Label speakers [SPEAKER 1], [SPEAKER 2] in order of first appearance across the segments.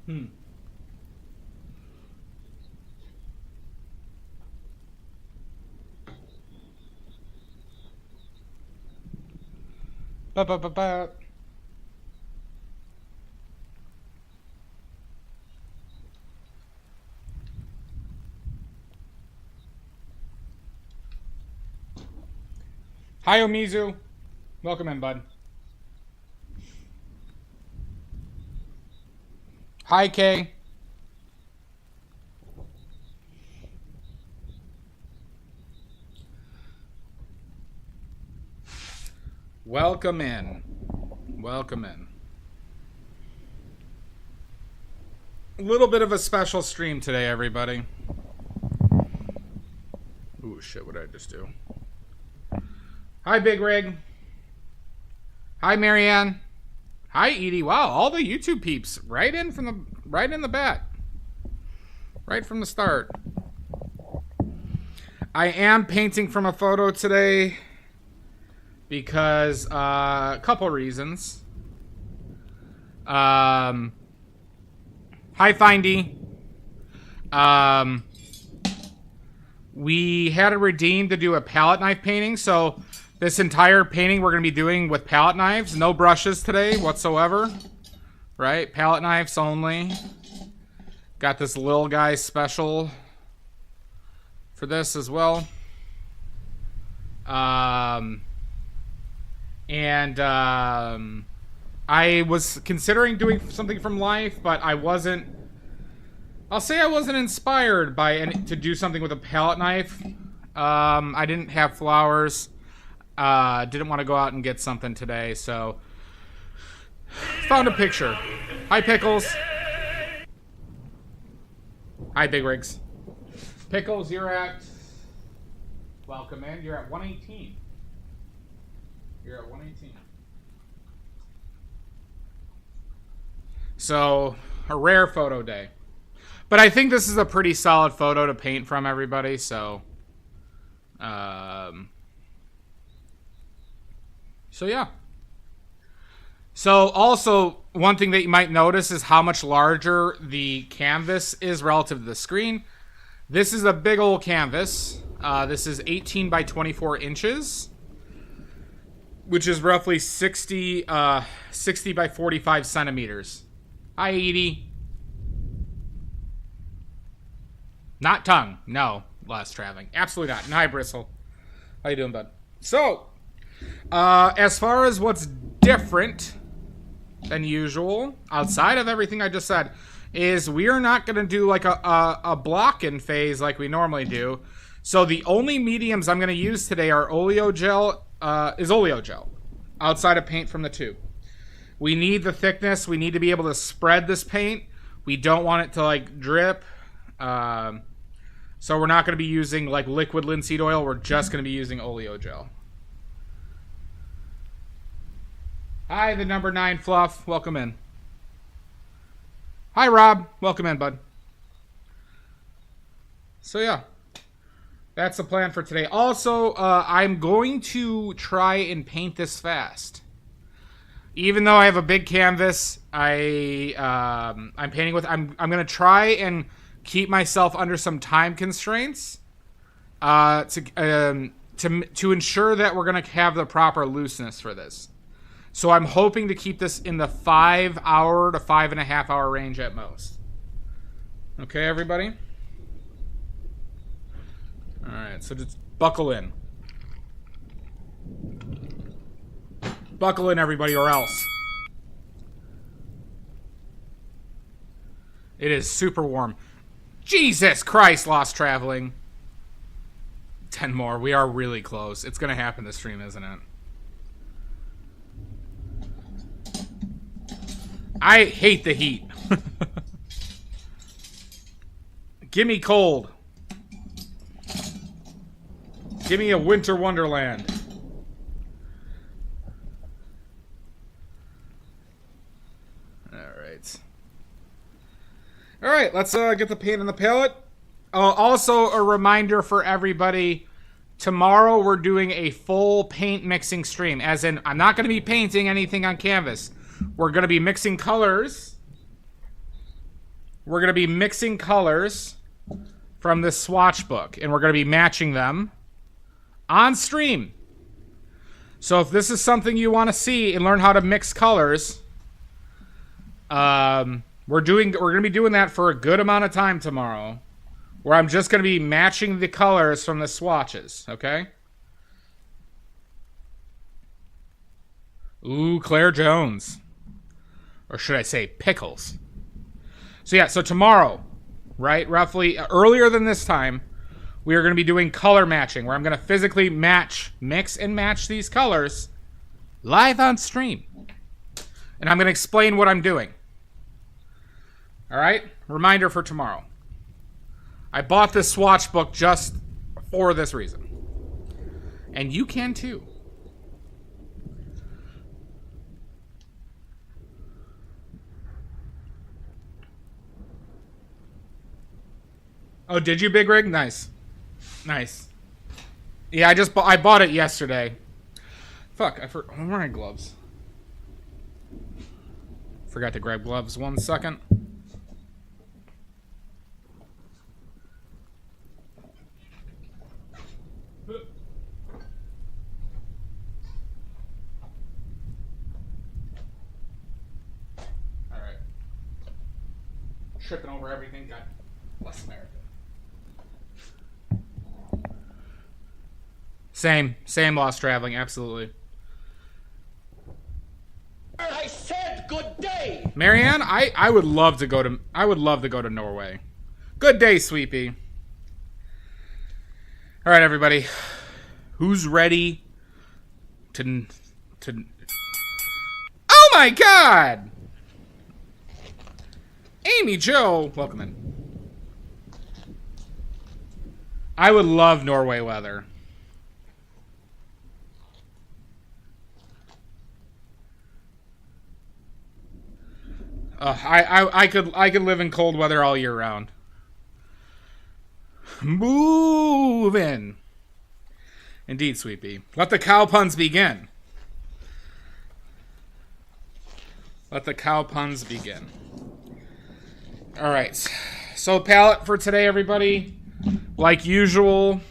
[SPEAKER 1] Hmm. Ba ba ba ba. Hi, Omizu. Welcome in, bud. Hi, Kay. Welcome in. Welcome in. A little bit of a special stream today, everybody. Ooh, shit, what did I just do? Hi, Big Rig. Hi, Marianne. Hi, Edie. Wow, all the YouTube peeps right in the bat. Right from the start. I am painting from a photo today because a couple reasons. Hi, Findy. We had it redeemed to do a palette knife painting, so this entire painting we're going to be doing with palette knives. No brushes today whatsoever. Right? Palette knives only. Got this little guy special for this as well. I was considering doing something from life, but I wasn't. I'll say I wasn't inspired to do something with a palette knife. I didn't have flowers. Didn't want to go out and get something today, so found a picture. Hi, Pickles. Hi, Big Rigs. Pickles, you're at. Welcome in. You're at 118. You're at 118. So, a rare photo day. But I think this is a pretty solid photo to paint from, everybody, so... So, yeah. So, also, one thing that you might notice is how much larger the canvas is relative to the screen. This is a big old canvas. This is 18 by 24 inches, which is roughly 60 by 45 centimeters. Hi, Edie. Not tongue. No, less traveling. Absolutely not. And hi, Bristle. How you doing, bud? So, as far as what's different than usual, outside of everything I just said, is we are not going to do like a block-in phase like we normally do. So the only mediums I'm going to use today are oleo gel, outside of paint from the tube. We need the thickness. We need to be able to spread this paint. We don't want it to like drip. So we're not going to be using like liquid linseed oil. We're just going to be using oleo gel. Hi, the number 9 Fluff. Welcome in. Hi, Rob. Welcome in, bud. So, yeah. That's the plan for today. Also, I'm going to try and paint this fast. Even though I have a big canvas, I'm painting with... I'm going to try and keep myself under some time constraints to ensure that we're going to have the proper looseness for this. So I'm hoping to keep this in the 5 hour to 5.5 hour range at most. Okay, everybody? Alright, so just buckle in. Buckle in, everybody, or else. It is super warm. Jesus Christ, lost traveling. 10 more. We are really close. It's going to happen this stream, isn't it? I hate the heat. Give me cold. Give me a winter wonderland. Alright. Alright, let's get the paint on the palette. Also, a reminder for everybody. Tomorrow we're doing a full paint mixing stream. As in, I'm not going to be painting anything on canvas. We're going to be mixing colors. we're going to be mixing colors from this swatch book, and we're going to be matching them on stream. So if this is something you want to see and learn how to mix colors, we're going to be doing that for a good amount of time tomorrow, where I'm just going to be matching the colors from the swatches, okay? Ooh, Claire Jones. Or should I say Pickles? So yeah, so tomorrow, right, roughly earlier than this time, we are going to be doing color matching, where I'm going to physically mix and match these colors live on stream. And I'm going to explain what I'm doing. All right? Reminder for tomorrow. I bought this swatch book just for this reason. And you can too. Oh, did you, Big Rig? Nice. Nice. Yeah, I bought it yesterday. Fuck, I'm wearing gloves. Forgot to grab gloves 1 second. Alright. Tripping over everything. God bless America. Same lost traveling, absolutely.
[SPEAKER 2] I said good day.
[SPEAKER 1] Marianne, I would love to go to Norway. Good day, Sweepy. All right, everybody. Who's ready to Oh my god! Amy Joe, welcome in. I would love Norway weather. I could live in cold weather all year round. Moving. Indeed, Sweepy. Let the cow puns begin. Let the cow puns begin. All right. So palette for today, everybody. Like usual,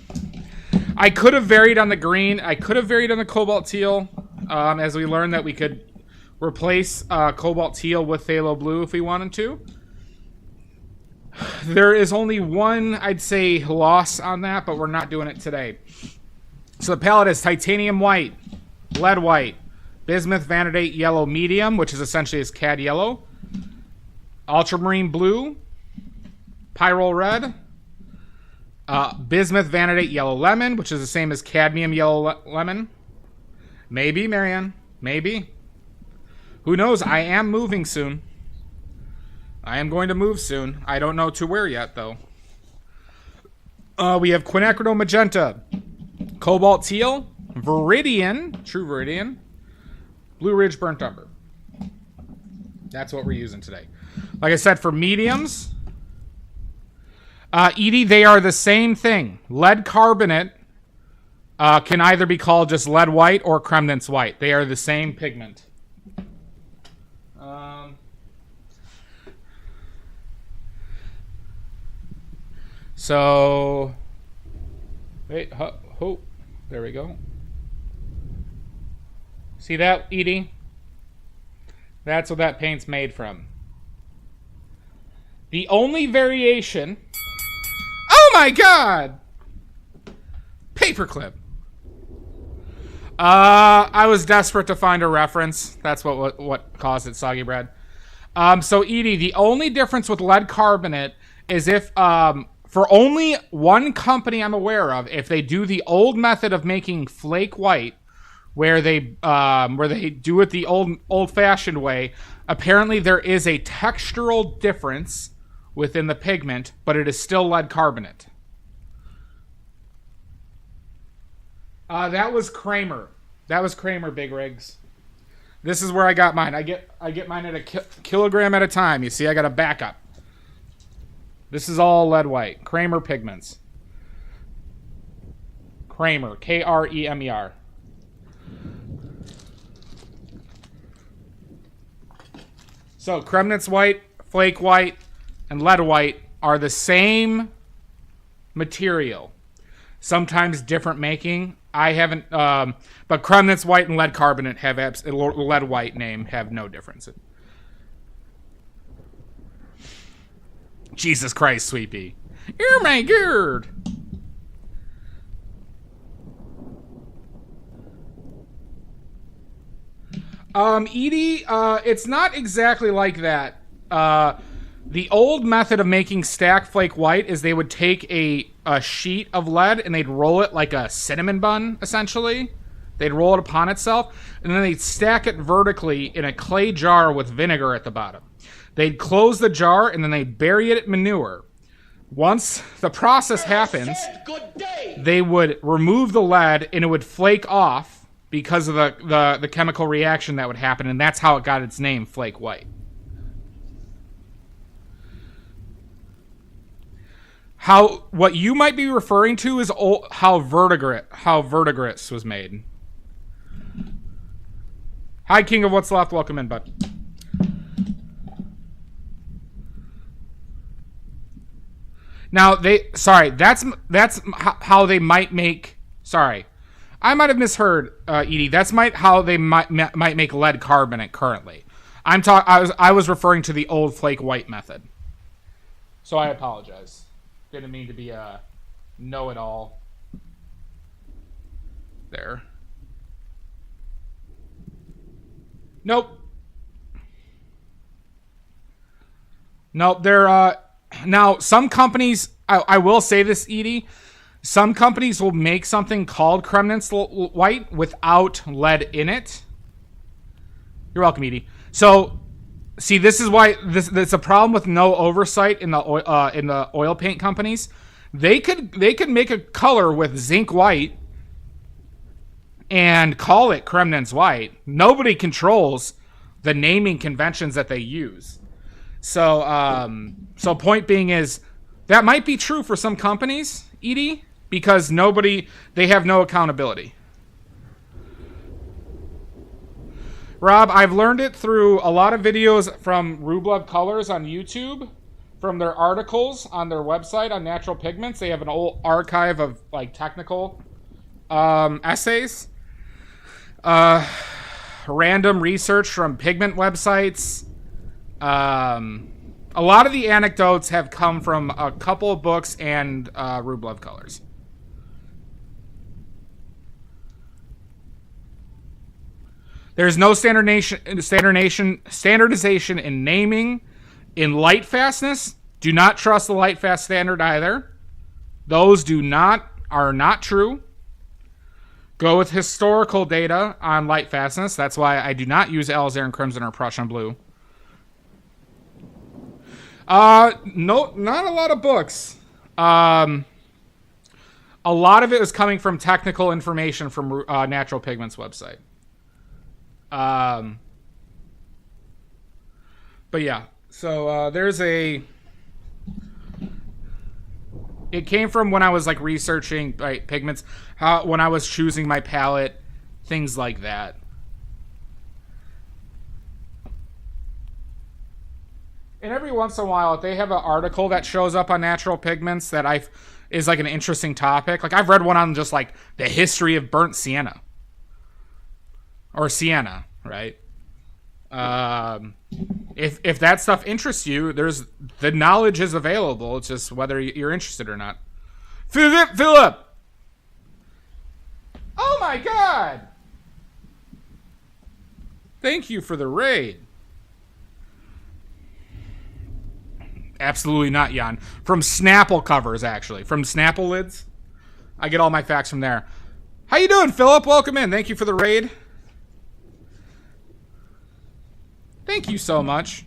[SPEAKER 1] I could have varied on the green. I could have varied on the cobalt teal, as we learned that we could replace cobalt teal with phthalo blue if we wanted to. There is only one, I'd say, loss on that, but we're not doing it today. So the palette is titanium white, lead white, bismuth vanadate yellow medium, which is essentially is cad yellow, ultramarine blue, pyrrole red, bismuth vanadate yellow lemon, which is the same as cadmium yellow lemon. Maybe, Marianne. Maybe. Who knows? I am moving soon. I am going to move soon. I don't know to where yet, though. We have quinacridone magenta, cobalt teal, viridian, true viridian, Blue Ridge burnt umber. That's what we're using today. Like I said, for mediums, Edie, they are the same thing. Lead carbonate can either be called just lead white or Kremnitz white. They are the same pigment. So, wait, there we go. See that, Edie? That's what that paint's made from. The only variation... Oh my god! Paperclip. I was desperate to find a reference. That's what caused it, Soggy Bread. So, Edie, the only difference with lead carbonate is if... for only one company I'm aware of, if they do the old method of making flake white, where they do it the old-fashioned way, apparently there is a textural difference within the pigment, but it is still lead carbonate. That was Kramer. That was Kramer, Big Rigs. This is where I got mine. I get mine at a kilogram at a time. You see, I got a backup. This is all lead white. Kramer Pigments. Kramer. Kremer. So, Kremnitz white, flake white, and lead white are the same material. Sometimes different making. I haven't, but Kremnitz white and lead carbonate have lead white name have no difference. Jesus Christ, Sweepy. Oh my god. Edie, it's not exactly like that. The old method of making stack flake white is they would take a sheet of lead and they'd roll it like a cinnamon bun, essentially. They'd roll it upon itself, and then they'd stack it vertically in a clay jar with vinegar at the bottom. They'd close the jar, and then they'd bury it in manure. Once the process happens, they would remove the lead, and it would flake off because of the chemical reaction that would happen, and that's how it got its name, flake white. What you might be referring to is how verdigris was made. Hi, King of What's Left. Welcome in, bud. Now that's how they might make. Sorry, I might have misheard, Edie. That's how they might make lead carbonate currently. I was referring to the old flake white method. So I apologize. Didn't mean to be a know-it-all there. Nope. They're now some companies. I will say this, Edie. Some companies will make something called Kremnitz white without lead in it. You're welcome, Edie. So, see, this is why there's a problem with no oversight in the oil paint companies. They could make a color with zinc white and call it Kremnitz white. Nobody controls the naming conventions that they use. So point being is that might be true for some companies, Edie, because they have no accountability. Rob, I've learned it through a lot of videos from Rublev Colors on YouTube, from their articles on their website on natural pigments. They have an old archive of like technical essays, random research from pigment websites. A lot of the anecdotes have come from a couple of books and Rublev Colors. There's no standardization in naming. In light fastness, do not trust the light fast standard either. Those are not true. Go with historical data on light fastness. That's why I do not use alizarin crimson or Prussian blue. No, not a lot of books. A lot of it was coming from technical information from Natural Pigments website. But yeah, so it came from when I was like researching pigments, when I was choosing my palette, things like that. And every once in a while, if they have an article that shows up on Natural Pigments that is like an interesting topic, like I've read one on just like the history of burnt sienna. Or sienna, right? If that stuff interests you, the knowledge is available. It's just whether you're interested or not. Philip! Oh my god! Thank you for the raid. Absolutely not, Jan. From Snapple covers, actually. From Snapple lids. I get all my facts from there. How you doing, Philip? Welcome in. Thank you for the raid. Thank you so much.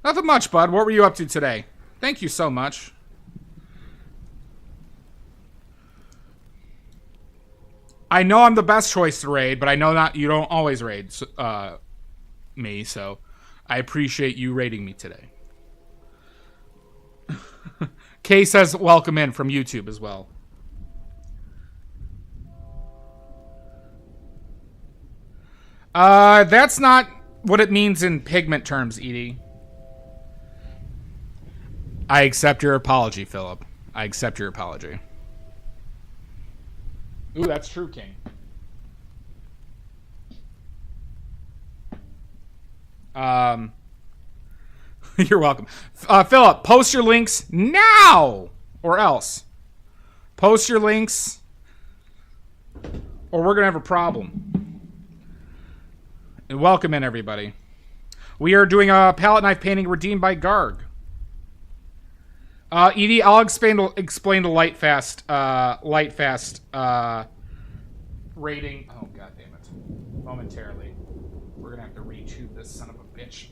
[SPEAKER 1] Nothing much, bud. What were you up to today? Thank you so much. I know I'm the best choice to raid, but I know that you don't always raid me, so I appreciate you raiding me today. Kay says welcome in from YouTube as well. That's not what it means in pigment terms, Edie. I accept your apology, Philip. I accept your apology. Ooh, that's true, King. You're welcome. Philip, post your links now or else. Post your links or we're going to have a problem. And welcome in, everybody. We are doing a palette knife painting redeemed by Garg. Edie, I'll explain the light fast rating. Oh, god damn it. Momentarily. We're going to have to retube this son of a bitch.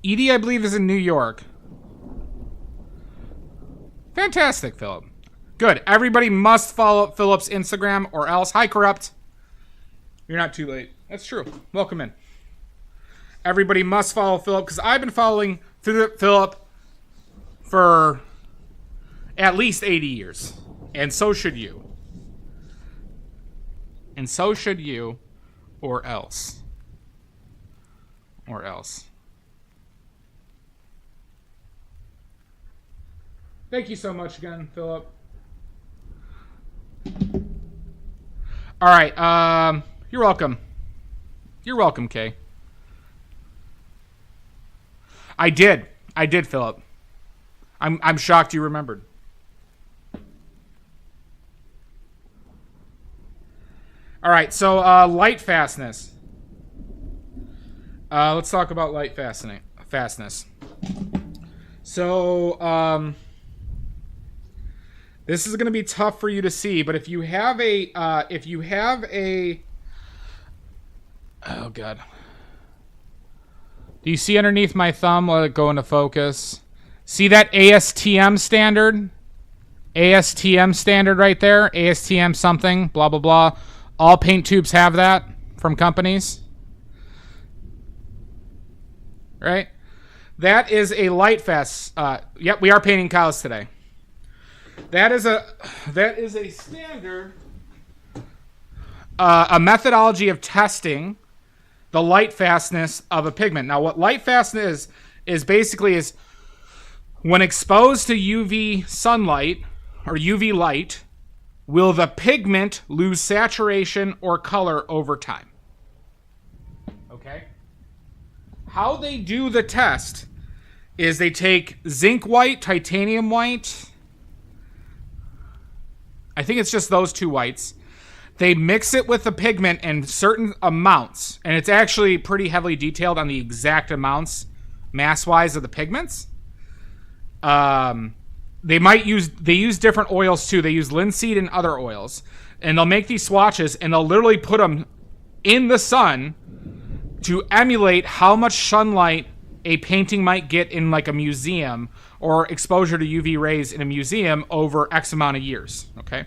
[SPEAKER 1] Edie, I believe, is in New York. Fantastic, Philip. Good. Everybody must follow Philip's Instagram or else. Hi, Corrupt. You're not too late. That's true. Welcome in. Everybody must follow Philip because I've been following Philip for at least 80 years. And so should you. And so should you or else. Or else. Thank you so much again, Philip. All right. You're welcome. You're welcome, Kay. I did, Philip. I'm shocked you remembered. All right. So light fastness. Let's talk about light fastness. So this is going to be tough for you to see, but if you have a, oh god, do you see underneath my thumb? Let it go into focus. See that ASTM standard? ASTM standard right there. ASTM something, blah, blah, blah. All paint tubes have that from companies. Right? That is a light fast. Yep, we are painting cows today. That is a standard, a methodology of testing the light fastness of a pigment. Now, what light fastness is basically when exposed to UV sunlight or UV light, will the pigment lose saturation or color over time? Okay. How they do the test is they take zinc white, titanium white. I think it's just those two whites. They mix it with the pigment in certain amounts, and it's actually pretty heavily detailed on the exact amounts, mass-wise, of the pigments. They use different oils too. They use linseed and other oils, and they'll make these swatches, and they'll literally put them in the sun to emulate how much sunlight a painting might get in like a museum or exposure to UV rays in a museum over X amount of years, okay?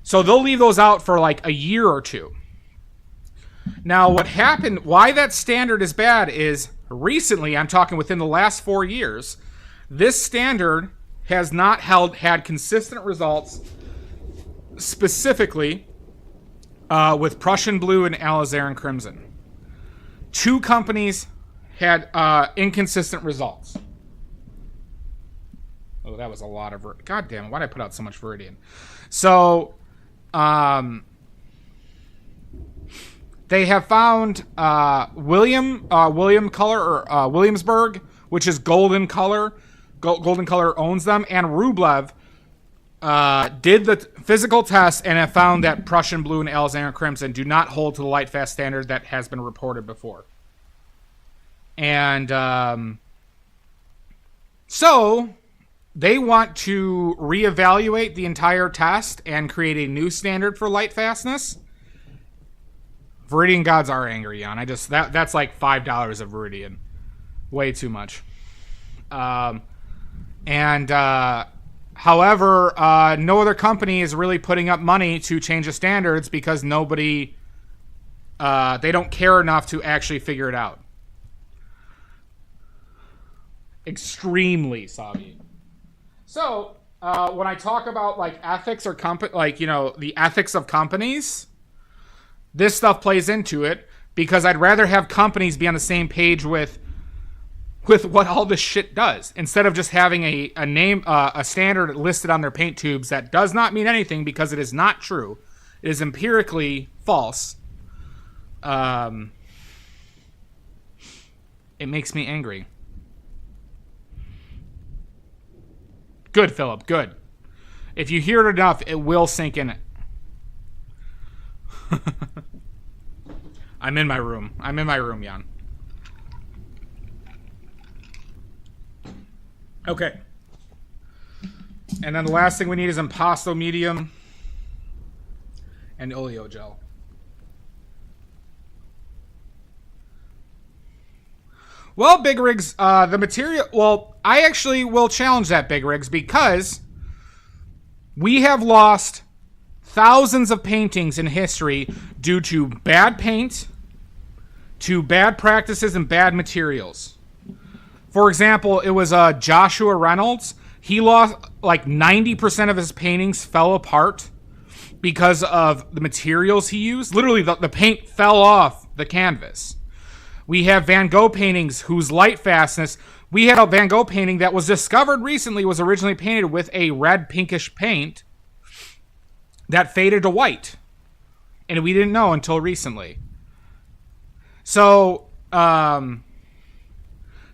[SPEAKER 1] So they'll leave those out for like a year or two. Now, what happened, why that standard is bad is recently, I'm talking within the last 4 years, this standard has not had consistent results, specifically with Prussian Blue and Alizarin Crimson. Two companies had inconsistent results. Oh, that was a lot of... God damn it, why did I put out so much Viridian? So, they have found William Color, or Williamsburg, which is Golden Color. Golden Color owns them, and Rublev did the physical test and have found that Prussian Blue and Alizarin Crimson do not hold to the light fast standard that has been reported before. And so they want to reevaluate the entire test and create a new standard for light fastness. Viridian gods are angry, Jan. That's like $5 of Viridian. Way too much. However, no other company is really putting up money to change the standards because nobody they don't care enough to actually figure it out. Extremely soggy. So when I talk about like ethics or the ethics of companies, this stuff plays into it because I'd rather have companies be on the same page with what all this shit does instead of just having a name, a standard listed on their paint tubes that does not mean anything because it is not true. It is empirically false. It makes me angry. Good, Philip. Good. If you hear it enough, it will sink in it. I'm in my room. Jan. Okay. And then the last thing we need is Impasto Medium and Oleo Gel. Well, Big Rigs, the material... Well, I actually will challenge that, Big Rigs, because we have lost thousands of paintings in history due to bad paint, to bad practices, and bad materials. For example, it was Joshua Reynolds. He lost, like, 90% of his paintings fell apart because of the materials he used. Literally, the paint fell off the canvas. We have Van Gogh paintings whose light fastness... We had a Van Gogh painting that was discovered recently, was originally painted with a red pinkish paint that faded to white. And we didn't know until recently. So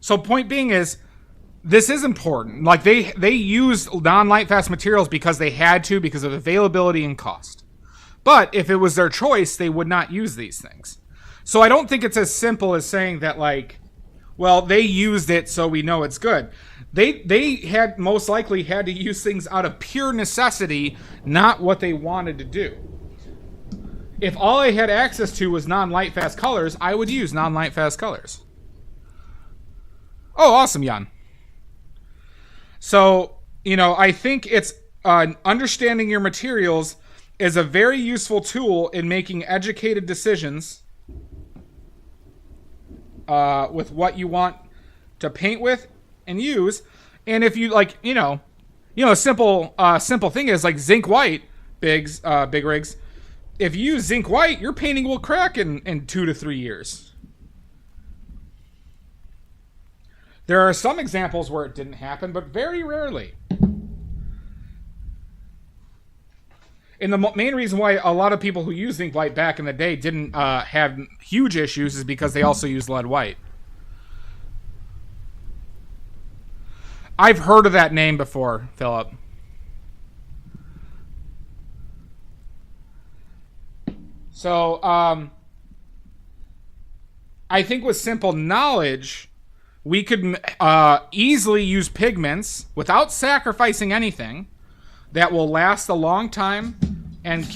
[SPEAKER 1] point being is, this is important. Like, they used non-light fast materials because they had to, because of availability and cost. But if it was their choice, they would not use these things. So I don't think it's as simple as saying that, like, well, they used it, so we know it's good. They had most likely had to use things out of pure necessity, not what they wanted to do. If all I had access to was non-light fast colors, I would use non-light fast colors. Oh, awesome, Jan. So, I think it's understanding your materials is a very useful tool in making educated decisions with what you want to paint with and use. And if you a simple thing is like zinc white, Big Rigs. If you use zinc white, your painting will crack in 2 to 3 years. There are some examples where it didn't happen, but very rarely. And the main reason why a lot of people who used zinc white back in the day didn't have huge issues is because they also used lead white. I've heard of that name before, Philip. So, I think with simple knowledge, we could easily use pigments without sacrificing anything that will last a long time and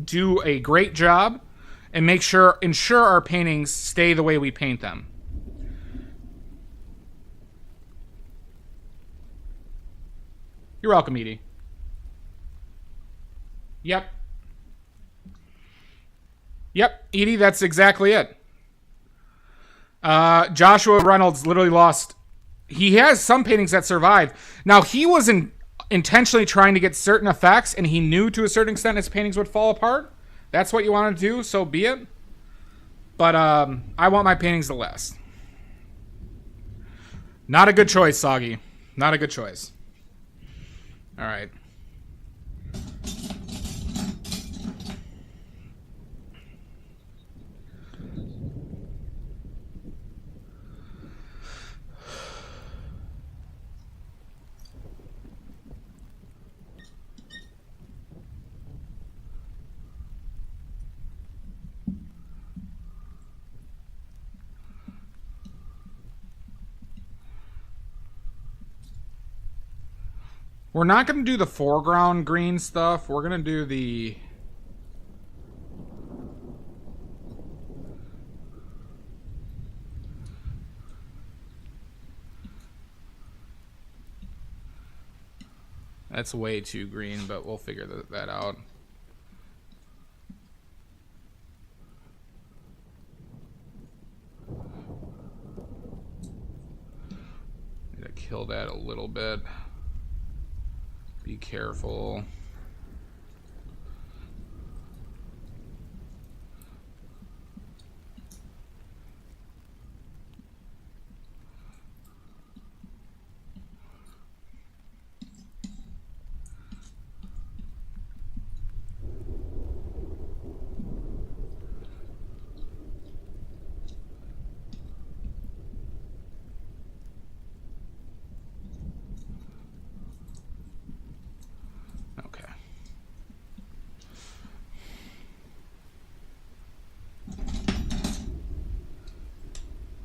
[SPEAKER 1] do a great job and ensure our paintings stay the way we paint them. You're welcome, Edie. Yep, Edie, that's exactly it. Joshua Reynolds literally lost... He has some paintings that survive. Now, he wasn't intentionally trying to get certain effects, and he knew to a certain extent his paintings would fall apart. That's what you want to do, so be it. But I want my paintings to last. Not a good choice, Soggy. Not a good choice. All right. We're not going to do the foreground green stuff. We're going to do the... That's way too green, but we'll figure that out. kill that a little bit. Be careful.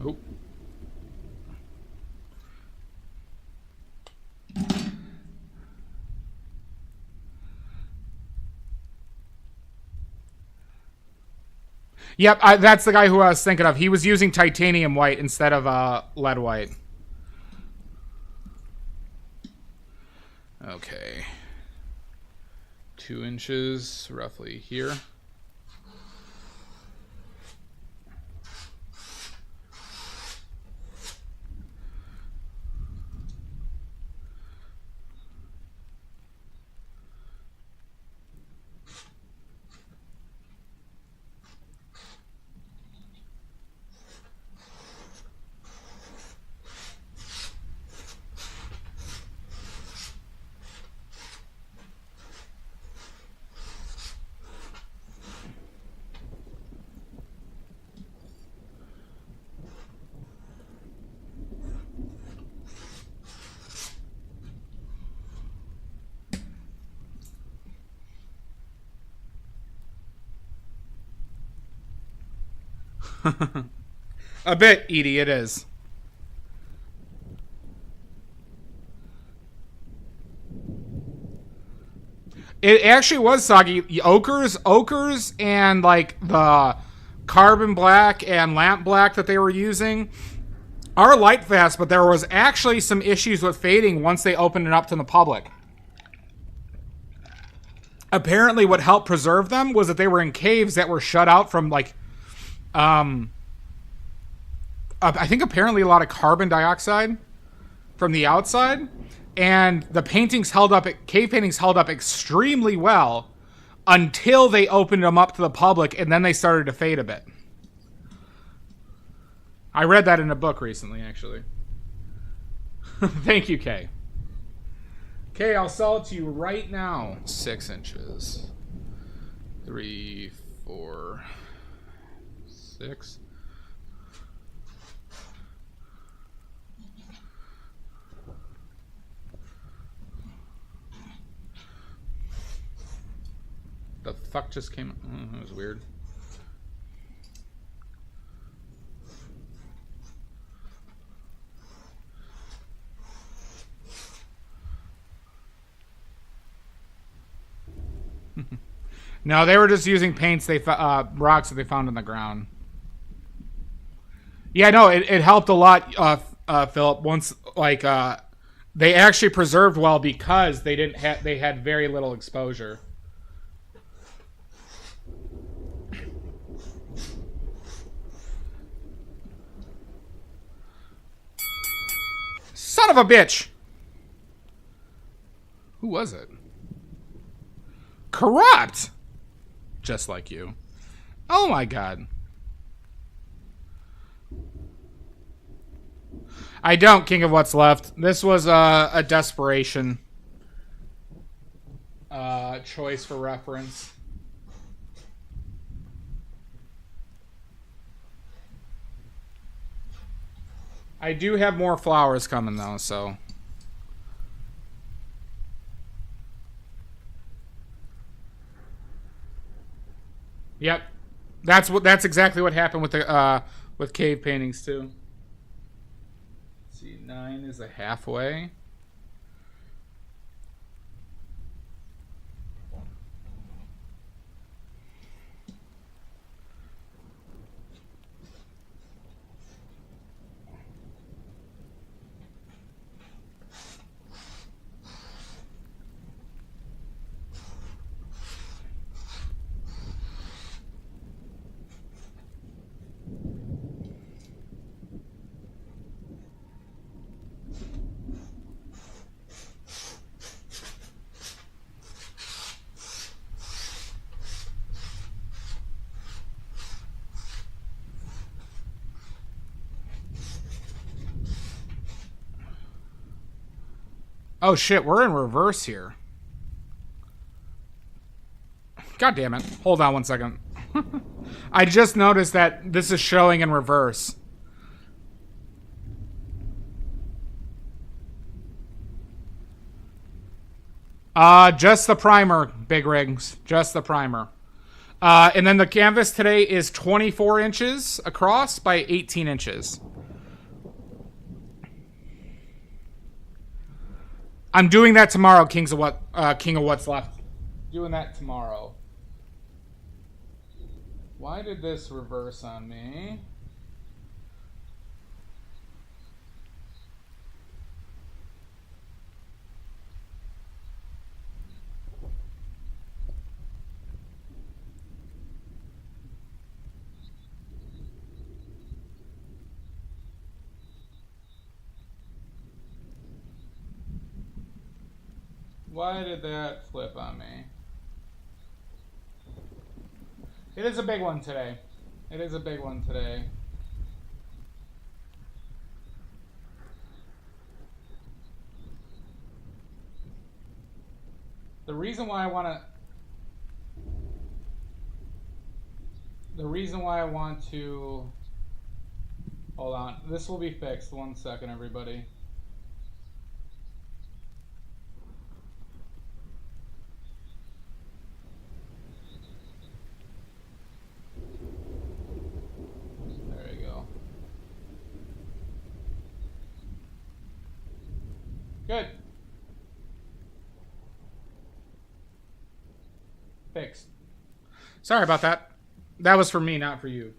[SPEAKER 1] Oh. Yep, that's the guy who I was thinking of. He was using titanium white instead of lead white. Okay. 2 inches, roughly here. A bit, Edie, it is. It actually was soggy. Ochres, and like the carbon black and lamp black that they were using are light fast, but there was actually some issues with fading once they opened it up to the public. Apparently, what helped preserve them was that they were in caves that were shut out from like, I think apparently a lot of carbon dioxide from the outside. And the paintings cave paintings held up extremely well until they opened them up to the public, and then they started to fade a bit. I read that in a book recently, actually. Thank you, Kay. Kay, I'll sell it to you right now. 6 inches. 3, 4, 6. The fuck just came? Oh, that was weird. No, they were just using paints rocks that they found on the ground. Yeah, no, it helped a lot, Philip. Once they actually preserved well because they had very little exposure. Son of a bitch! Who was it? Corrupt! Just like you. Oh my god. I don't, King of What's Left. This was a desperation choice for reference. I do have more flowers coming though, so. Yep, that's exactly what happened with the with cave paintings too. Let's see, 9 is a halfway. Oh shit, we're in reverse here. God damn it. Hold on one second. I just noticed that this is showing in reverse. Just the primer, big rigs. Just the primer. And then the canvas today is 24 inches across by 18 inches. I'm doing that tomorrow, King of What's Left. Doing that tomorrow. Why did this reverse on me? Why did that flip on me? It is a big one today. It is a big one today. The reason why I want to... Hold on. This will be fixed. 1 second, everybody. There you go. Good. Fixed. Sorry about that. That was for me, not for you.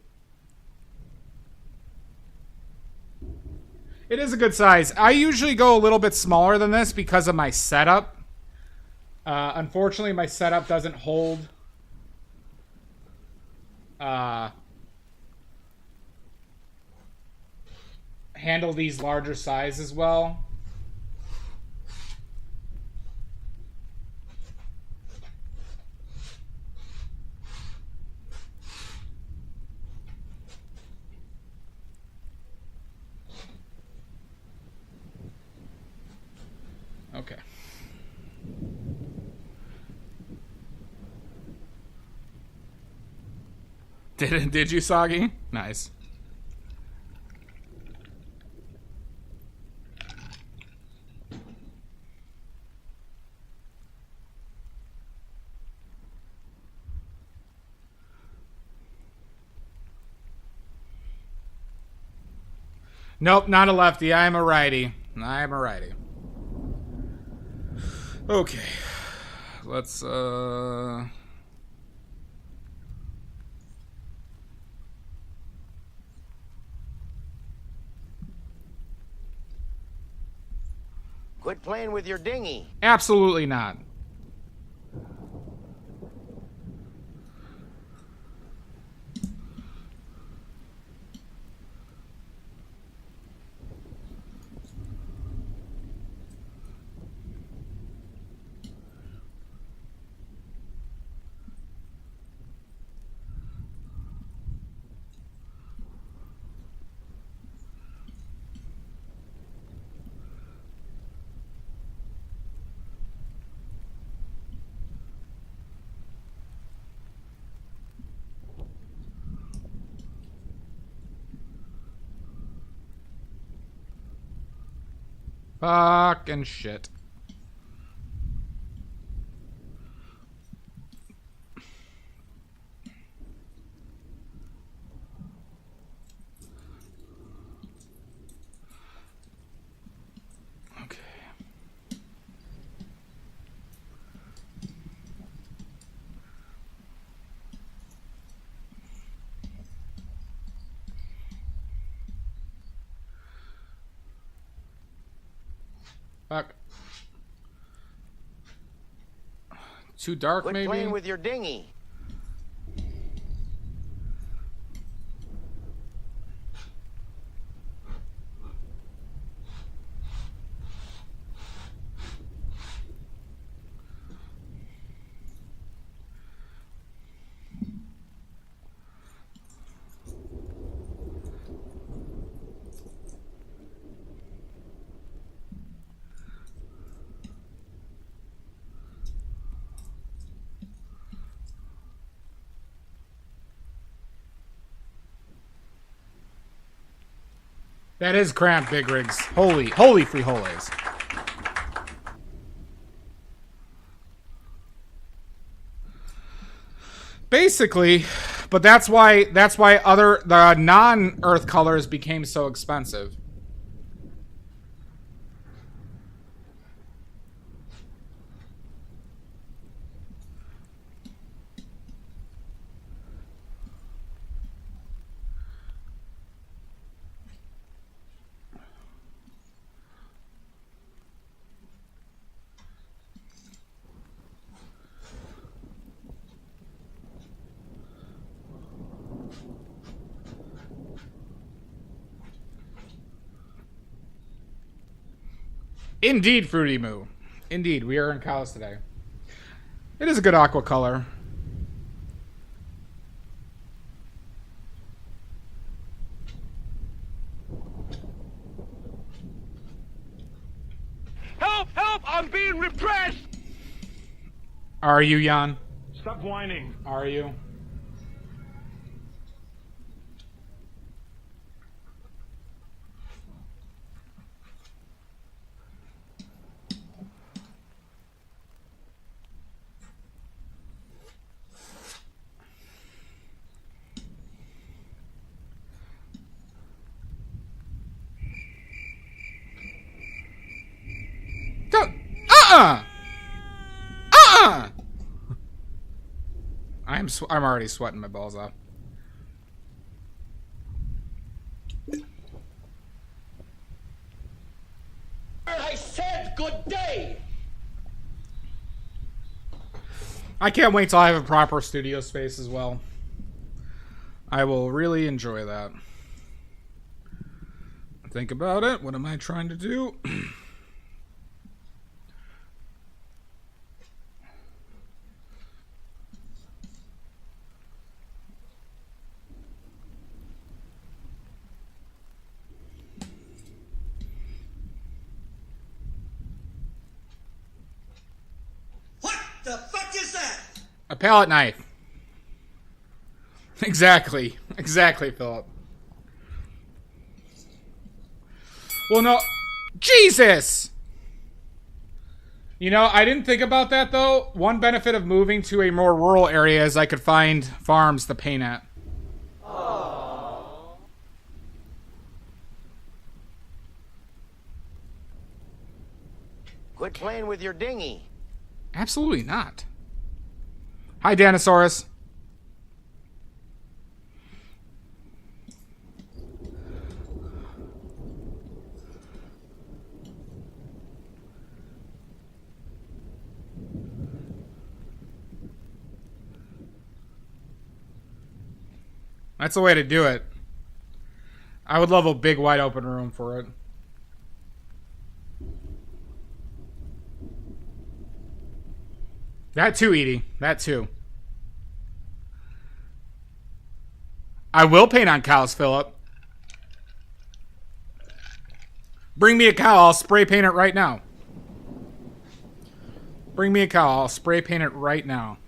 [SPEAKER 1] It is a good size. I usually go a little bit smaller than this because of my setup. Unfortunately, my setup doesn't hold handle these larger sizes well. Okay. Did you, Soggy? Nice. Nope, not a lefty. I am a righty. I am a righty. Okay. Let's,
[SPEAKER 2] Quit playing with your dinghy.
[SPEAKER 1] Absolutely not. Fucking shit. Okay. Fuck. Too dark,
[SPEAKER 2] Quit
[SPEAKER 1] maybe?
[SPEAKER 2] playing with your dinghy.
[SPEAKER 1] That is cramped, Big Rigs. Holy frijoles. Basically, but that's why the non-earth colors became so expensive. Indeed, Fruity Moo. Indeed, we are in Kalos today. It is a good aqua color.
[SPEAKER 3] Help! Help! I'm being repressed!
[SPEAKER 1] Are you, Jan?
[SPEAKER 3] Stop whining.
[SPEAKER 1] Are you? Don't. I'm already sweating my balls off.
[SPEAKER 3] I said good day!
[SPEAKER 1] I can't wait till I have a proper studio space as well. I will really enjoy that. Think about it. What am I trying to do?
[SPEAKER 4] What the fuck is that?
[SPEAKER 1] A palette knife. Exactly. Exactly, Philip. Well, no. Jesus! You know, I didn't think about that, though. One benefit of moving to a more rural area is I could find farms to paint at.
[SPEAKER 2] Quit playing with your dinghy.
[SPEAKER 1] Absolutely not. Hi, Danosaurus. That's the way to do it. I would love a big wide open room for it. That too, Edie. That too. I will paint on cows, Philip. Bring me a cow. I'll spray paint it right now. Bring me a cow. I'll spray paint it right now.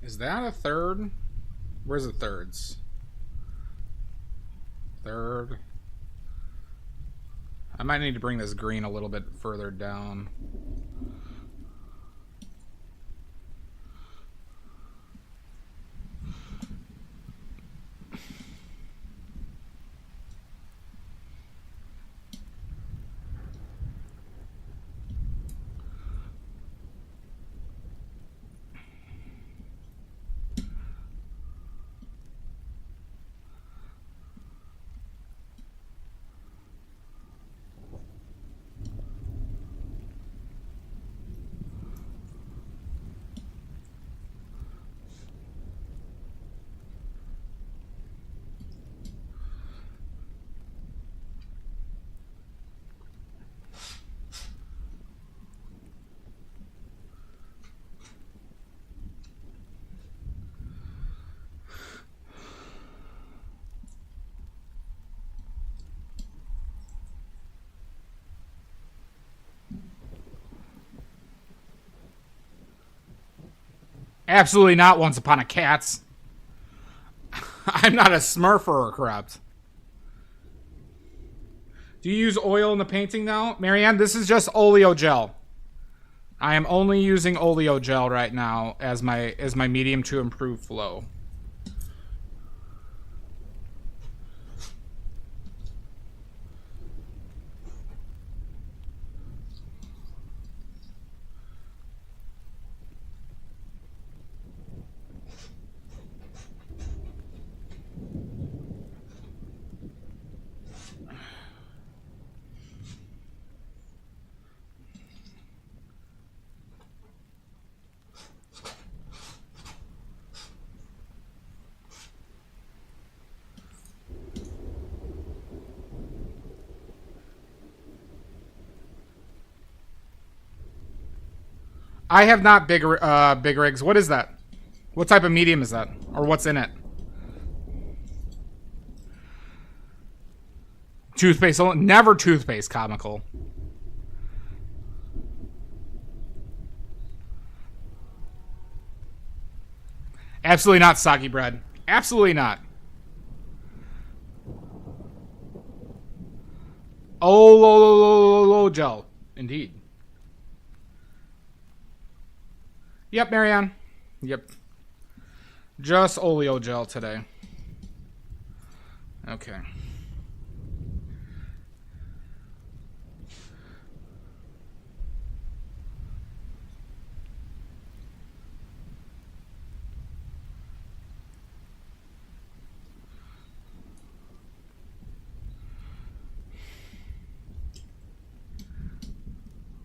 [SPEAKER 1] Is that a third? Where's the thirds? Third. I might need to bring this green a little bit further down. Absolutely not Once Upon a Cats. I'm not a smurf or a corrupt. Do you use oil in the painting now? Marianne, this is just oleo gel. I am only using oleo gel right now as my medium to improve flow. I have not big rigs. What is that? What type of medium is that? Or what's in it? Toothpaste. Never toothpaste comical. Absolutely not soggy bread. Absolutely not. Oh, gel. Indeed. Yep, Marianne. Yep. Just oleo gel today. Okay.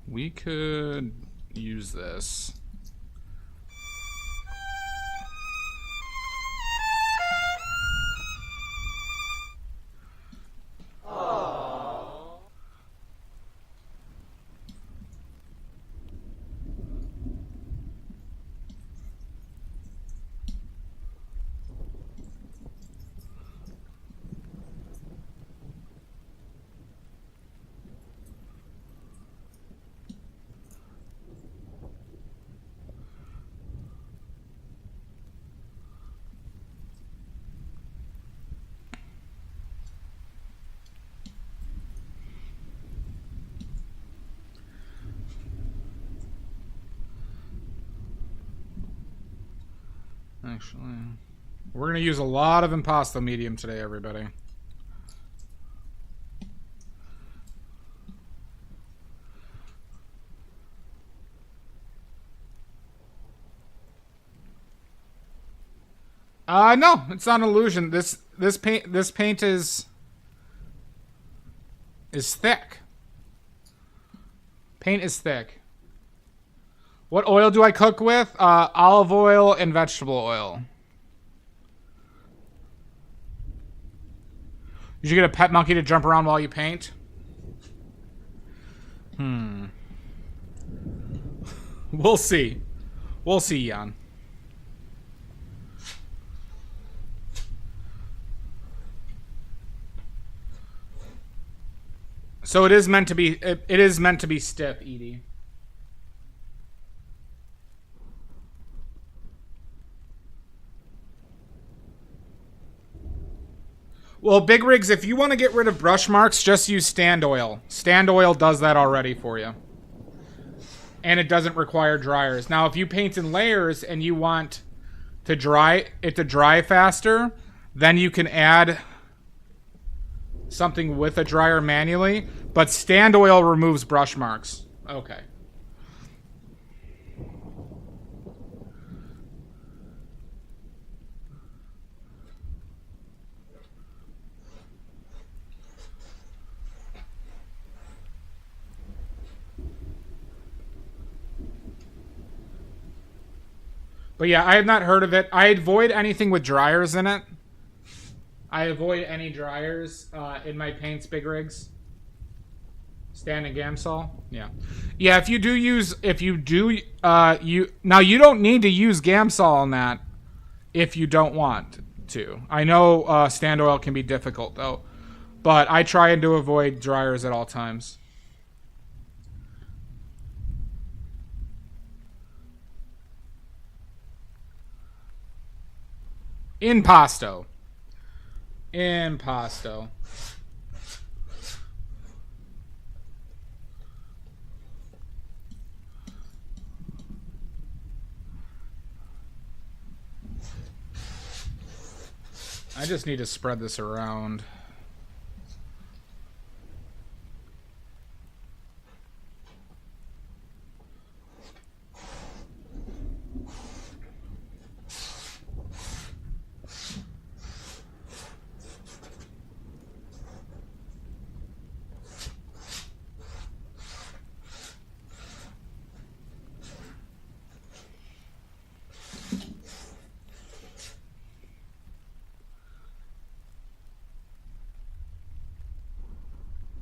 [SPEAKER 1] We could use this. Actually, we're going to use a lot of Impasto medium today, everybody. No, it's not an illusion. This paint is thick. Paint is thick. What oil do I cook with? Olive oil and vegetable oil. Did you get a pet monkey to jump around while you paint? We'll see. We'll see, Jan. So it is meant to be. It is meant to be stiff, Edie. Well, Big Rigs, if you want to get rid of brush marks, just use stand oil. Stand oil does that already for you. And it doesn't require dryers. Now, if you paint in layers and you want to dry faster, then you can add something with a dryer manually. But stand oil removes brush marks. Okay. But yeah, I have not heard of it. I avoid anything with dryers in it. I avoid any dryers in my paints, Big Rigs. Stand and Gamsol. Yeah. Yeah, if you don't need to use Gamsol on that if you don't want to. I know stand oil can be difficult though, but I try to avoid dryers at all times. Impasto. Impasto. I just need to spread this around.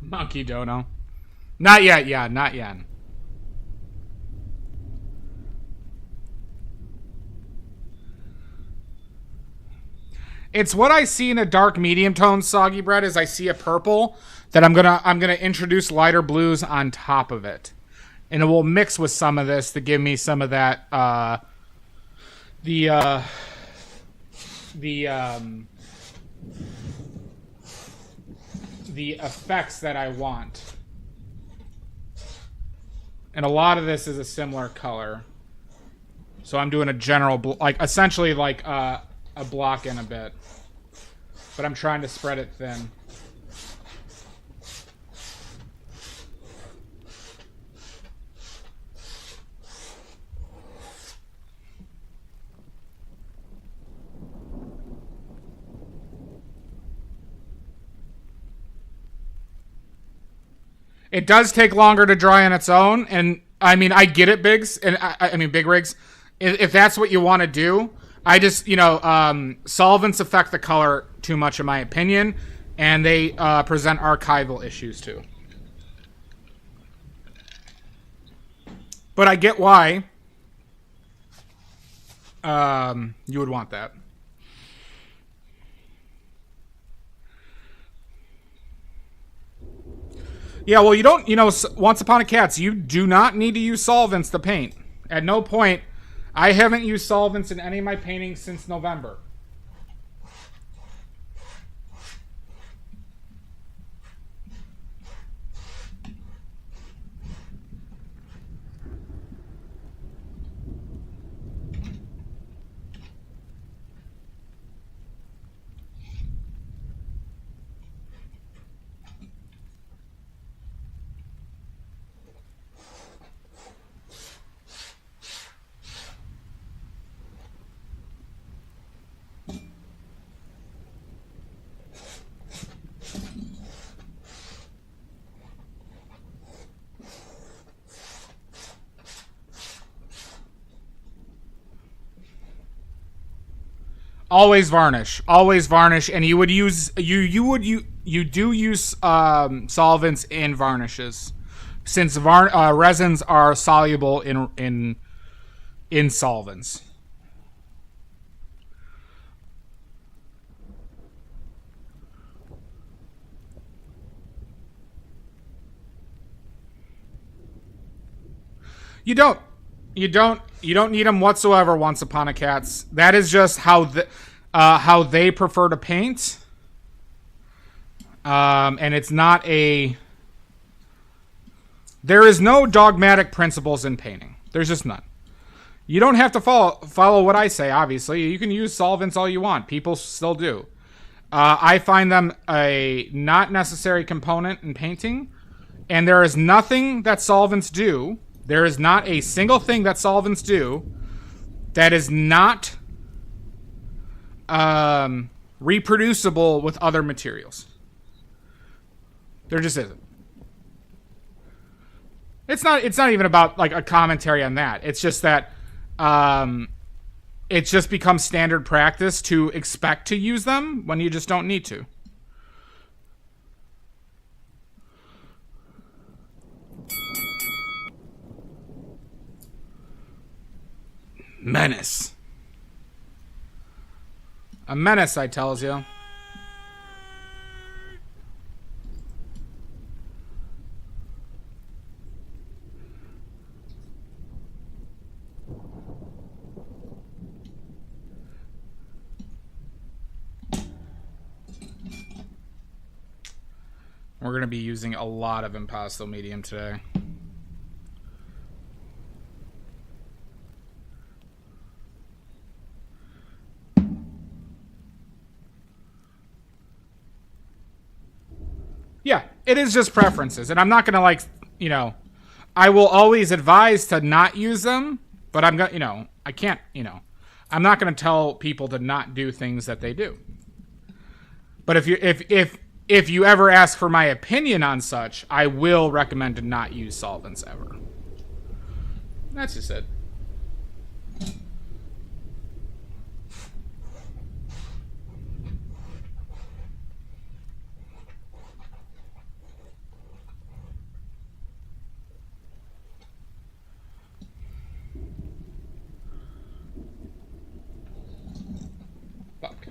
[SPEAKER 1] Monkey dono. Not yet, yeah, not yet. It's what I see in a dark medium tone soggy bread is I see a purple that I'm gonna introduce lighter blues on top of it. And it will mix with some of this to give me some of that the effects that I want. And a lot of this is a similar color. So I'm doing a general, like, essentially like a block in a bit. But I'm trying to spread it thin. It does take longer to dry on its own, and I mean, I get it, Biggs, and I mean, Big Rigs. If that's what you want to do, I just, solvents affect the color too much, in my opinion, and they present archival issues too. But I get why you would want that. Yeah, well, you don't, Once Upon a Cats, you do not need to use solvents to paint. At no point, I haven't used solvents in any of my paintings since November. Always varnish, and you would use you do use solvents in varnishes, since resins are soluble in solvents. You don't need them whatsoever. Once Upon a Cats. That is just how they prefer to paint. And it's not a. There is no dogmatic principles in painting. There's just none. You don't have to follow what I say. Obviously, you can use solvents all you want. People still do. I find them a not necessary component in painting, and there is nothing that solvents do. There is not a single thing that solvents do that is not reproducible with other materials. There just isn't. It's not even about like a commentary on that. It's just that it just becomes standard practice to expect to use them when you just don't need to. Menace. A menace, I tells you. We're going to be using a lot of impasto medium today. Yeah, it is just preferences. And I'm not going to, like, you know, I will always advise to not use them, but I'm going to, you know, I can't, you know, I'm not going to tell people to not do things that they do. But if you ever ask for my opinion on such, I will recommend to not use solvents ever. That's just it. Fuck.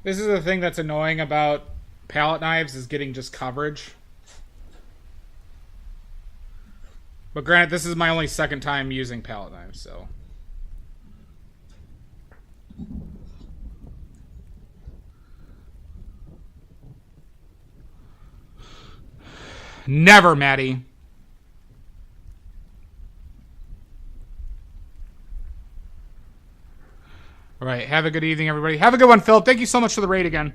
[SPEAKER 1] This is the thing that's annoying about palette knives, is getting just coverage. But granted, this is my only second time using palette knives, so. Never, Maddie. All right, have a good evening, everybody. Have a good one, Phil. Thank you so much for the raid again.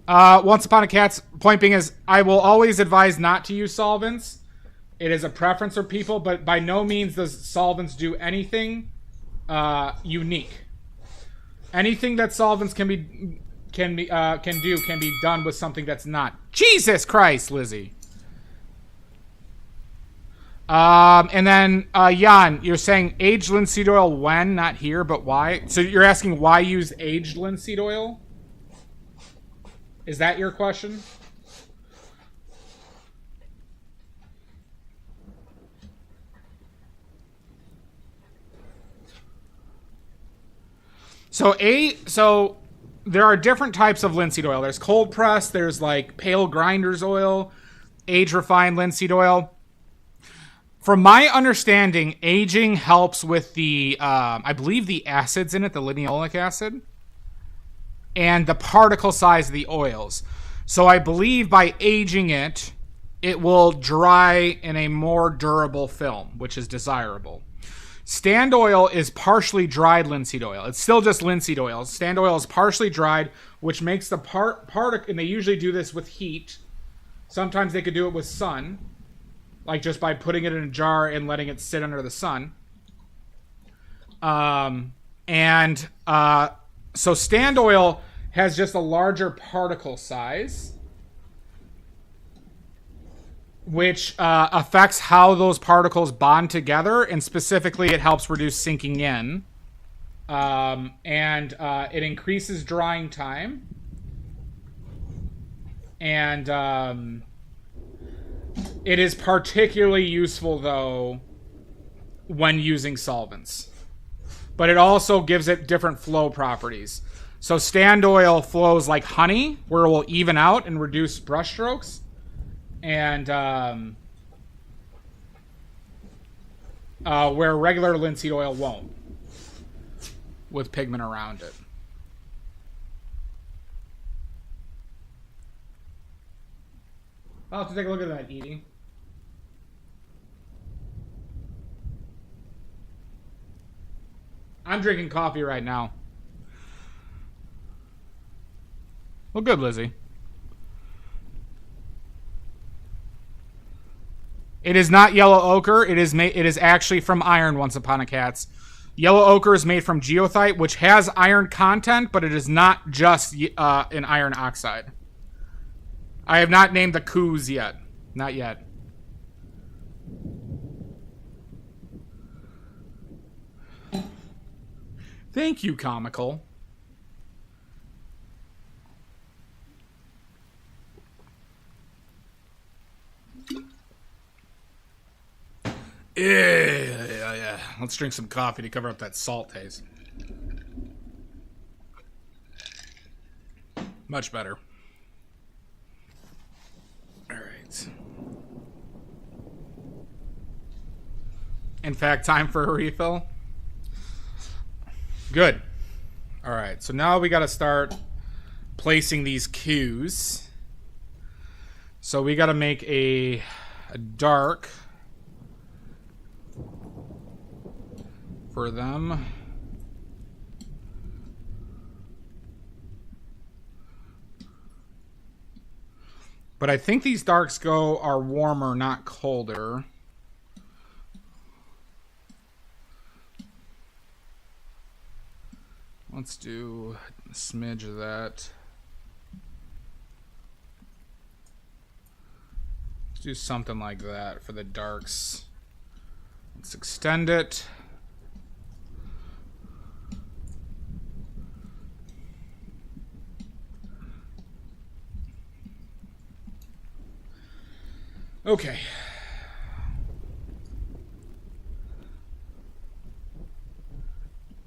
[SPEAKER 1] Once Upon a Cat's point being is, I will always advise not to use solvents. It is a preference for people, but by no means does solvents do anything unique. Anything that solvents can be done with something that's not. Jesus Christ, Lizzie. And then, Jan, you're saying aged linseed oil when, not here, but why? So you're asking why use aged linseed oil? Is that your question? So there are different types of linseed oil. There's cold press, there's like pale grinder's oil, age refined linseed oil. From my understanding, aging helps with the, I believe the acids in it, the linoleic acid, and the particle size of the oils. So I believe by aging it, it will dry in a more durable film, which is desirable. Stand oil is partially dried linseed oil. It's still just linseed oil. Stand oil is partially dried, which makes the particle, and they usually do this with heat. Sometimes they could do it with sun, like just by putting it in a jar and letting it sit under the sun. So stand oil has just a larger particle size, which affects how those particles bond together, and specifically it helps reduce sinking in. It increases drying time. And it is particularly useful, though, when using solvents. But it also gives it different flow properties. So stand oil flows like honey, where it will even out and reduce brush strokes. And where regular linseed oil won't, with pigment around it. I'll have to take a look at that, Edie. I'm drinking coffee right now. Well, good, Lizzie. It is not yellow ochre. It is actually from iron, Once Upon a Cat's. Yellow ochre is made from geothite, which has iron content, but it is not just an iron oxide. I have not named the coups yet. Not yet. Thank you, Comical. Yeah. Let's drink some coffee to cover up that salt taste. Much better. All right. In fact, time for a refill. Good. All right. So now we got to start placing these cues. So we got to make a dark for them. But I think these darks are warmer, not colder. Let's do a smidge of that. Let's do something like that for the darks. Let's extend it. Okay.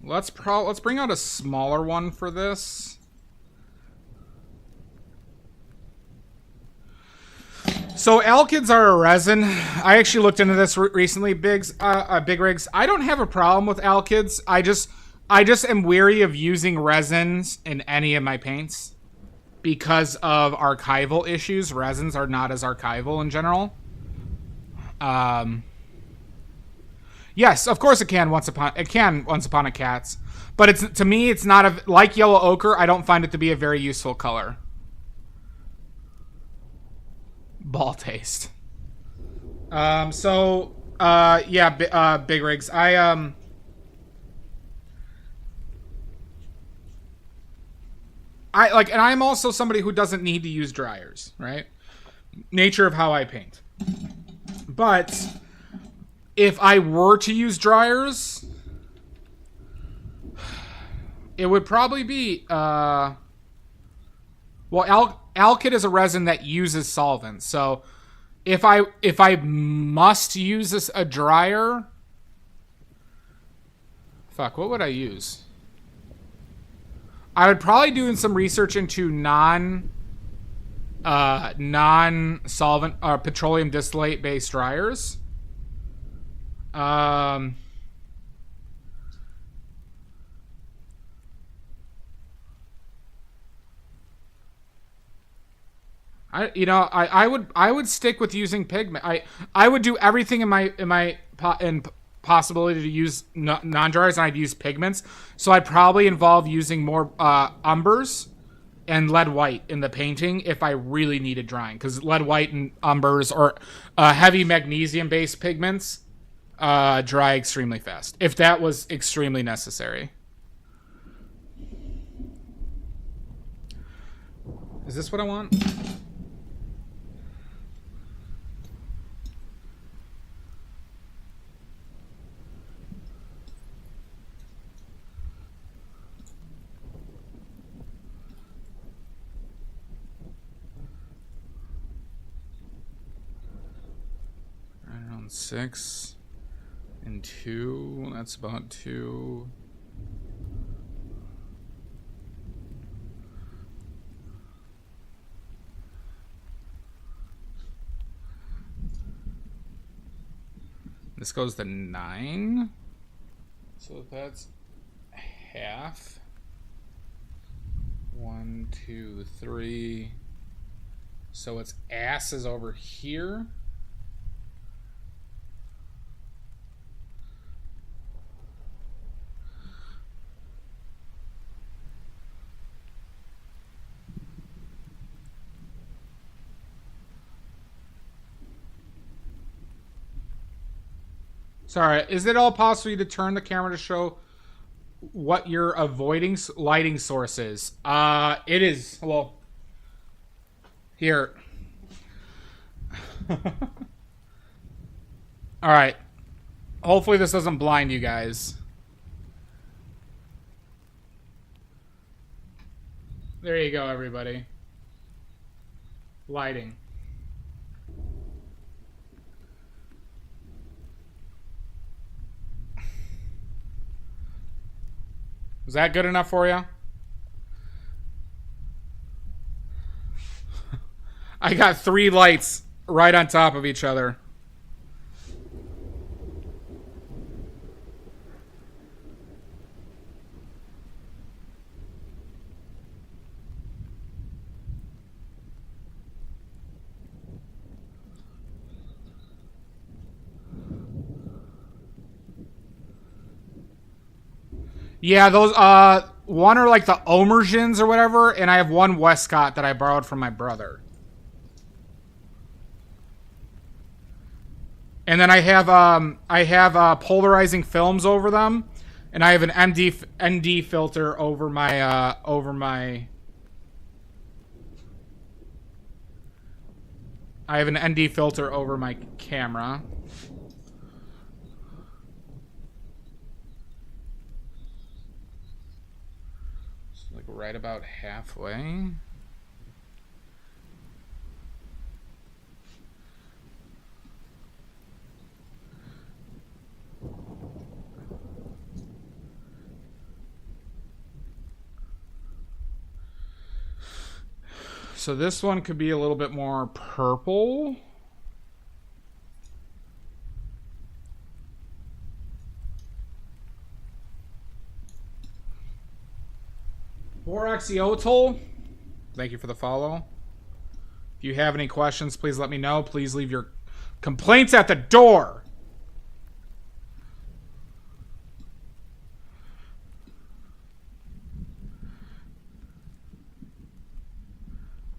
[SPEAKER 1] Let's bring out a smaller one for this. So alkyds are a resin. I actually looked into this recently, Big Rigs. I don't have a problem with alkyds. I just am weary of using resins in any of my paints because of archival issues. Resins are not as archival in general. Yes, of course it can once upon a cats, but to me it's not like yellow ochre. I don't find it to be a very useful color. Ball taste. Yeah, Big Rigs. And I'm also somebody who doesn't need to use dryers, right? Nature of how I paint. But if I were to use dryers, it would probably be alkyd is a resin that uses solvents. So if I must use a dryer, what would I use? I would probably do some research into non-solvent petroleum distillate based dryers. I would stick with using pigment. I would do everything in my possibility to use non-dryers, and I'd use pigments. So I'd probably involve using more umbers and lead white in the painting if I really needed drying, because lead white and umbers or heavy magnesium based pigments dry extremely fast if that was extremely necessary. Is this what I want? Around 6 and 2. That's about 2. This goes to 9. So that's half. 1, 2, 3. So its ass is over here. Sorry, is it all possible to turn the camera to show what your avoiding lighting source is? It is. Well, here. All right. Hopefully this doesn't blind you guys. There you go, everybody. Lighting. Is that good enough for you? I got 3 lights right on top of each other. Yeah, those one are like the Omergens or whatever, and I have one Westcott that I borrowed from my brother. And then I have polarizing films over them, and I have an ND filter over my I have an ND filter over my camera. It's like right about halfway. So this one could be a little bit more purple. Boraxiotol, thank you for the follow. If you have any questions, please let me know. Please leave your complaints at the door.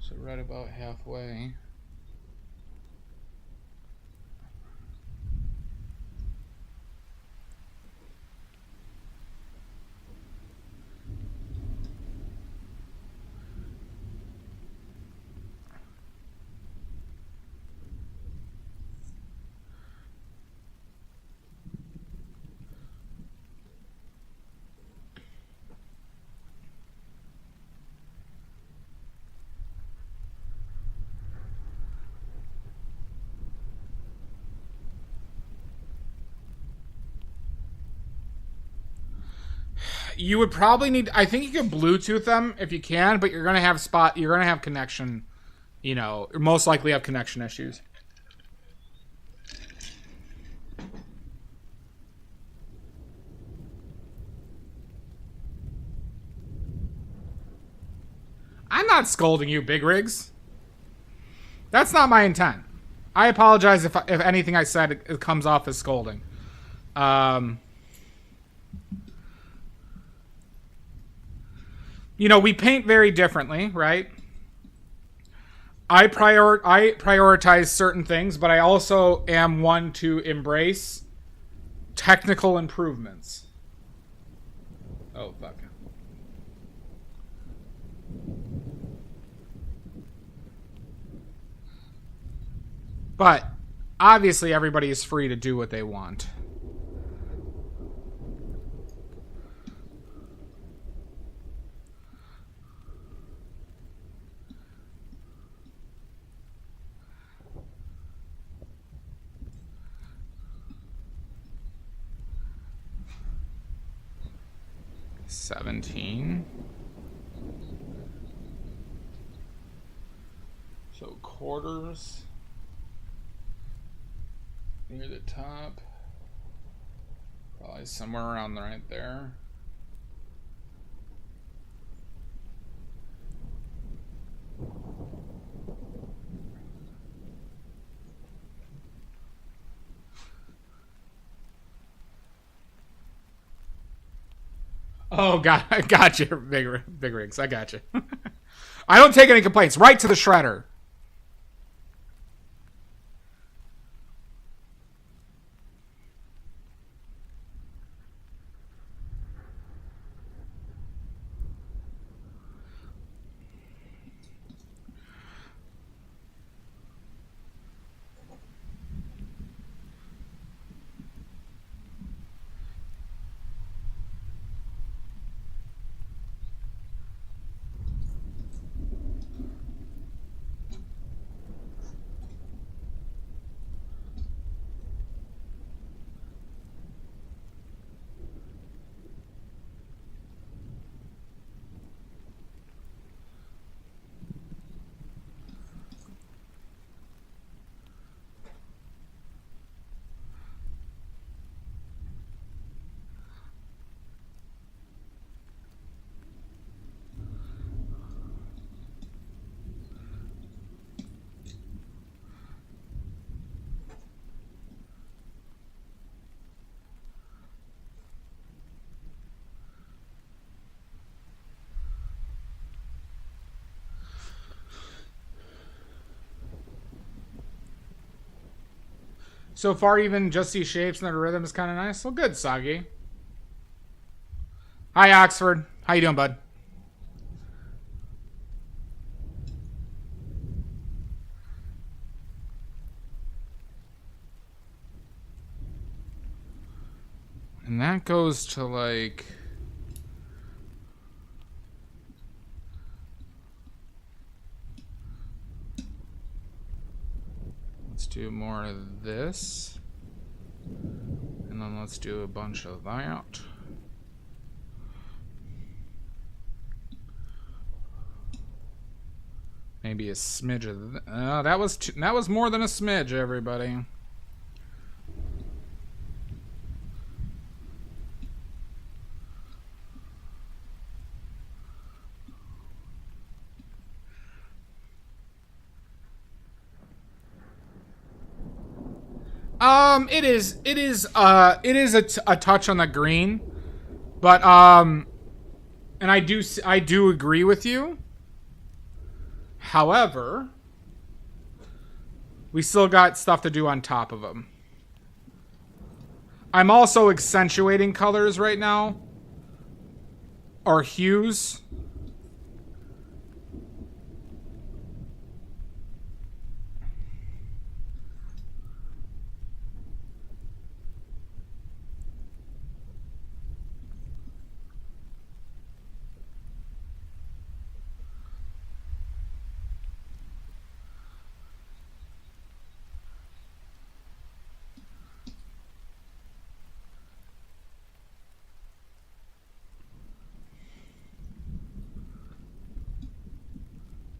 [SPEAKER 1] So right about halfway. You would probably need. I think you can Bluetooth them if you can, but you're gonna have You're gonna have connection. You know, most likely have connection issues. I'm not scolding you, Big Rigs. That's not my intent. I apologize if anything I said it comes off as scolding. You know, we paint very differently, right? I prioritize certain things, but I also am one to embrace technical improvements. Oh, fuck. But obviously everybody is free to do what they want. $17. So quarters near the top, probably somewhere around right there. Oh, God, I got you, big rigs. I got you. I don't take any complaints. Right to the shredder. So far, even just these shapes and the rhythm is kind of nice. Well, good, Sagi. Hi, Oxford. How you doing, bud? And that goes to, like... Let's do more of this. And then let's do a bunch of that. Maybe a smidge of that was more than a smidge, everybody. It is a touch on the green, but and I do agree with you. However, we still got stuff to do on top of them. I'm also accentuating colors right now, or hues.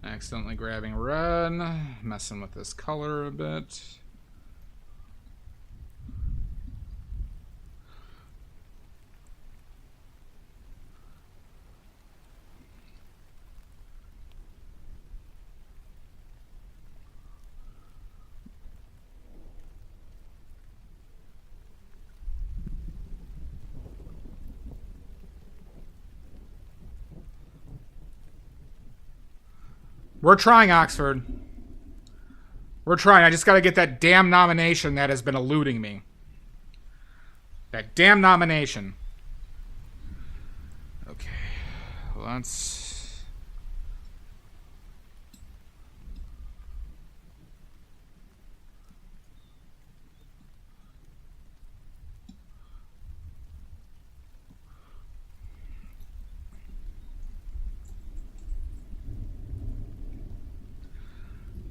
[SPEAKER 1] Accidentally grabbing red, messing with this color a bit. We're trying, Oxford. We're trying. I just got to get that damn nomination that has been eluding me. That damn nomination. Okay. Let's...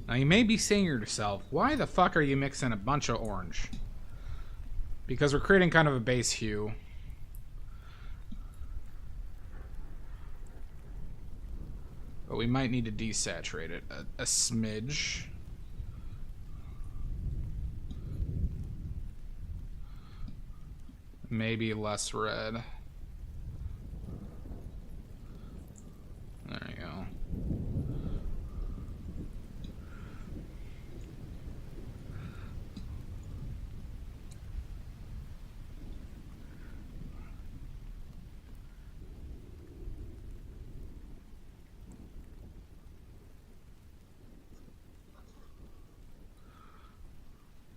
[SPEAKER 1] Now you may be saying to yourself, why the fuck are you mixing a bunch of orange? Because we're creating kind of a base hue. But we might need to desaturate it a smidge. Maybe less red. There you go.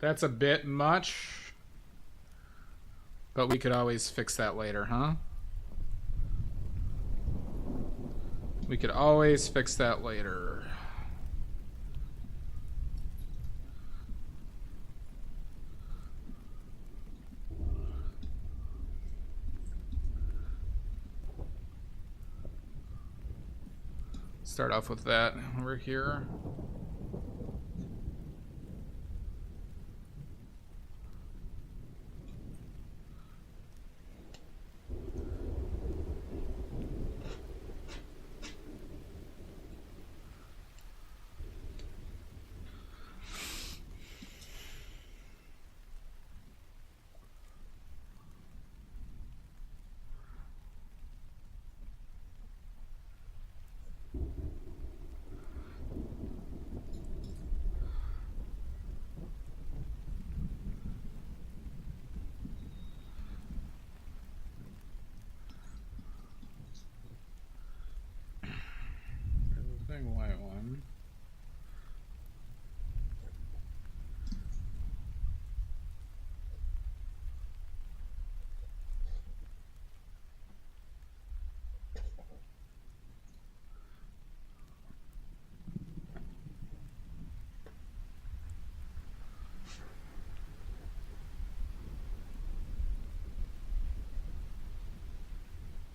[SPEAKER 1] That's a bit much, but we could always fix that later, huh? We could always fix that later. Start off with that over here. Big white one.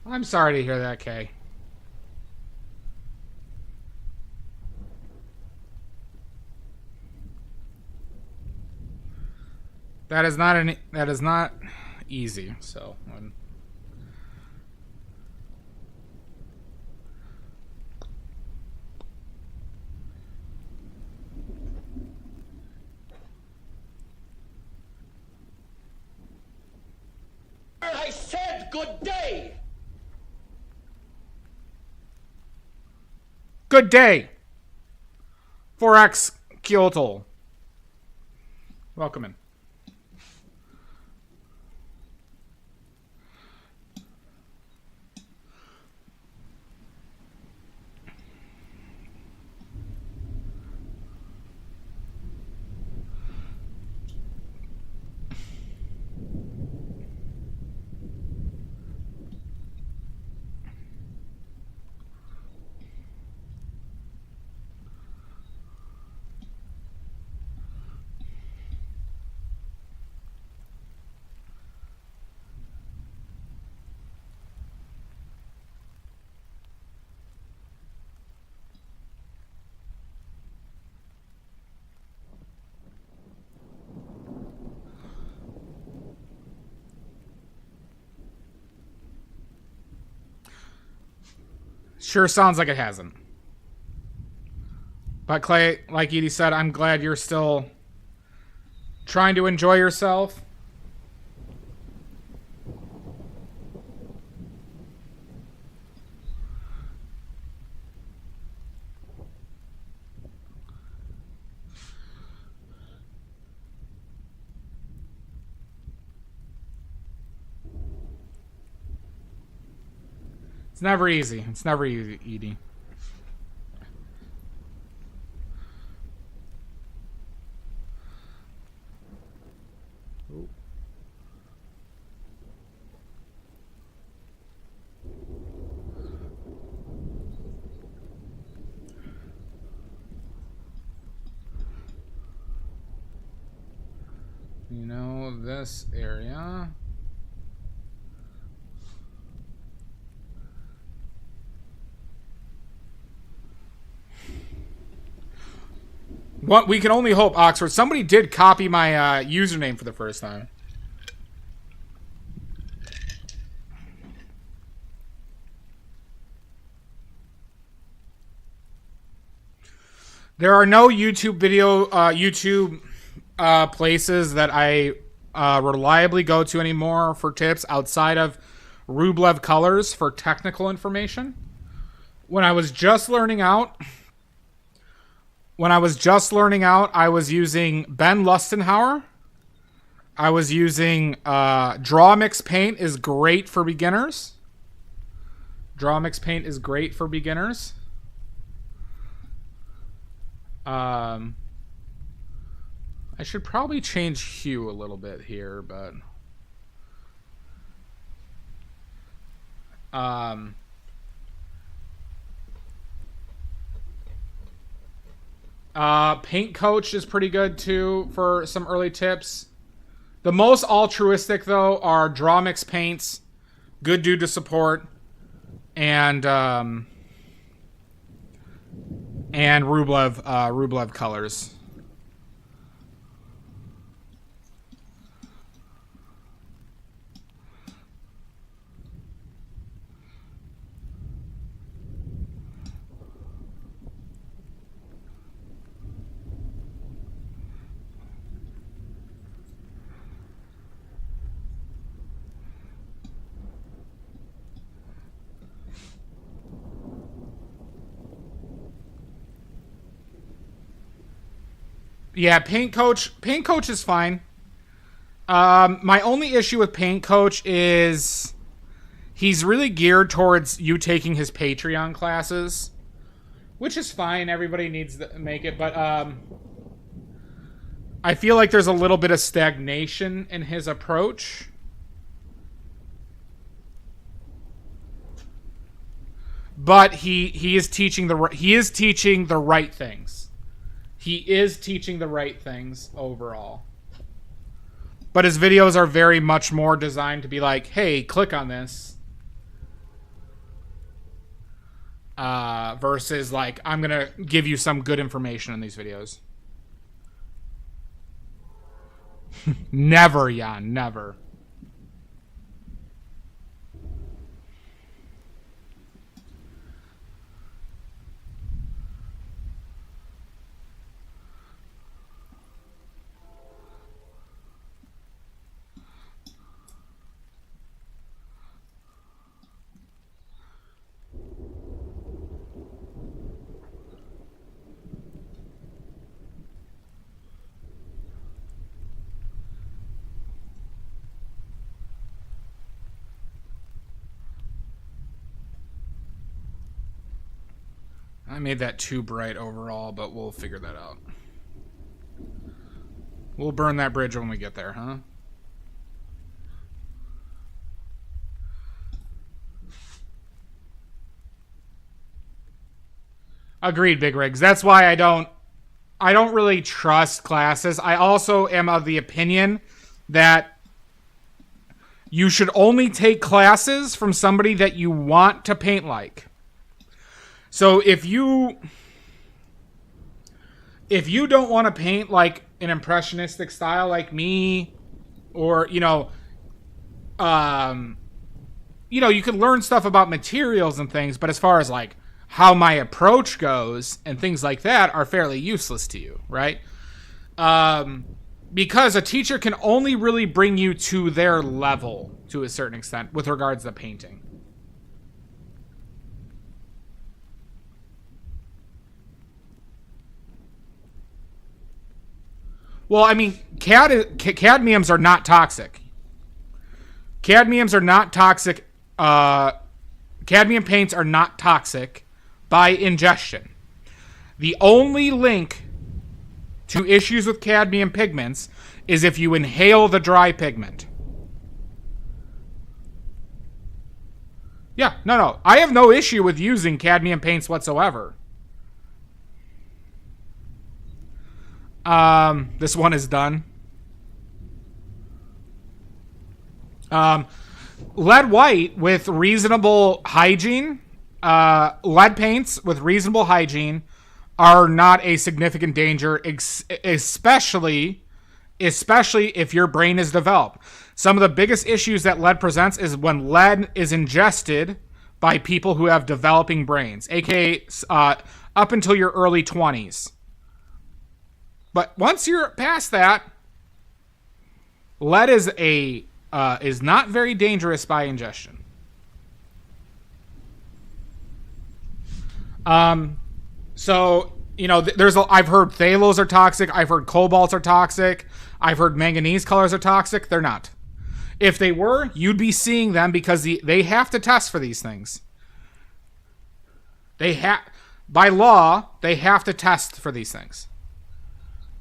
[SPEAKER 1] I'm sorry to hear that, Kay. That is not easy. So.
[SPEAKER 3] I said good day.
[SPEAKER 1] Good day. 4X Kyoto. Welcome in. Sure sounds like it hasn't. But Clay, like Edie said, I'm glad you're still trying to enjoy yourself. It's never easy. It's never easy, Edie. You know, this area. What we can only hope, Oxford. Somebody did copy my username for the first time. There are no YouTube places that I reliably go to anymore for tips outside of Rublev Colors for technical information. When I was just learning out, I was using Ben Lustenhauer. I was using Draw Mix Paint is great for beginners. I should probably change hue a little bit here, but Paint Coach is pretty good too for some early tips. The most altruistic though are Draw Mix Paints, Good Dude to Support, and Rublev Colors. Yeah, Paint Coach is fine. My only issue with Paint Coach is he's really geared towards you taking his Patreon classes, which is fine. Everybody needs to make it, but I feel like there's a little bit of stagnation in his approach. But he is teaching the right things. He is teaching the right things overall. But his videos are very much more designed to be like, hey, click on this. versus like I'm gonna give you some good information in these videos. Never, Jan, never. I made that too bright overall, but we'll figure that out. We'll burn that bridge when we get there, huh? Agreed, Big Rigs. That's why I don't really trust classes. I also am of the opinion that you should only take classes from somebody that you want to paint like. So if you don't want to paint like an impressionistic style like me, or you can learn stuff about materials and things, but as far as like how my approach goes and things like that are fairly useless to you, right? Because a teacher can only really bring you to their level to a certain extent with regards to painting. Well, I mean, cadmiums are not toxic. Cadmiums are not toxic. Cadmium paints are not toxic by ingestion. The only link to issues with cadmium pigments is if you inhale the dry pigment. Yeah, no. I have no issue with using cadmium paints whatsoever. This one is done. Lead white with reasonable hygiene, lead paints with reasonable hygiene are not a significant danger, especially if your brain is developed. Some of the biggest issues that lead presents is when lead is ingested by people who have developing brains, aka up until your early 20s. But once you're past that, lead is not very dangerous by ingestion. So I've heard phthalos are toxic. I've heard cobalts are toxic. I've heard manganese colors are toxic. They're not. If they were, you'd be seeing them because they have to test for these things. By law, they have to test for these things.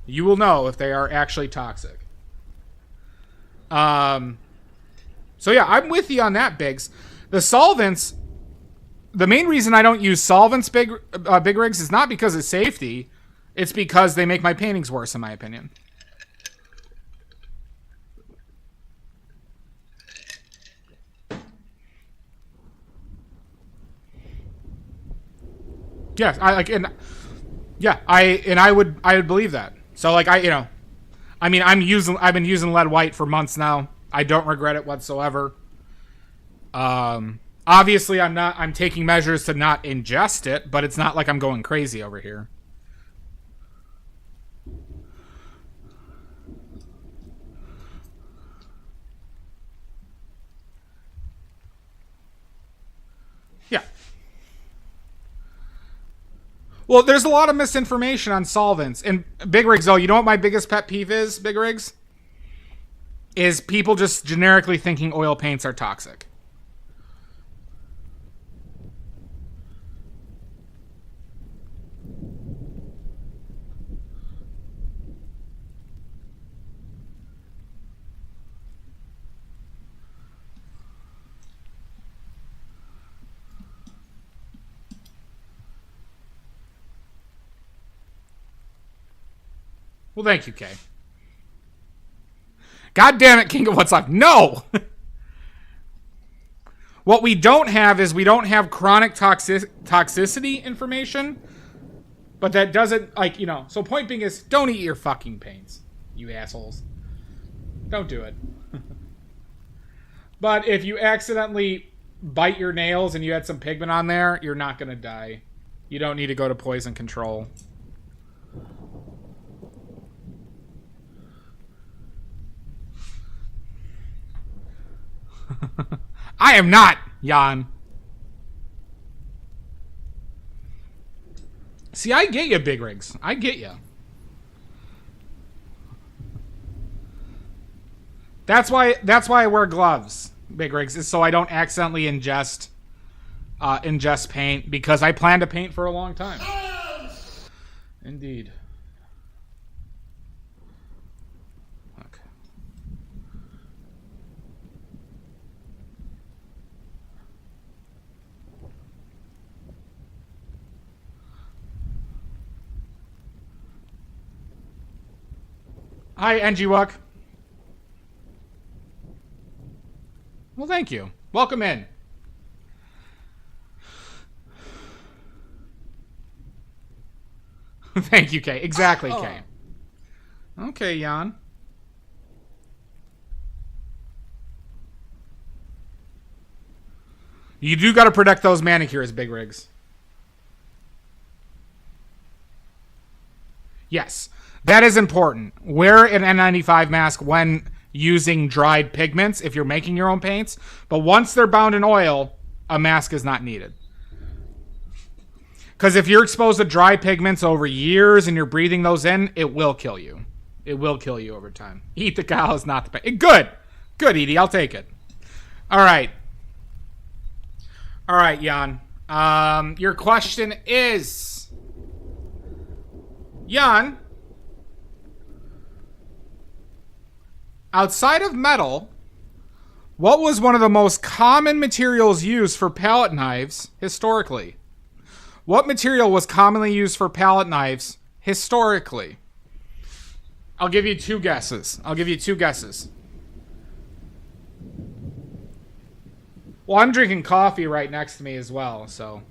[SPEAKER 1] You will know if they are actually toxic. So yeah, I'm with you on that, Biggs. The solvents, the main reason I don't use solvents, Big Rigs, is not because of safety. It's because they make my paintings worse, in my opinion. Yes, I would believe that. So like I've been using lead white for months now. I don't regret it whatsoever. Obviously I'm taking measures to not ingest it, but it's not like I'm going crazy over here. Yeah. Well, there's a lot of misinformation on solvents. And Big Rigs, though, you know what my biggest pet peeve is, Big Rigs? Is people just generically thinking oil paints are toxic. Well, thank you, Kay. God damn it, King of What's Left. No! What we don't have is we don't have chronic toxicity information. But that doesn't, like, you know. So point being is, don't eat your fucking paints, you assholes. Don't do it. But if you accidentally bite your nails and you had some pigment on there, you're not going to die. You don't need to go to poison control. I am not, Jan. See, I get you, Big Rigs. I get you. That's why I wear gloves, Big Rigs, is so I don't accidentally ingest paint, because I plan to paint for a long time. Indeed. Okay. Hi, NG Wuck. Well, thank you. Welcome in. Thank you, Kay. Exactly, Kay. Okay, Jan. You do got to protect those manicures, Big Rigs. Yes, that is important. Wear an N95 mask when using dried pigments if you're making your own paints. But once they're bound in oil, a mask is not needed. Because if you're exposed to dry pigments over years and you're breathing those in, it will kill you. It will kill you over time. Eat the cows, not the paint. Good. Good, Edie. I'll take it. All right. All right, Jan. Your question is... Jan, outside of metal, what was one of the most common materials used for palette knives historically? What material was commonly used for palette knives historically? I'll give you two guesses. Well, I'm drinking coffee right next to me as well, so.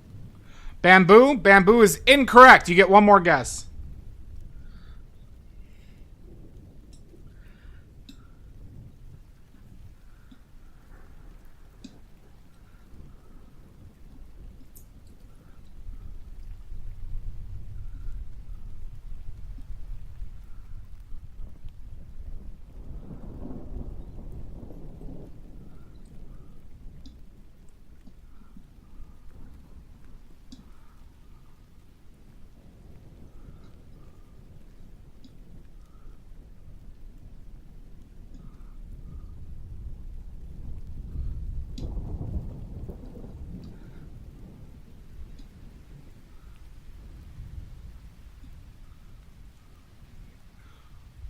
[SPEAKER 1] Bamboo? Bamboo is incorrect. You get one more guess.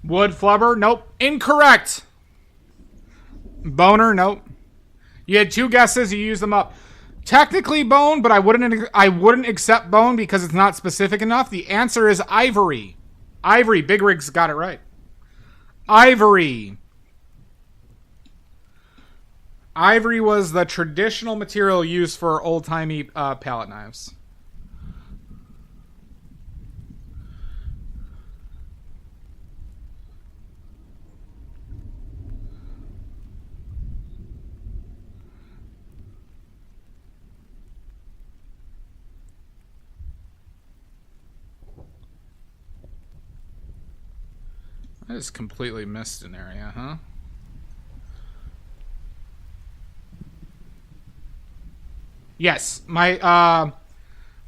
[SPEAKER 1] Wood flubber? Nope. Incorrect. Boner? Nope. You had two guesses. You used them up. Technically bone, but I wouldn't accept bone because it's not specific enough. The answer is ivory. Ivory. Big Rig's got it right. Ivory. Ivory was the traditional material used for old-timey palette knives. I just completely missed an area, huh? Yes, my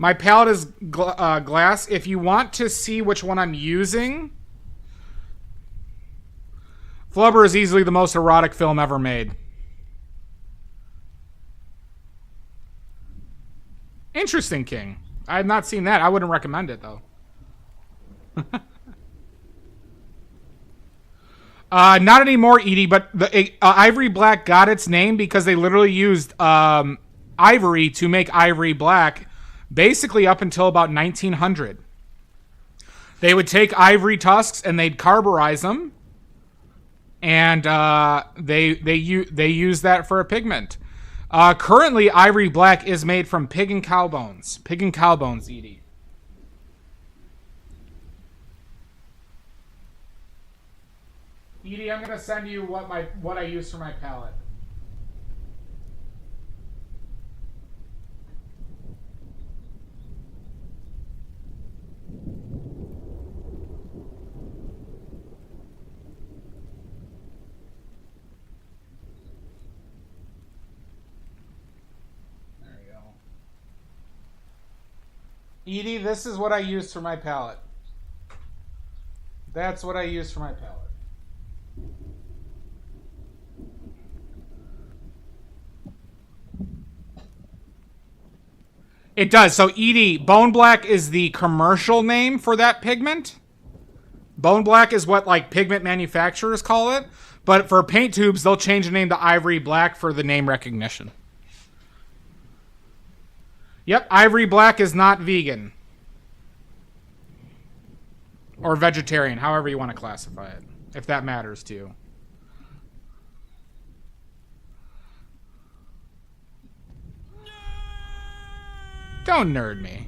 [SPEAKER 1] palette is glass. If you want to see which one I'm using, Flubber is easily the most erotic film ever made. Interesting, King. I have not seen that. I wouldn't recommend it, though. Not anymore, Edie, but the Ivory Black got its name because they literally used ivory to make ivory black basically up until about 1900. They would take ivory tusks and they'd carburize them, and they use that for a pigment. Currently, Ivory Black is made from pig and cow bones. Pig and cow bones, Edie. Edie, I'm gonna send you what I use for my palette. There you go. Edie, this is what I use for my palette. That's what I use for my palette. It does. So, Edie, Bone Black is the commercial name for that pigment. Bone Black is what, like, pigment manufacturers call it. But for paint tubes, they'll change the name to Ivory Black for the name recognition. Yep, Ivory Black is not vegan. Or vegetarian, however you want to classify it. If that matters to you. Don't nerd me.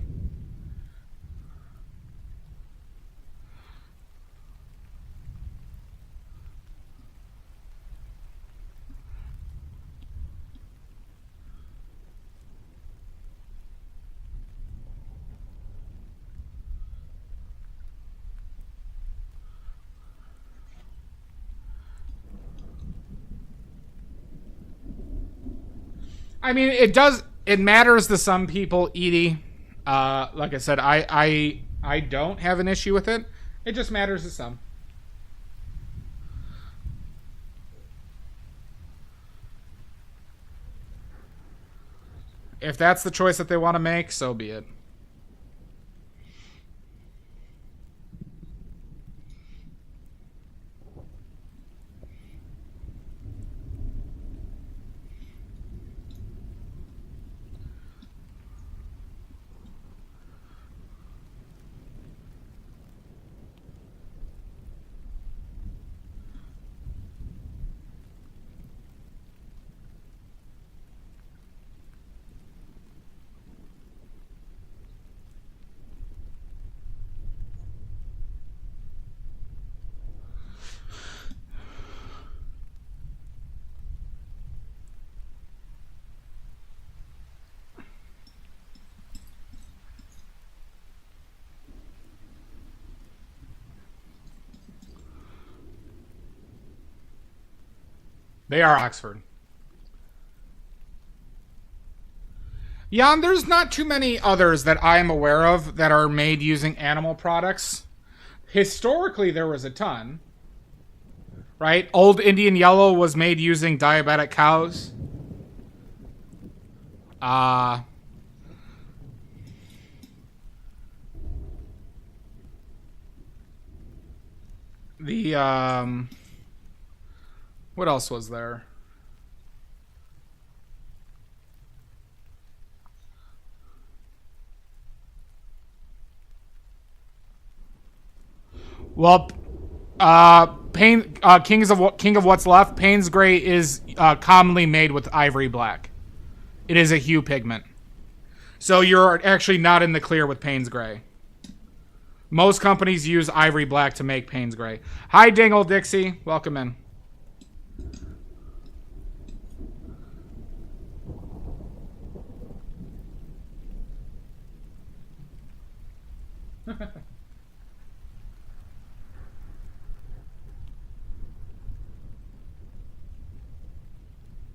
[SPEAKER 1] I mean, it does. It matters to some people, Edie. Like I said, I don't have an issue with it. It just matters to some. If that's the choice that they want to make, so be it. They are Oxford. Yeah, and there's not too many others that I am aware of that are made using animal products. Historically, there was a ton. Right? Old Indian Yellow was made using diabetic cows. What else was there? Well, King of What's Left. Payne's Gray is commonly made with Ivory Black. It is a hue pigment, so you're actually not in the clear with Payne's Gray. Most companies use Ivory Black to make Payne's Gray. Hi, Dingle Dixie. Welcome in.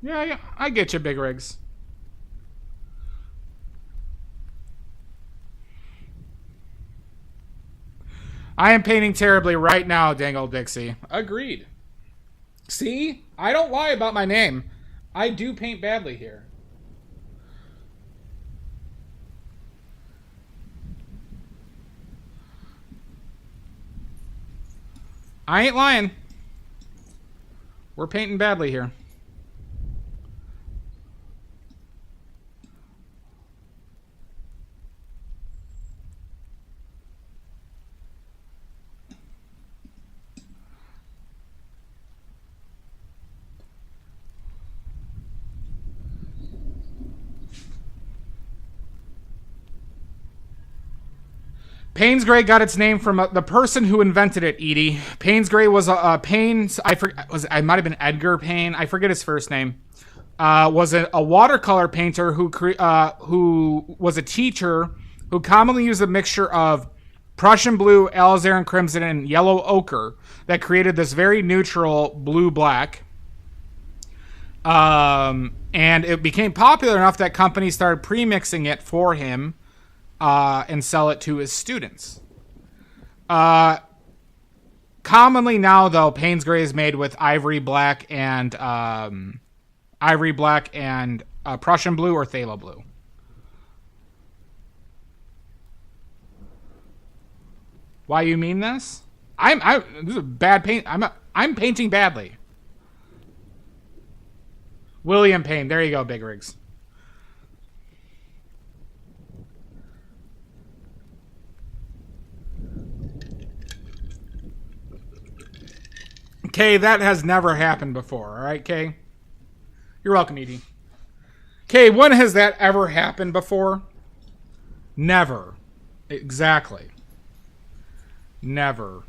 [SPEAKER 1] Yeah, I get you, Big Rigs. I am painting terribly right now, Dangle Dixie. Agreed. See? I don't lie about my name. I do paint badly here. I ain't lying. We're painting badly here. Payne's Gray got its name from the person who invented it, Edie. Payne's Gray was Payne's. I might have been Edgar Payne. I forget his first name. Was a watercolor painter who was a teacher who commonly used a mixture of Prussian blue, alizarin crimson, and yellow ochre that created this very neutral blue-black. And it became popular enough that companies started pre-mixing it for him and sell it to his students. Commonly now, though, Payne's Gray is made with ivory black and Prussian blue or phthalo blue. Why you mean this? This is a bad paint. I'm painting badly. William Payne. There you go, Big Rigs. Kay, that has never happened before. All right, Kay? You're welcome, Edie. Kay, when has that ever happened before? Never. Exactly. Never.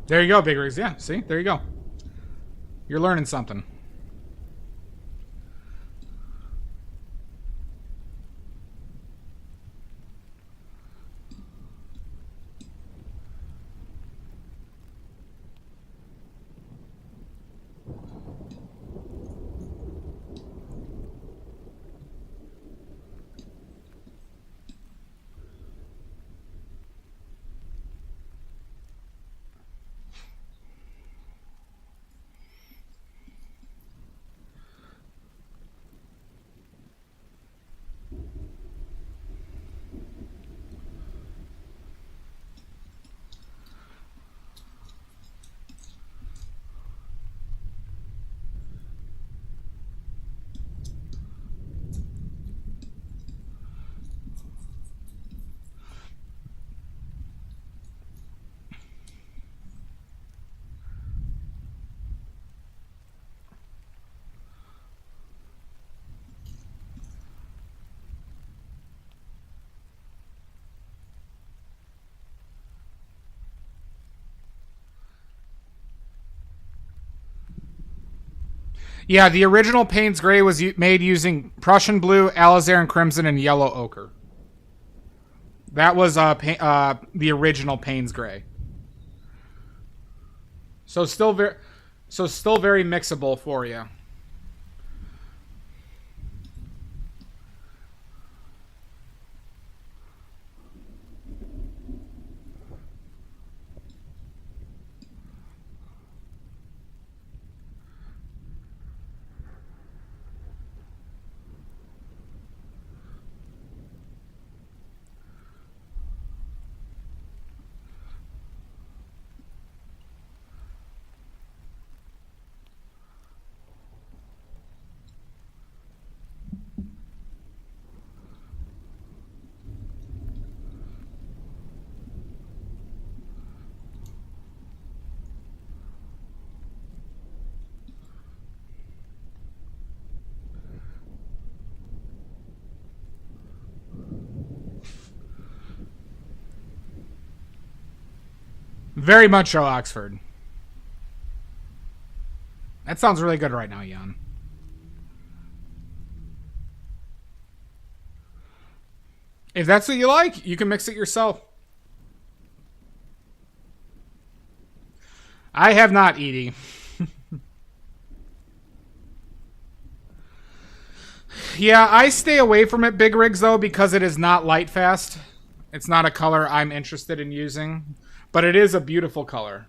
[SPEAKER 1] There you go, Big Rigs. Yeah, see? There you go. You're learning something. Yeah, the original Payne's Gray was made using Prussian blue, alizarin crimson, and yellow ochre. That was the original Payne's Gray. So still very mixable for you. Very much so, Oxford. That sounds really good right now, Jan. If that's what you like, you can mix it yourself. I have not, Edie. Yeah, I stay away from it, Big Rigs, though, because it is not light fast. It's not a color I'm interested in using. But it is a beautiful color.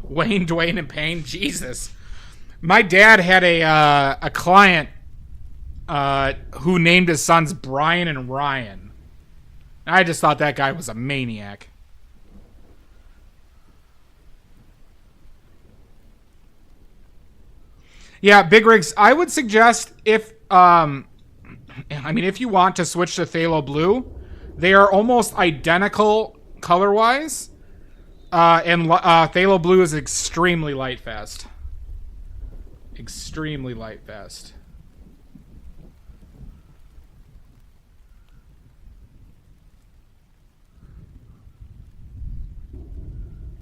[SPEAKER 1] Wayne, Dwayne, and Payne? Jesus. My dad had a client who named his sons Brian and Ryan. I just thought that guy was a maniac. Yeah, big rigs. I would suggest if if you want to switch to Phthalo Blue, they are almost identical color-wise. And Phthalo Blue is extremely light fast. Extremely light fast.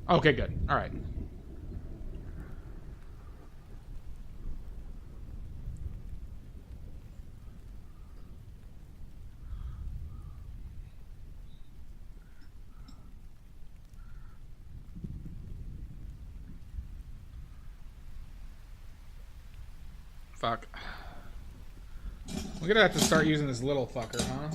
[SPEAKER 1] Okay, good. All right. Fuck. We're gonna have to start using this little fucker, huh?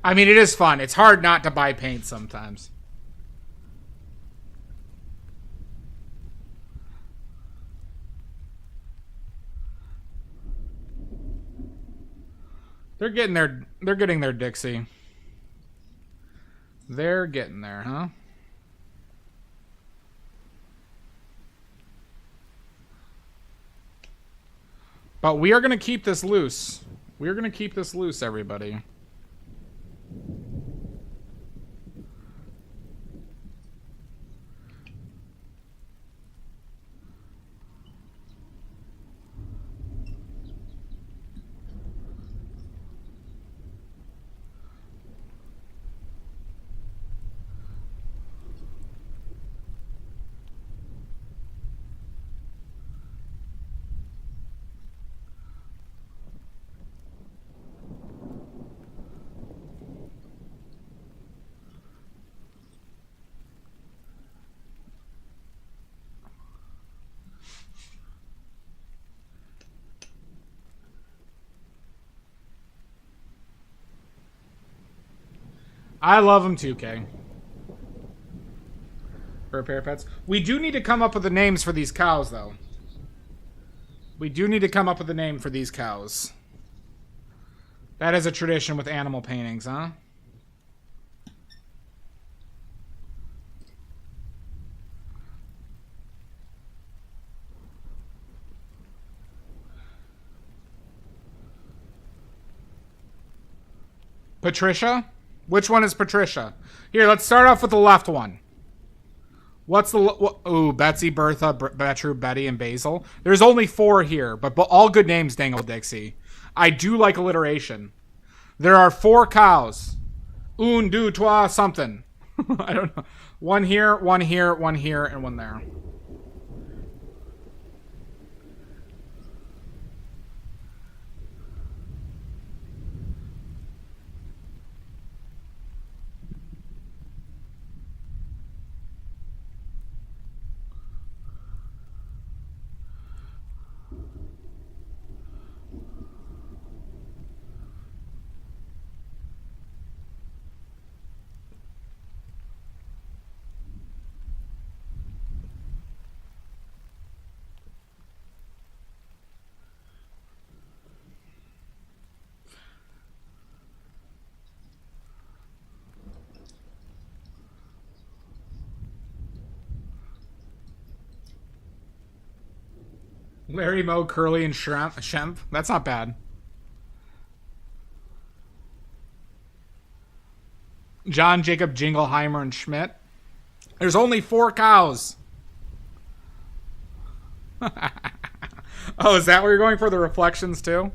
[SPEAKER 1] I mean, it is fun. It's hard not to buy paint sometimes. They're getting their Dixie. They're getting there, huh? But we are going to keep this loose. We are going to keep this loose, everybody. I love them too, Kay. Repair pets. We do need to come up with the names for these cows, though. We do need to come up with a name for these cows. That is a tradition with animal paintings, huh? Patricia? Which one is Patricia? Here, let's start off with the left one. What's the... Ooh, Betsy, Bertha, Betru, Betty, and Basil. There's only 4 here, but all good names, Dangle Dixie. I do like alliteration. There are 4 cows. Un, deux, trois, something. I don't know. One here, one here, one here, and one there. Larry, Moe, Curly, and Shemp. That's not bad. John, Jacob, Jingleheimer, and Schmidt. There's only 4 cows. Oh, is that where you're going for the reflections, too?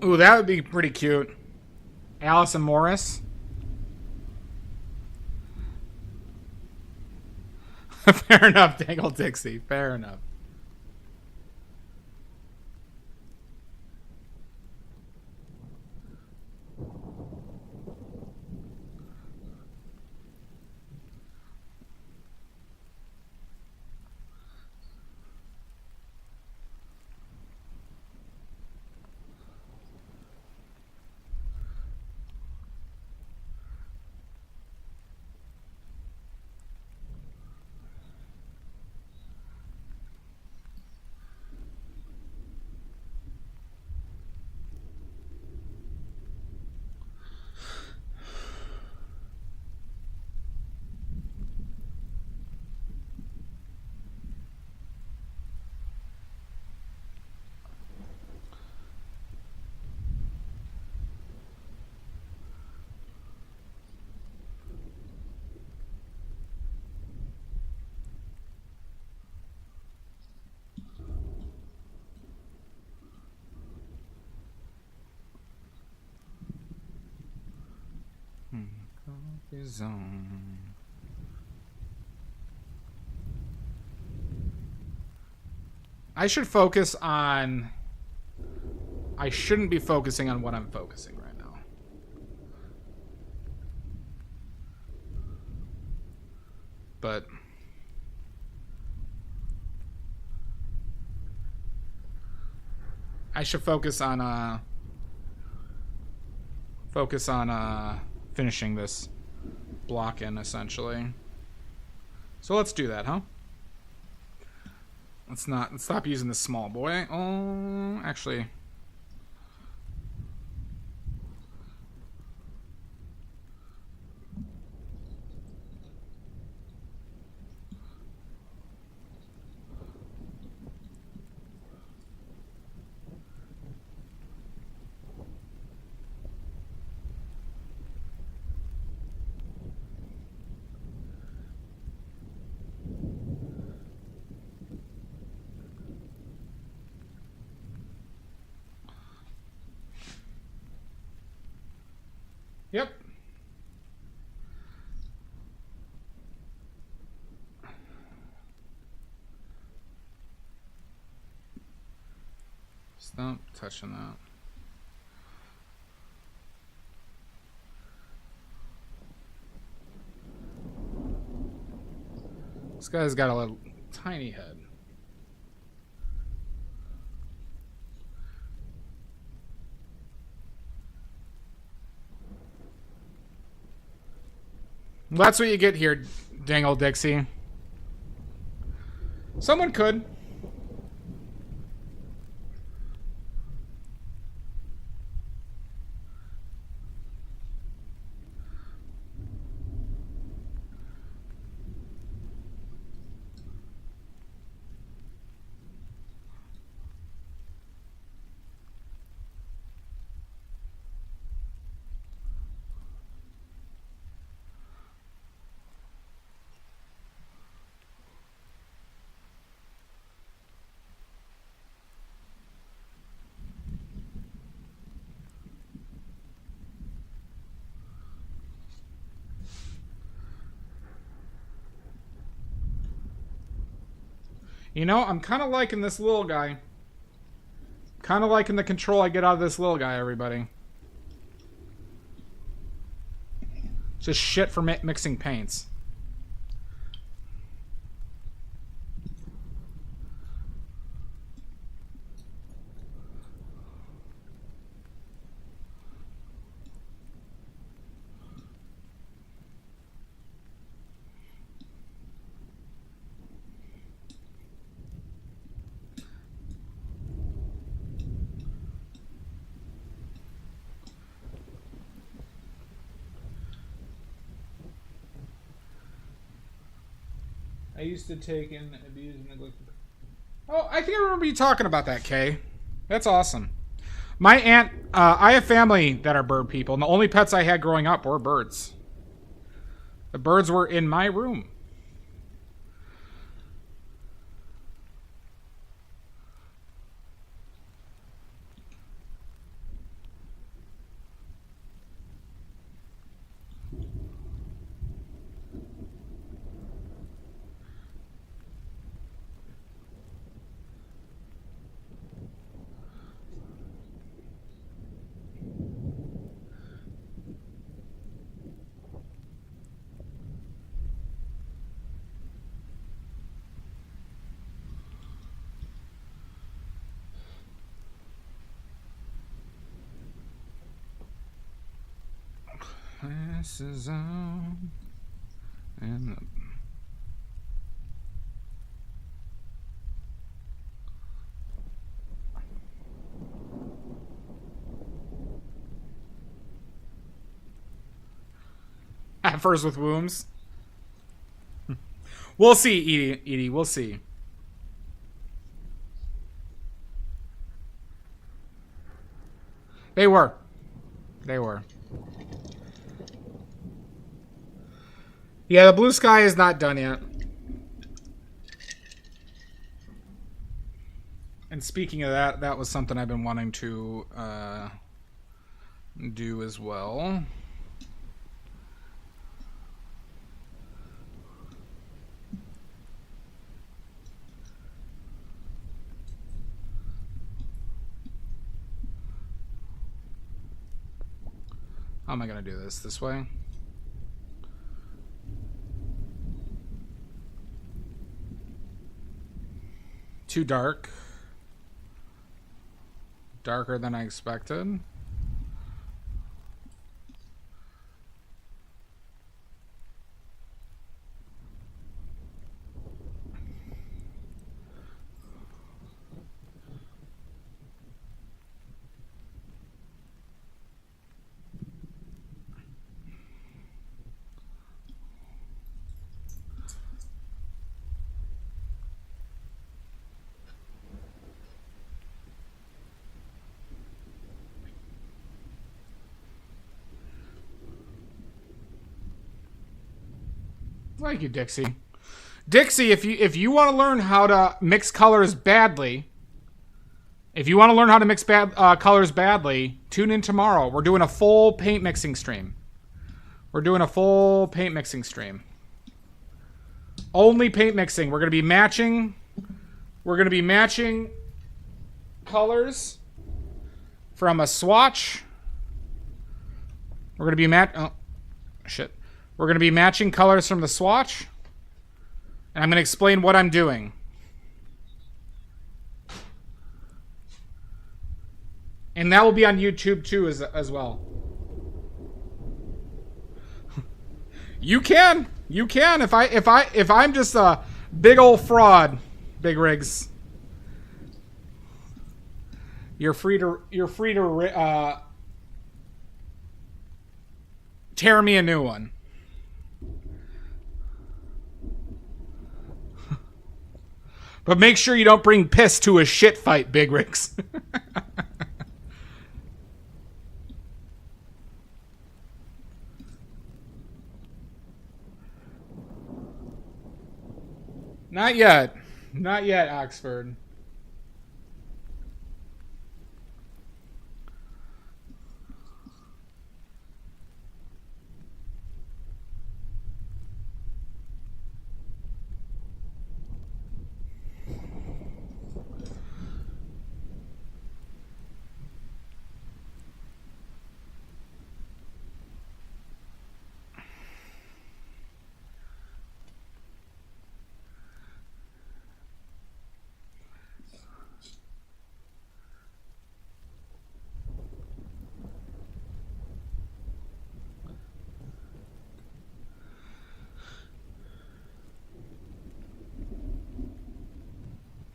[SPEAKER 1] Ooh, that would be pretty cute. Alice and Morris. Fair enough, Dangle Dixie. Fair enough. Zone. I should focus on... I shouldn't be focusing on what I'm focusing right now. But... I should focus on, finishing this block in, essentially. So let's do that, huh? Let's stop using this small boy. Oh, actually... Yep. Stop touching that. This guy's got a little tiny head. Well, that's what you get here, Dangle Dixie. Someone could. You know, I'm kind of liking this little guy. Kind of liking the control I get out of this little guy, everybody. Just shit for mixing paints. I used to take and abuse and neglect. Oh, I think I remember you talking about that, Kay. That's awesome. My aunt, I have family that are bird people, and the only pets I had growing up were birds. The birds were in my room. This is on. And at first with wombs. We'll see, Edie. We'll see. They were. Yeah, the blue sky is not done yet. And speaking of that, that was something I've been wanting to do as well. How am I going to do this? This way? Too dark. Darker than I expected. Thank you, Dixie. Dixie, if you want to learn how to mix colors badly, colors badly, tune in tomorrow. We're doing a full paint mixing stream. Only paint mixing. We're gonna be matching colors from a swatch. We're gonna be We're going to be matching colors from the swatch. And I'm going to explain what I'm doing. And that will be on YouTube too as well. You can if I'm just a big old fraud, Big Rigs. You're free to tear me a new one. But make sure you don't bring piss to a shit fight, Big Rigs. Not yet, Oxford.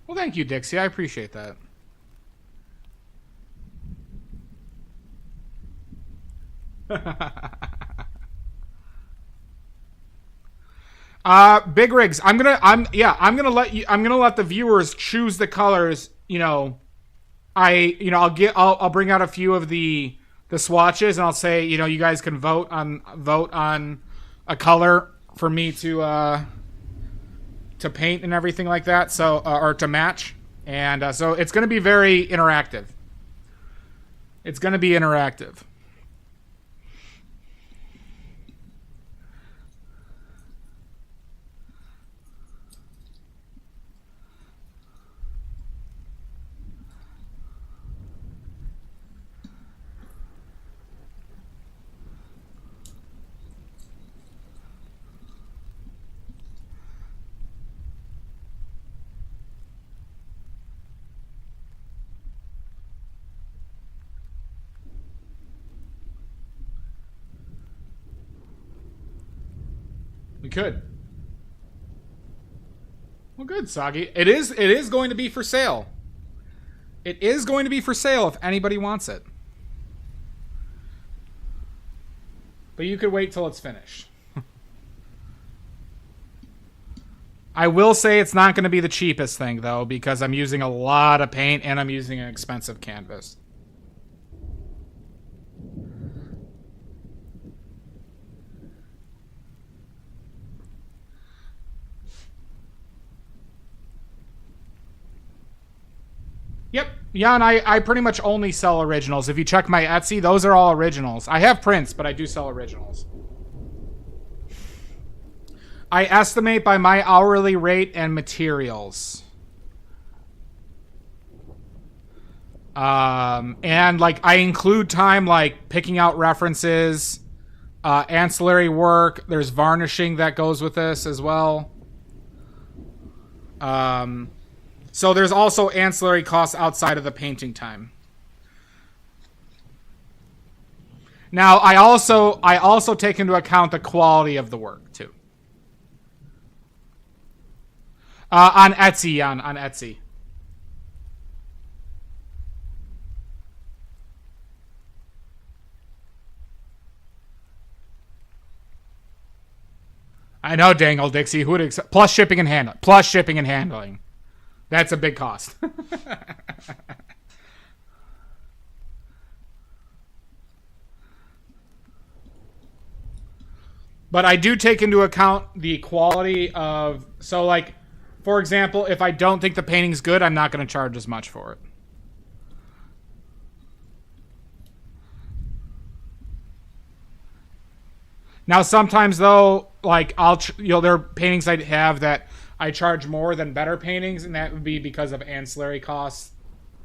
[SPEAKER 1] Well, thank you, Dixie. I appreciate that. Big Rigs. I'm gonna let the viewers choose the colors. I'll bring out a few of the swatches and I'll say, you guys can vote on a color for me to paint and everything like that. So, or to match. And so it's going to be very interactive. We could. Well, good, Soggy. It is going to be for sale. It is going to be for sale if anybody wants it. But you could wait till it's finished. I will say it's not going to be the cheapest thing, though, because I'm using a lot of paint and I'm using an expensive canvas. Yep. Yeah, and I pretty much only sell originals. If you check my Etsy, those are all originals. I have prints, but I do sell originals. I estimate by my hourly rate and materials. And like I include time like picking out references, ancillary work. There's varnishing that goes with this as well. So there's also ancillary costs outside of the painting time. Now I also take into account the quality of the work too. On Etsy, on Etsy. I know, Dangle Dixie. Who would plus shipping and handling? Plus shipping and handling. That's a big cost. But I do take into account the quality of... So, like, for example, if I don't think the painting's good, I'm not going to charge as much for it. Now, sometimes, though, like, there are paintings I have that I charge more than better paintings, and that would be because of ancillary costs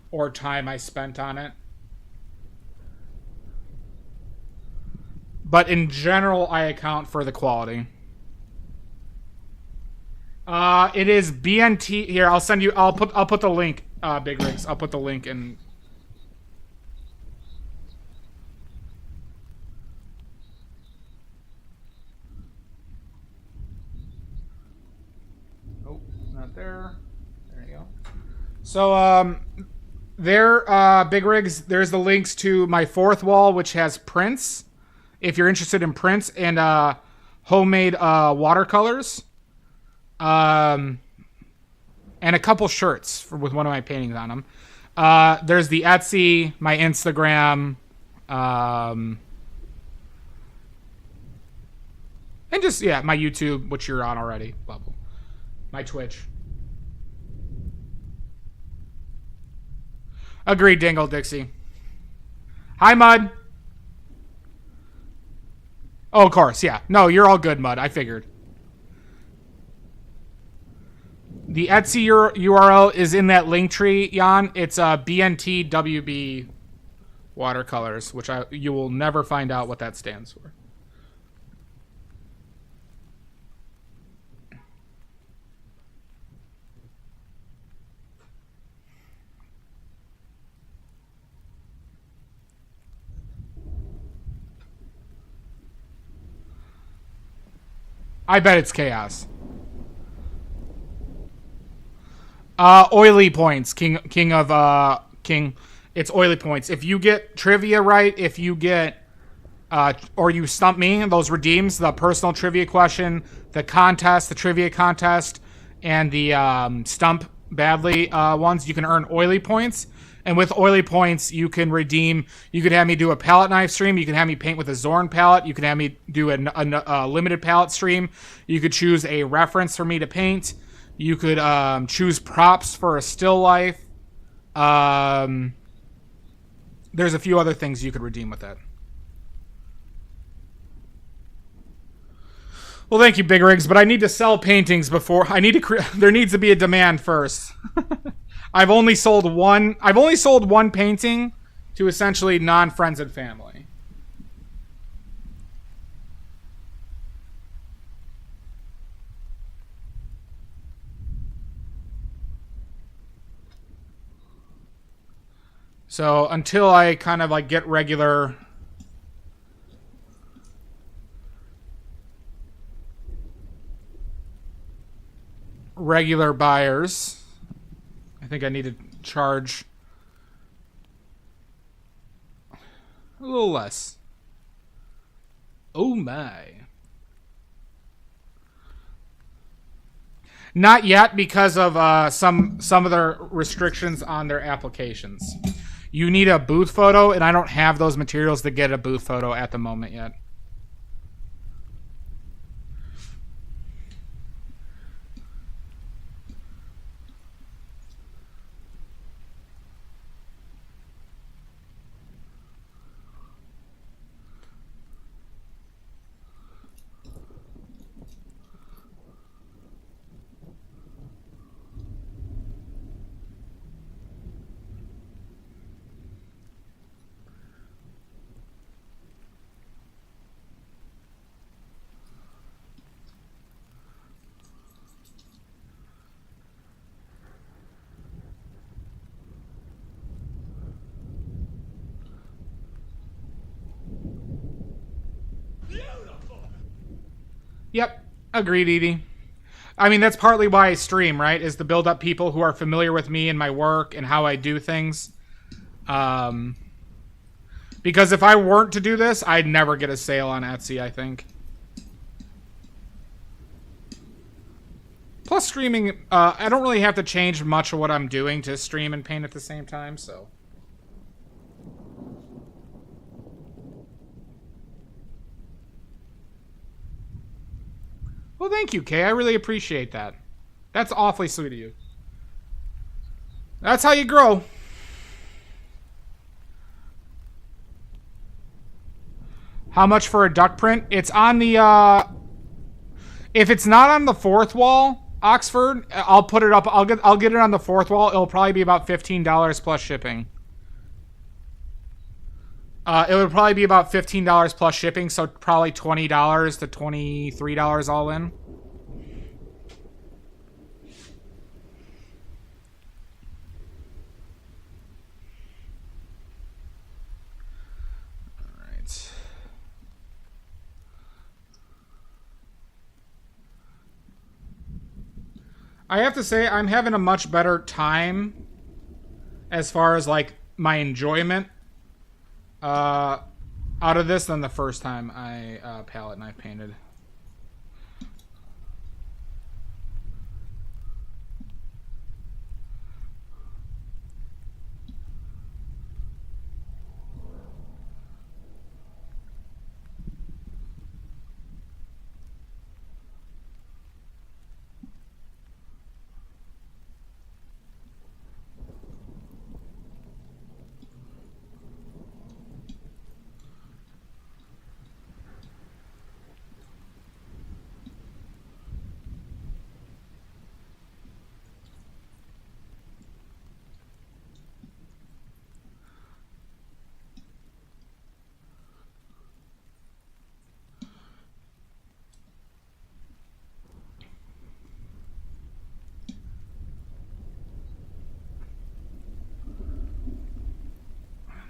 [SPEAKER 1] or time I spent on it. But in general, I account for the quality. It is BNT. Here, I'll send you. I'll put the link. Big Rigs. I'll put the link in. Oh, not there. There you go. So there, Big Rigs. There's the links to my fourth wall, which has prints. If you're interested in prints and homemade watercolors. And a couple shirts with one of my paintings on them. There's the Etsy, my Instagram, and just, yeah, my YouTube, which you're on already, Bubble. My Twitch. Agreed, Dingle Dixie. Hi, Mud. Oh, of course, yeah. No, you're all good, Mud. I figured. The Etsy URL is in that link tree, Jan. It's BNTWB watercolors, which you will never find out what that stands for. I bet it's chaos. Oily points, King. It's oily points. If you get trivia right, if you get, or you stump me, those redeems, the personal trivia question, the contest, the trivia contest, and the stump badly ones, you can earn oily points. And with oily points, you can redeem. You could have me do a palette knife stream. You can have me paint with a Zorn palette. You can have me do a limited palette stream. You could choose a reference for me to paint. You could choose props for a still life. There's a few other things you could redeem with that. Well, thank you, Big Rigs, but I need to sell paintings before I need to. There needs to be a demand first. I've only sold one painting to essentially non-friends and family. So until I kind of like get regular regular buyers. I think I need to charge a little less. Oh my. Not yet, because of some of their restrictions on their applications. You need a booth photo, and I don't have those materials to get a booth photo at the moment yet. Yep, agreed, Edie. I mean, that's partly why I stream, right? Is to build up people who are familiar with me and my work and how I do things. Because if I weren't to do this, I'd never get a sale on Etsy, I think. Plus, streaming, I don't really have to change much of what I'm doing to stream and paint at the same time, so. Well, thank you, Kay. I really appreciate that. That's awfully sweet of you. That's how you grow. How much for a duck print? It's on the, if it's not on the fourth wall, Oxford, I'll put it up. I'll get it on the fourth wall. It'll probably be about $15 plus shipping. It would probably be about $15 plus shipping, so probably $20 to $23 all in. All right. I have to say, I'm having a much better time as far as, like, my enjoyment out of this than the first time I palette knife painted.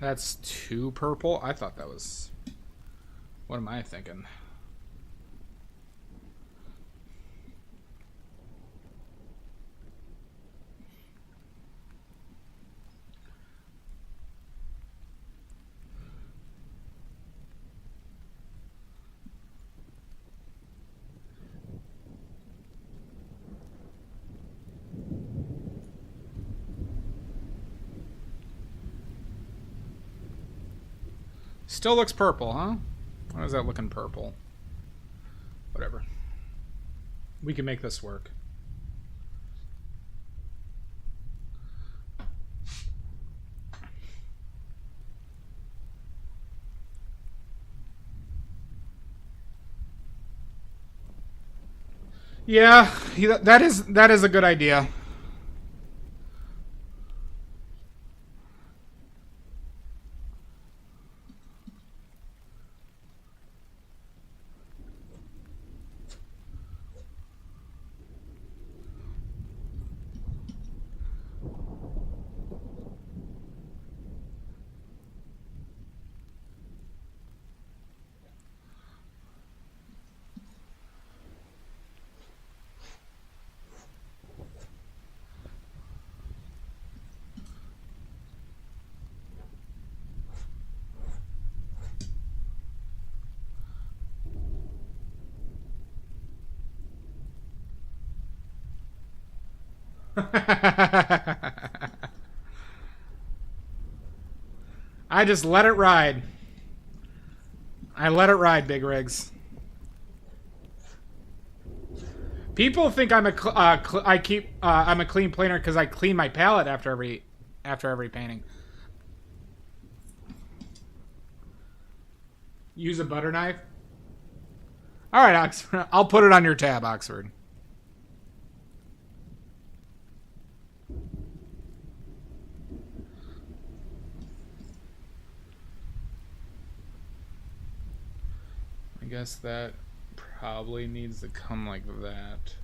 [SPEAKER 1] That's too purple? I thought that was... What am I thinking? Still looks purple, huh? Why is that looking purple? Whatever. We can make this work. Yeah, that is a good idea. I just let it ride. I let it ride, Big Rigs. People think I'm a I'm a clean painter because I clean my palette after every painting. Use a butter knife. All right, Oxford. I'll put it on your tab, Oxford. I guess that probably needs to come like that.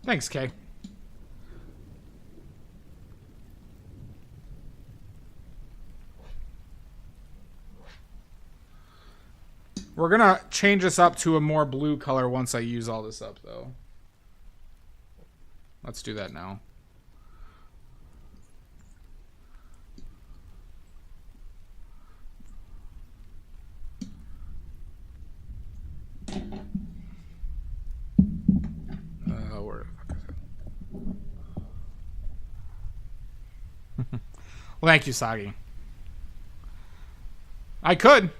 [SPEAKER 1] Thanks, Kay. We're gonna change this up to a more blue color once I use all this up, though. Let's do that now. Where the fuck is it? Well, thank you, Sagi. I could.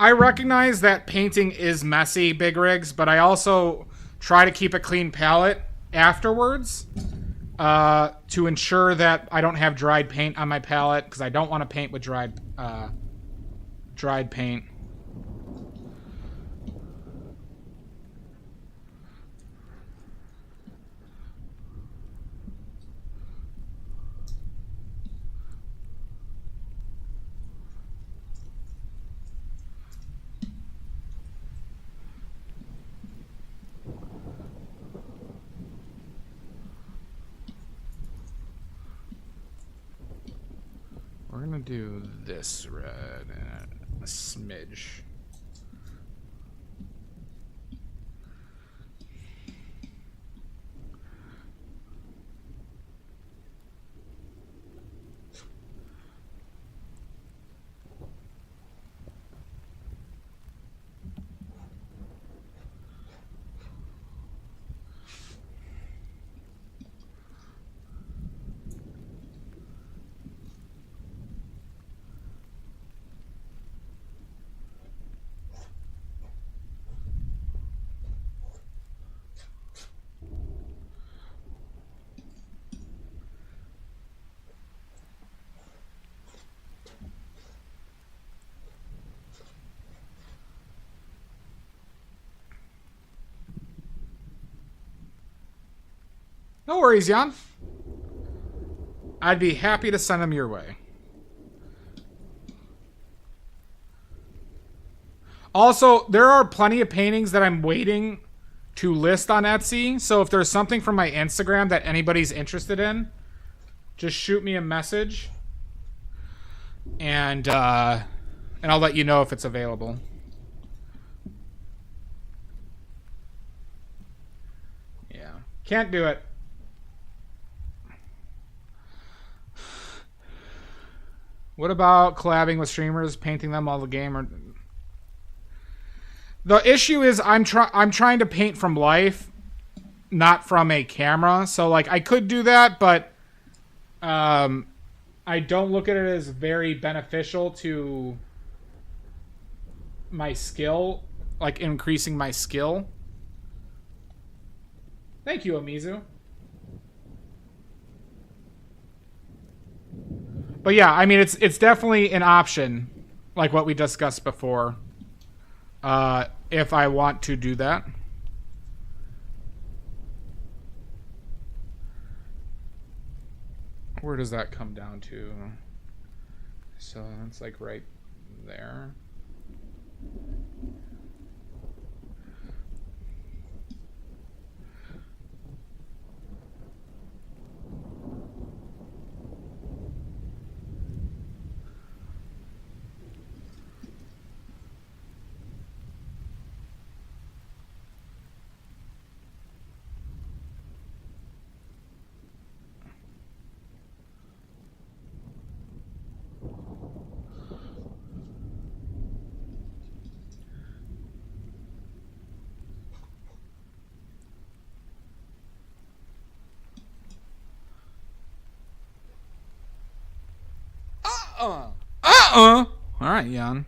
[SPEAKER 1] I recognize that painting is messy, Big Rigs, but I also try to keep a clean palette afterwards to ensure that I don't have dried paint on my palette, because I don't want to paint with dried paint. We're gonna do this red and a smidge. No worries, Jan. I'd be happy to send them your way. Also, there are plenty of paintings that I'm waiting to list on Etsy. So if there's something from my Instagram that anybody's interested in, just shoot me a message, and I'll let you know if it's available. Yeah, can't do it. What about collabing with streamers, painting them all the game? Or the issue is I'm trying to paint from life, not from a camera. So like I could do that, but I don't look at it as very beneficial to my skill, like increasing my skill. Thank you, Amizu. But yeah, I mean, it's definitely an option, like what we discussed before, if I want to do that. Where does that come down to? So it's like right there. All right, Jan.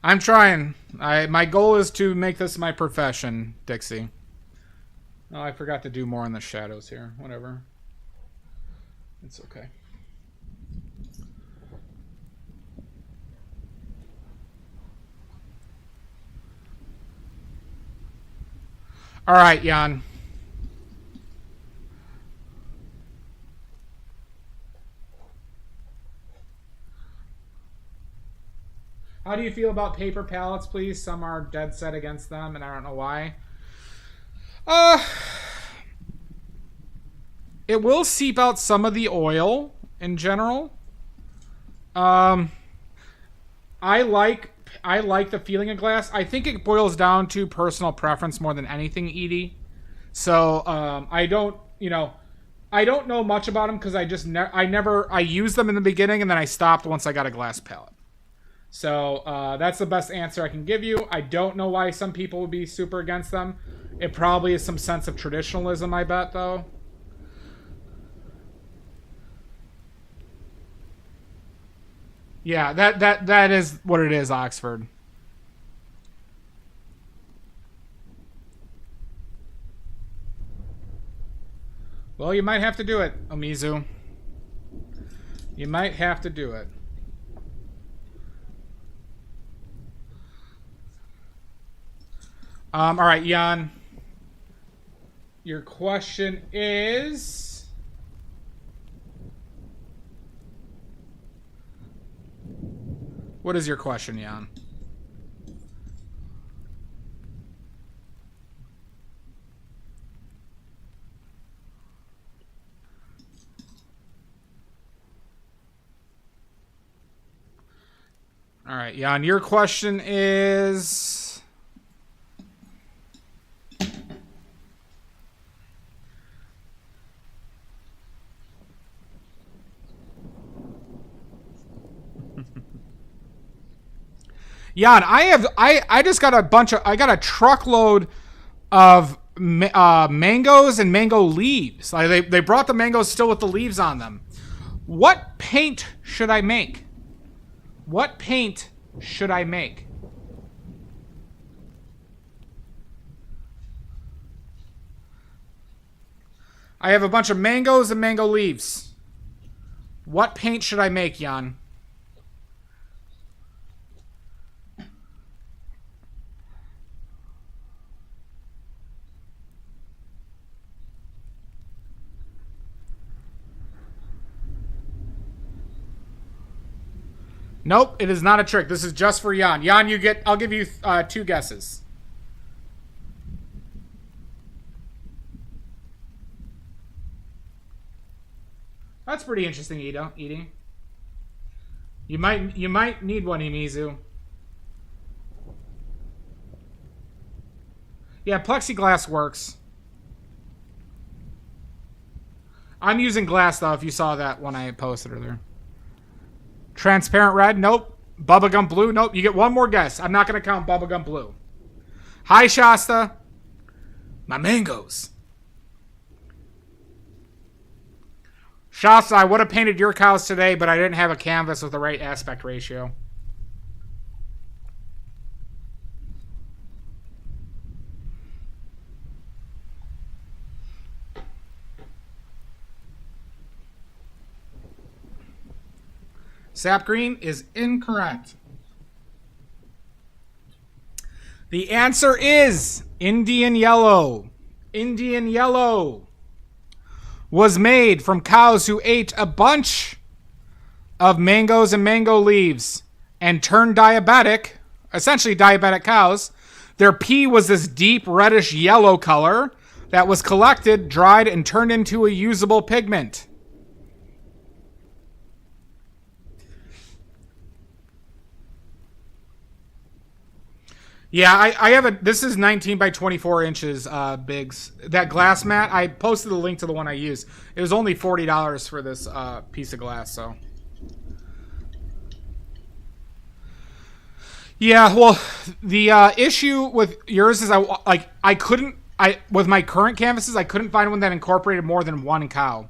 [SPEAKER 1] I'm trying. My goal is to make this my profession, Dixie. Oh, I forgot to do more in the shadows here. Whatever. It's okay. All right, Jan. How do you feel about paper palettes, please? Some are dead set against them, and I don't know why. It will seep out some of the oil in general. I like the feeling of glass. I think it boils down to personal preference more than anything, Edie. So I don't know much about them because I used them in the beginning and then I stopped once I got a glass palette. So that's the best answer I can give you. I don't know why some people would be super against them. It probably is some sense of traditionalism, I bet, though. Yeah, that is what it is, Oxford. Well, you might have to do it, Omizu. You might have to do it. All right, Jan. Your question is... What is your question, Jan? All right, Jan, your question is... Jan, I just got I got a truckload of mangoes and mango leaves. Like they brought the mangoes still with the leaves on them. What paint should I make? What paint should I make? I have a bunch of mangoes and mango leaves. What paint should I make, Jan? Nope, it is not a trick. This is just for Jan. Jan, I'll give you 2 guesses. That's pretty interesting, Edie. You might need one, Imizu. Yeah, plexiglass works. I'm using glass, though, if you saw that when I posted earlier. Transparent red? Nope. Bubblegum blue? Nope. You get one more guess. I'm not going to count bubblegum blue. Hi, Shasta. My mangoes. Shasta, I would have painted your cows today, but I didn't have a canvas with the right aspect ratio. Sap green is incorrect. The answer is Indian yellow. Indian yellow was made from cows who ate a bunch of mangoes and mango leaves and turned diabetic, essentially diabetic cows. Their pee was this deep reddish yellow color that was collected, dried, and turned into a usable pigment. Yeah, I have a. This is 19 by 24 inches, Biggs. That glass mat, I posted the link to the one I use. It was only $40 for this piece of glass, so. Yeah, well, the issue with yours is I couldn't with my current canvases, I couldn't find one that incorporated more than one cow.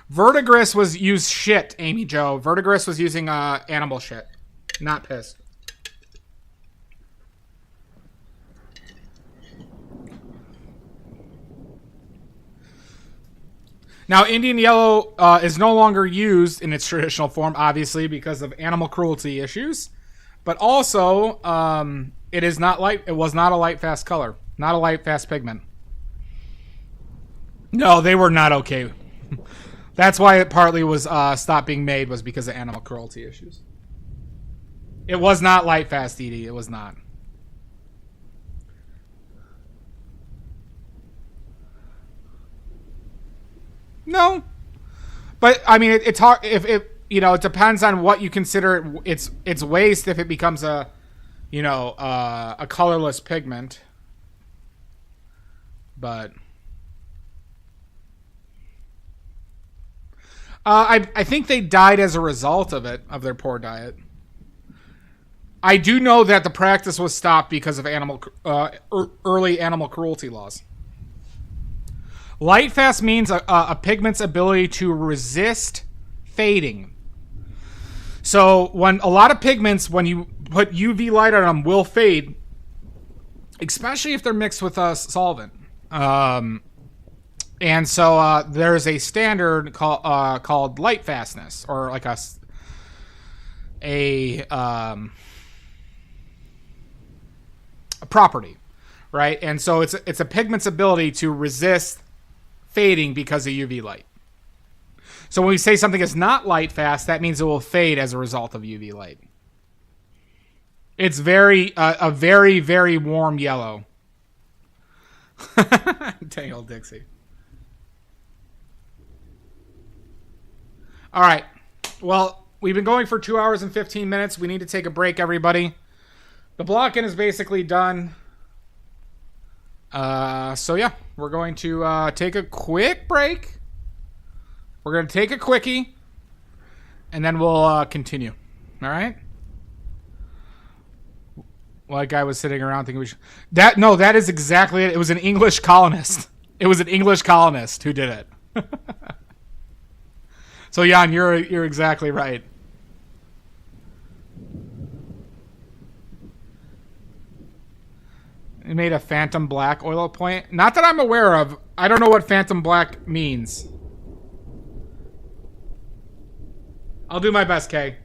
[SPEAKER 1] Verdigris was used shit, Amy Joe. Verdigris was using animal shit, not piss. Now, Indian yellow is no longer used in its traditional form, obviously, because of animal cruelty issues. But also, it is not light. It was not a light fast color, not a light fast pigment. No, they were not okay. That's why it partly was stopped being made, was because of animal cruelty issues. It was not light fast, Edie. It was not. No, but I mean, it depends on what you consider its waste. If it becomes a colorless pigment, but I think they died as a result of their poor diet. I do know that the practice was stopped because of early animal cruelty laws. Light fast means a pigment's ability to resist fading. So when a lot of pigments, when you put UV light on them, will fade, especially if they're mixed with a solvent. And so there's a standard called light fastness, or like a property, right? And so it's a pigment's ability to resist fading because of UV light. So when we say something is not light fast, that means it will fade as a result of UV light. It's a very, very warm yellow. Dang old Dixie. All right. Well, we've been going for 2 hours and 15 minutes. We need to take a break, everybody. The blocking is basically done. So yeah, we're going to take a quick break. We're going to take a quickie, and then we'll continue. All right? Well, that guy was sitting around thinking we should... that is exactly it. It was an English colonist. It was an English colonist who did it. So, Jan, you're exactly right. It made a phantom black oil point. Not that I'm aware of. I don't know what phantom black means. I'll do my best, Kay.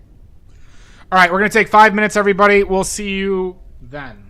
[SPEAKER 1] All right, we're going to take 5 minutes, everybody. We'll see you then.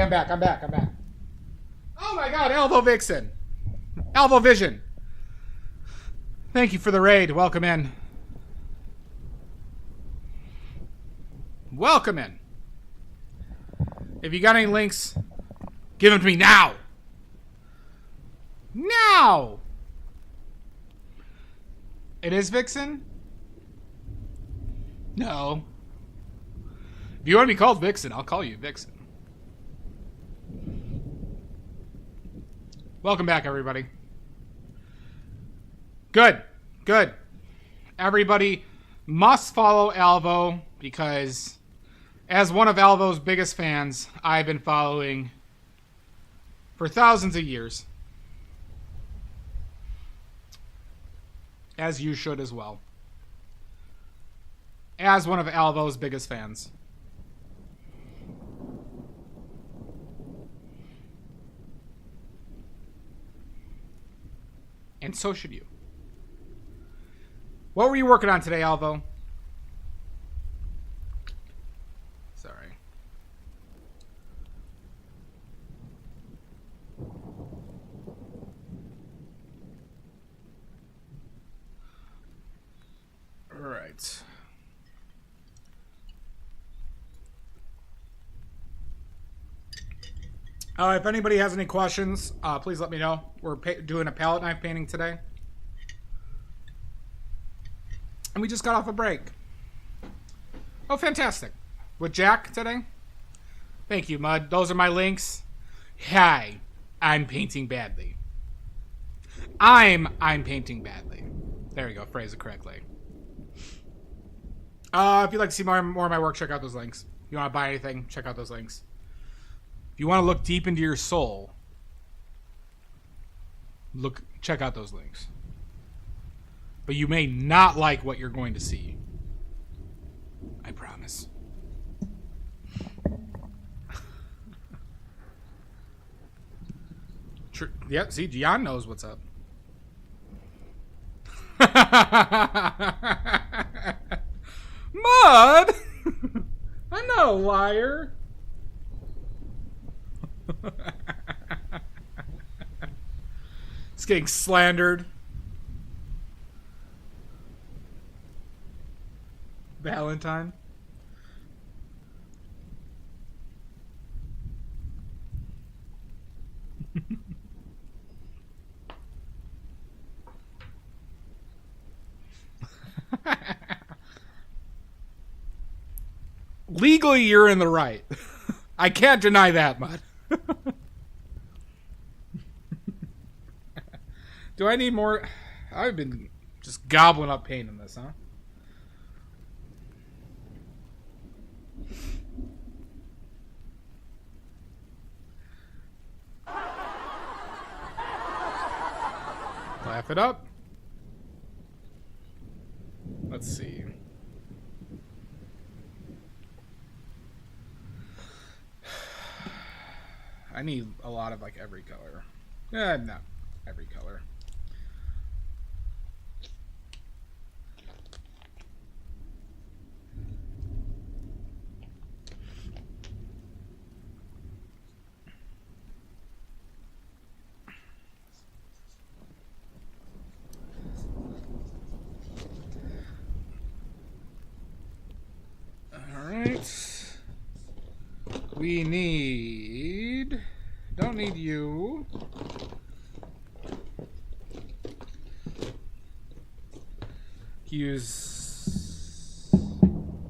[SPEAKER 1] I'm back. Oh my god, Elvo Vixen. Elvo Vision. Thank you for the raid. Welcome in. Welcome in. If you got any links, give them to me now. Now. It is Vixen? No. If you want to be called Vixen, I'll call you Vixen. Welcome back, everybody. Good. Everybody must follow Alvo because as one of Alvo's biggest fans, I've been following for thousands of years. As you should as well. As one of Alvo's biggest fans. And so should you. What were you working on today, Alvo? Sorry. All right. If anybody has any questions, please let me know. We're doing a palette knife painting today. And we just got off a break. Oh, fantastic. With Jack today? Thank you, Mud. Those are my links. Hi, I'm painting badly. I'm painting badly. There you go. Phrase it correctly. If you'd like to see more of my work, check out those links. If you want to buy anything, check out those links. If you want to look deep into your soul, check out those links. But you may not like what you're going to see. I promise. Yeah, see, Gian knows what's up. Mud! I'm not a liar. It's getting slandered. Valentine. Legally, you're in the right. I can't deny that, Mud. Do I need more? I've been just gobbling up paint in this, huh? Laugh it up. Let's see. I need a lot of like every color. Not every color. We need... Don't need you. Use...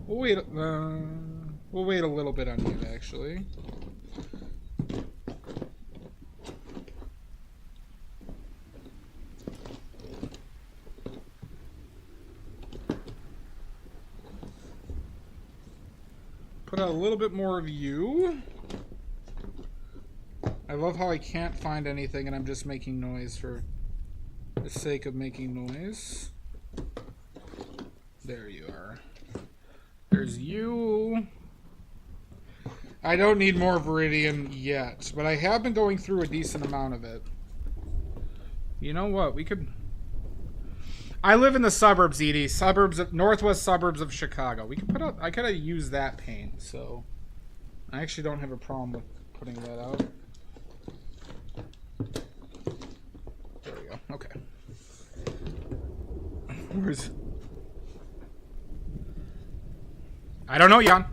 [SPEAKER 1] We'll wait a little bit on you, actually. Put out a little bit more of you. I love how I can't find anything and I'm just making noise for the sake of making noise. There you are. There's you. I don't need more Viridian yet, but I have been going through a decent amount of it. You know what? We could... I live in the suburbs, Edie. Northwest suburbs of Chicago. We could put up... I could have used that paint, so... I actually don't have a problem with putting that out. There we go. Okay. Where's... I don't know, Jan.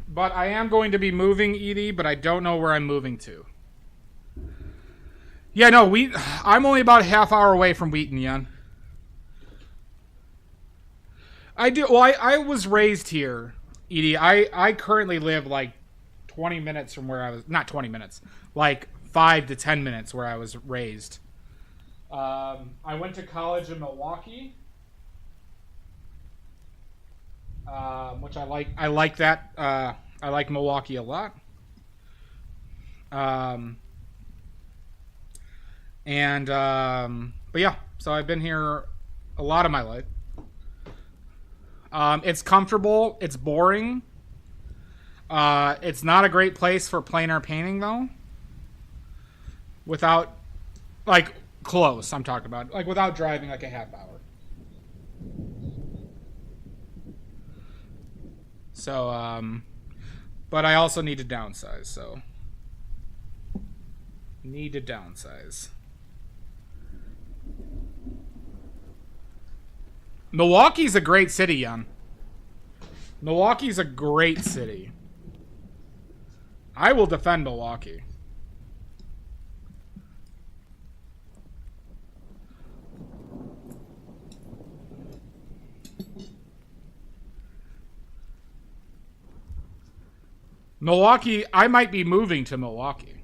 [SPEAKER 1] But I am going to be moving, Edie, but I don't know where I'm moving to. Yeah, no, I'm only about a half hour away from Wheaton, Jan. I was raised here, Edie. I currently live like 20 minutes from where I was, not 20 minutes, like 5 to 10 minutes where I was raised. I went to college in Milwaukee. Which I like. I like that. I like Milwaukee a lot. But yeah, so I've been here a lot of my life. It's comfortable. It's boring. It's not a great place for plein air painting though. Without, like, close. I'm talking about, like, without driving like a half hour. So, but I also need to downsize, so. Need to downsize. Milwaukee's a great city, Jan. Milwaukee's a great city. I will defend Milwaukee. Milwaukee, I might be moving to Milwaukee.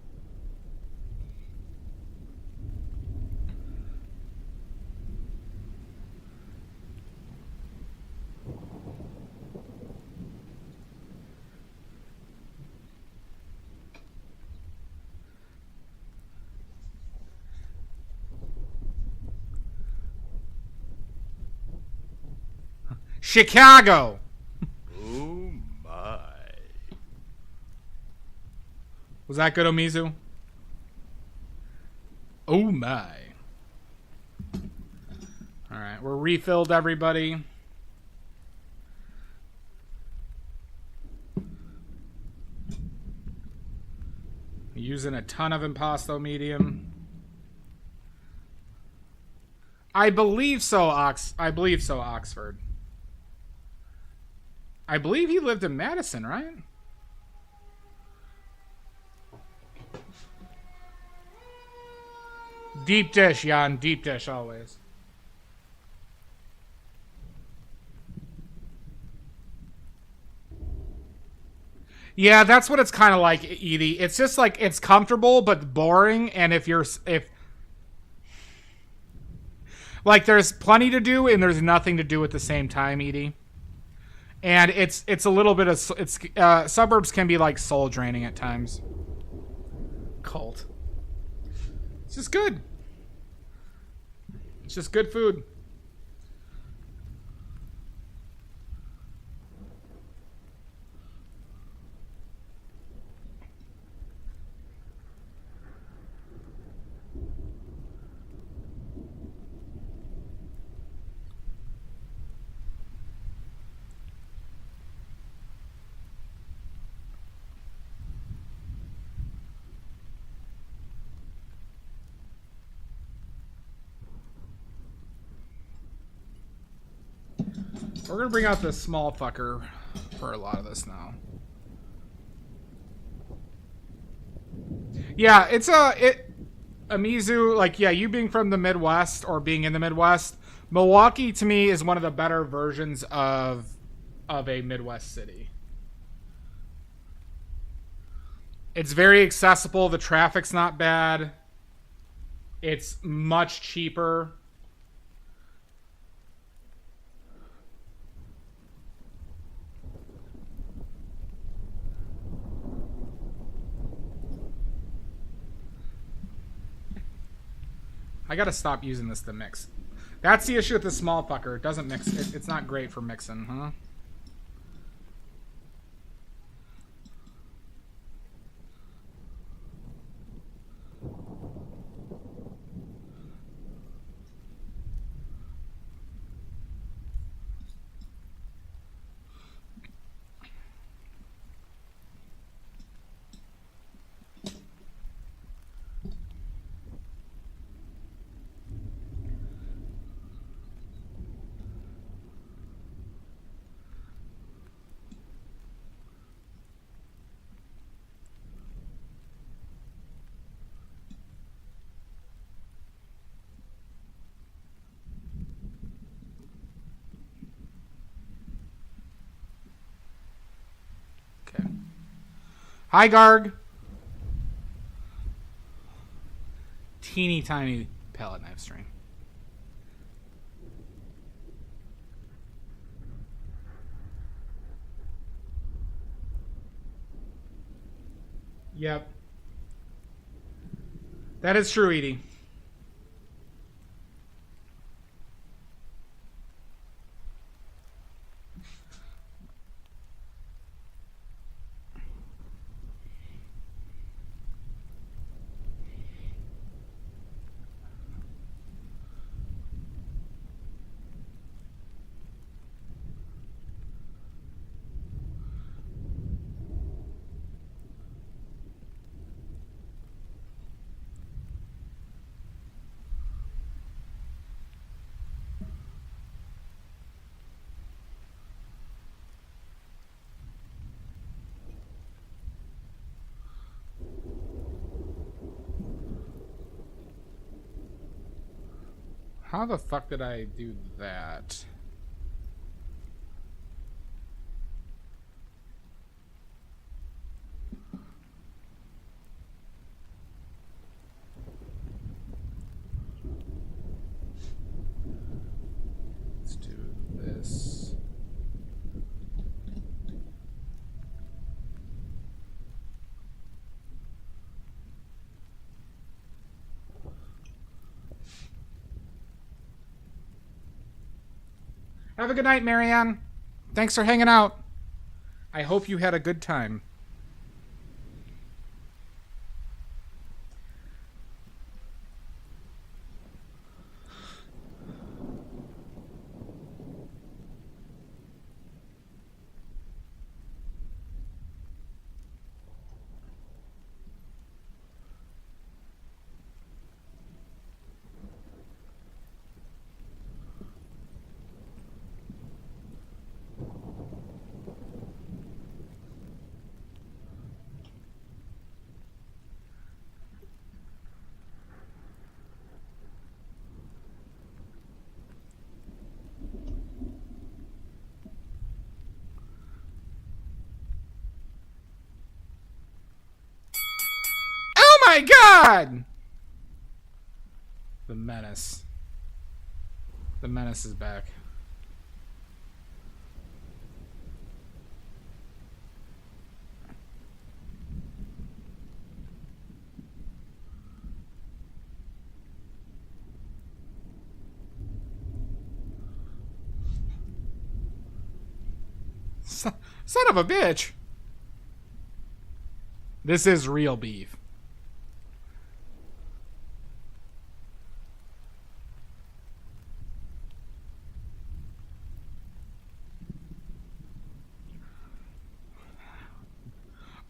[SPEAKER 1] Chicago.
[SPEAKER 5] Oh my.
[SPEAKER 1] Was that good, Omizu? Oh my. Alright, we're refilled, everybody. Using a ton of Impasto medium. I believe so, Oxford. I believe he lived in Madison, right? Deep dish, Jan. Deep dish, always. Yeah, that's what it's kind of like, Edie. It's just like, it's comfortable, but boring, and if like, there's plenty to do, and there's nothing to do at the same time, Edie. And it's a little bit of, suburbs can be like soul draining at times. Cult. It's just good. It's just good food. We're gonna bring out this small fucker for a lot of this now. Yeah, it's Amizu, like, yeah, you being from the Midwest or being in the Midwest, Milwaukee to me is one of the better versions of a Midwest city. It's very accessible. The traffic's not bad. It's much cheaper. I gotta stop using this to mix. That's the issue with the small fucker. It doesn't mix. It's not great for mixing, huh? Hi, Garg. Teeny tiny palette knife string. Yep. That is true, Edie. How the fuck did I do that? Let's do this. Have a good night, Marianne. Thanks for hanging out. I hope you had a good time. Oh my god! The menace. The menace is back. Son of a bitch! This is real beef.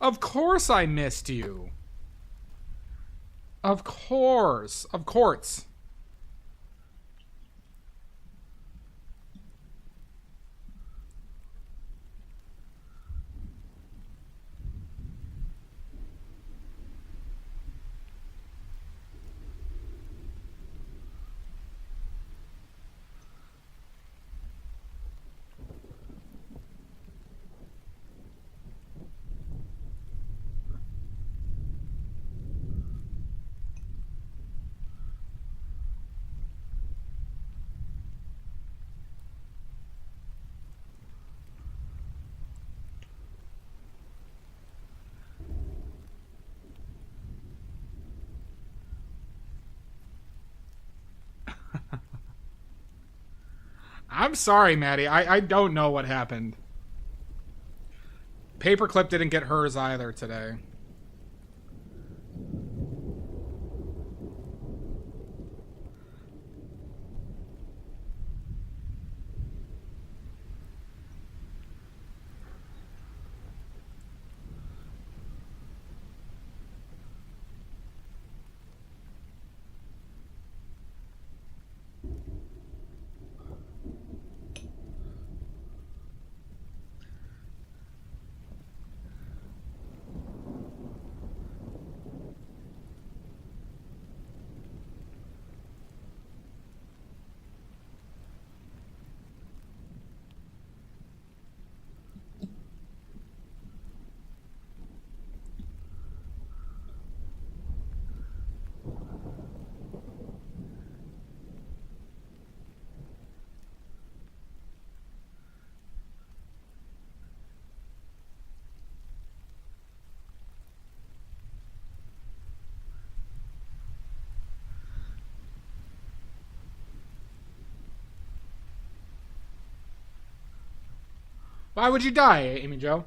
[SPEAKER 1] Of course I missed you. Of course. Of course. I'm sorry, Maddie. I don't know what happened. Paperclip didn't get hers either today. Why would you die, Amy Jo?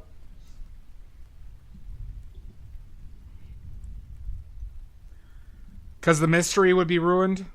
[SPEAKER 1] Because the mystery would be ruined?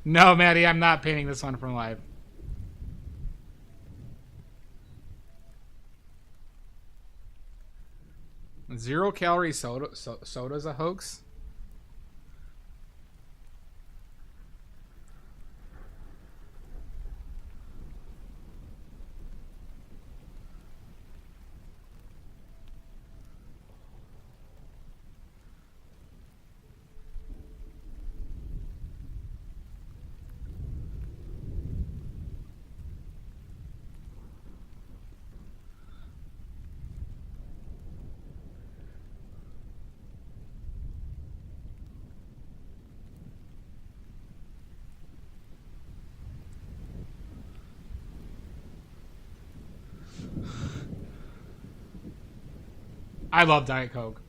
[SPEAKER 1] No, Maddie, I'm not painting this one from live. Zero-calorie soda's a hoax? I love Diet Coke.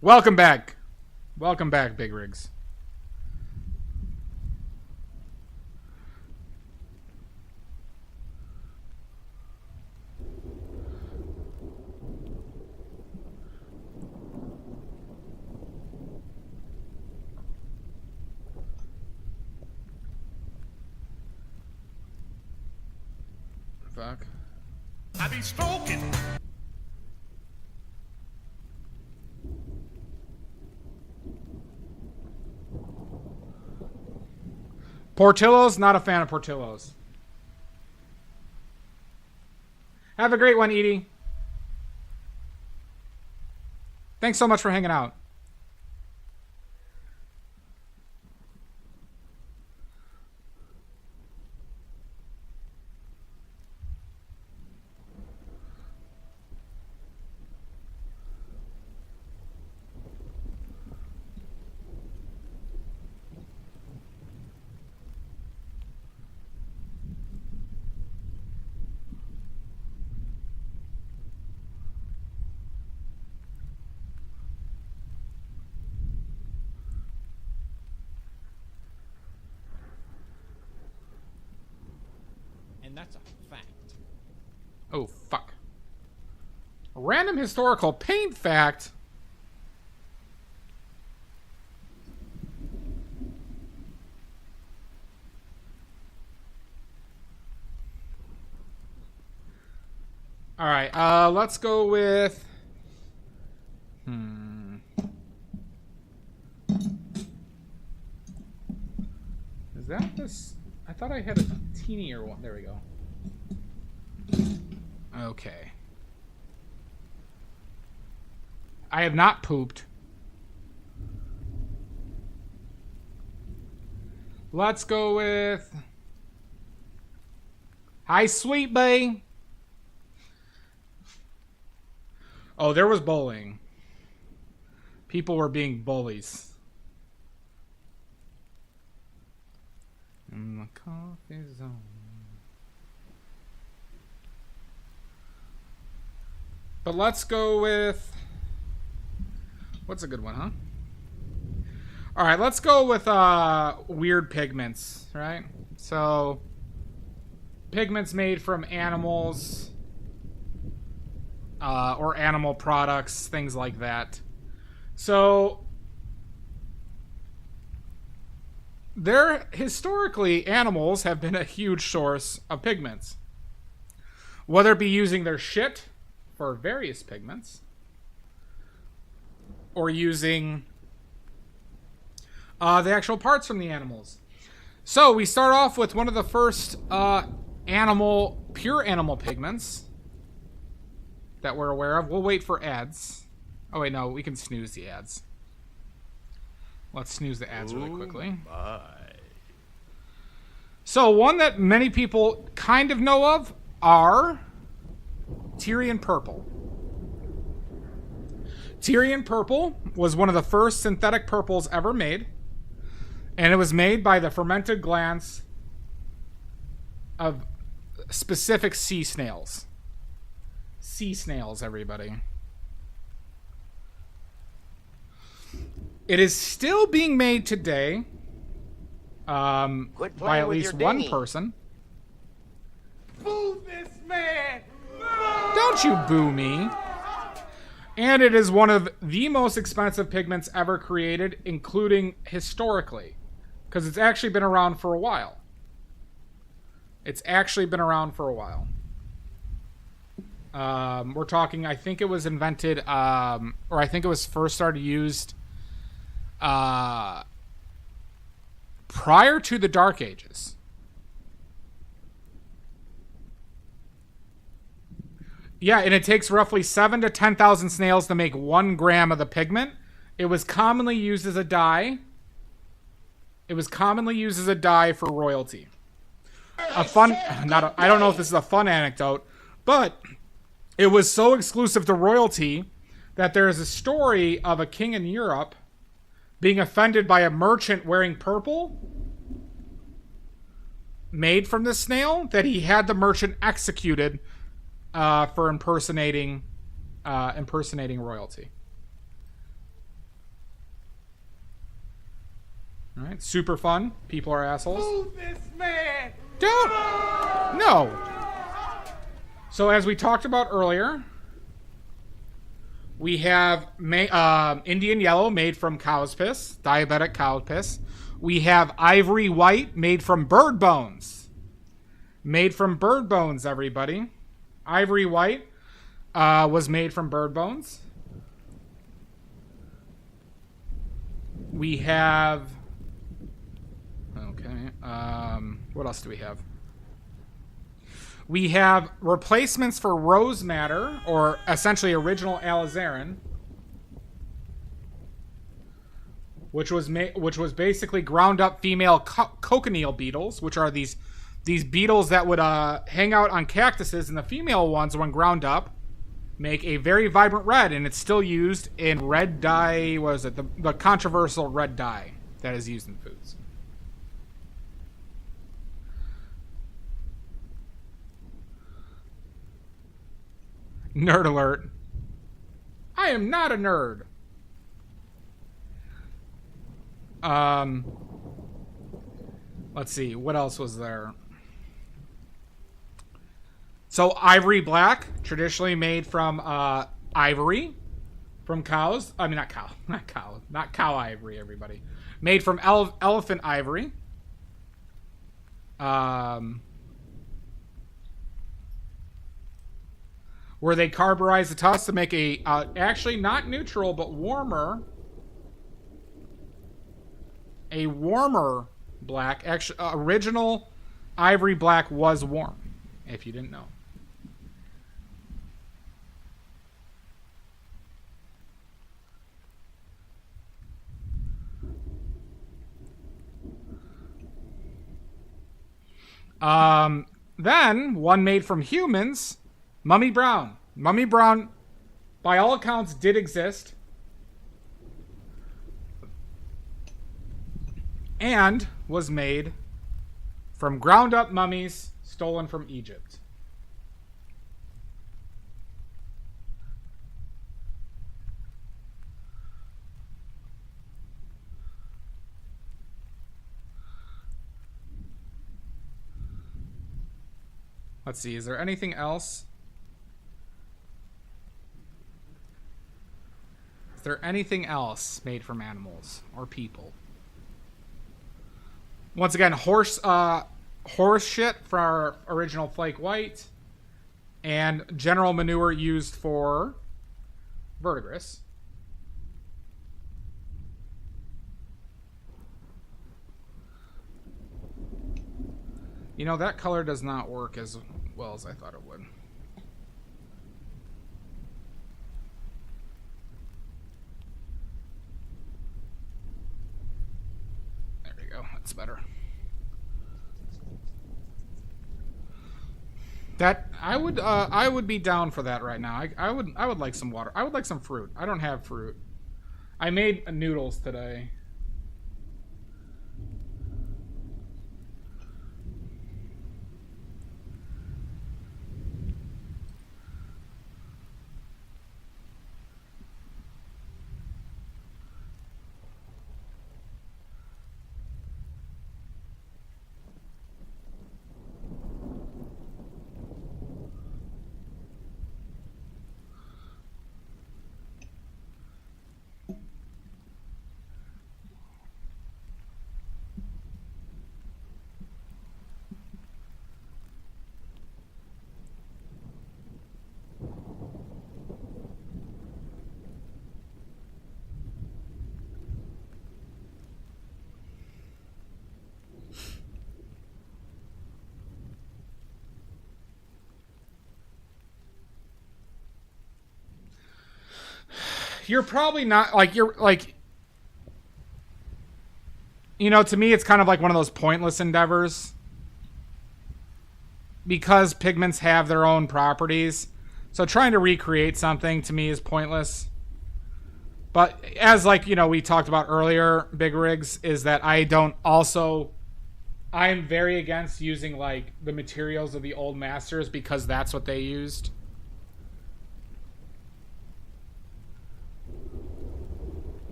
[SPEAKER 1] Welcome back. Welcome back, Big Rigs. Fuck.
[SPEAKER 5] I be smoking.
[SPEAKER 1] Portillo's, not a fan of Portillo's. Have a great one, Edie. Thanks so much for hanging out.
[SPEAKER 6] And that's a fact.
[SPEAKER 1] Oh, fuck. A random historical paint fact. All right, let's go with... Is that this? I thought I had a teenier one. There we go. Okay. I have not pooped. Let's go with... Hi, Sweet Bay. Oh, there was bullying. People were being bullies. In the coffee zone. But let's go with... What's a good one, huh? Alright, let's go with weird pigments, right? So, pigments made from animals, or animal products, things like that. So, historically, animals have been a huge source of pigments. Whether it be using their shit for various pigments, or using the actual parts from the animals. So we start off with one of the first pure animal pigments that we're aware of. We'll wait for ads. Oh wait, no, we can snooze the ads. Let's snooze the ads really quickly. So one that many people kind of know of are Tyrian purple. Tyrian purple was one of the first synthetic purples ever made, and it was made by the fermented glands of specific sea snails. Sea snails, everybody. It is still being made today by at least one person.
[SPEAKER 5] Boo this man!
[SPEAKER 1] Don't you boo me. And it is one of the most expensive pigments ever created, including historically. Because it's actually been around for a while. It's actually been around for a while. We're talking, I think it was invented, or I think it was first started used prior to the Dark Ages. Yeah, and it takes roughly 7,000 to 10,000 snails to make 1 gram of the pigment. It was commonly used as a dye. It was commonly used as a dye for royalty. I don't know if this is a fun anecdote, but it was so exclusive to royalty that there is a story of a king in Europe being offended by a merchant wearing purple made from this snail, that he had the merchant executed for impersonating royalty. All right, super fun. People are assholes.
[SPEAKER 5] Move this man!
[SPEAKER 1] Don't. No. So as we talked about earlier, we have Indian yellow made from cow's piss, diabetic cow piss. We have ivory white made from bird bones. Made from bird bones, everybody. Ivory white was made from bird bones. We have... Okay. What else do we have? We have replacements for rose madder, or essentially original alizarin, which was basically ground up female cochineal beetles, which are these beetles that would hang out on cactuses, and the female ones, when ground up, make a very vibrant red, and it's still used in red dye. What is it? The controversial red dye that is used in foods. Nerd alert. I am not a nerd. Let's see. What else was there? So ivory black, traditionally made from ivory from cows. I mean, not cow ivory, everybody. Made from elephant ivory. Where they carburize the tusk to make a, actually not neutral, but warmer. A warmer black. Actually, original ivory black was warm, if you didn't know. Then, one made from humans... Mummy Brown. Mummy Brown, by all accounts, did exist. And was made from ground-up mummies stolen from Egypt. Let's see, is there anything else? Is there anything else made from animals or people? Once again, horse shit for our original flake white, and general manure used for verdigris. You know, that color does not work as well as I thought it would. There we go. That's better. That I would be down for that right now. I would like some water. I would like some fruit. I don't have fruit. I made noodles today. You're probably not like you're like, you know, to me it's kind of like one of those pointless endeavors because pigments have their own properties. So trying to recreate something to me is pointless. But as like, you know, we talked about earlier, Big Rigs, is that I'm very against using like the materials of the old masters because that's what they used.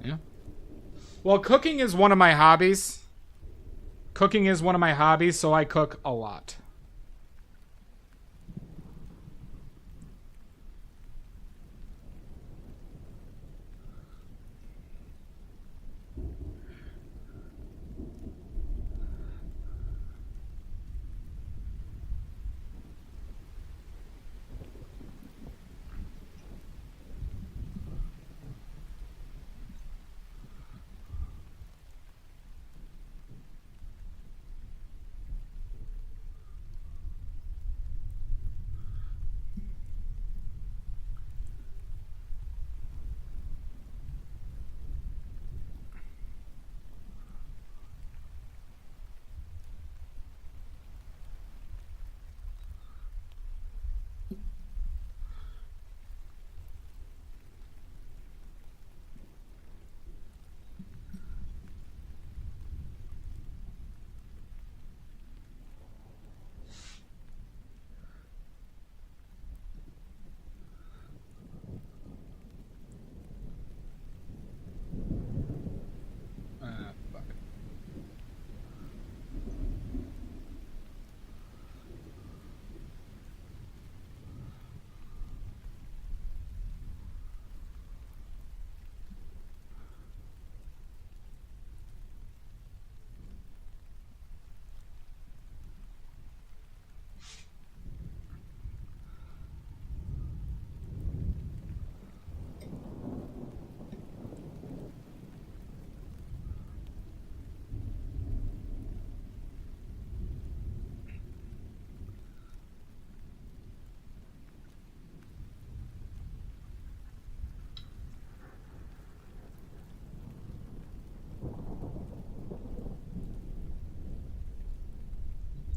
[SPEAKER 1] Yeah. Well, cooking is one of my hobbies. Cooking is one of my hobbies, so I cook a lot. Fuck.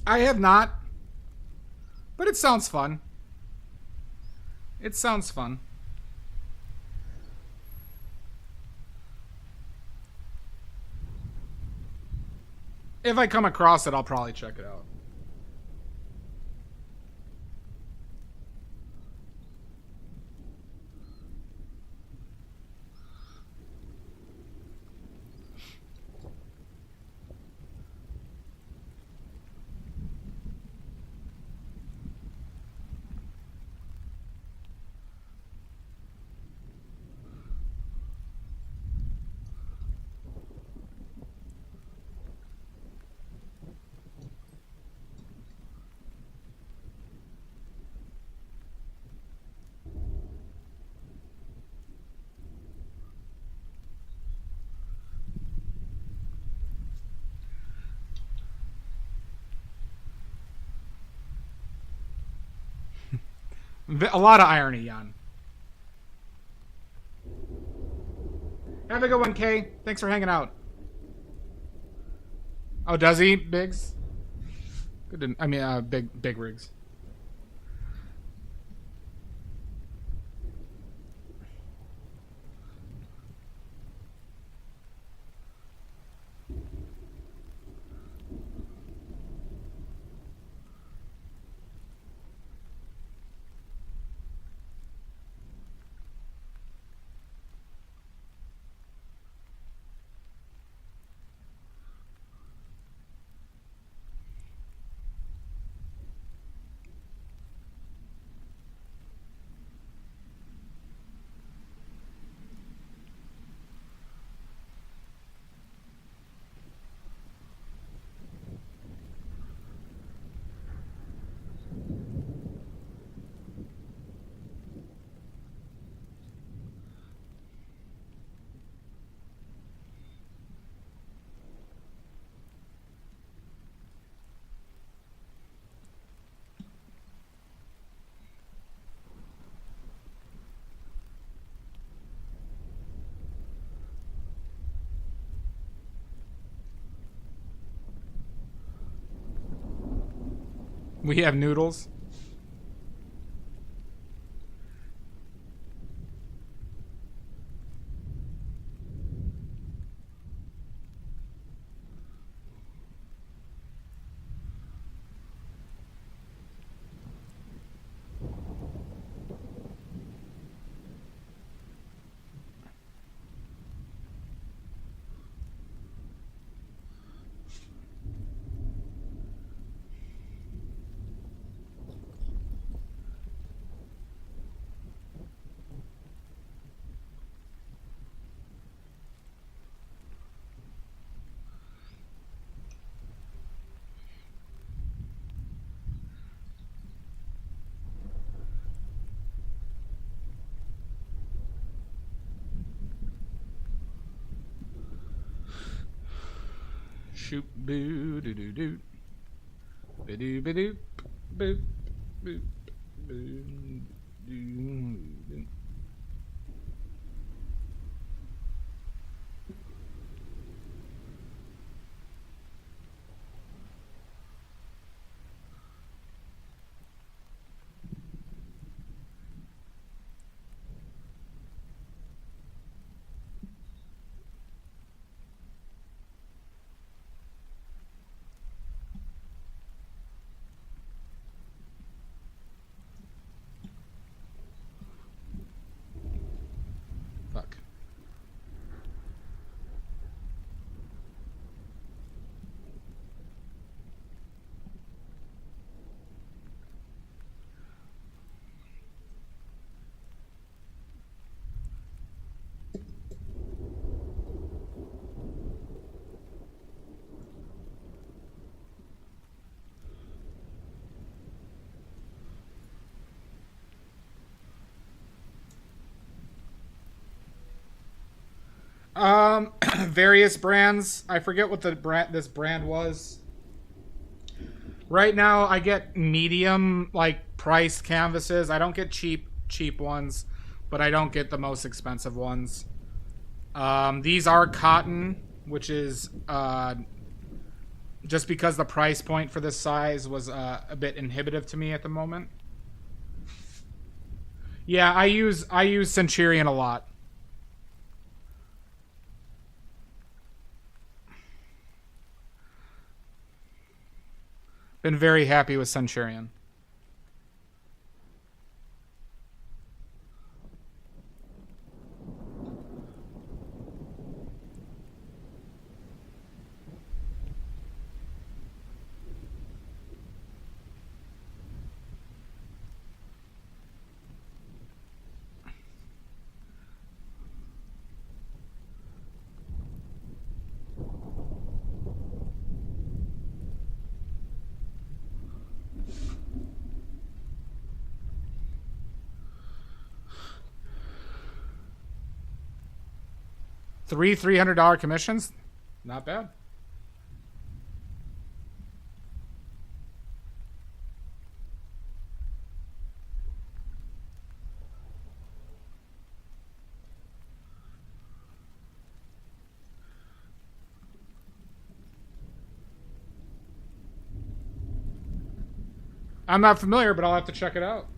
[SPEAKER 1] I have not, but it sounds fun. It sounds fun. If I come across it, I'll probably check it out. A lot of irony, Jan. Have a good one, Kay. Thanks for hanging out. Oh, does he, Biggs? Good. I mean, big rigs. We have noodles. Shoot boo doo doo doo. Ba doo ba doo boop boop boo doo doo. Fuck. Various brands. I forget what this brand was. Right now, I get medium like price canvases. I don't get cheap ones, but I don't get the most expensive ones. These are cotton, which is just because the price point for this size was a bit inhibitive to me at the moment. Yeah, I use Centurion a lot. Been very happy with Centurion. Three $300 commissions? Not bad. I'm not familiar, but I'll have to check it out.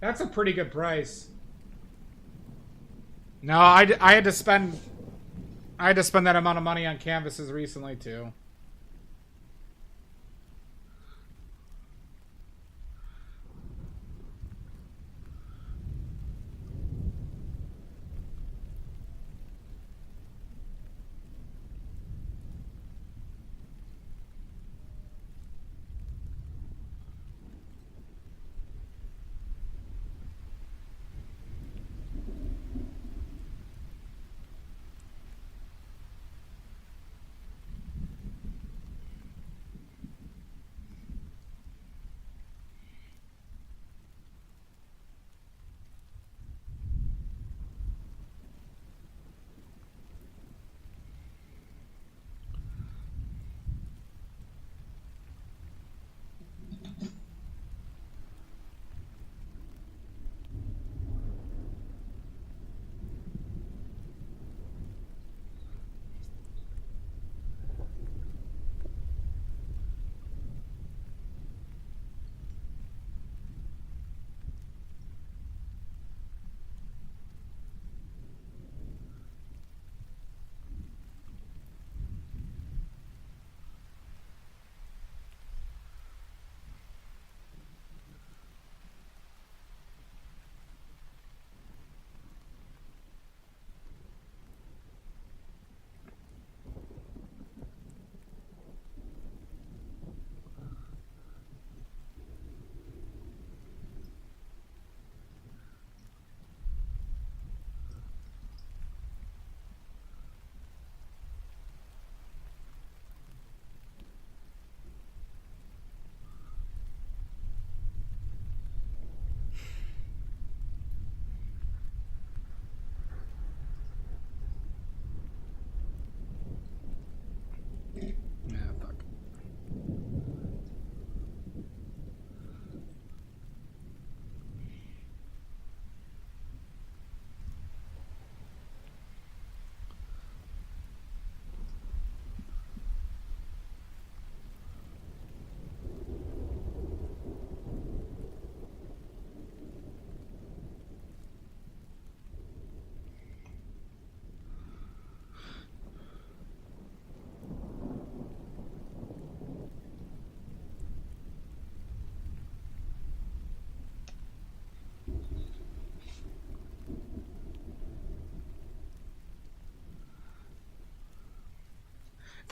[SPEAKER 1] That's a pretty good price. No, I had to spend that amount of money on canvases recently too.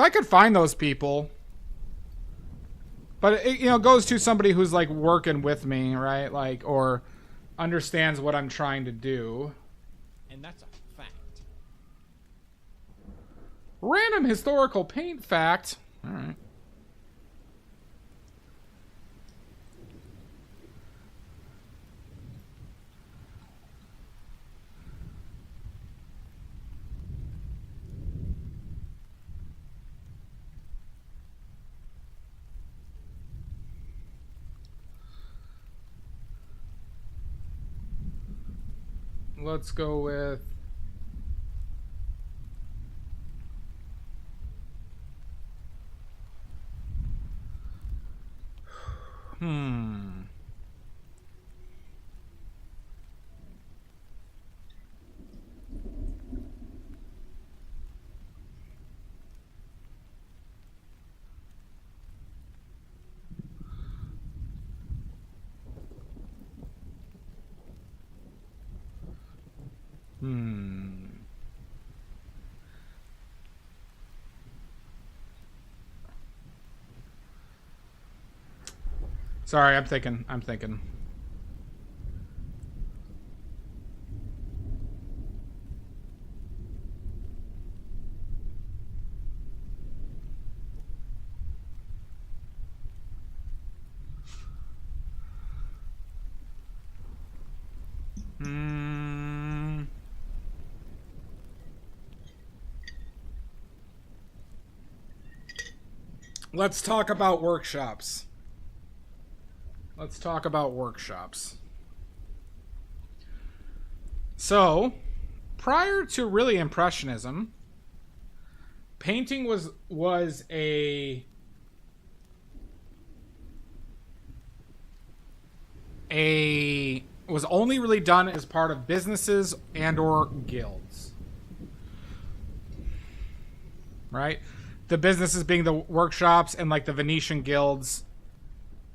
[SPEAKER 1] If I could find those people, but it, goes to somebody who's like working with me, right? Like, or understands what I'm trying to do.
[SPEAKER 6] And that's a fact.
[SPEAKER 1] Random historical paint fact. All right. Let's go with Sorry, I'm thinking. Let's talk about workshops. So, prior to really Impressionism, painting was was only really done as part of businesses and or guilds. Right? The businesses being the workshops, and like the Venetian guilds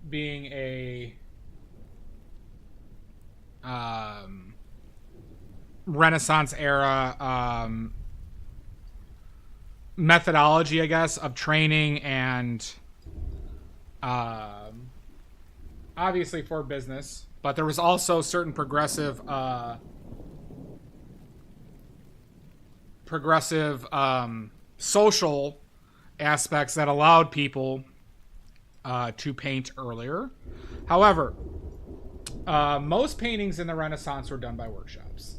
[SPEAKER 1] being a Renaissance era methodology, I guess, of training, and obviously for business, but there was also certain progressive social aspects that allowed people to paint earlier. However, most paintings in the Renaissance were done by workshops.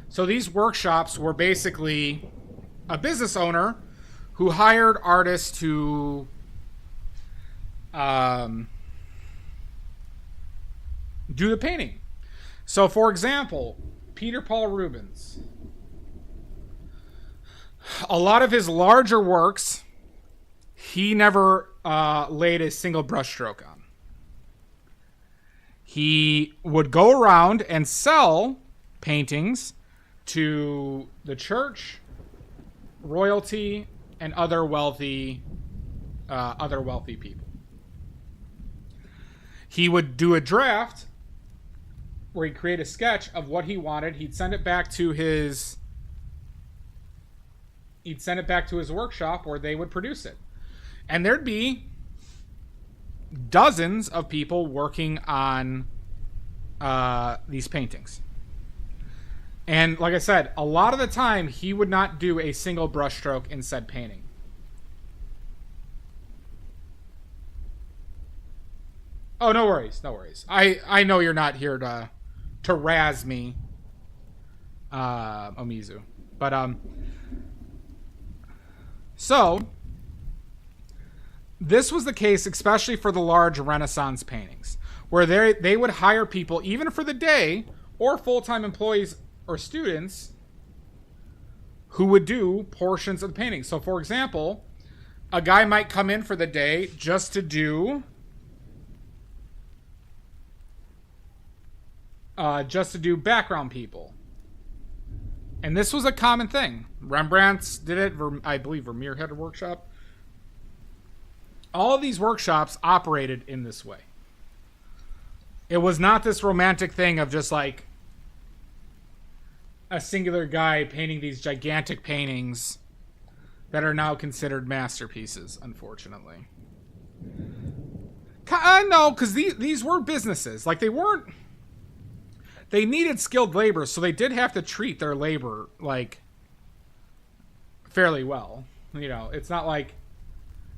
[SPEAKER 1] So these workshops were basically a business owner who hired artists to do the painting. So, for example, Peter Paul Rubens. A lot of his larger works, he never laid a single brushstroke on. He would go around and sell paintings to the church, royalty, and other wealthy people. He would do a draft where he'd create a sketch of what he wanted. He'd send it back to his workshop where they would produce it. And there'd be dozens of people working on these paintings. And like I said, a lot of the time he would not do a single brushstroke in said painting. Oh, no worries. I know you're not here to razz me, Omizu. But so this was the case, especially for the large Renaissance paintings, where they would hire people, even for the day, or full-time employees or students, who would do portions of the painting. So, for example, a guy might come in for the day just to do background people. And this was a common thing. Rembrandt's did it. I believe Vermeer had a workshop. All of these workshops operated in this way. It was not this romantic thing of just like a singular guy painting these gigantic paintings that are now considered masterpieces, unfortunately. No, because these were businesses. Like, they weren't... They needed skilled labor, so they did have to treat their labor, like, fairly well. You know, it's not like...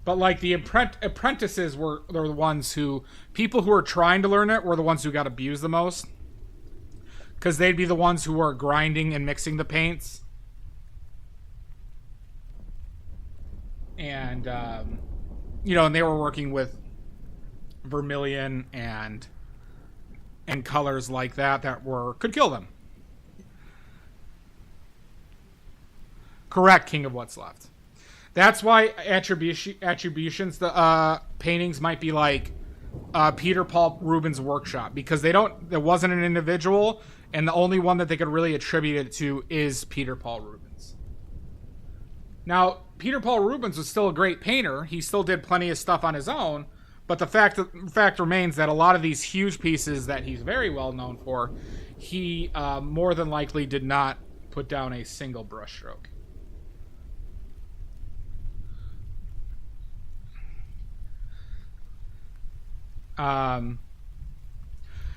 [SPEAKER 1] But, like, the apprentices were the ones who... People who were trying to learn it were the ones who got abused the most. Because they'd be the ones who were grinding and mixing the paints. And, you know, and they were working with vermilion and colors like that could kill them. Correct, King of What's Left. That's why attributions, the paintings might be like Peter Paul Rubens' workshop, because there wasn't an individual, and the only one that they could really attribute it to is Peter Paul Rubens. Now, Peter Paul Rubens was still a great painter. He still did plenty of stuff on his own, but the fact remains that a lot of these huge pieces that he's very well known for, he more than likely did not put down a single brushstroke. Now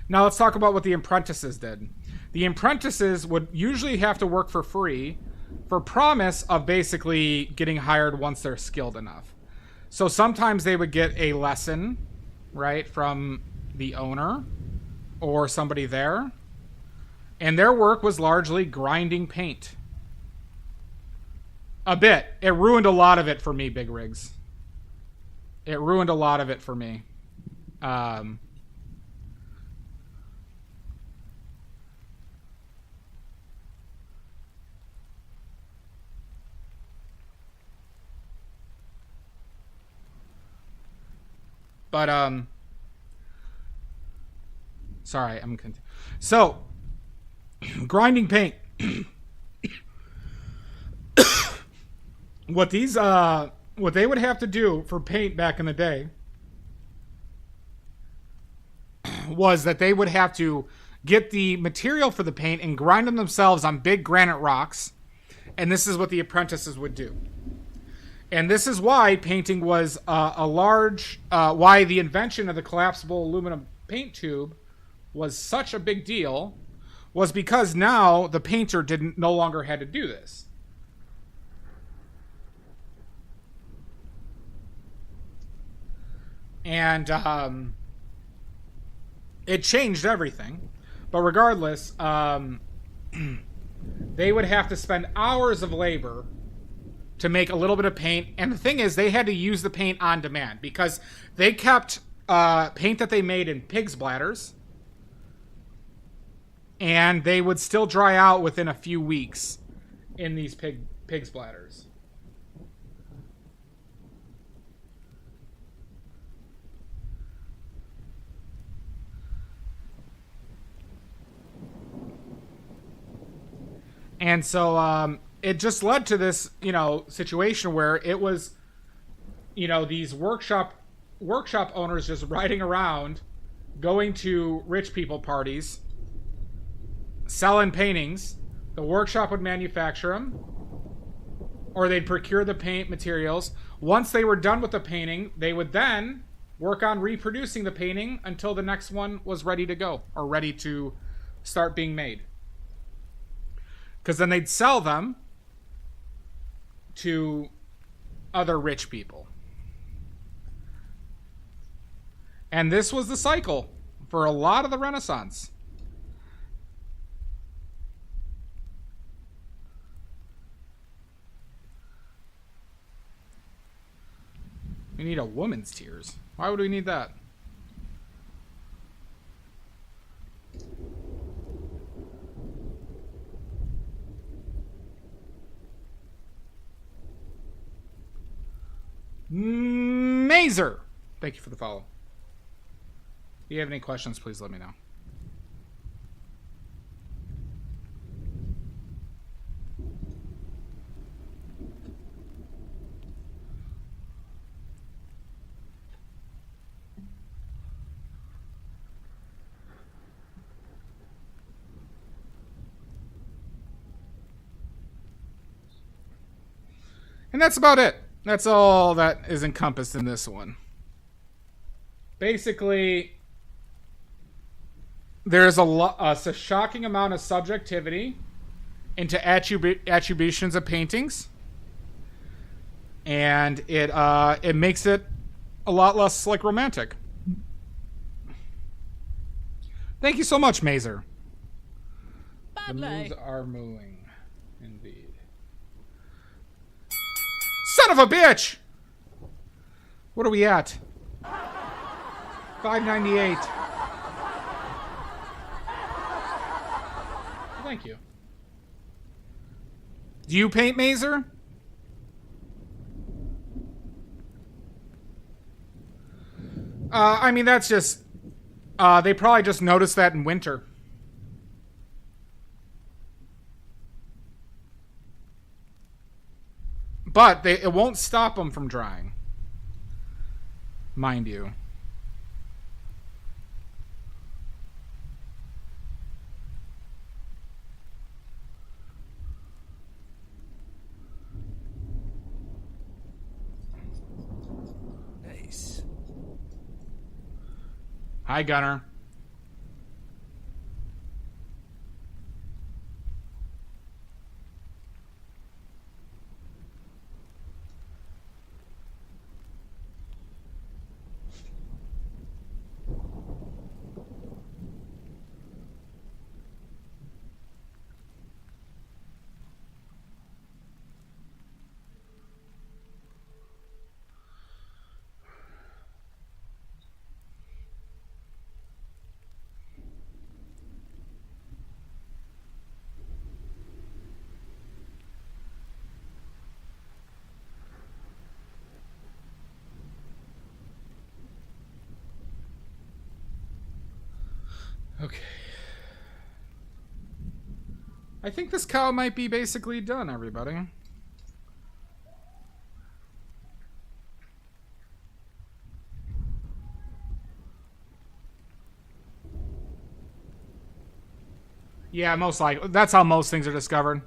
[SPEAKER 1] let's talk about what the apprentices did. The apprentices would usually have to work for free for promise of basically getting hired once they're skilled enough. So sometimes they would get a lesson, right, from the owner or somebody there. And their work was largely grinding paint. A bit. It ruined a lot of it for me, Big Rigs. It ruined a lot of it for me. Sorry, so, grinding paint. What they would have to do for paint back in the day was that they would have to get the material for the paint and grind them themselves on big granite rocks. And this is what the apprentices would do. And this is why painting was why the invention of the collapsible aluminum paint tube was such a big deal, was because now the painter no longer had to do this. And it changed everything. But regardless, they would have to spend hours of labor to make a little bit of paint. And the thing is, they had to use the paint on demand because they kept paint that they made in pig's bladders, and they would still dry out within a few weeks in these pig's bladders. And so it just led to this, situation where it was, these workshop owners just riding around, going to rich people parties, selling paintings. The workshop would manufacture them, or they'd procure the paint materials. Once they were done with the painting, they would then work on reproducing the painting until the next one was ready to go, or ready to start being made. Because then they'd sell them to other rich people. And this was the cycle for a lot of the Renaissance. We need a woman's tears. Why would we need that? Mazer, thank you for the follow. If you have any questions, please let me know. And that's about it. That's all that is encompassed in this one. Basically, there's a shocking amount of subjectivity into attributions of paintings. And it makes it a lot less, like, romantic. Thank you so much, Mazer. The moons are mooing. Indeed. Son of a bitch! What are we at? 598. Thank you. Do you paint, Mazer? I mean, that's just... they probably just noticed that in winter. But it won't stop them from drying. Mind you.
[SPEAKER 7] Nice.
[SPEAKER 1] Hi, Gunner. Okay. I think this cow might be basically done, everybody. Yeah, most likely. That's how most things are discovered.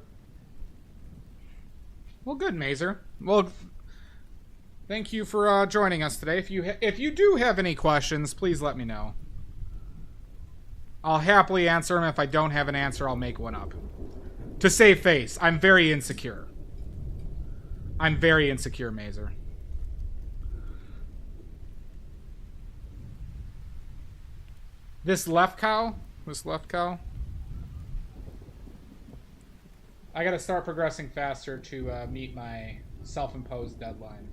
[SPEAKER 1] Well, good, Mazer. Well, thank you for joining us today. If you do have any questions, please let me know. I'll happily answer them. If I don't have an answer, I'll make one up. To save face. I'm very insecure. I'm very insecure, Mazer. This left cow? I gotta start progressing faster to meet my self-imposed deadline.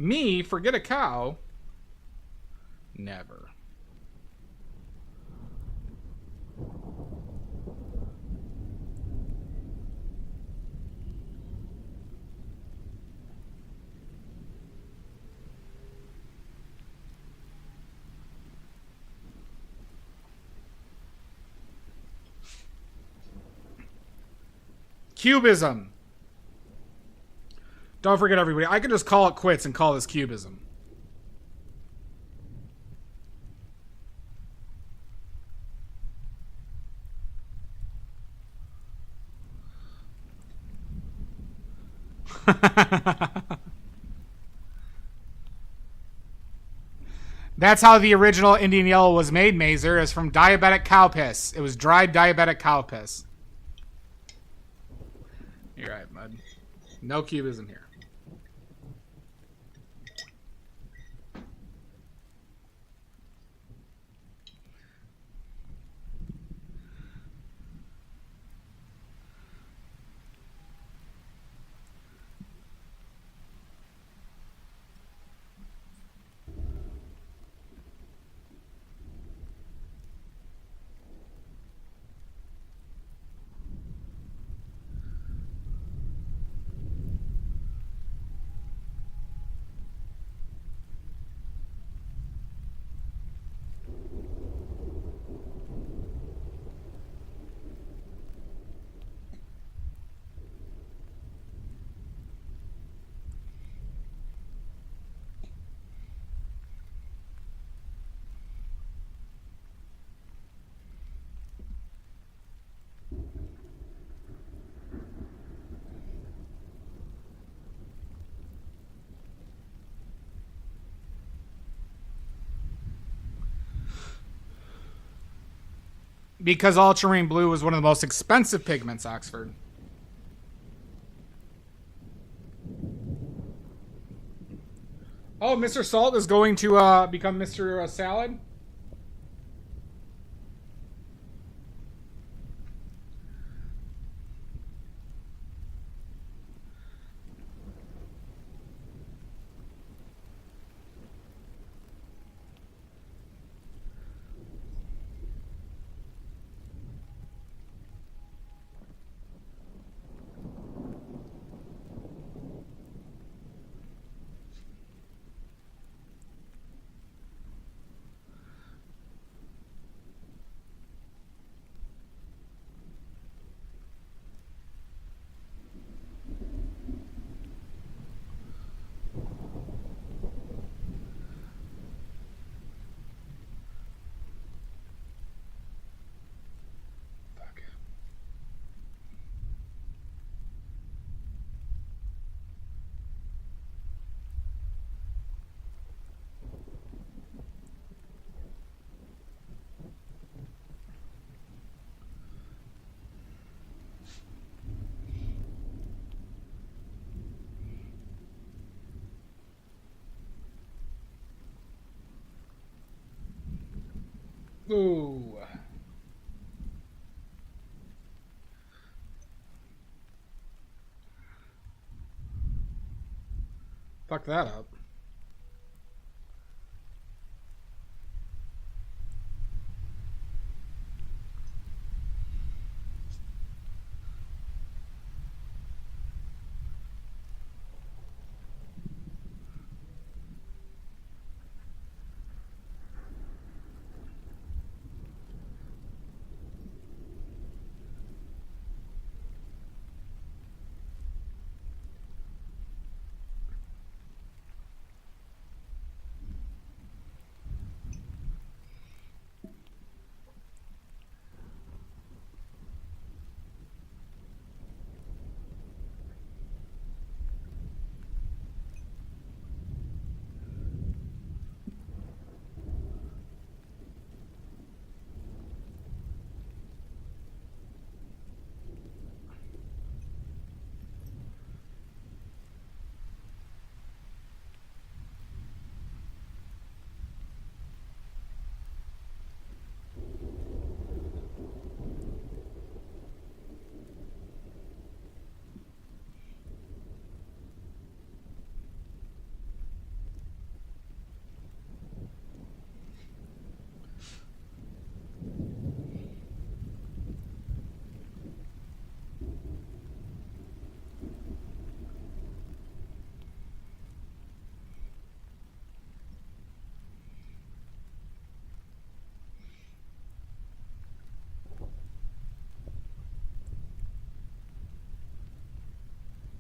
[SPEAKER 1] Me forget a cow? Never. Cubism. Don't forget, everybody. I could just call it quits and call this cubism. That's how the original Indian Yellow was made, Mazer, is from diabetic cow piss. It was dried diabetic cow piss. You're right, bud. No cubism here. Because ultramarine blue was one of the most expensive pigments, Oxford. Oh, Mr. Salt is going to become Mr. Salad? Ooh. Fuck that up.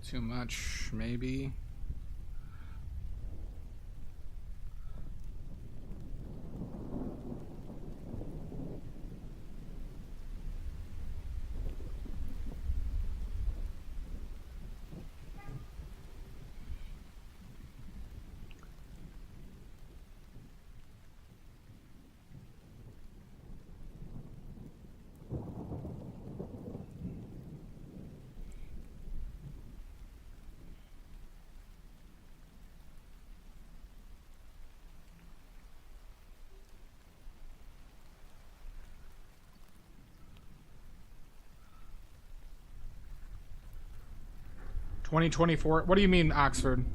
[SPEAKER 1] Too much, maybe. 2024. What do you mean, Oxford?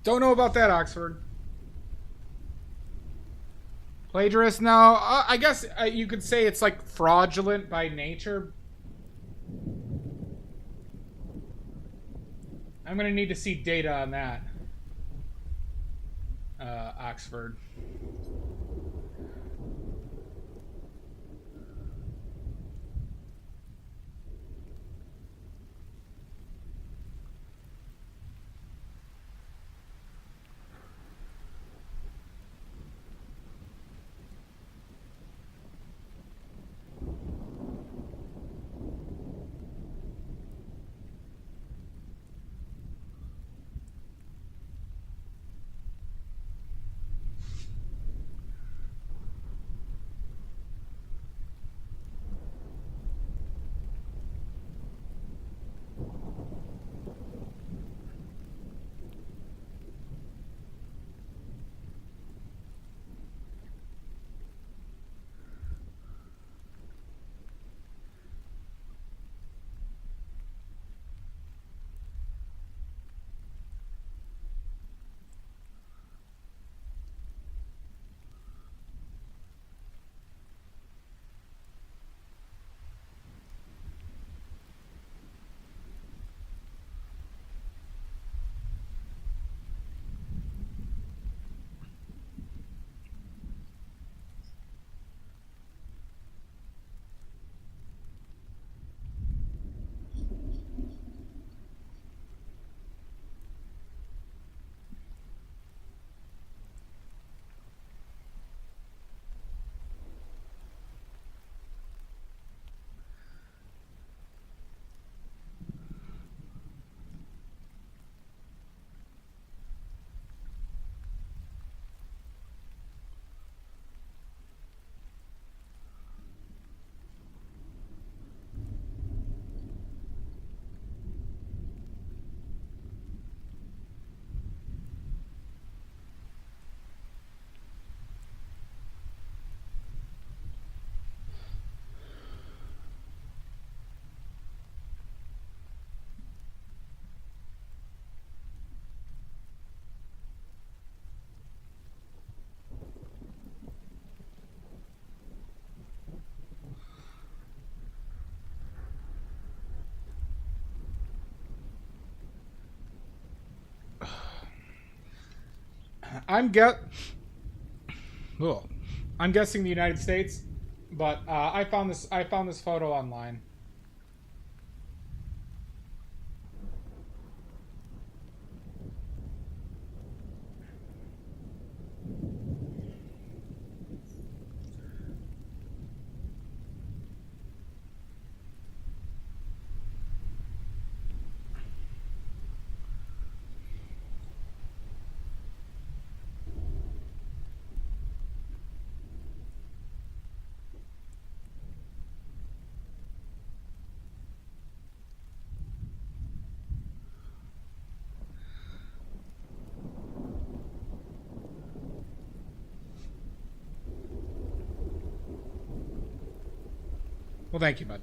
[SPEAKER 1] Don't know about that, Oxford. Plagiarist? No, I guess you could say it's like fraudulent by nature. I'm gonna need to see data on that. Oxford. I'm get. Ugh. I'm guessing the United States, but I found this. I found this photo online. Well, thank you, bud.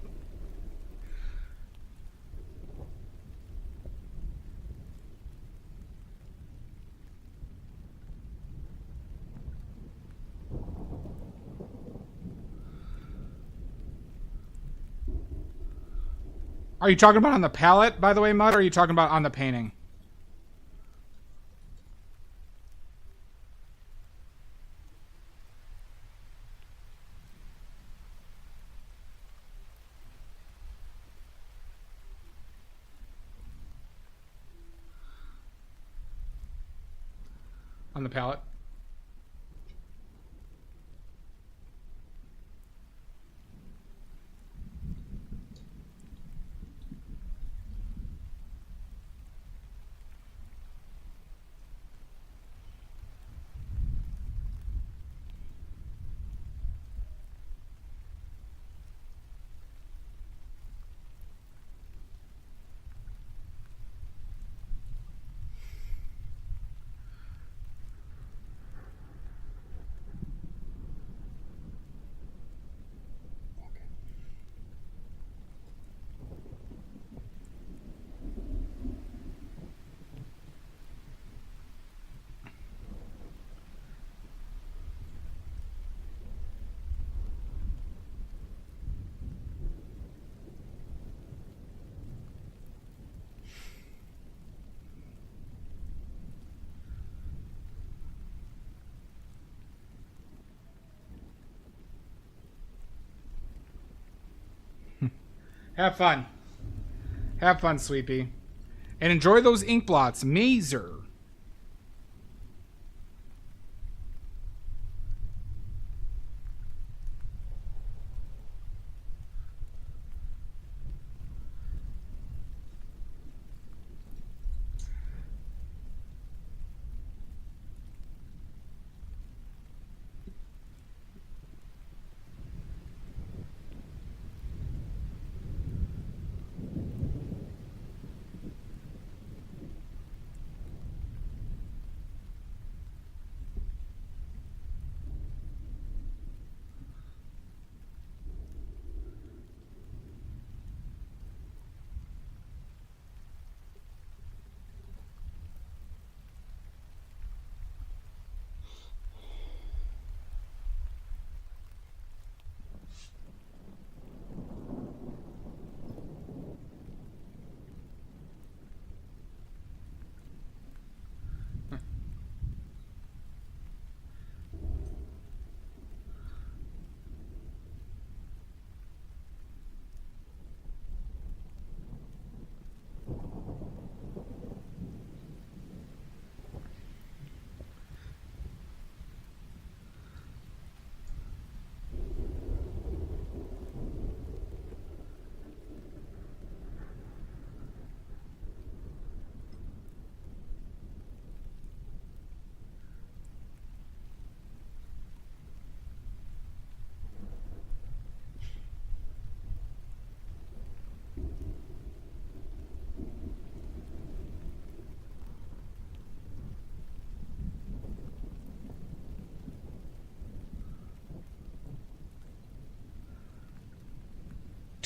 [SPEAKER 1] Are you talking about on the palette, by the way, Mud, or are you talking about on the painting? On the palette? Have fun. Have fun, Sweepy. And enjoy those ink blots. Mazer.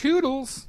[SPEAKER 1] Toodles.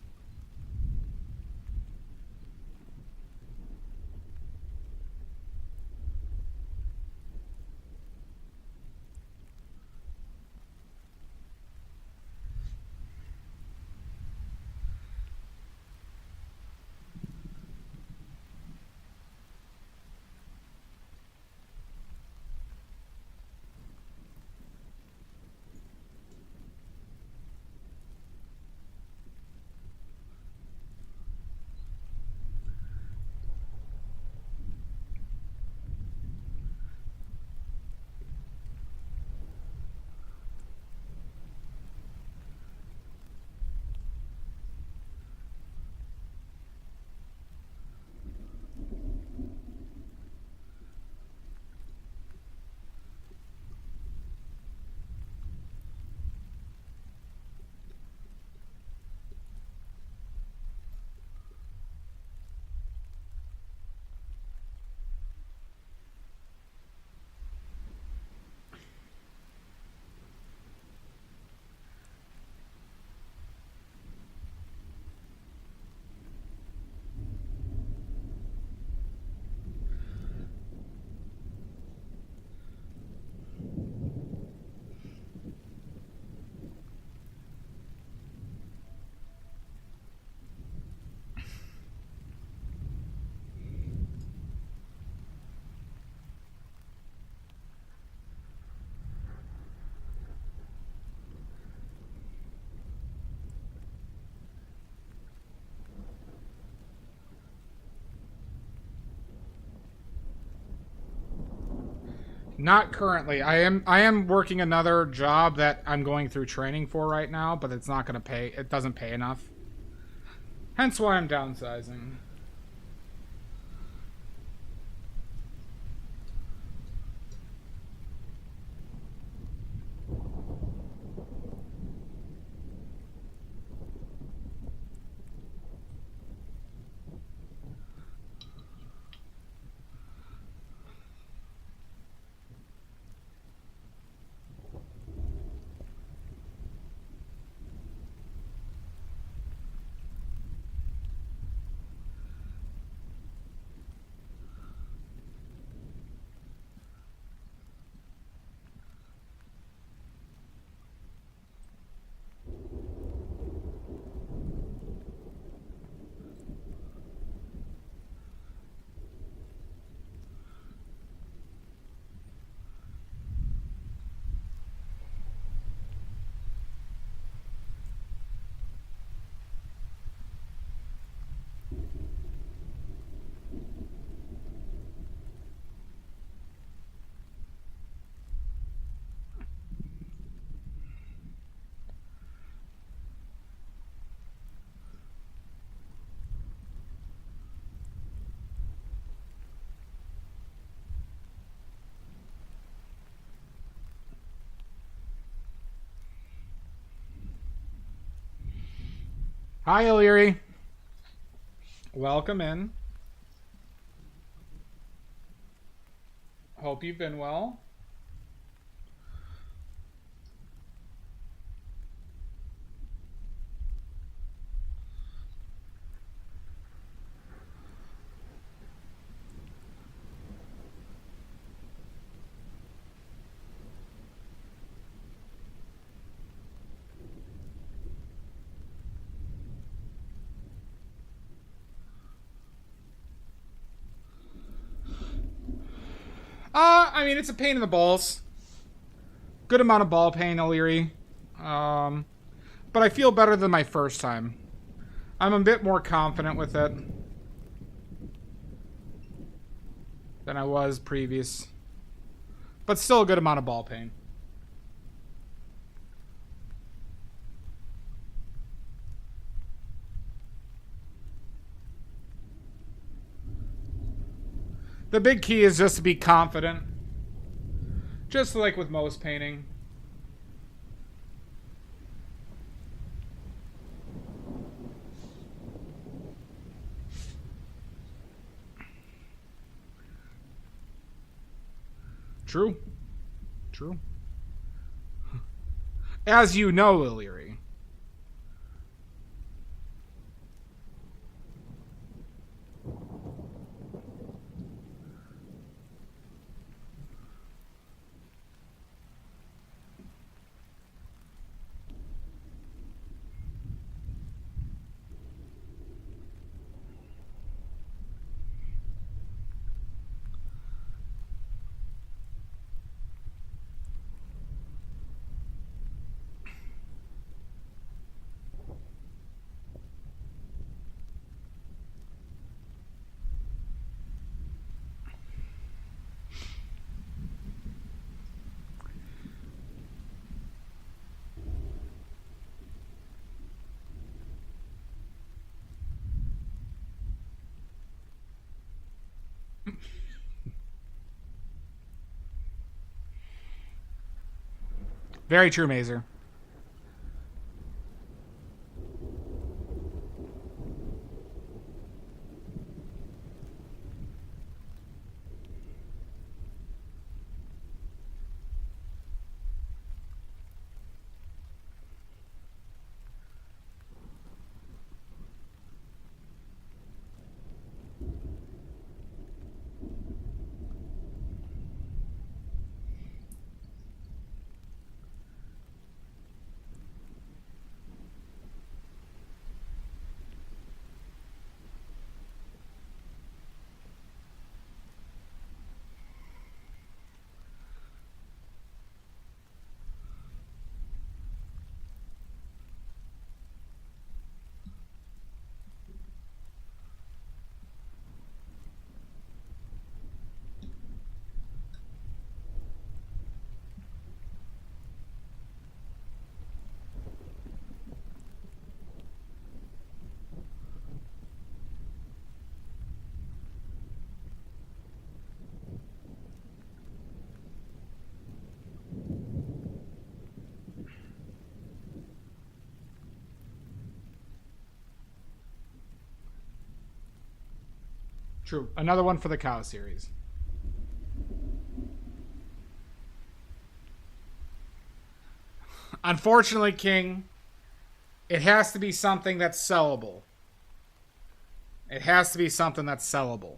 [SPEAKER 1] Not currently. I am working another job that I'm going through training for right now, but it's not going to pay. It doesn't pay enough. Hence why I'm downsizing. Hi, Illyri. Welcome in. Hope you've been well. I mean, it's a pain in the balls. Good amount of ball pain, Illyri. But I feel better than my first time. I'm a bit more confident with it than I was previous. But still a good amount of ball pain. The big key is just to be confident. Just like with most painting. True. True. As you know, Illyri. Very true, Mazer. True. Another one for the cow series. Unfortunately, King, it has to be something that's sellable. It has to be something that's sellable.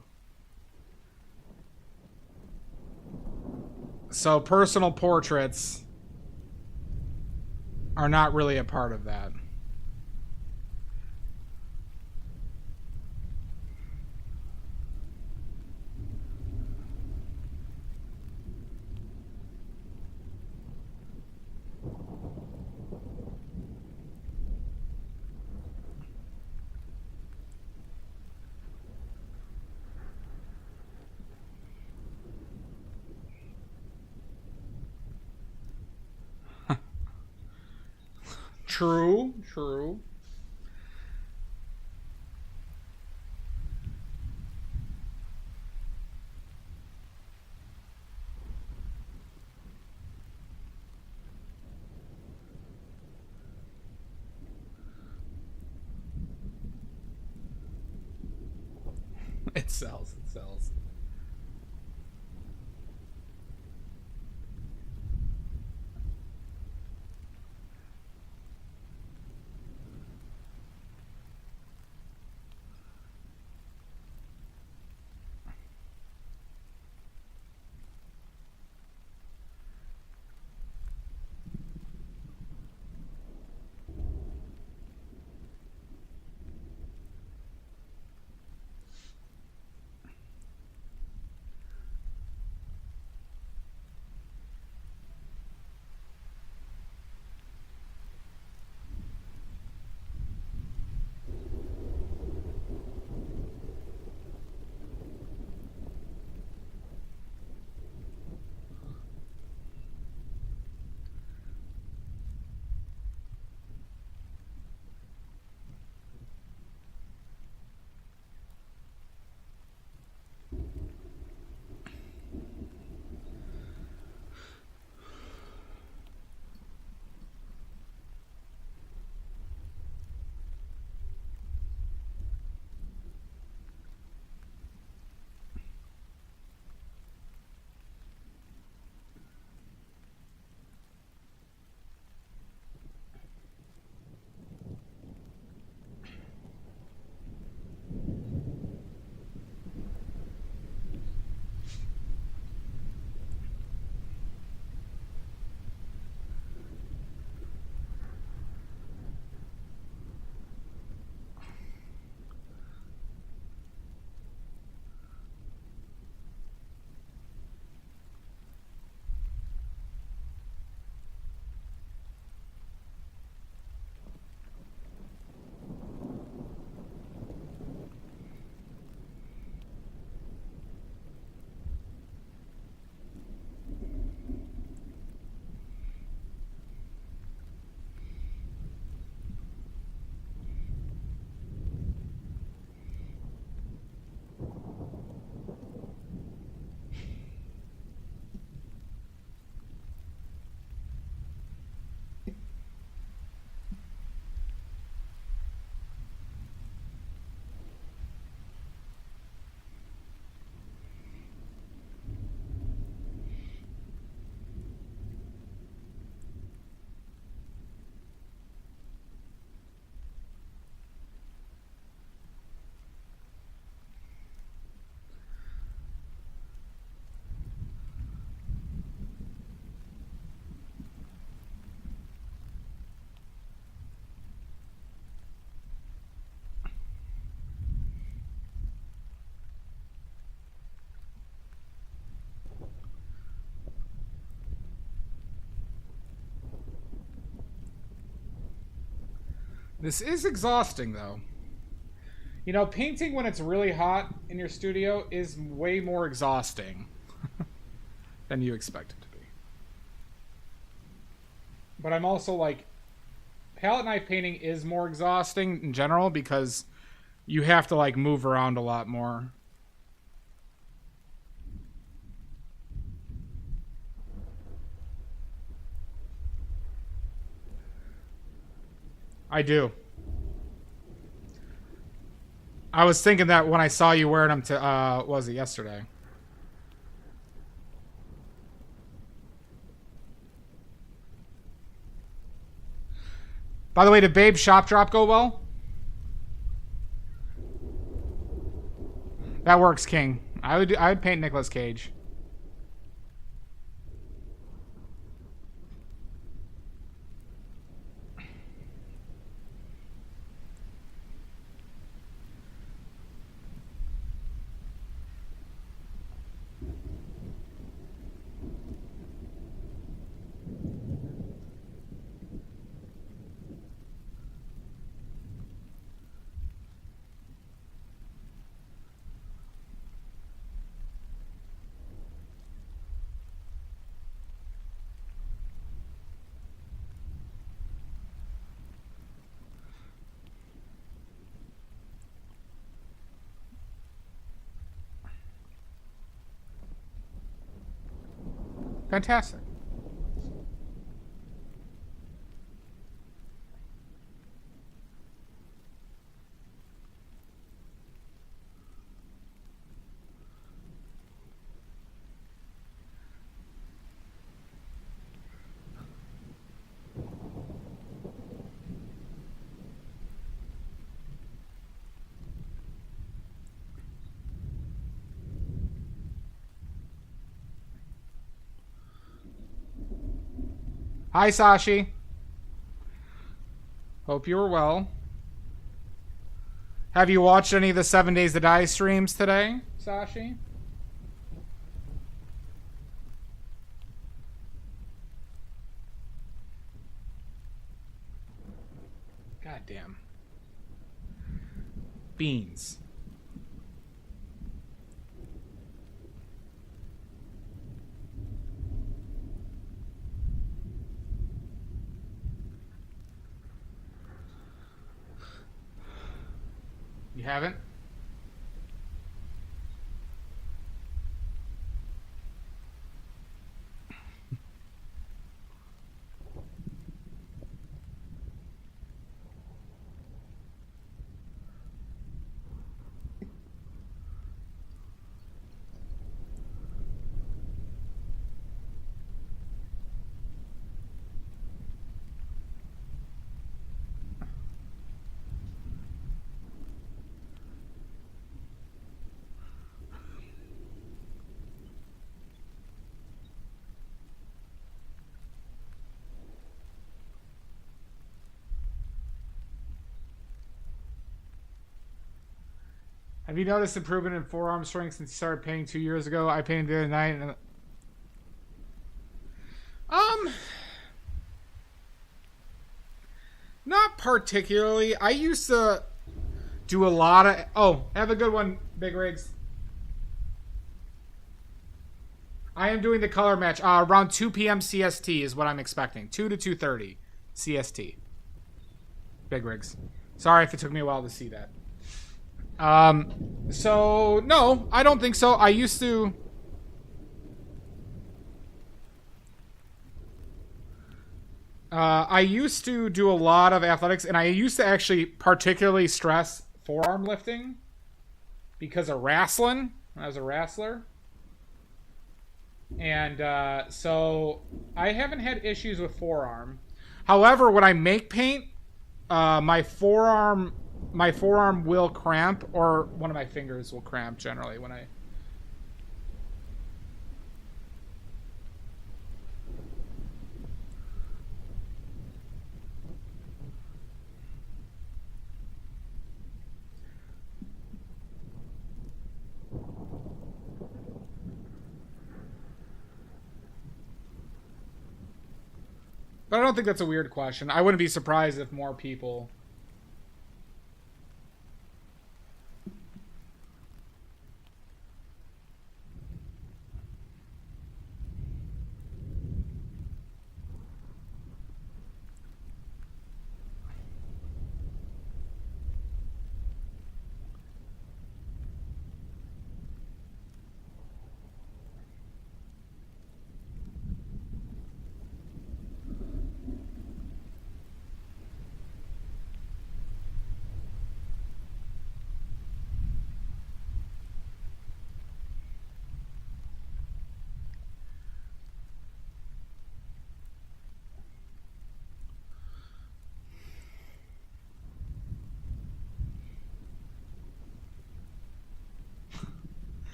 [SPEAKER 1] So personal portraits are not really a part of that. True, true. It sells, it sells. This is exhausting, though. You know, painting when it's really hot in your studio is way more exhausting than you expect it to be. But I'm also like, palette knife painting is more exhausting in general because you have to like move around a lot more. I do. I was thinking that when I saw you wearing them to, what was it, yesterday? By the way, did Babe's shop drop go well? That works, King. I would paint Nicolas Cage. Fantastic. Hi, Sashi. Hope you were well. Have you watched any of the 7 Days to Die streams today, Sashi? God damn. Beans. You haven't? Have you noticed improvement in forearm strength since you started painting 2 years ago? I painted the other night. And... Not particularly. I used to do a lot of... Oh, have a good one, Big Rigs. I am doing the color match. Around 2 p.m. CST is what I'm expecting. 2 to 2:30 CST. Big Rigs. Sorry if it took me a while to see that. So, no, I don't think so. I used to... I used to do a lot of athletics, and I used to actually particularly stress forearm lifting because of wrestling. When I was a wrestler. And, so I haven't had issues with forearm. However, when I make paint, my forearm will cramp, or one of my fingers will cramp generally when I... But I don't think that's a weird question. I wouldn't be surprised if more people...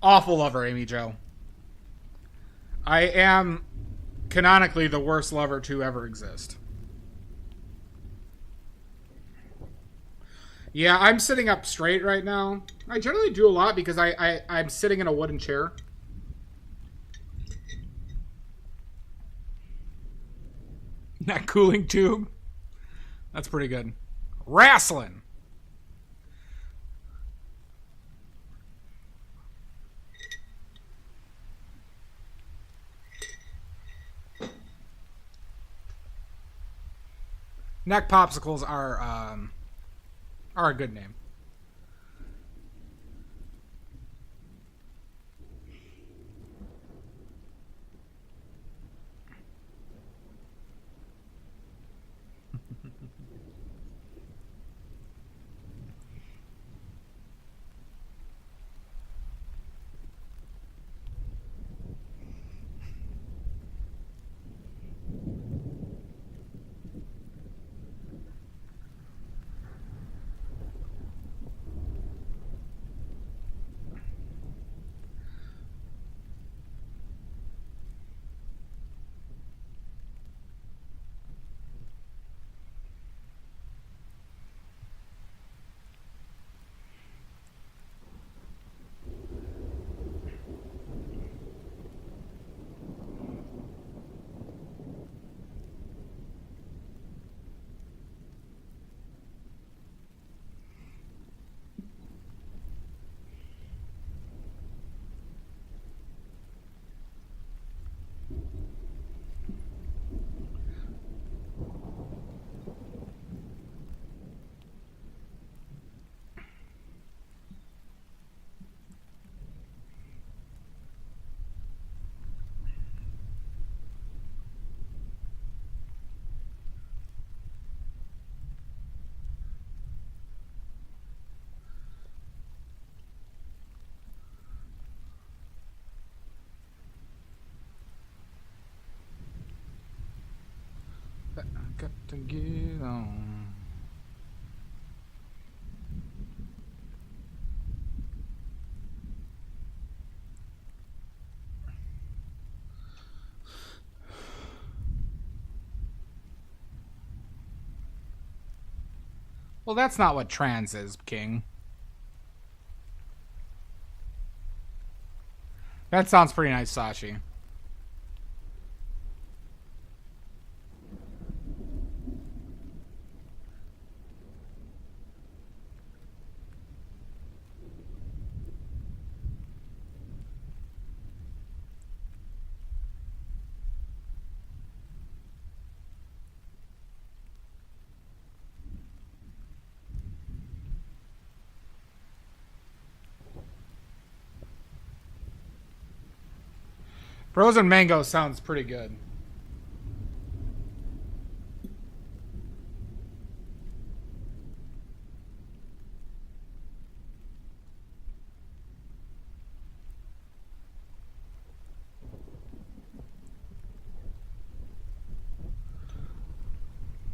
[SPEAKER 1] Awful lover, Amy Jo. I am canonically the worst lover to ever exist. Yeah, I'm sitting up straight right now. I generally do a lot because I'm sitting in a wooden chair. That cooling tube. That's pretty good. Wrestling. Neck popsicles are a good name. I got to get on. Well, that's not what trans is, King. That sounds pretty nice, Sashi. Frozen mango sounds pretty good.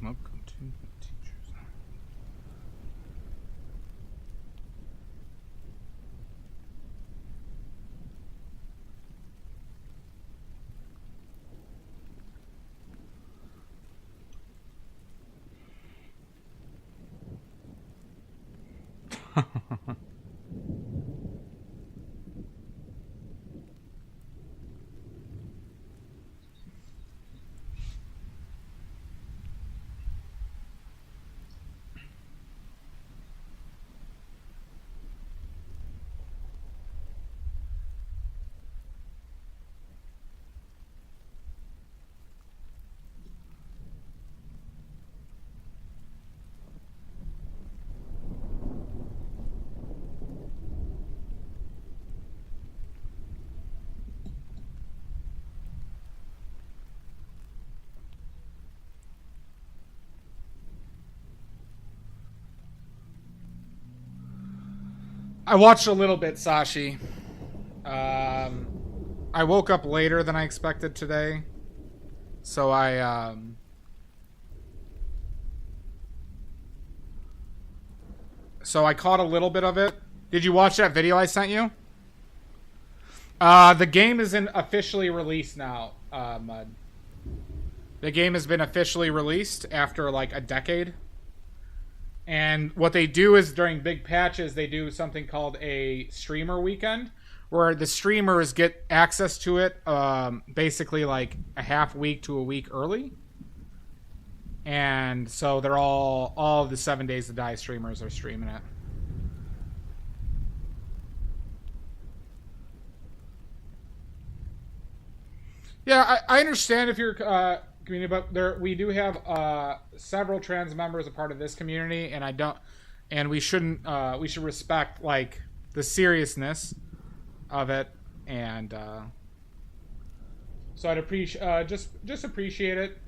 [SPEAKER 1] Welcome to the teacher's. I watched a little bit, Sashi. I woke up later than I expected today. So I caught a little bit of it. Did you watch that video I sent you? The game isn't officially released now, Mud. The game has been officially released after like a decade. And what they do is during big patches, they do something called a streamer weekend, where the streamers get access to it basically like a half week to a week early. And so they're all of the 7 Days to Die streamers are streaming it. Yeah, I understand if you're community, but we do have several trans members a part of this community, and we shouldn't we should respect like the seriousness of it, and so I'd appreciate just appreciate it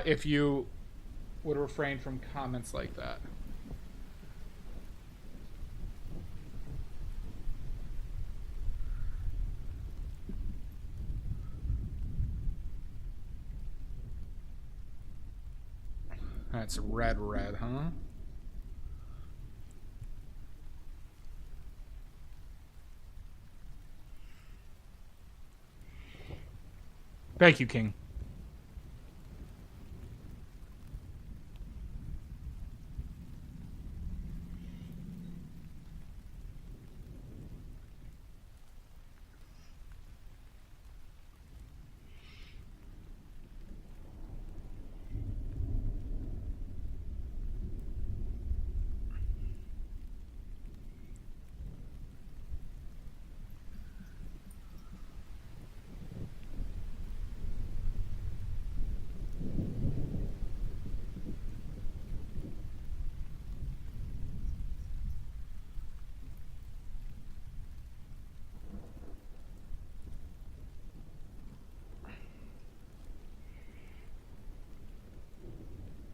[SPEAKER 1] if you would refrain from comments like that. That's red, huh? Thank you, King.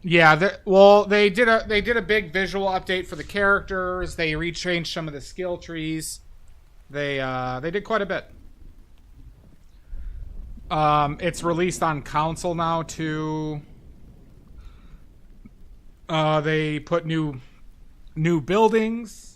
[SPEAKER 1] Yeah, they did a big visual update for the characters. They rechanged some of the skill trees. They did quite a bit. It's released on console now too. They put new buildings.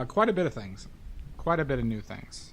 [SPEAKER 1] Quite a bit of things. Quite a bit of new things.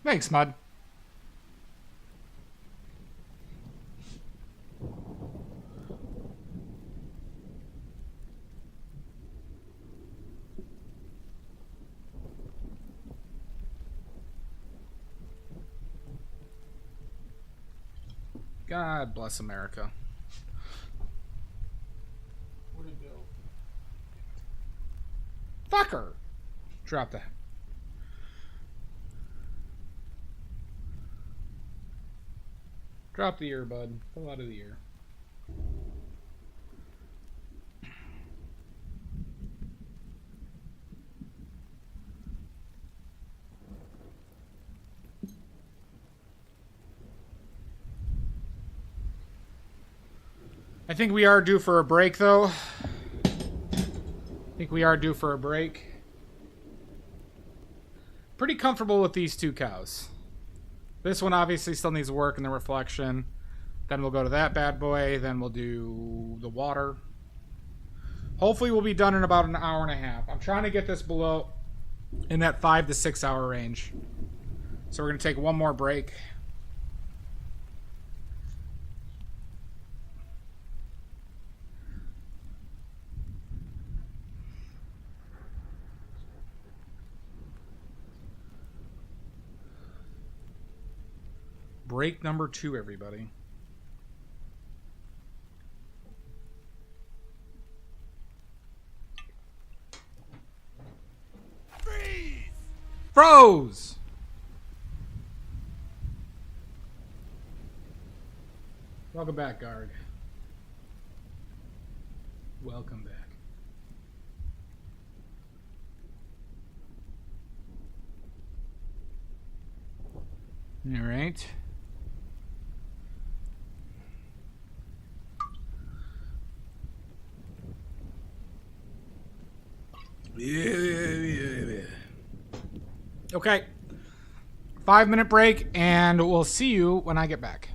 [SPEAKER 1] Thanks, Mud. God bless America.
[SPEAKER 5] Where'd it go?
[SPEAKER 1] Fucker! Drop that. Drop the earbud. Fell out of the ear. I think we are due for a break, though. I think we are due for a break. Pretty comfortable with these two cows. This one obviously still needs work in the reflection. Then we'll go to that bad boy. Then we'll do the water. Hopefully we'll be done in about an hour and a half. I'm trying to get this below in that 5 to 6 hour range. So we're going to take one more break. Break number 2, everybody. Froze! Welcome back, guard. Welcome back. All right. Okay. 5-minute break, and we'll see you when I get back.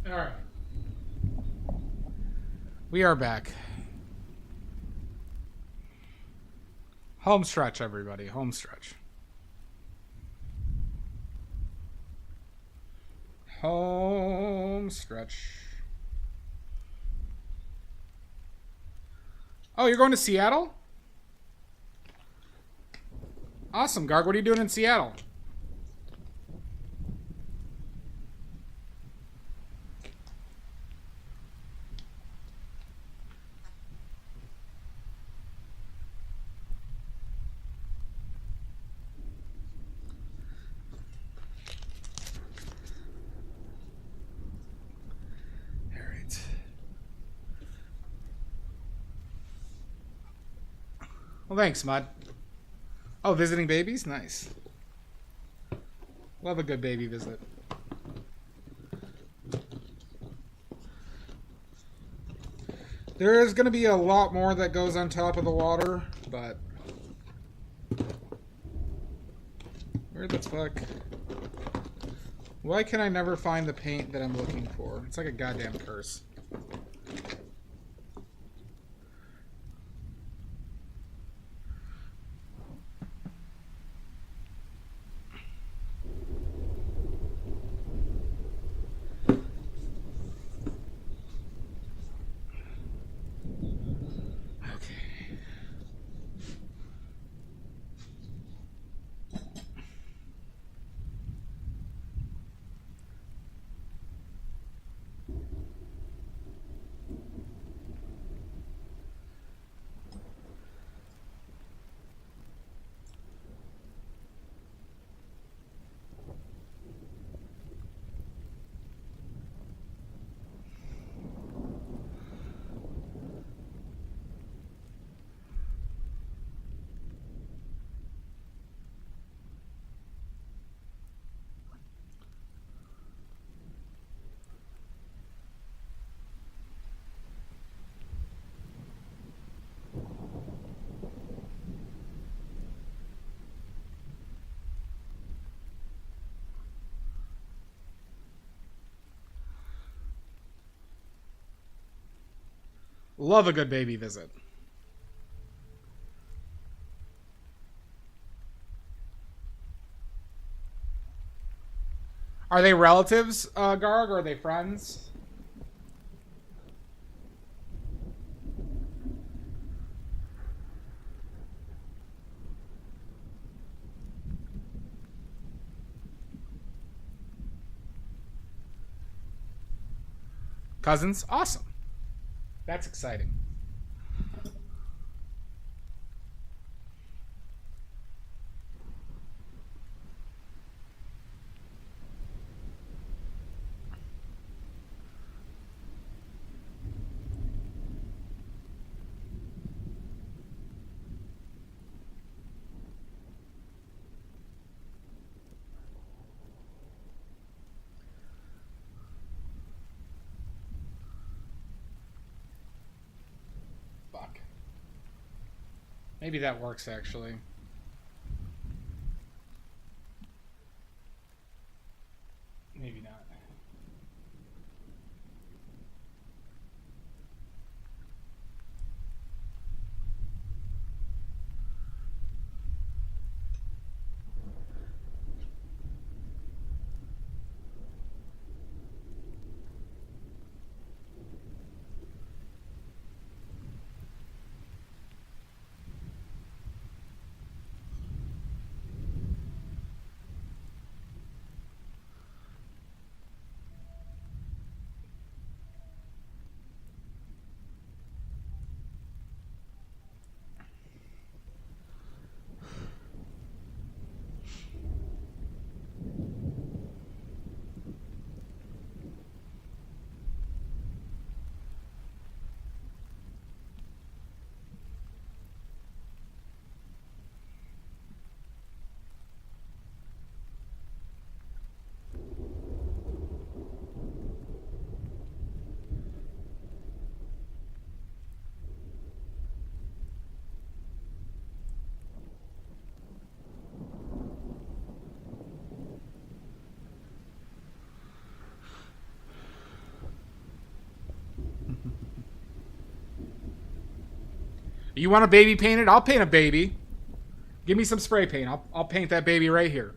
[SPEAKER 1] All right. We are back. Home stretch, everybody. Home stretch. Home stretch. Oh, you're going to Seattle? Awesome, Garg. What are you doing in Seattle? All right. Well, thanks, Mud. Oh, visiting babies? Nice. Love a good baby visit. There is going to be a lot more that goes on top of the water, but... Where the fuck? Why can I never find the paint that I'm looking for? It's like a goddamn curse. Love a good baby visit. Are they relatives, Garg, or are they friends? Cousins? Awesome. That's exciting. Fuck. Maybe that works, actually. Maybe not. You want a baby painted? I'll paint a baby. Give me some spray paint. I'll paint that baby right here.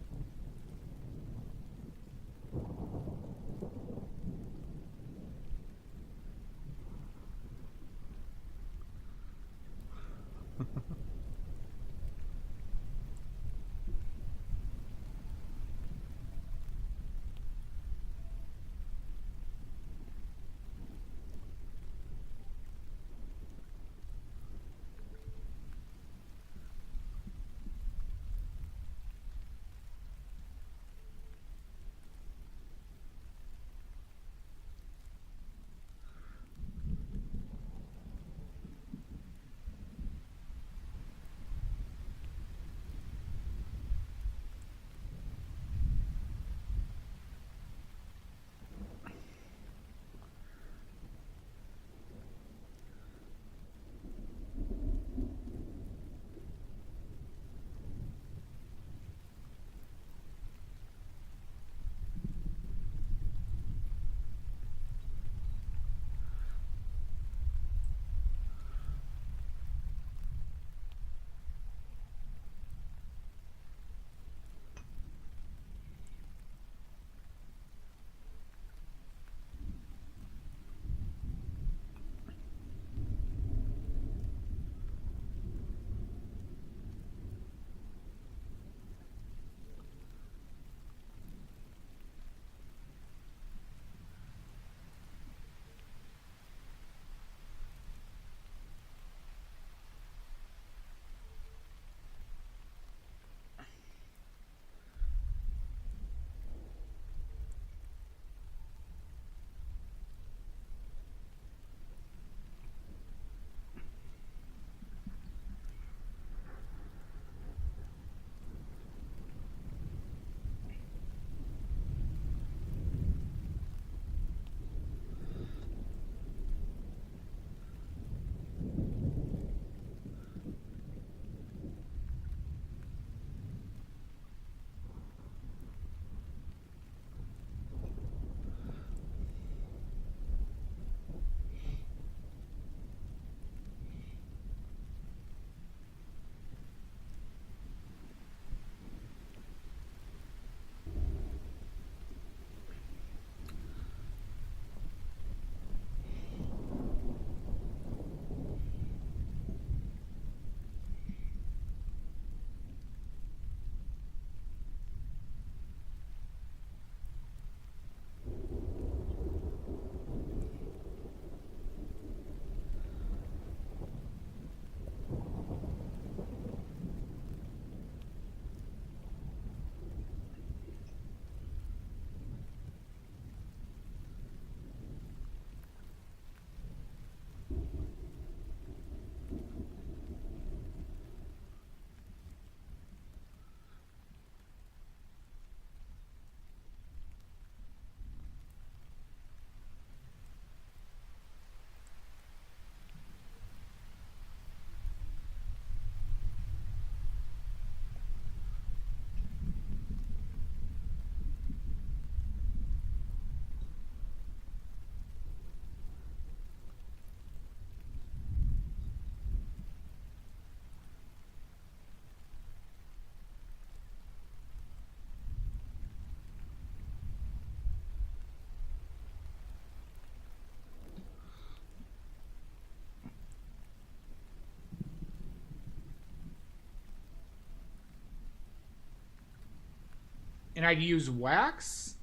[SPEAKER 1] And I'd use wax.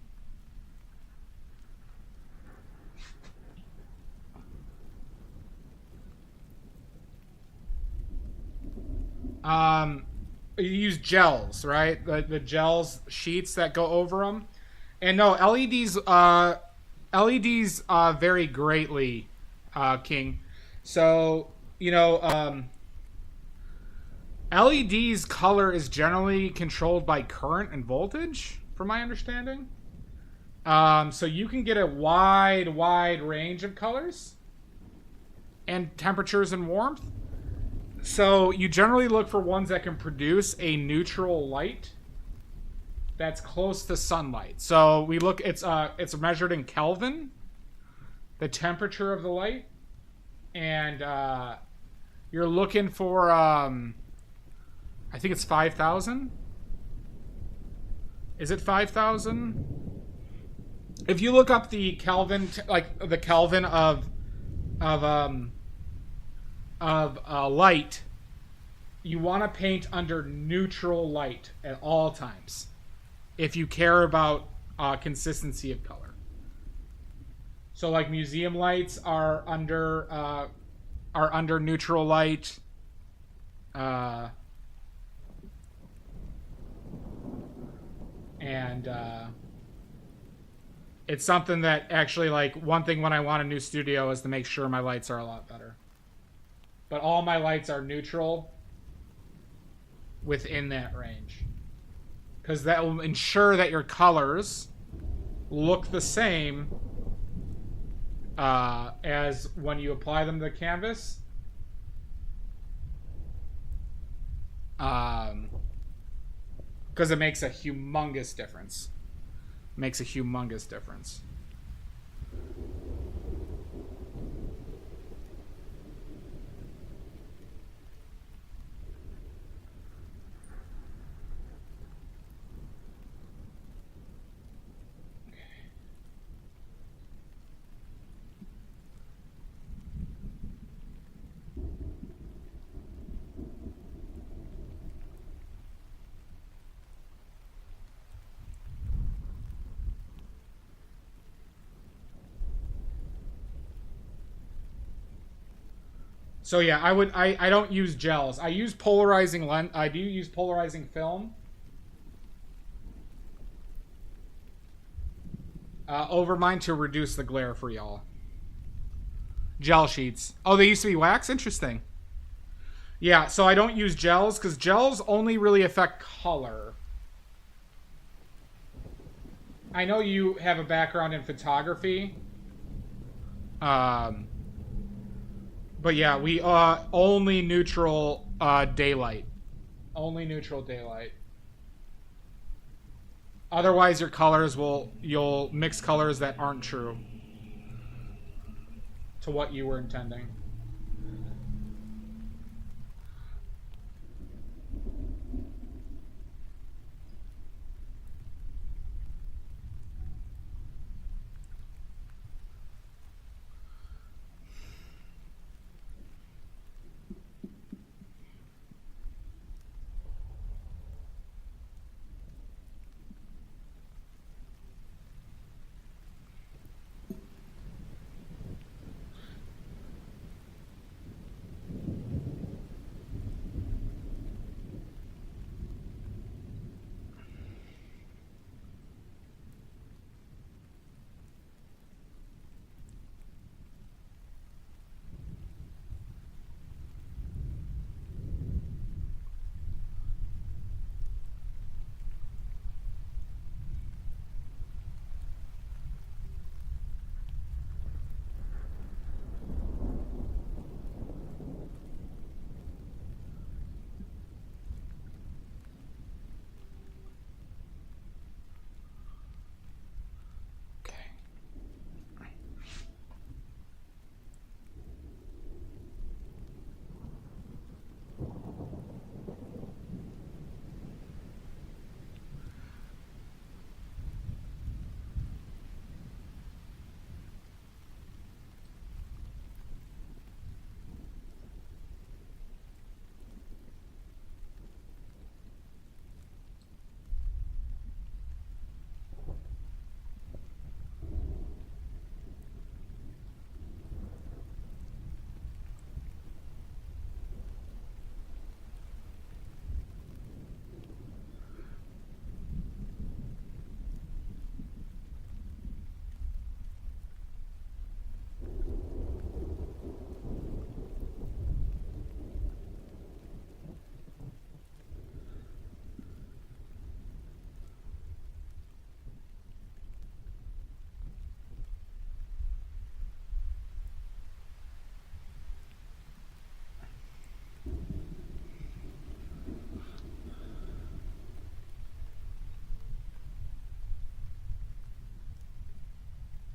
[SPEAKER 1] You use gels, right? The gels sheets that go over them. And no, LEDs vary greatly, King. So, LED's color is generally controlled by current and voltage, from my understanding. So you can get a wide range of colors and temperatures and warmth. So you generally look for ones that can produce a neutral light that's close to sunlight. So we look, it's measured in Kelvin, the temperature of the light, and You're looking for I think it's 5,000. Is it 5,000? If you look up the Kelvin, like the Kelvin of light, you want to paint under neutral light at all times if you care about consistency of color. So like museum lights are under neutral light. And it's something that actually, like, one thing when I want a new studio is to make sure my lights are a lot better. But all my lights are neutral within that range. Because that will ensure that your colors look the same as when you apply them to the canvas. Because it makes a humongous difference. Makes a humongous difference. So yeah, I don't use gels. I use polarizing lens. I do use polarizing film over mine to reduce the glare for y'all. Gel sheets. Oh, they used to be wax? Interesting. Yeah, so I don't use gels because gels only really affect color. I know you have a background in photography. But yeah, we only neutral daylight. Only neutral daylight. Otherwise your colors you'll mix colors that aren't true to what you were intending.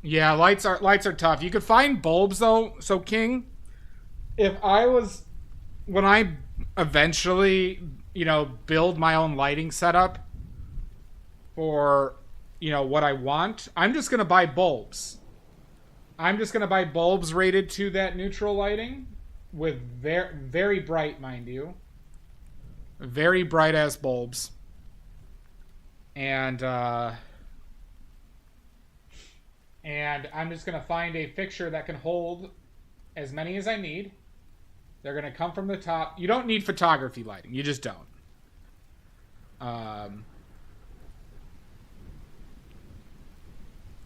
[SPEAKER 1] Yeah, lights are tough. You could find bulbs though. So King, if I was when I eventually, build my own lighting setup for, what I want, I'm just going to buy bulbs. I'm just going to buy bulbs rated to that neutral lighting with very, very bright, mind you. Very bright ass bulbs. And I'm just going to find a fixture that can hold as many as I need. They're going to come from the top. You don't need photography lighting. You just don't.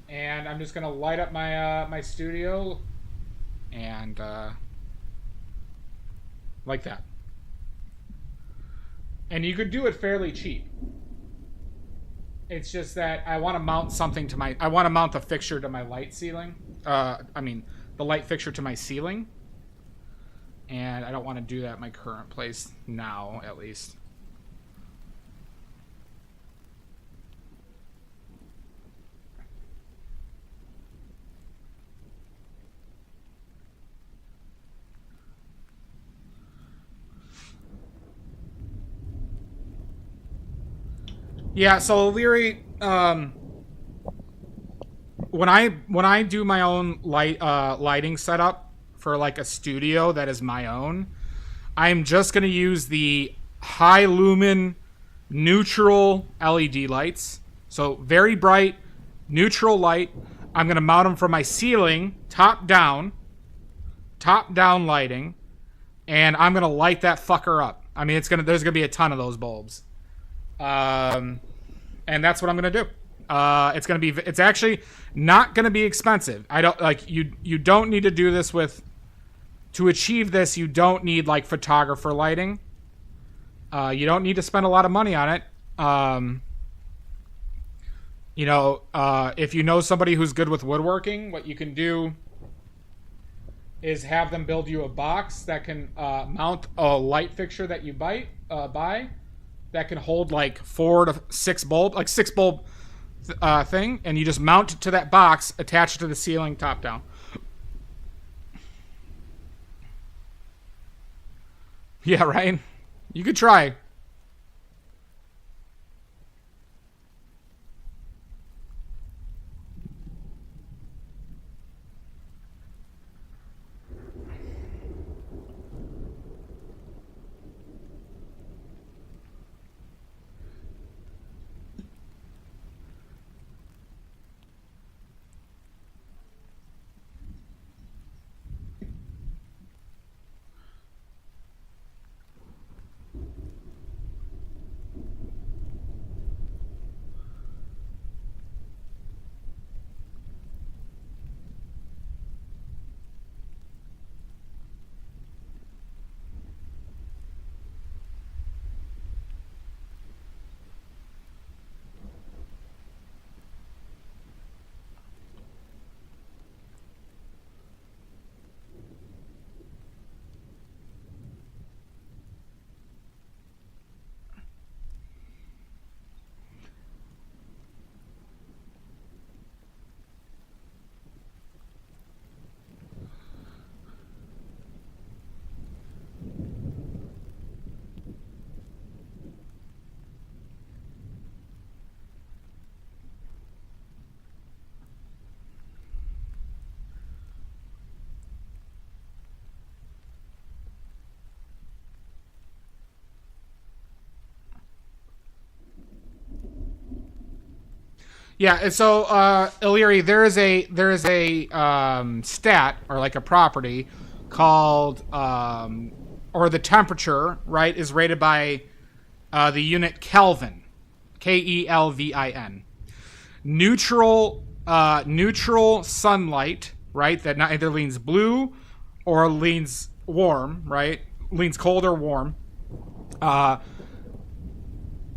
[SPEAKER 1] And I'm just going to light up my my studio and like that. And you could do it fairly cheap. It's just that I want to mount something to my... I want to mount the fixture to my light ceiling. The light fixture to my ceiling. And I don't want to do that at my current place now, at least. Yeah, so Leary, when I do my own lighting setup for like a studio that is my own, I'm just gonna use the high lumen neutral LED lights. So very bright neutral light. I'm gonna mount them from my ceiling, top down lighting, and I'm gonna light that fucker up. I mean, there's gonna be a ton of those bulbs. And that's what I'm gonna do. It's actually not gonna be expensive. I don't like you don't need to do this to achieve this. You don't need like photographer lighting. You don't need to spend a lot of money on it. If you know somebody who's good with woodworking, what you can do is have them build you a box that can mount a light fixture that you buy that can hold like 4 to 6 bulb, like 6 bulb thing, and you just mount it to that box, attach it to the ceiling, top down. Yeah, right? You could try. Yeah, and so Illyri, there is a stat or like a property called or the temperature, right, is rated by the unit Kelvin, Kelvin. Neutral sunlight, right, that either leans blue or leans warm, right, leans cold or warm,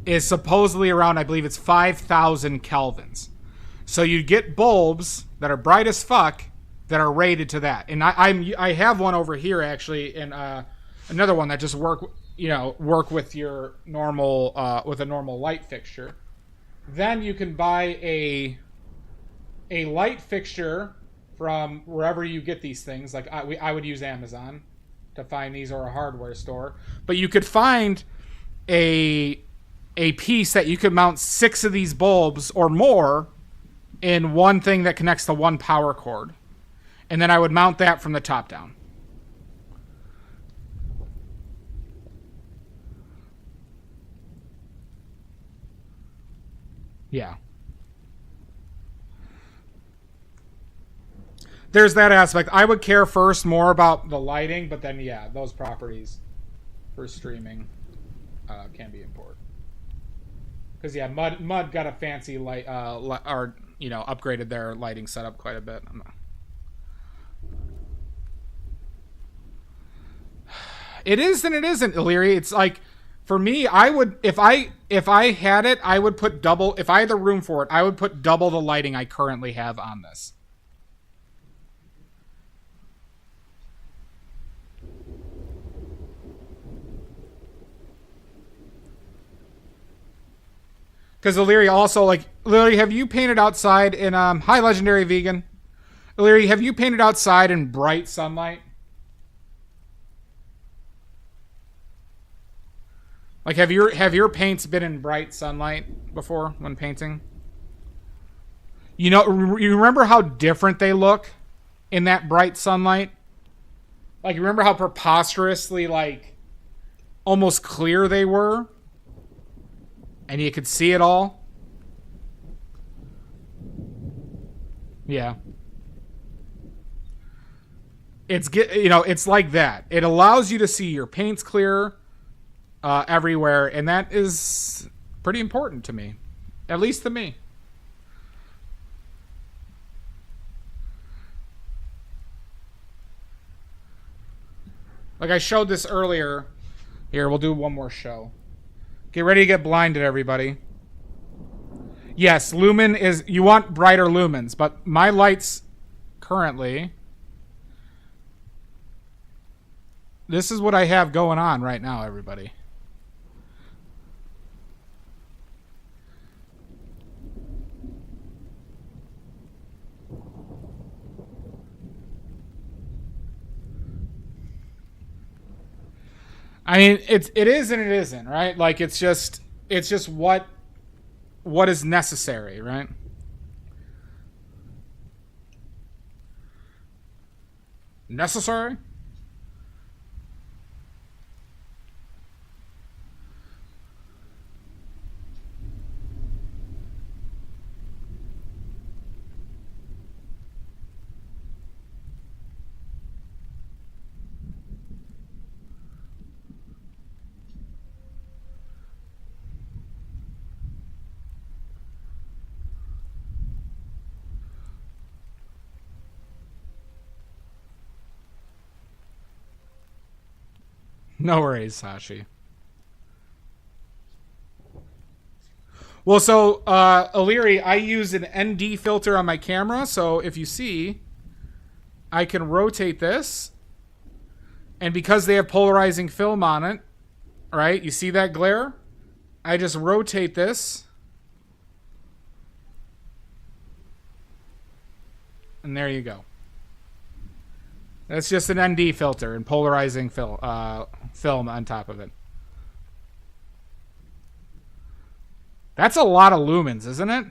[SPEAKER 1] is supposedly around, I believe it's 5,000 kelvins. So you get bulbs that are bright as fuck that are rated to that. And I have one over here actually, and another one that just work with your normal with a normal light fixture. Then you can buy a light fixture from wherever you get these things. Like I would use Amazon to find these, or a hardware store. But you could find a piece that you could mount 6 of these bulbs or more in one thing that connects to one power cord. And then I would mount that from the top down. Yeah. There's that aspect. I would care first more about the lighting, but then, yeah, those properties for streaming can be important. Because, yeah, Mud got a fancy light, or, you know, upgraded their lighting setup quite a bit. It is and it isn't, Illyri. It's like, for me, I would, if I had it, I would put double, if I had the room for it, I would put double the lighting I currently have on this. Because Illyri also, like, Illyri, have you painted outside in, hi, Legendary Vegan. Illyri, have you painted outside in bright sunlight? Like, have your paints been in bright sunlight before when painting? You know, you remember how different they look in that bright sunlight? Like, you remember how preposterously, like, almost clear they were? And you could see it all? Yeah. It's, you know, it's like that. It allows you to see your paints clearer everywhere, and that is pretty important to me. At least to me. Like I showed this earlier. Here, we'll do one more show. Get ready to get blinded, everybody. Yes, lumen is... You want brighter lumens, but my lights currently... This is what I have going on right now, everybody. I mean, it is and it isn't, right? Like, it's just what is necessary, right? Necessary? No worries, Sashi. Well, so, Illyri, I use an ND filter on my camera, so if you see, I can rotate this, and because they have polarizing film on it, right, you see that glare? I just rotate this, and there you go. That's just an ND filter and polarizing film on top of it. That's a lot of lumens, isn't it?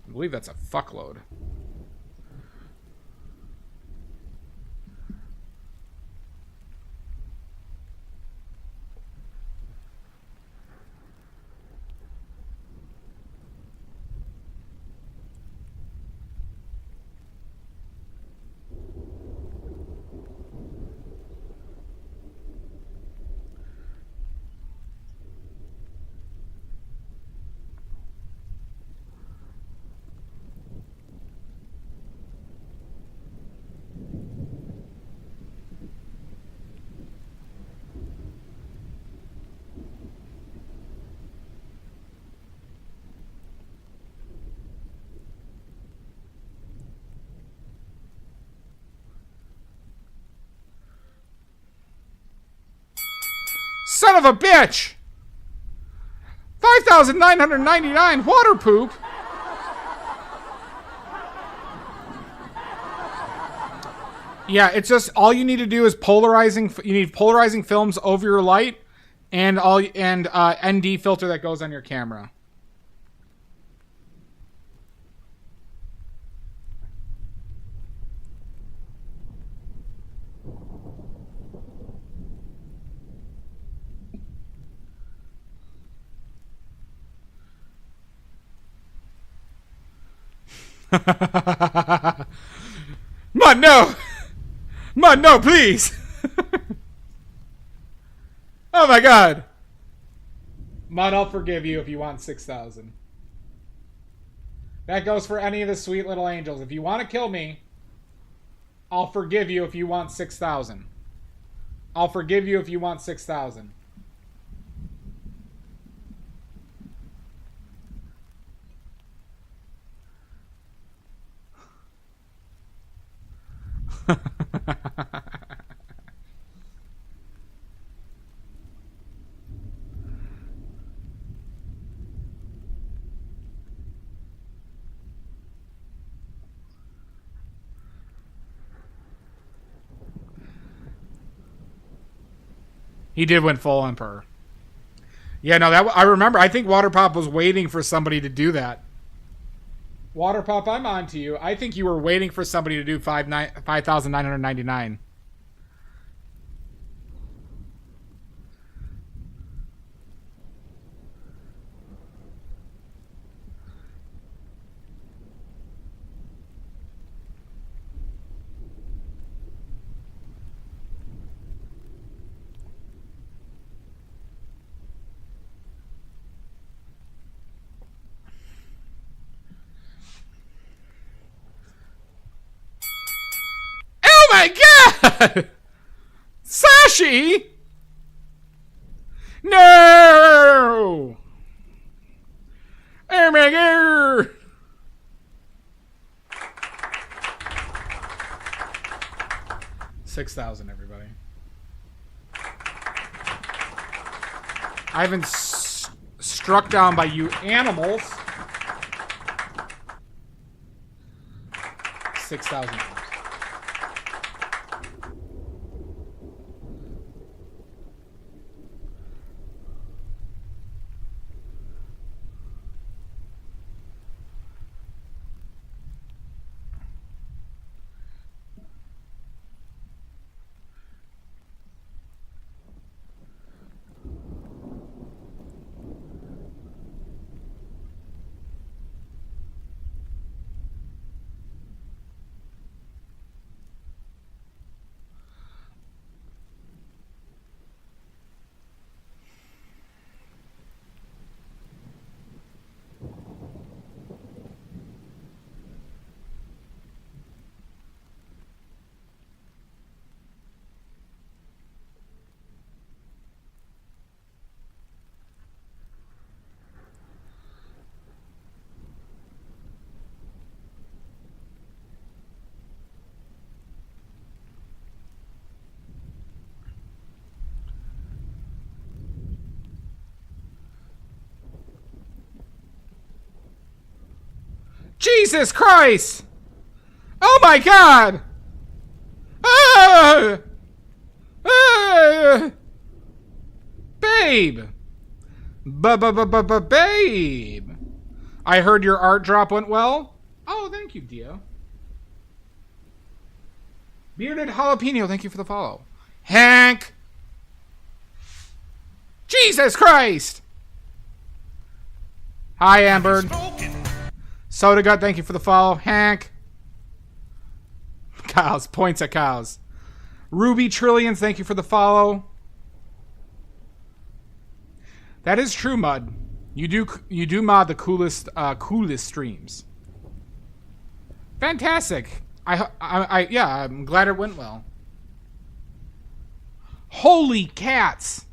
[SPEAKER 1] I believe that's a fuckload. Son of a bitch! 5,999 water poop? Yeah, it's just all you need to do is polarizing. You need polarizing films over your light, and ND filter that goes on your camera. Mud, no! Mud, no, please! Oh my god! Mud, I'll forgive you if you want 6,000. That goes for any of the sweet little angels. If you want to kill me, I'll forgive you if you want 6,000. I'll forgive you if you want 6,000. He did win full Emperor. Yeah, no, that I remember. I think Waterpop was waiting for somebody to do that. Waterpop, I'm on to you. I think you were waiting for somebody to do 5,999. Oh my god! Sashi! No! Oh my god! $6,000, everybody. I've been struck down by you animals. $6,000. Jesus Christ! Oh my god! Ah! Ah! Babe! Babe! I heard your art drop went well. Oh, thank you, Dio. Bearded Jalapeno, thank you for the follow. Hank! Jesus Christ! Hi, Amber. Soda Gut, thank you for the follow. Hank. Cows. Points at cows. Ruby Trillions, thank you for the follow. That is true, Mud. You do mod the coolest streams. Fantastic. Yeah, I'm glad it went well. Holy cats.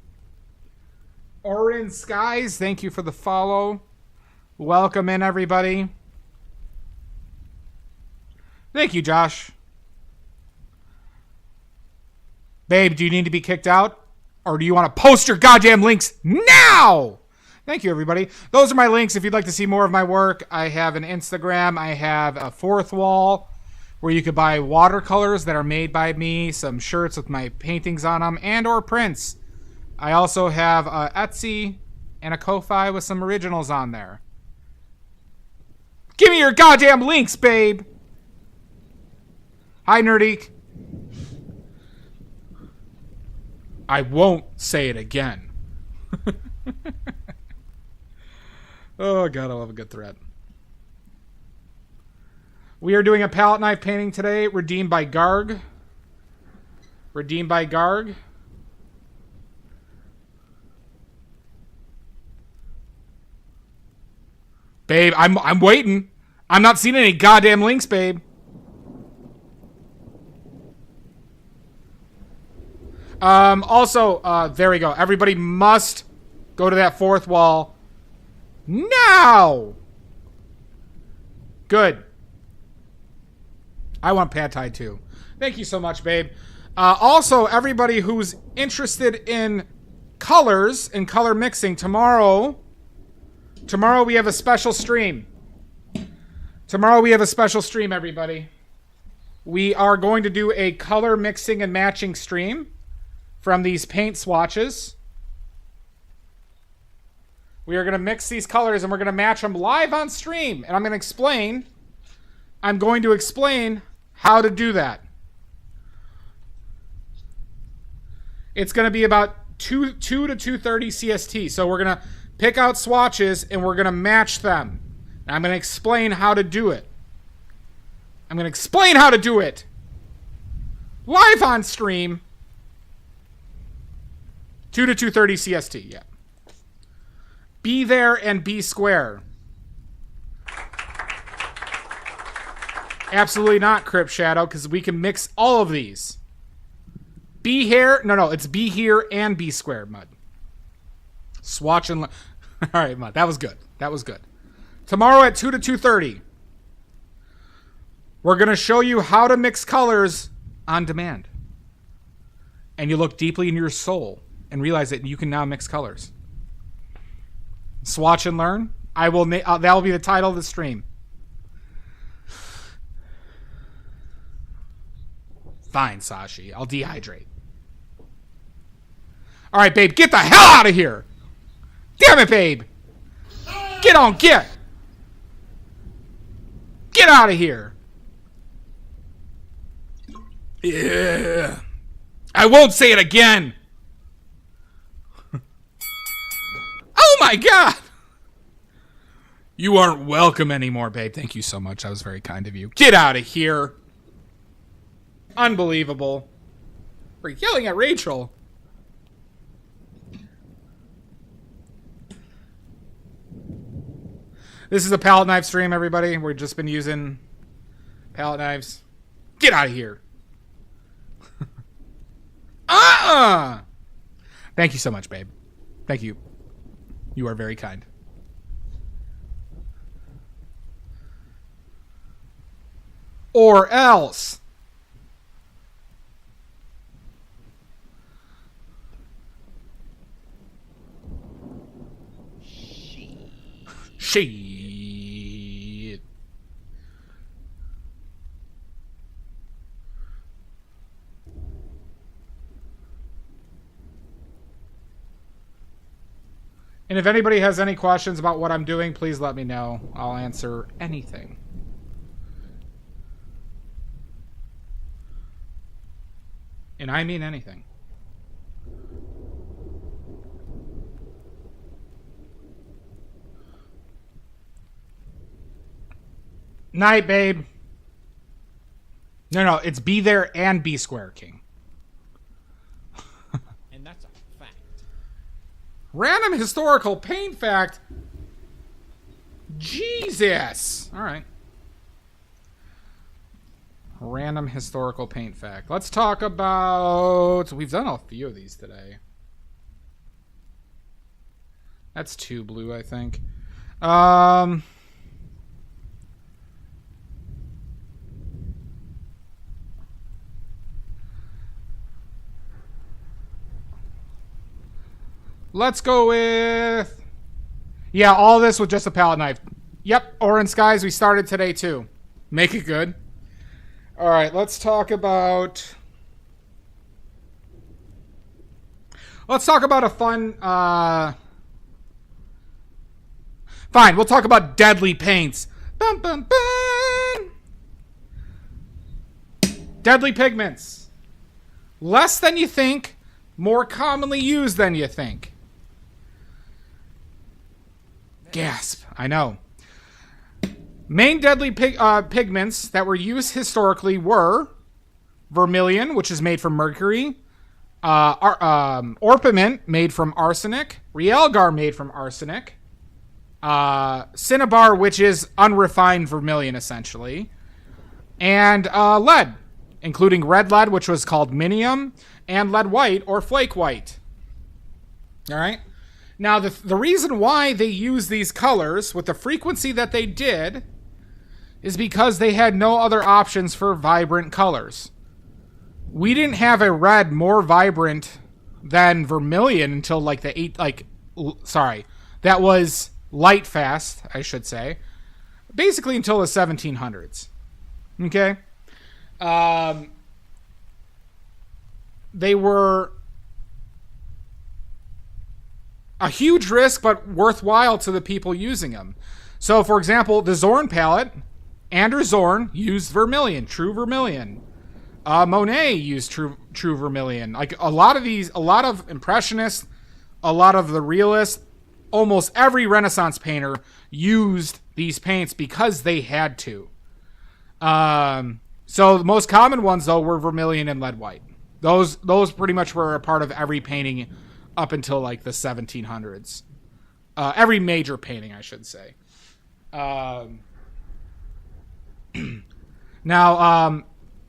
[SPEAKER 1] Orin Skies, thank you for the follow. Welcome in, everybody. Thank you, Josh. Babe, do you need to be kicked out? Or do you want to post your goddamn links now? Thank you, everybody. Those are my links if you'd like to see more of my work. I have an Instagram. I have a Fourth Wall, where you could buy watercolors that are made by me, some shirts with my paintings on them, and or prints. I also have a Etsy and a Ko-Fi with some originals on there. Give me your goddamn links, babe! Hi, Nerdeek. I won't say it again. Oh, God, I love a good threat. We are doing a palette knife painting today, redeemed by Garg. Redeemed by Garg. Babe, I'm waiting. I'm not seeing any goddamn links, babe. Also, there we go. Everybody must go to that fourth wall now. Good. I want pad thai too. Thank you so much, babe. Also, everybody who's interested in colors and color mixing, tomorrow we have a special stream. Tomorrow we have a special stream, everybody. We are going to do a color mixing and matching stream from these paint swatches. We are going to mix these colors and we're going to match them live on stream. And I'm going to explain how to do that. It's going to be about 2 to 2:30 CST. So we're going to pick out swatches and we're going to match them. And I'm going to explain how to do it. Live on stream. 2 to 2:30 CST, yeah. Be there and be square. Absolutely not, Crypt Shadow, because we can mix all of these. Be here. No, it's be here and be square, Mud. Swatch and... All right, Mud, that was good. Tomorrow at 2 to 2:30, we're going to show you how to mix colors on demand. And you look deeply in your soul and realize that you can now mix colors. Swatch and learn. That will be the title of the stream. Fine, Sashi. I'll dehydrate. All right, babe. Get the hell out of here. Damn it, babe. Get on, get. Get out of here. Yeah. I won't say it again. Oh my God. You aren't welcome anymore, babe. Thank you so much. That was very kind of you. Get out of here. Unbelievable. We're yelling at Rachel. This is a palette knife stream, everybody. We've just been using palette knives. Get out of here. Thank you so much, babe. Thank you. You are very kind. Or else. Shit. And if anybody has any questions about what I'm doing, please let me know. I'll answer anything. And I mean anything. Night, babe. No, it's be there and be square, King.
[SPEAKER 6] And that's a fact.
[SPEAKER 1] Random historical paint fact. Jesus. All right. Random historical paint fact. Let's talk about... We've done a few of these today. That's 2 blue, I think. Let's go with... Yeah, all this with just a palette knife. Yep, Orange Skies, we started today too. Make it good. All right, let's talk about a fun. Fine, we'll talk about deadly paints. Bum, bum, bum. Deadly pigments. Less than you think, more commonly used than you think. Gasp, I know. Main deadly pigments that were used historically were vermilion, which is made from mercury, orpiment, made from arsenic, realgar, made from arsenic, cinnabar, which is unrefined vermilion, essentially, and lead, including red lead, which was called minium, and lead white or flake white. All right? Now, the reason why they use these colors with the frequency that they did is because they had no other options for vibrant colors. We didn't have a red more vibrant than vermilion until like that was light fast, I should say. Basically until the 1700s. Okay? They were a huge risk, but worthwhile to the people using them. So, for example, the Zorn palette, Anders Zorn used vermilion, true vermilion. Monet used true vermilion. Like a lot of impressionists, a lot of the realists, almost every Renaissance painter used these paints because they had to. So the most common ones though were vermilion and lead white. Those pretty much were a part of every painting up until like the 1700s. Every major painting, I should say. Now,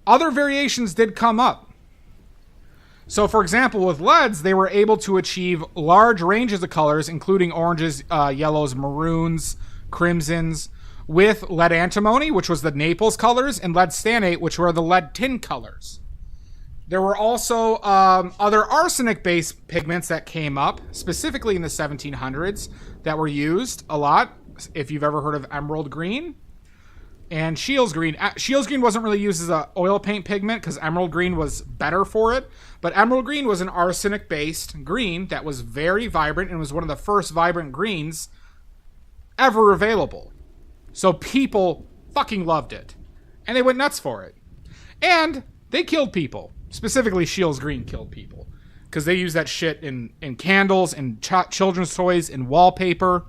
[SPEAKER 1] other variations did come up. So, for example, with leads, they were able to achieve large ranges of colors, including oranges, yellows, maroons, crimsons, with lead antimony, which was the Naples colors, and lead stannate, which were the lead tin colors. There were also other arsenic-based pigments that came up, specifically in the 1700s, that were used a lot. If you've ever heard of emerald green and Shields green. Shields green wasn't really used as an oil paint pigment because emerald green was better for it. But emerald green was an arsenic-based green that was very vibrant and was one of the first vibrant greens ever available. So people fucking loved it. And they went nuts for it. And they killed people. Specifically, Shields green killed people. Because they used that shit in candles, in children's toys, in wallpaper,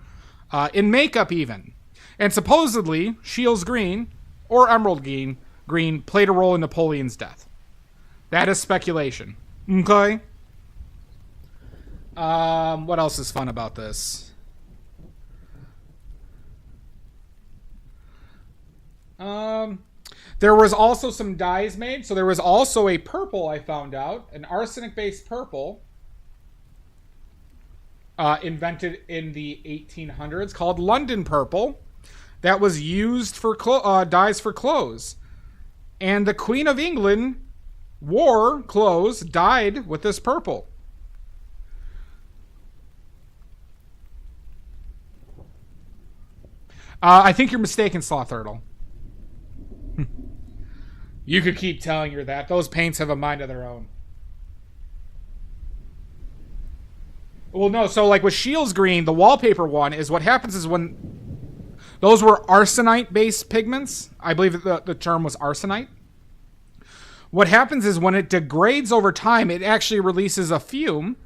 [SPEAKER 1] in makeup even. And supposedly, Shields green or emerald green played a role in Napoleon's death. That is speculation. Okay? What else is fun about this? There was also some dyes made. So there was also a purple I found out. An arsenic-based purple. Invented in the 1800s called London purple. That was used for dyes for clothes. And the Queen of England wore clothes dyed with this purple. I think you're mistaken, Sloth Turtle. You could keep telling her that. Those paints have a mind of their own. Well, no, so like with Shields green, the wallpaper one is what happens is when those were arsenite-based pigments. I believe the term was arsenite. What happens is when it degrades over time, it actually releases a fume.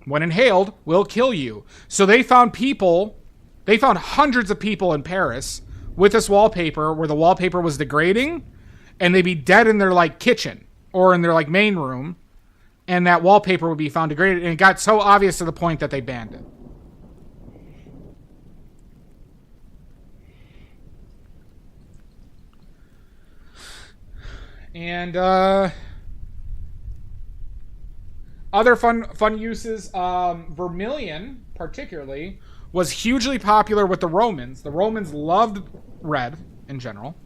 [SPEAKER 1] When inhaled, will kill you. So they found hundreds of people in Paris with this wallpaper where the wallpaper was degrading, and they'd be dead in their like kitchen or in their like main room, and that wallpaper would be found degraded, and it got so obvious to the point that they banned it. And other fun uses, vermilion particularly was hugely popular with the Romans. The Romans loved red in general,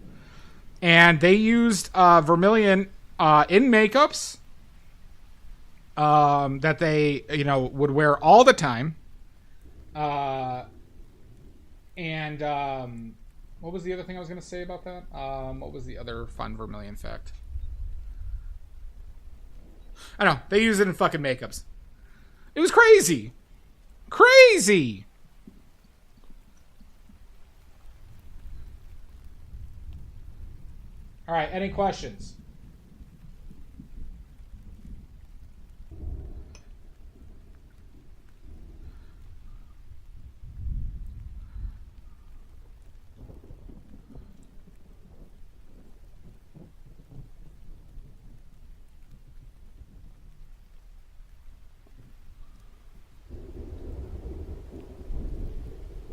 [SPEAKER 1] and they used vermilion in makeups that they would wear all the time, and What was the other thing I was going to say about that? What was the other fun Vermilion fact? I know. They use it in fucking makeups. It was crazy. Crazy! Alright, any questions?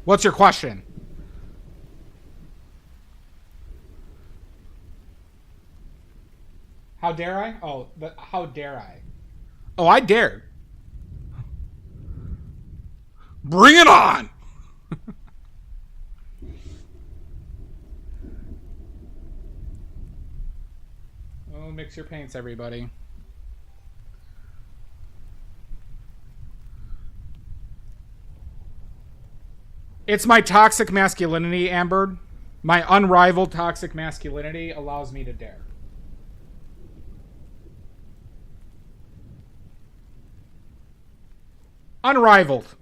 [SPEAKER 1] What's your question? How dare I? Oh, how dare I? Oh, I dare. Bring it on! Oh, mix your paints, everybody. It's my toxic masculinity, Amber. My unrivaled toxic masculinity allows me to dare. Unrivaled.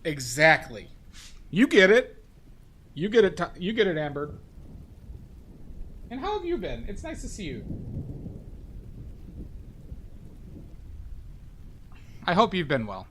[SPEAKER 1] Exactly. You get it. You get it. You get it, Amber. And how have you been? It's nice to see you. I hope you've been well.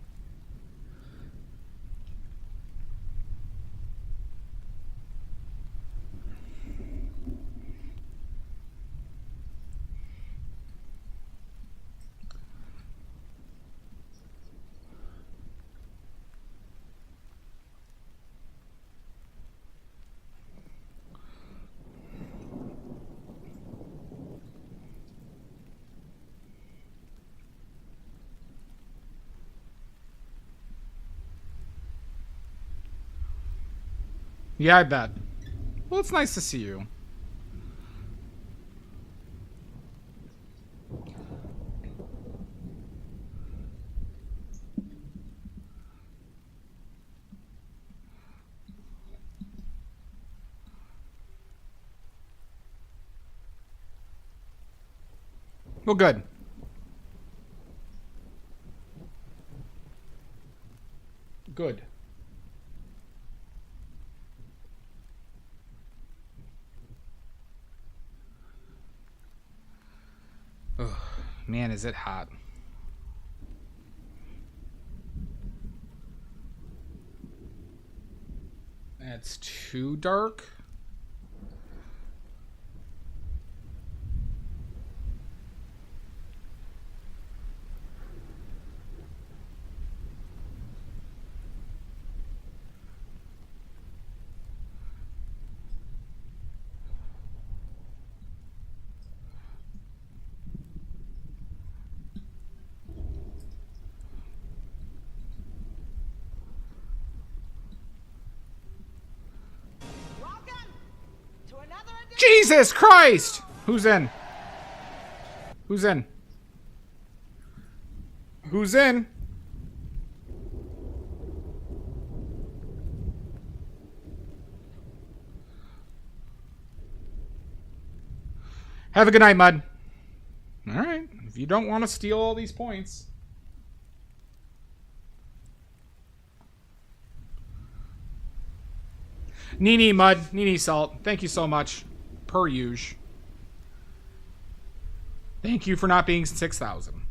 [SPEAKER 1] Yeah, I bet. Well, it's nice to see you. Well, good. Good. Oh, man, is it hot. That's too dark. Jesus Christ! Who's in? Who's in? Who's in? Have a good night, Mud. Alright. If you don't want to steal all these points. Nini, Mud. Nini, Salt. Thank you so much. Per usual. Thank you for not being 6,000.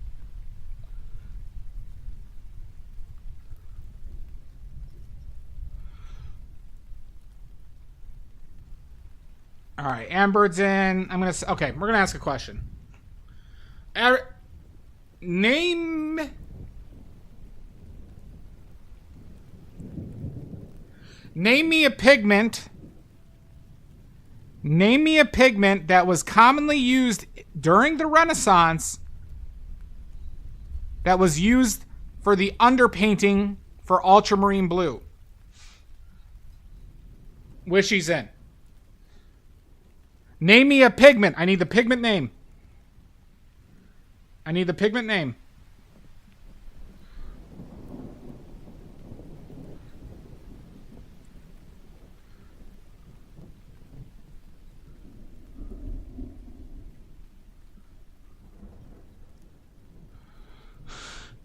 [SPEAKER 1] All right, Amber's in. I'm gonna. Okay, we're gonna ask a question. Name me a pigment. Name me a pigment that was commonly used during the Renaissance that was used for the underpainting for ultramarine blue. Which she's in. Name me a pigment. I need the pigment name. I need the pigment name.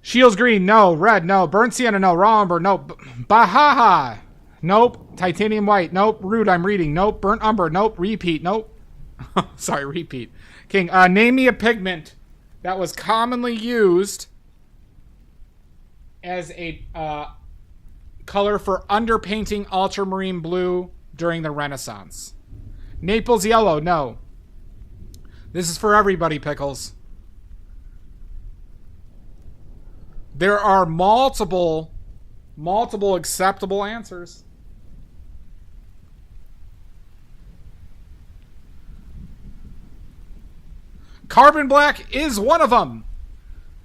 [SPEAKER 1] Shields green, no. Red, no. Burnt sienna, no. Raw umber, nope. Bahaha, nope. Titanium white, nope. Rude, I'm reading, nope. Burnt umber, nope. Repeat, nope. Sorry, repeat. King, name me a pigment that was commonly used as a color for underpainting ultramarine blue during the Renaissance. Naples yellow, no. This is for everybody, Pickles. There are multiple acceptable answers. Carbon black is one of them.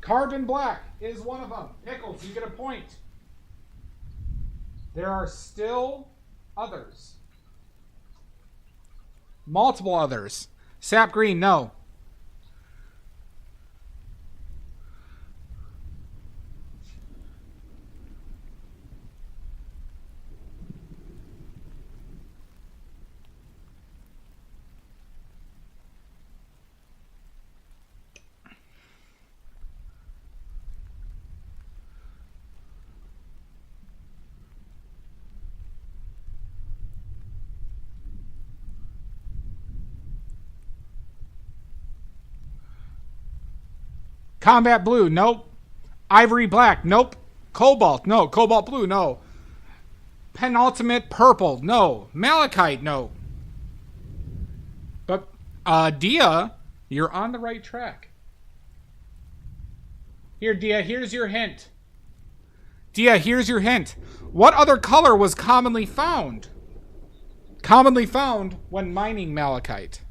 [SPEAKER 1] Carbon black is one of them. Pickles, you get a point. There are still others. Multiple others. Sap green, no. Combat blue, nope. Ivory black, nope. Cobalt, no. Cobalt blue, no. Penultimate purple, no. Malachite, no. But, Dia, you're on the right track. Here, Dia, here's your hint. Dia, here's your hint. What other color was commonly found? Commonly found when mining malachite.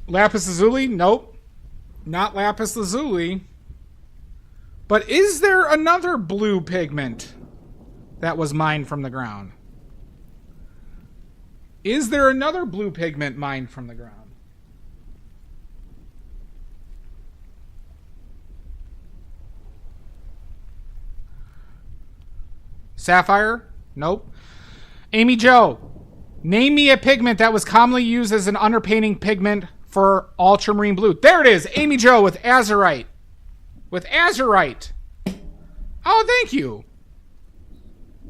[SPEAKER 1] Lapis lazuli? Nope. Not lapis lazuli. But is there another blue pigment that was mined from the ground? Is there another blue pigment mined from the ground? Sapphire? Nope. Amy Jo, name me a pigment that was commonly used as an underpainting pigment for ultramarine blue. There it is. Amy Jo with azurite. With azurite. Oh, thank you.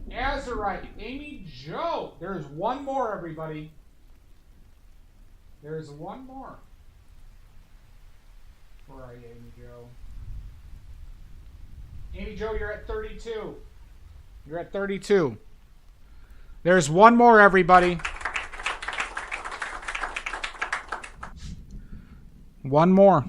[SPEAKER 1] Azurite. Amy Jo. There's one more, everybody. There's one more. Where are you, Amy Jo? Amy Jo, you're at 32. You're at 32. There's one more, everybody. One more.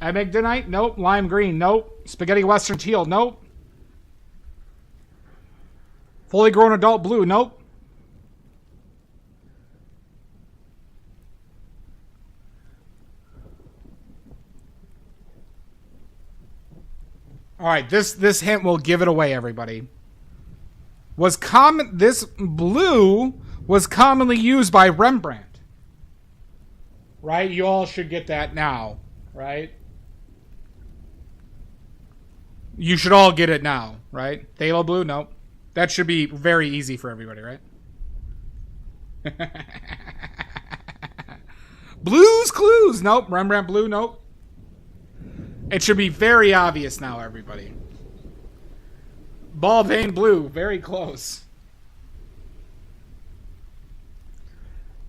[SPEAKER 1] Amygdalite? Nope. Lime green? Nope. Spaghetti western teal? Nope. Fully grown adult blue? Nope. All right, this hint will give it away, everybody. This blue was commonly used by Rembrandt. Right? You all should get that now, right? You should all get it now, right? Phthalo blue? Nope. That should be very easy for everybody, right? Blue's Clues. Nope. Rembrandt blue. Nope. It should be very obvious now, everybody. Ball vein blue. Very close.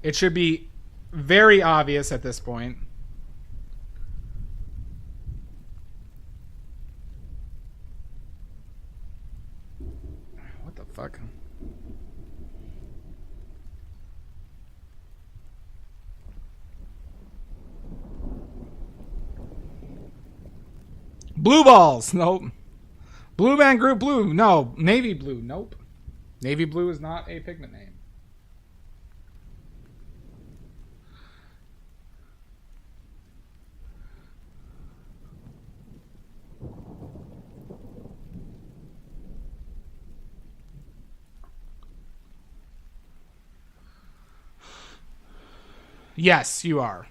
[SPEAKER 1] It should be very obvious at this point. What the fuck? Blue balls. Nope. Blue man group blue. No. Navy blue. Nope. Navy blue is not a pigment name. Yes, you are.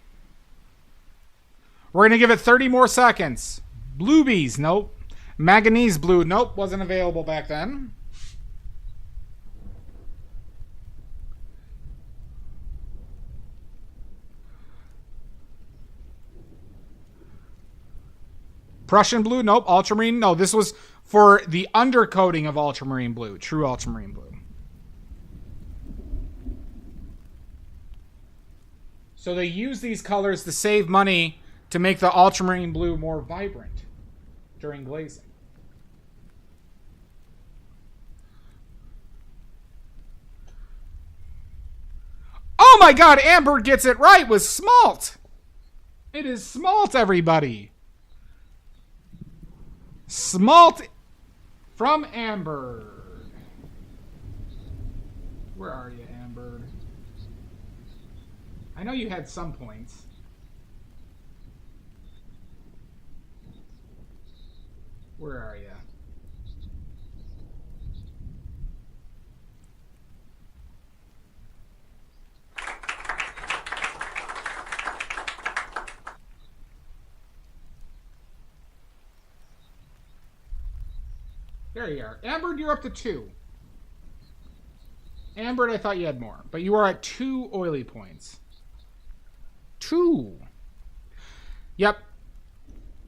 [SPEAKER 1] We're going to give it 30 more seconds. Bluebies, nope. Manganese blue, nope, wasn't available back then. Prussian blue, nope. Ultramarine, no. This was for the undercoating of ultramarine blue. True ultramarine blue. So they use these colors to save money to make the ultramarine blue more vibrant during glazing. Oh my god, Amber gets it right with smalt. It is smalt, everybody. Smalt from Amber. Where are you, Amber? I know you had some points. Where are you? There you are. Amber, you're up to 2. Amber, I thought you had more. But you are at 2 oily points. 2. Yep.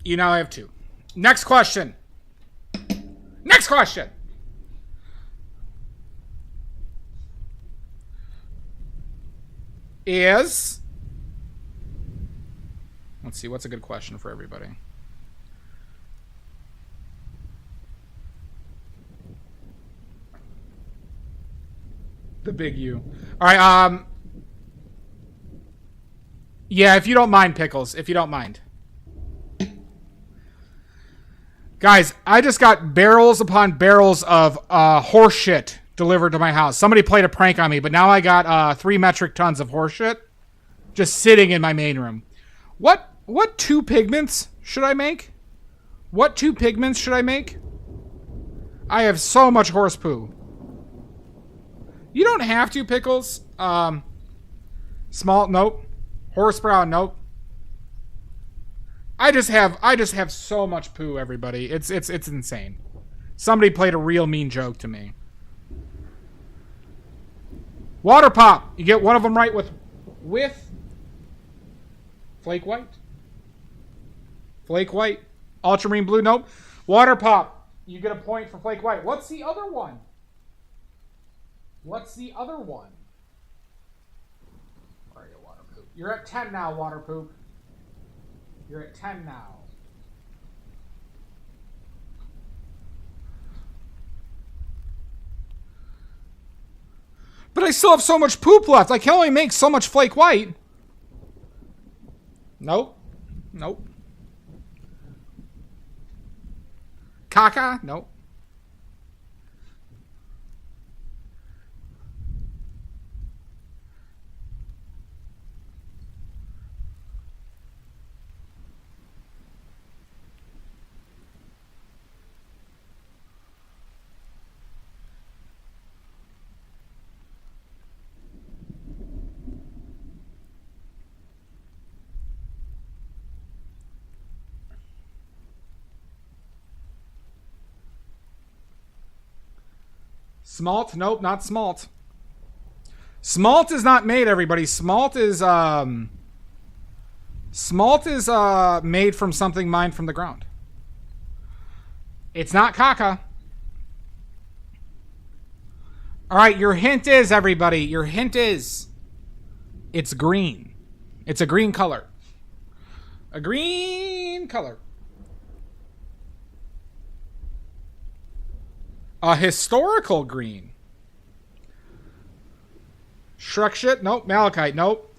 [SPEAKER 1] You now have 2. Next question. Next question. Is... Let's see, what's a good question for everybody? The big U. All right, yeah, if you don't mind, Pickles. If you don't mind. Guys, I just got barrels upon barrels of horse shit delivered to my house. Somebody played a prank on me, but now I got 3 metric tons of horse shit just sitting in my main room. What 2 pigments should I make? What 2 pigments should I make? I have so much horse poo. You don't have to, Pickles. Small, nope. Horse brown, nope. I just have so much poo, everybody. It's insane. Somebody played a real mean joke to me. Water pop. You get one of them right with flake white. Flake white. Ultramarine blue, nope. Water pop. You get a point for flake white. What's the other one? What's the other one? Where are you, water poop? You're at 10 now, water poop. You're at 10 now. But I still have so much poop left. I can only make so much flake white. Nope. Nope. Caca? Nope. Smalt? Nope, not smalt. Smalt is not made, everybody. Smalt is made from something mined from the ground. It's not caca. All right, your hint is, everybody, your hint is it's green. It's a green color. A green color. A historical green. Shrek shit? Nope. Malachite? Nope.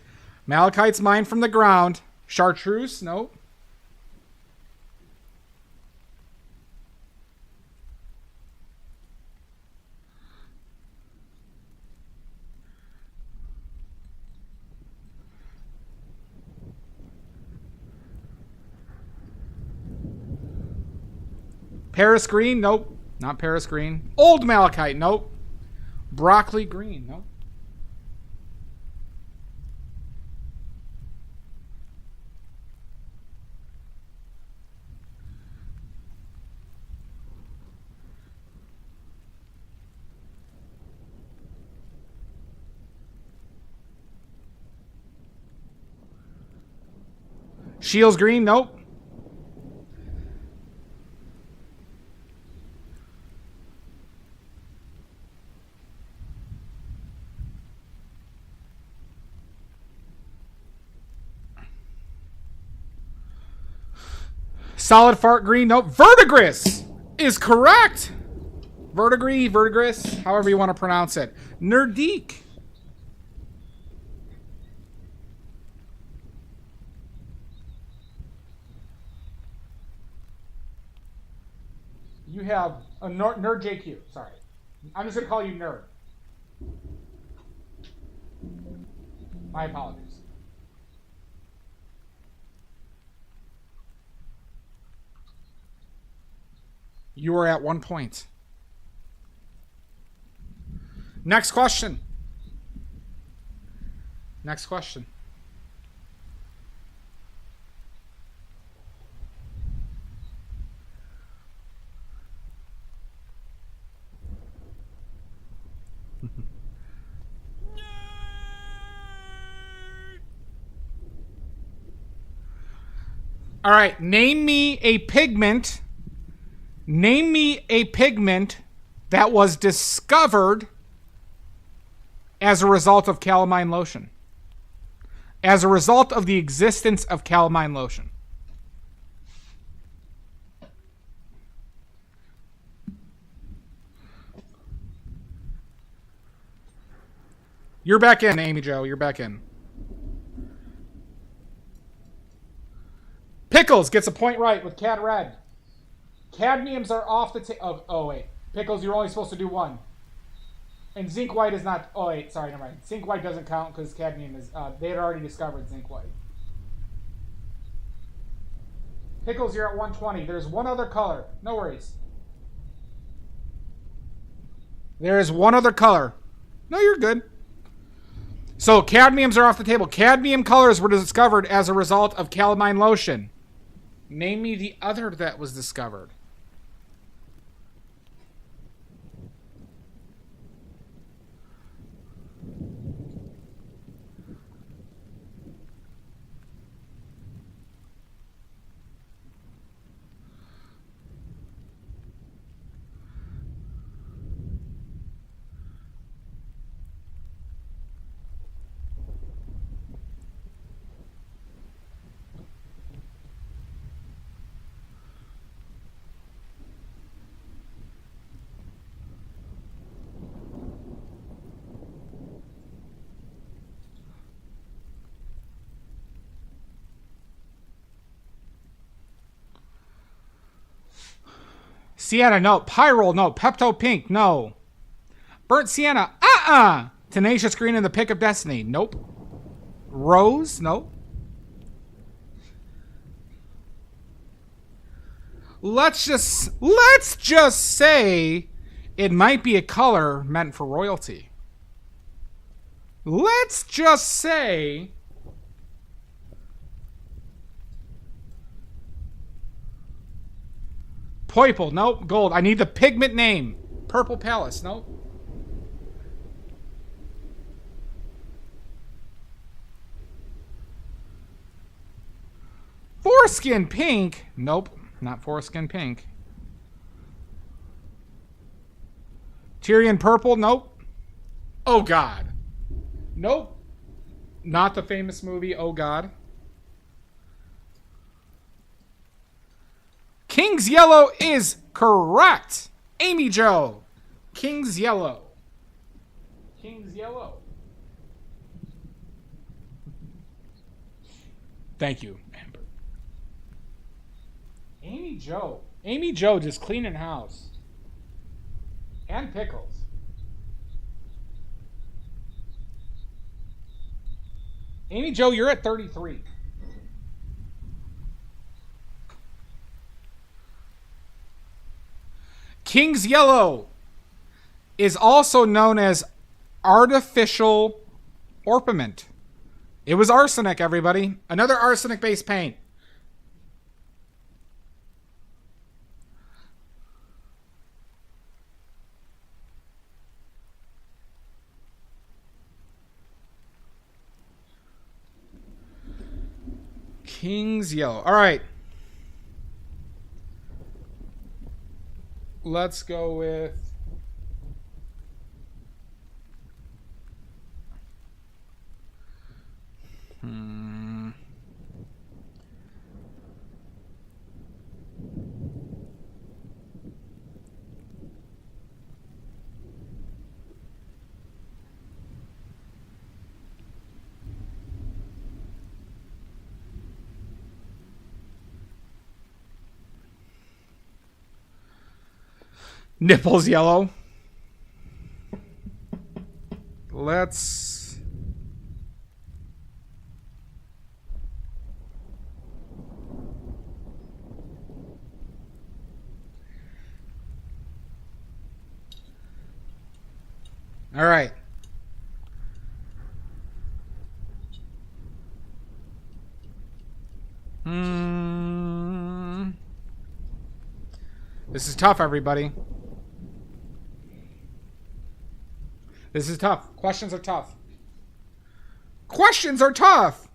[SPEAKER 1] Malachite's mined from the ground. Chartreuse? Nope. Paris green? Nope. Not Paris green. Old malachite? Nope. Broccoli green? Nope. Shields green? Nope. Solid fart green? Nope. Verdigris is correct. Verdigris, however you want to pronounce it. Nerdique. You have a nerd JQ. Sorry. I'm just going to call you nerd. My apologies. You are at 1 point. Next question. Next question. All right, name me a pigment. Name me a pigment that was discovered as a result of calamine lotion. As a result of the existence of calamine lotion. You're back in, Amy Jo. You're back in. Pickles gets a point right with Cad Red. Cadmiums are off the table. Oh, wait. Pickles, you're only supposed to do one. And zinc white is not... Oh, wait. Sorry, never mind. Zinc white doesn't count because cadmium is... they had already discovered zinc white. Pickles, you're at 120. There's one other color. No worries. There is one other color. No, you're good. So, cadmiums are off the table. Cadmium colors were discovered as a result of calamine lotion. Name me the other that was discovered. Sienna, no. Pyrrole, no. Pepto Pink, no. Burnt Sienna, Tenacious Green and the Pick of Destiny, nope. Rose, nope. Let's just say it might be a color meant for royalty. Let's just say... Purple, nope. Gold. I need the pigment name. Purple Palace, nope. Foreskin pink? Nope, not foreskin pink. Tyrion purple? Nope. Oh God. Nope. Not the famous movie Oh God. King's Yellow is correct. Amy Jo. King's Yellow. King's Yellow. Thank you, Amber. Amy Jo. Amy Jo just cleaning house. And pickles. Amy Jo, you're at 33. King's Yellow is also known as artificial orpiment. It was arsenic, everybody. Another arsenic-based paint. King's Yellow. All right. Let's go with... Nipples yellow. Let's... All right. This is tough, everybody. This is tough. Questions are tough. Questions are tough.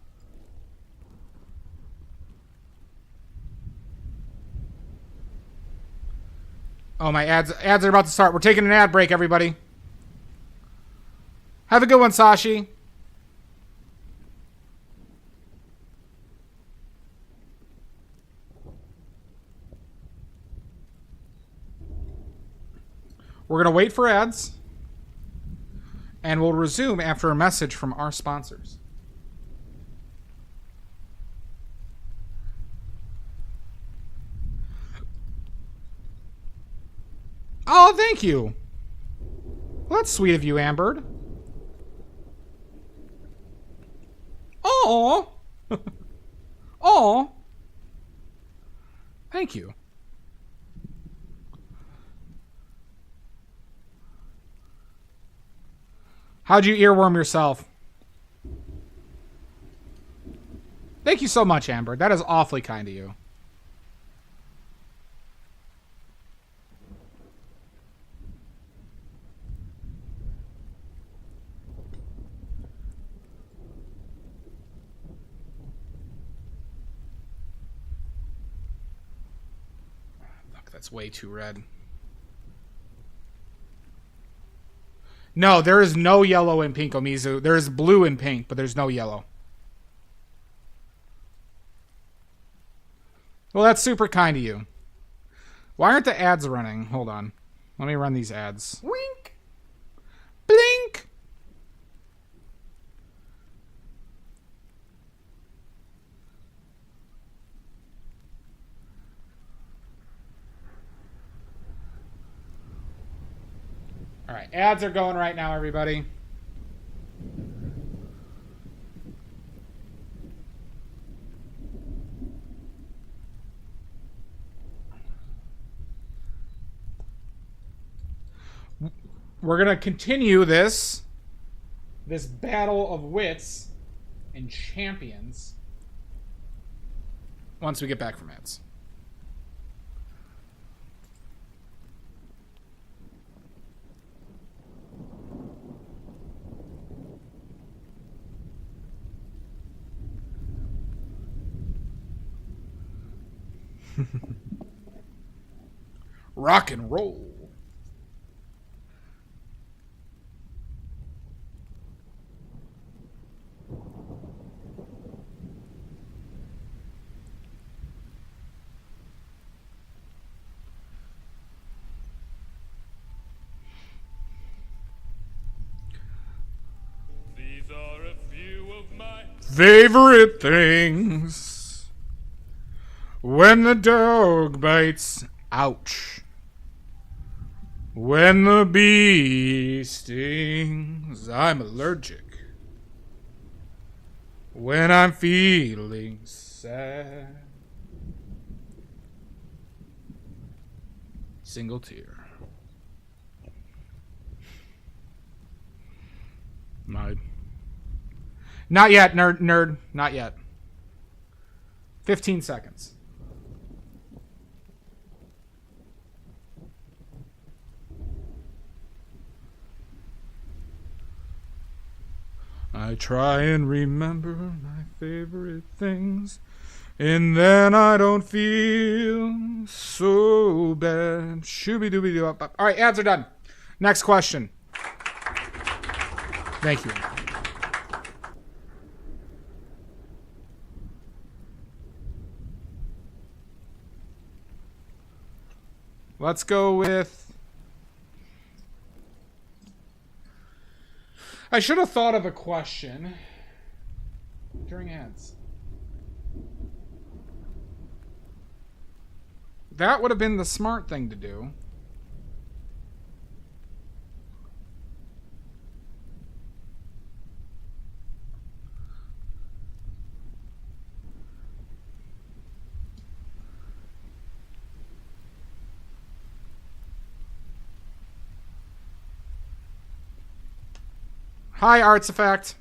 [SPEAKER 1] Oh, my ads are about to start. We're taking an ad break, everybody. Have a good one, Sashi. We're going to wait for ads. And we'll resume after a message from our sponsors. Oh, thank you. Well, that's sweet of you, Amber. Oh. Oh. Thank you. How'd you earworm yourself? Thank you so much, Amber. That is awfully kind of you. Fuck, that's way too red. No, there is no yellow in pink, Omizu. There is blue in pink, but there's no yellow. Well, that's super kind of you. Why aren't the ads running? Hold on. Let me run these ads. Wink. Blink. All right, ads are going right now, everybody. We're going to continue this battle of wits and champions once we get back from ads. Rock and roll.
[SPEAKER 7] These are a few of my
[SPEAKER 1] Favorite things. When the dog bites, ouch. When the bee stings, I'm allergic. When I'm feeling sad. Single tear. Not yet, nerd. Not yet. 15 seconds. I try and remember my favorite things, and then I don't feel so bad. Shooby-dooby-doo. All right, ads are done. Next question. Thank you. Let's go with... I should have thought of a question during ads. That would have been the smart thing to do. Hi, Artifact.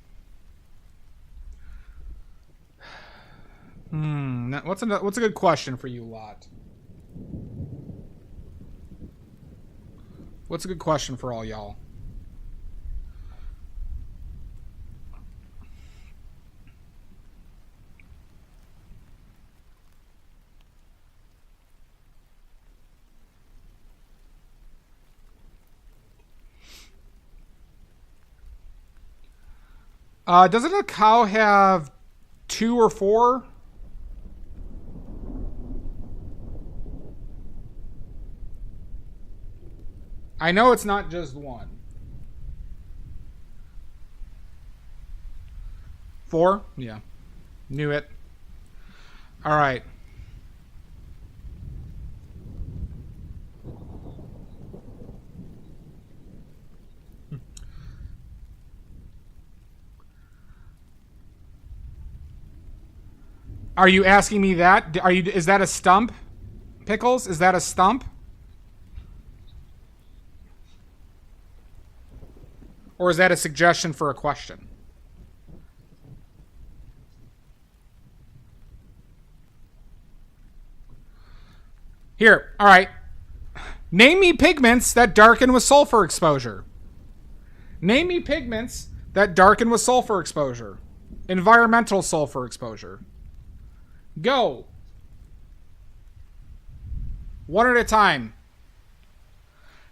[SPEAKER 1] What's a good question for you lot? What's a good question for all y'all? Doesn't a cow have 2 or 4? I know it's not just 1. 4? Yeah. Knew it. All right. Are you asking me that? Is that a stump? Pickles, is that a stump? Or is that a suggestion for a question? Here, all right. Name me pigments that darken with sulfur exposure. Name me pigments that darken with sulfur exposure. Environmental sulfur exposure. Go. One at a time.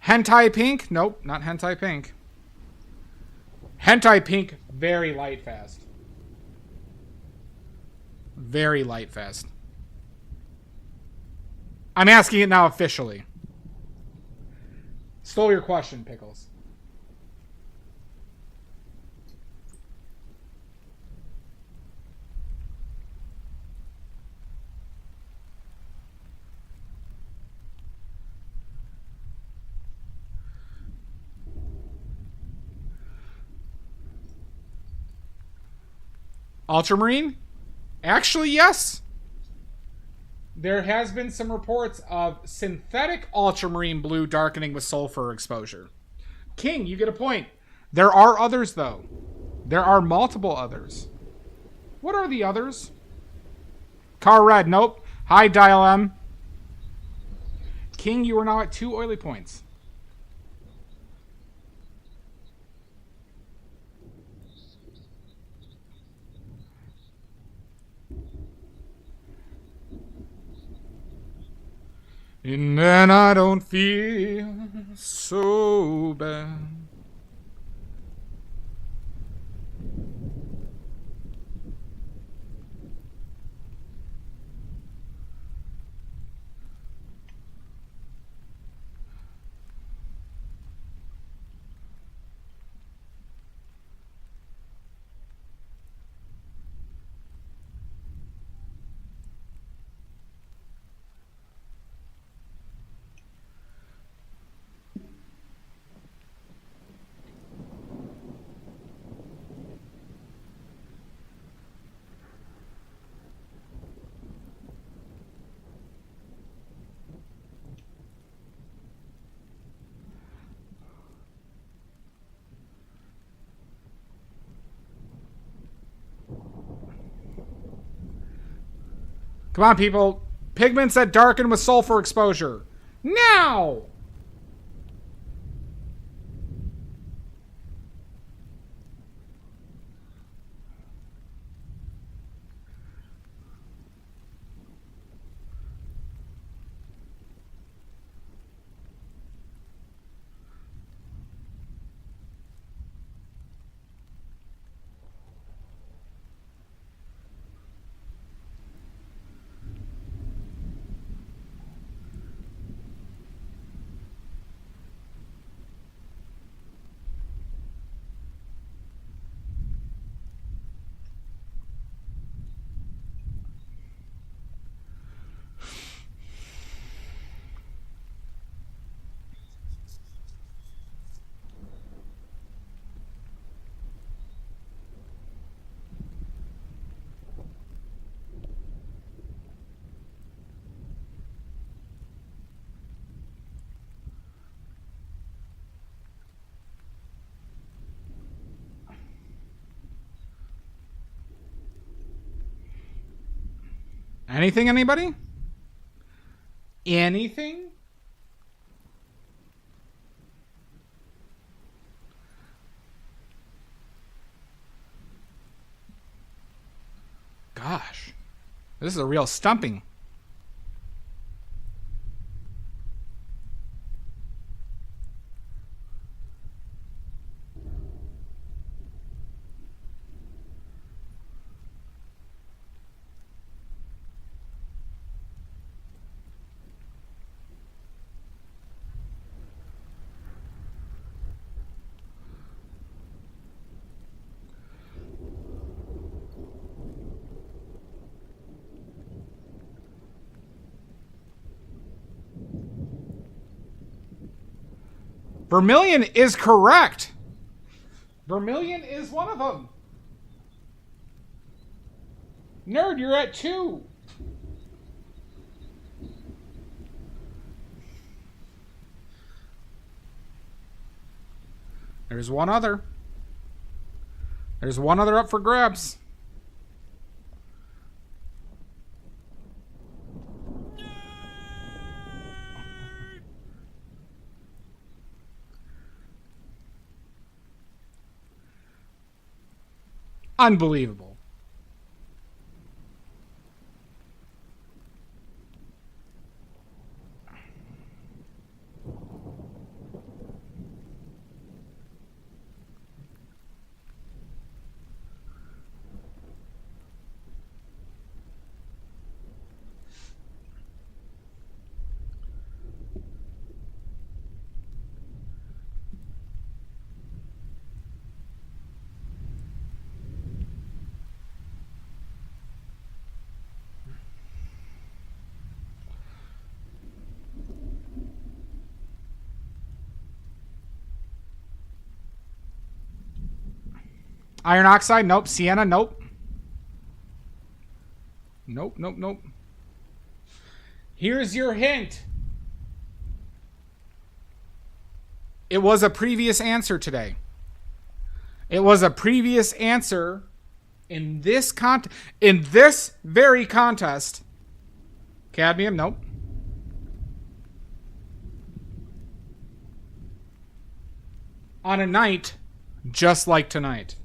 [SPEAKER 1] Hentai pink? Nope, not hentai pink. Hentai pink, very light fast. Very light fast. I'm asking it now officially. Stole your question, Pickles. Ultramarine? Actually, yes. There has been some reports of synthetic ultramarine blue darkening with sulfur exposure. King, you get a point. There are others, though. There are multiple others. What are the others? Car red, nope. Hi, Dial M. King, you are now at 2 oily points. And then I don't feel so bad. Come on, people. Pigments that darken with sulfur exposure. Now! Anything, anybody? Anything? Gosh. This is a real stumping. Vermilion is correct. Vermilion is one of them. Nerd, you're at 2. There's one other. There's one other up for grabs. Unbelievable. Iron oxide, nope. Sienna, nope. Nope, nope, nope. Here's your hint. It was a previous answer today. It was a previous answer in this very contest. Cadmium, nope. On a night just like tonight.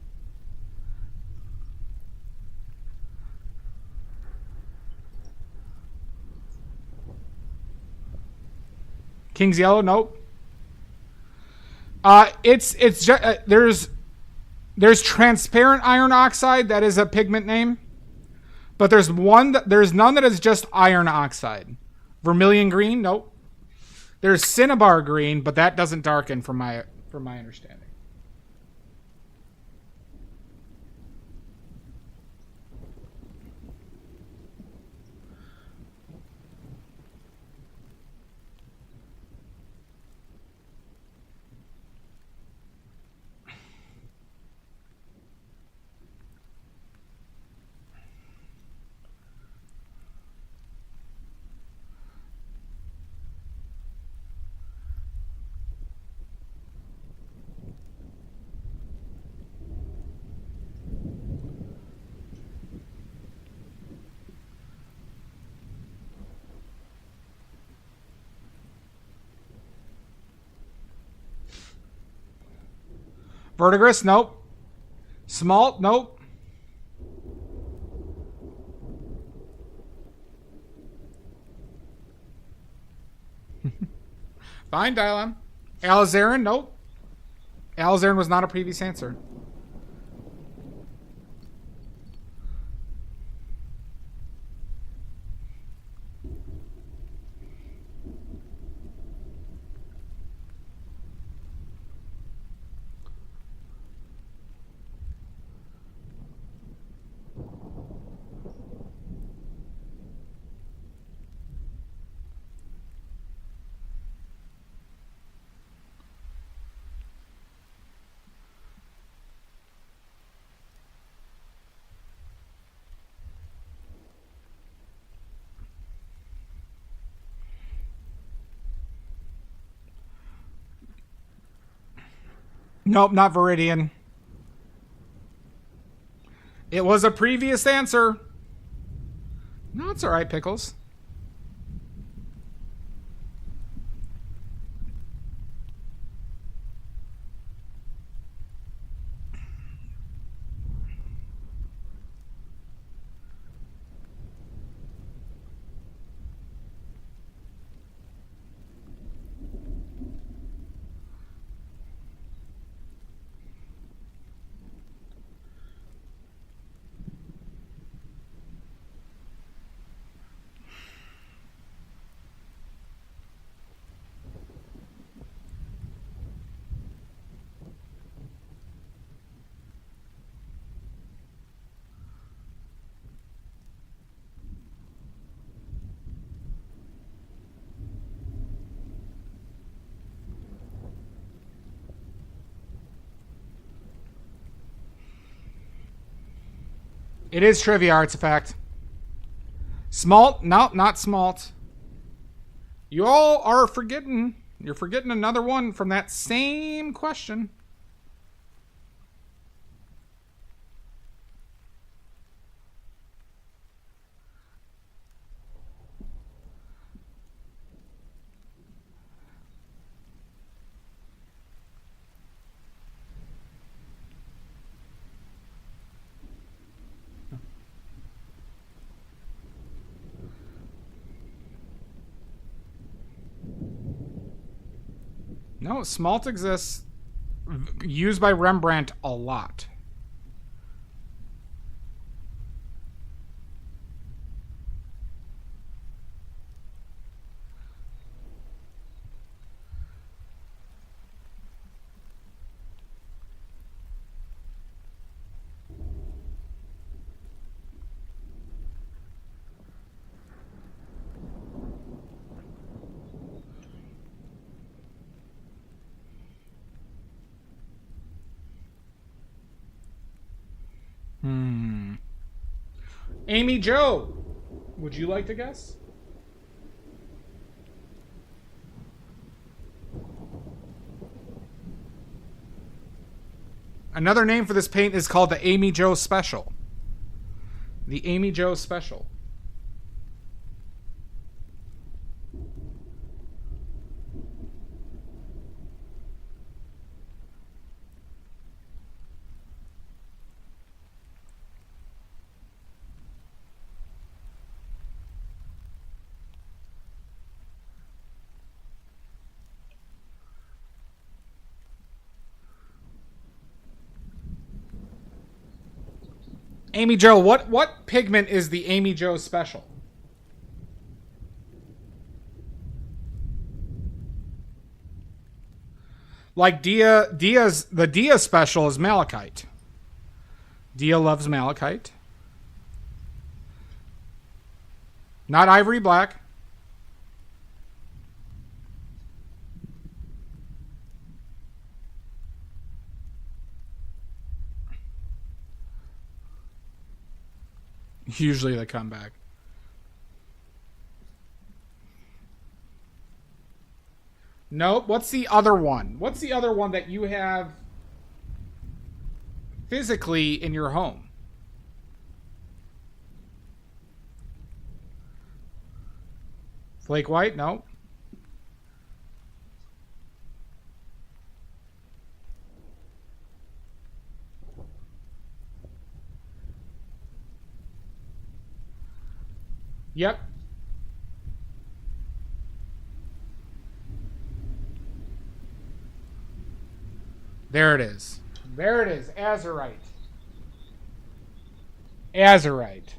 [SPEAKER 1] King's Yellow, nope. It's just there's transparent iron oxide that is a pigment name, but there's none that is just iron oxide. Vermilion green, nope. There's cinnabar green, but that doesn't darken from my understanding. Verdigris, nope. Smalt, nope. Fine, Dylan. Alizarin, nope. Alizarin was not a previous answer. Nope, not Viridian. It was a previous answer. No, it's all right, Pickles. It is trivia artifact. Smalt? No, not smalt. You all are forgetting. You're forgetting another one from that same question. No, smalt exists. Used by Rembrandt a lot. Amy Jo, would you like to guess? Another name for this paint is called the Amy Jo Special. The Amy Jo Special. Amy Jo, what pigment is the Amy Jo special? Like the Dia special is malachite. Dia loves malachite. Not ivory black. Usually they come back. Nope. What's the other one? What's the other one that you have physically in your home? Flake white? No. Yep. There it is. There it is. Azurite. Azurite.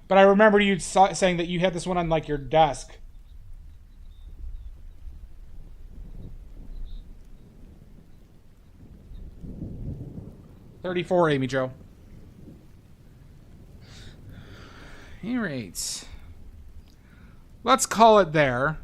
[SPEAKER 1] But I remember you saying that you had this one on like your desk. $34, Amy Jo. Alright. Let's call it there.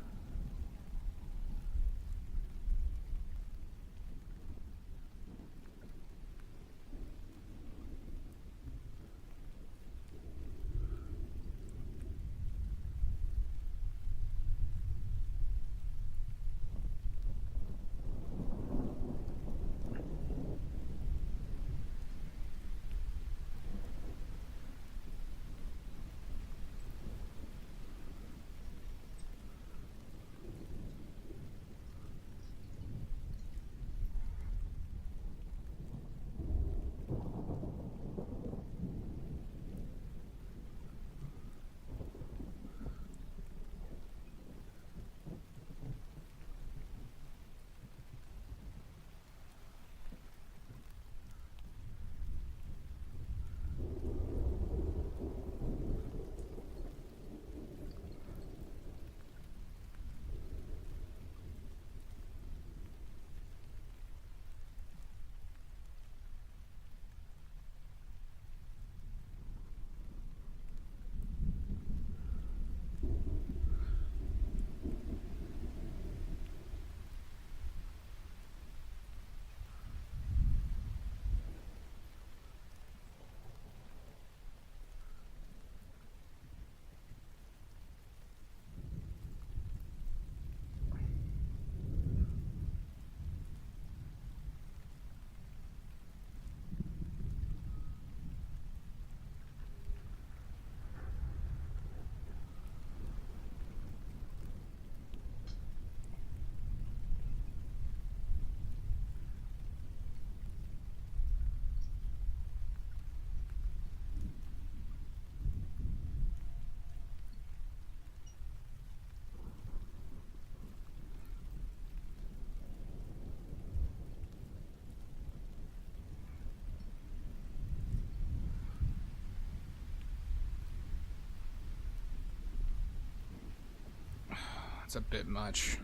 [SPEAKER 1] That's a bit much.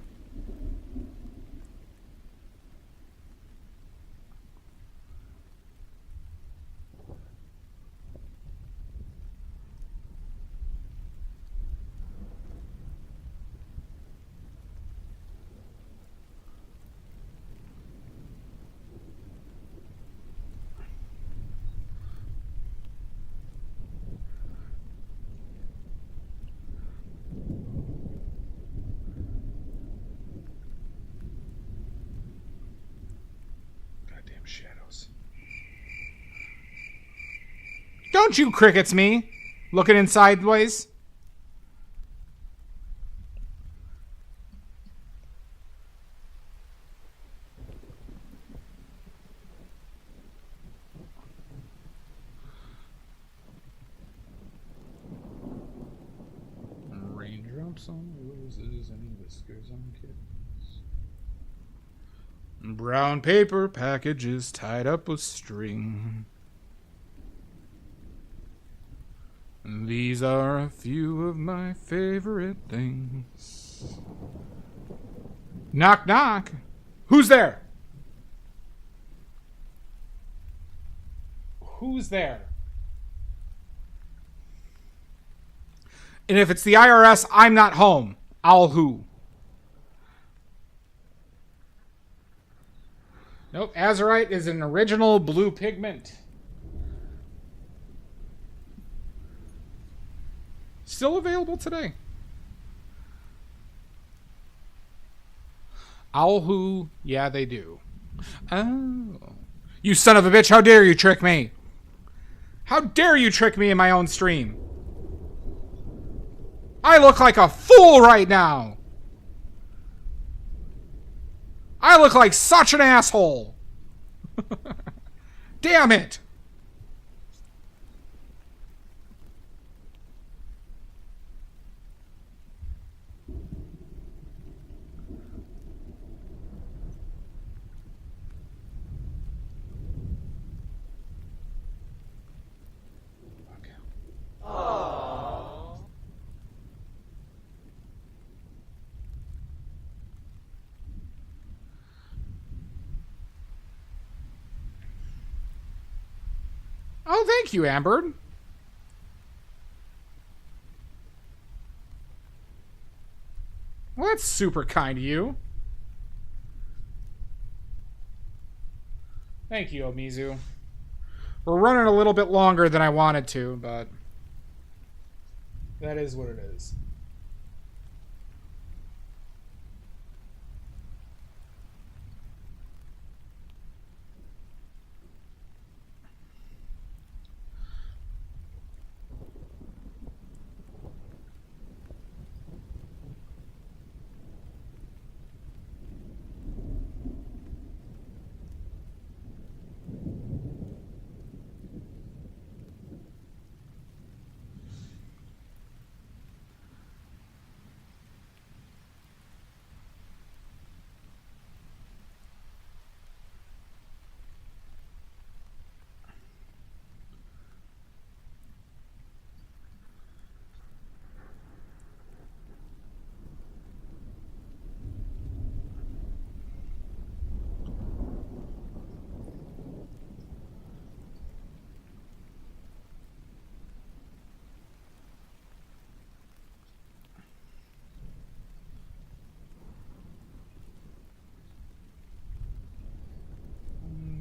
[SPEAKER 1] Shadows. Don't you crickets me, looking in sideways. Raindrops on roses and whiskers on kittens. Brown paper packages tied up with string. These are a few of my favorite things. Knock, knock. Who's there? Who's there? And if it's the IRS, I'm not home. I'll who? Nope, azurite is an original blue pigment. Still available today. Owl who? Yeah, they do. Oh. You son of a bitch, how dare you trick me? How dare you trick me in my own stream? I look like a fool right now. I look like such an asshole. Damn it. Oh, thank you, Amber. Well, that's super kind of you. Thank you, Omizu. We're running a little bit longer than I wanted to, but that is what it is.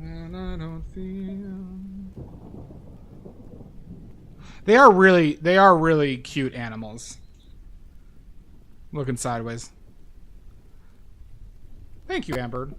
[SPEAKER 1] And I don't feel. They are really cute animals. Looking sideways. Thank you, Amber.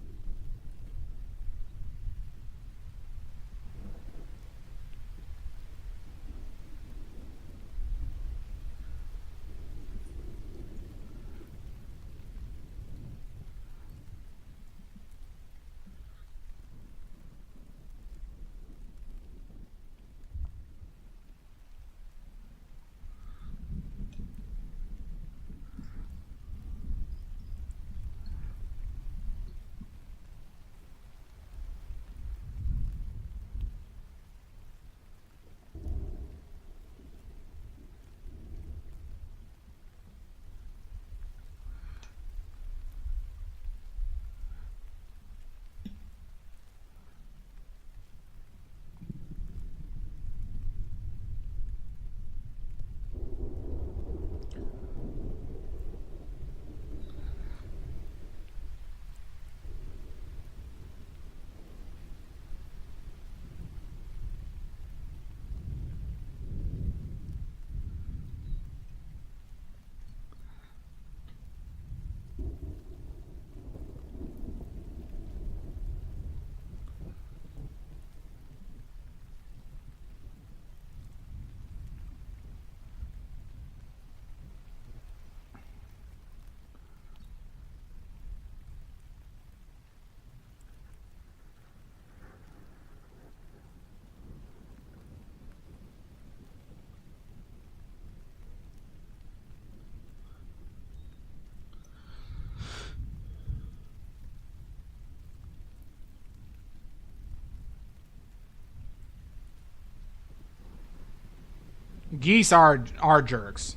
[SPEAKER 1] Geese are jerks.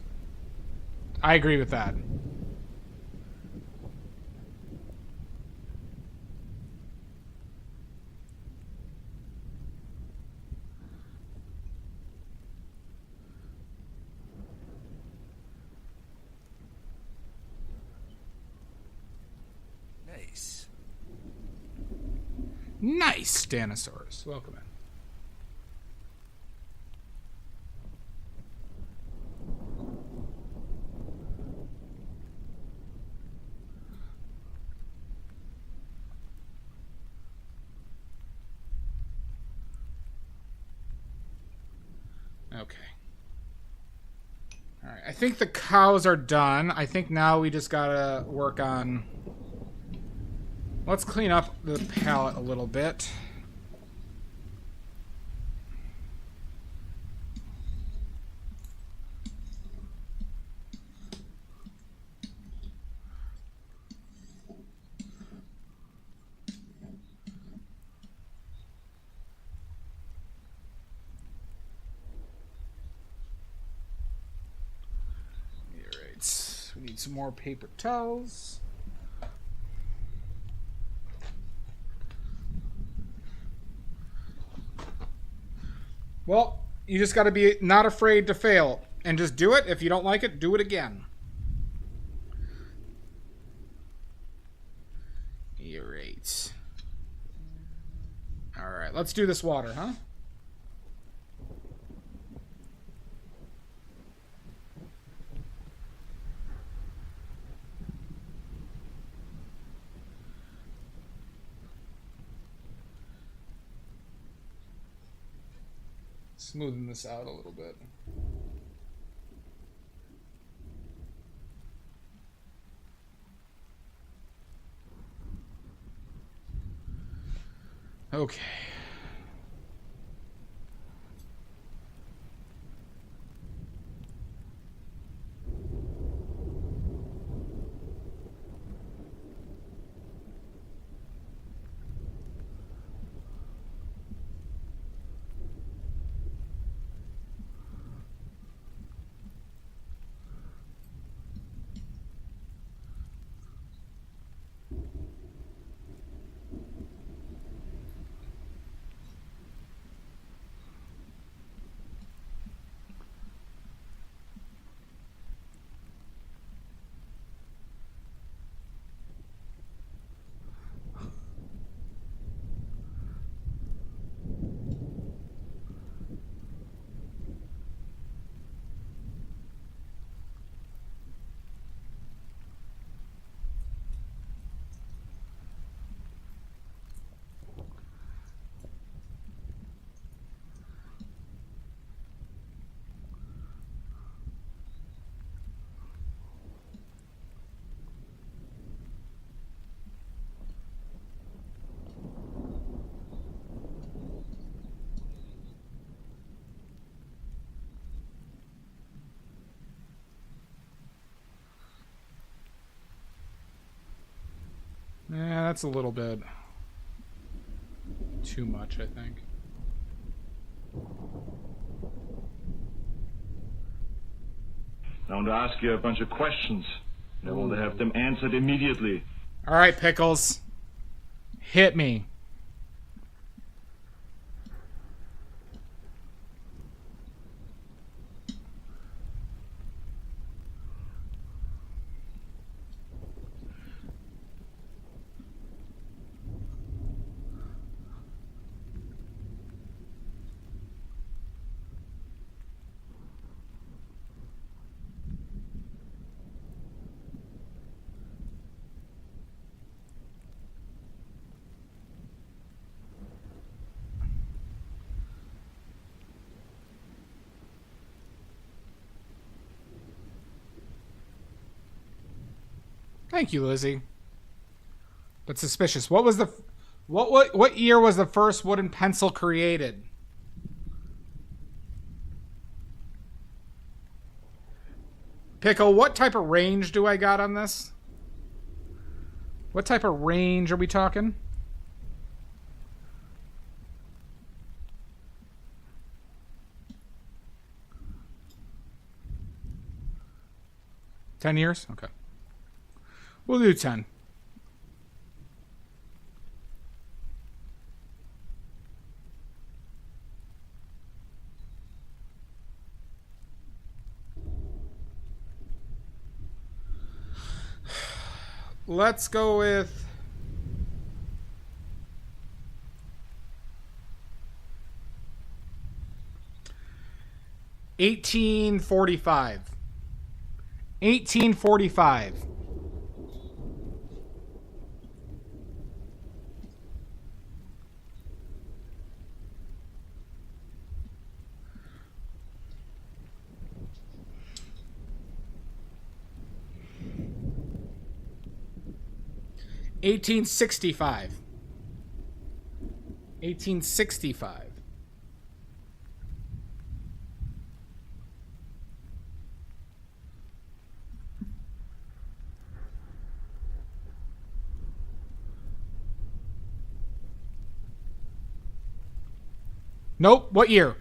[SPEAKER 1] I agree with that.
[SPEAKER 8] Nice.
[SPEAKER 1] Nice, Stanosaurus. Welcome in. Okay. All right. I think the cows are done. I think now we just gotta work on... Let's clean up the palette a little bit. Alright. We need some more paper towels. Well, you just got to be not afraid to fail. And just do it. If you don't like it, do it again. Alright. Alright, let's do this water, huh? Smoothing this out a little bit. Okay. Yeah, that's a little bit too much, I think.
[SPEAKER 9] I want to ask you a bunch of questions. I want to have them answered immediately.
[SPEAKER 1] All right, Pickles. Hit me. Thank you, Lizzie. But suspicious. What was the what year was the first wooden pencil created? Pickle, what type of range do I got on this? What type of range are we talking? 10 years? Okay. We'll do 10. Let's go with 1845. 1845. $1865. 1865. Nope. What year?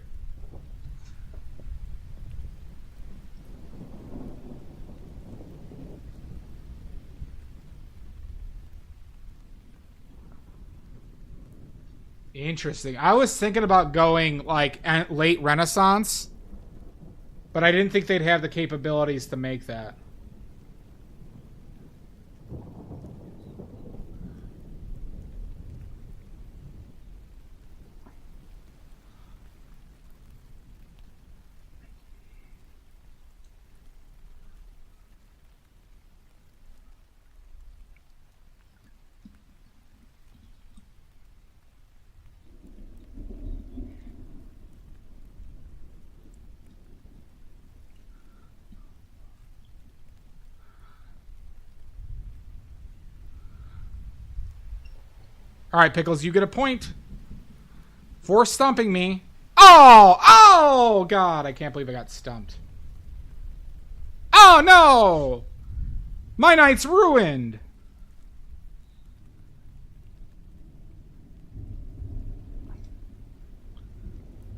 [SPEAKER 1] Interesting. I was thinking about going like late Renaissance, but I didn't think they'd have the capabilities to make that. All right, Pickles, you get a point for stumping me. Oh, God, I can't believe I got stumped. Oh, no! My night's ruined.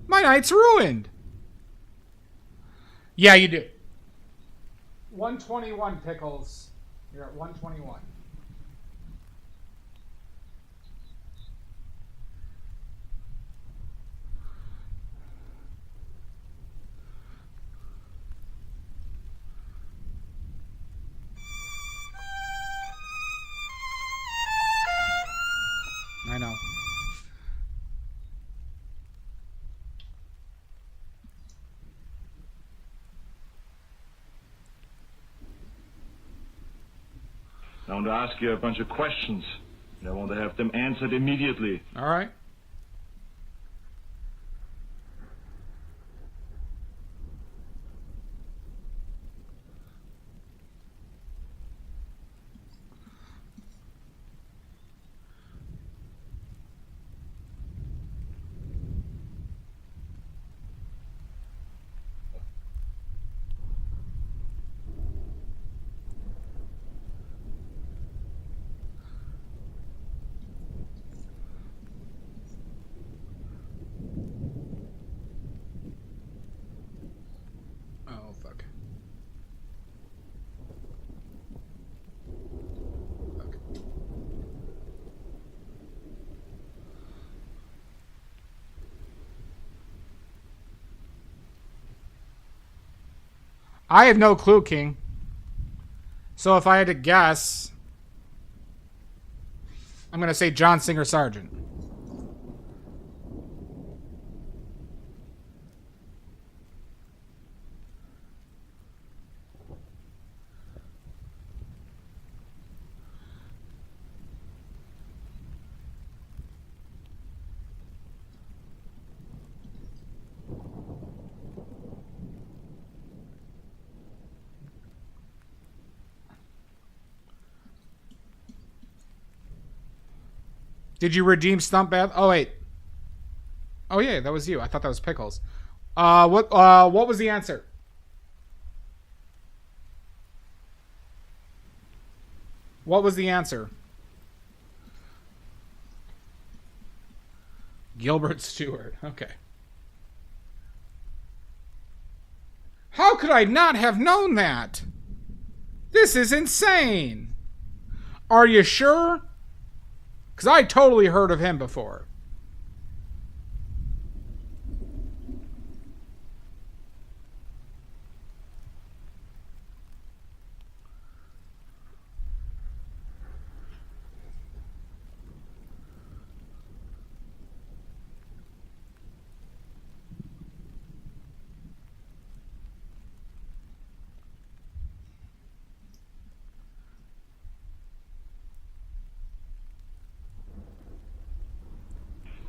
[SPEAKER 1] My night's ruined. Yeah, you do. 121, Pickles. You're at 121. I know.
[SPEAKER 9] I want to ask you a bunch of questions, and I want to have them answered immediately.
[SPEAKER 1] All right. Oh, fuck. Fuck. I have no clue, King. So if I had to guess, I'm going to say John Singer Sargent. Did you redeem Stump Bath? Oh, wait. Oh, yeah, that was you. I thought that was Pickles. What was the answer? What was the answer? Gilbert Stewart. Okay. How could I not have known that? This is insane. Are you sure? Because I totally heard of him before.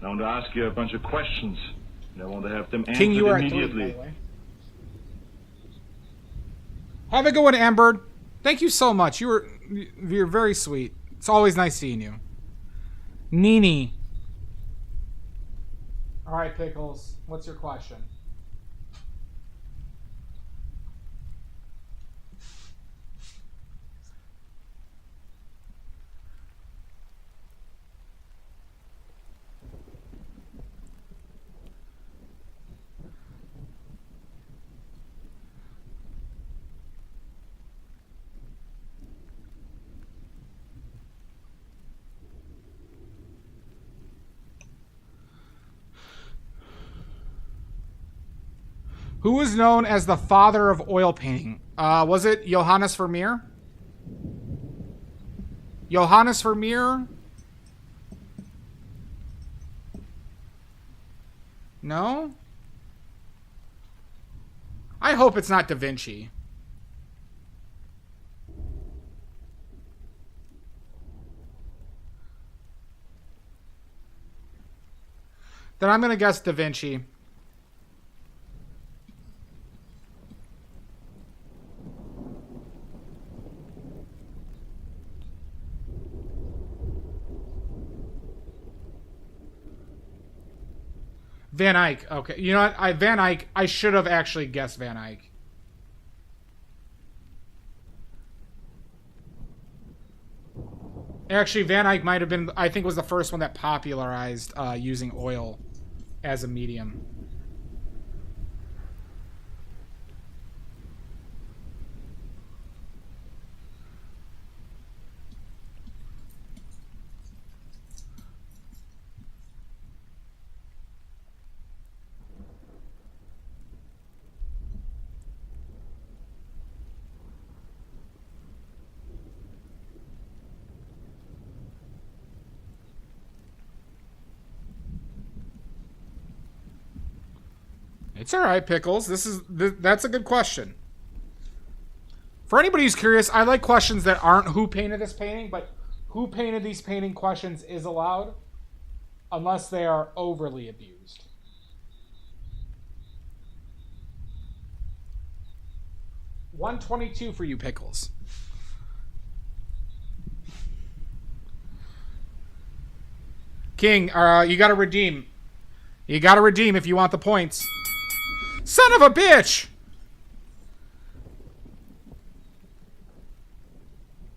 [SPEAKER 9] I want to ask you a bunch of questions. And I want to have them answered
[SPEAKER 1] King, you are at 3,
[SPEAKER 9] immediately.
[SPEAKER 1] by the way. Have a good one, Amber. Thank you so much. You're very sweet. It's always nice seeing you. Nini. All right, Pickles. What's your question? Who was known as the father of oil painting? Was it Johannes Vermeer? Johannes Vermeer? No? I hope it's not Da Vinci. Then I'm going to guess Da Vinci. Van Eyck. Okay. You know what? Van Eyck. I should have actually guessed Van Eyck. Actually, Van Eyck might have been, I think, was the first one that popularized using oil as a medium. It's all right, Pickles. That's a good question. For anybody who's curious, I like questions that aren't who painted this painting, but who painted these painting questions is allowed, unless they are overly abused. $122 for you, Pickles. King, you gotta redeem. You gotta redeem if you want the points. Son of a bitch!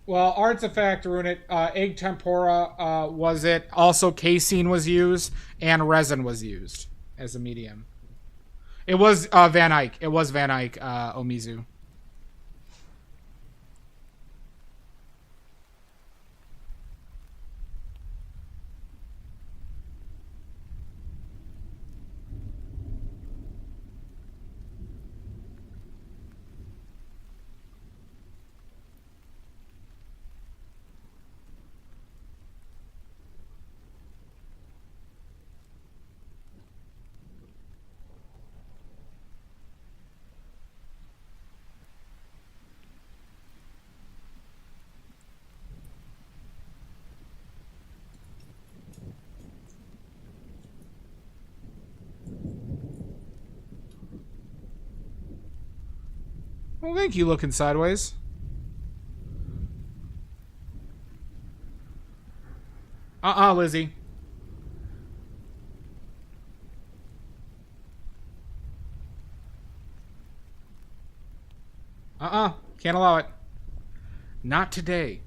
[SPEAKER 1] Well, Arts Effect ruined it. Egg tempura was it. Also, casein was used, and resin was used as a medium. It was Van Eyck. It was Van Eyck, Omizu. Well, thank you, looking sideways. Lizzie. Can't allow it. Not today.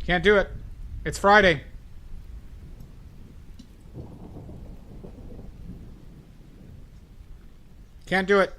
[SPEAKER 1] Can't do it. It's Friday. Can't do it.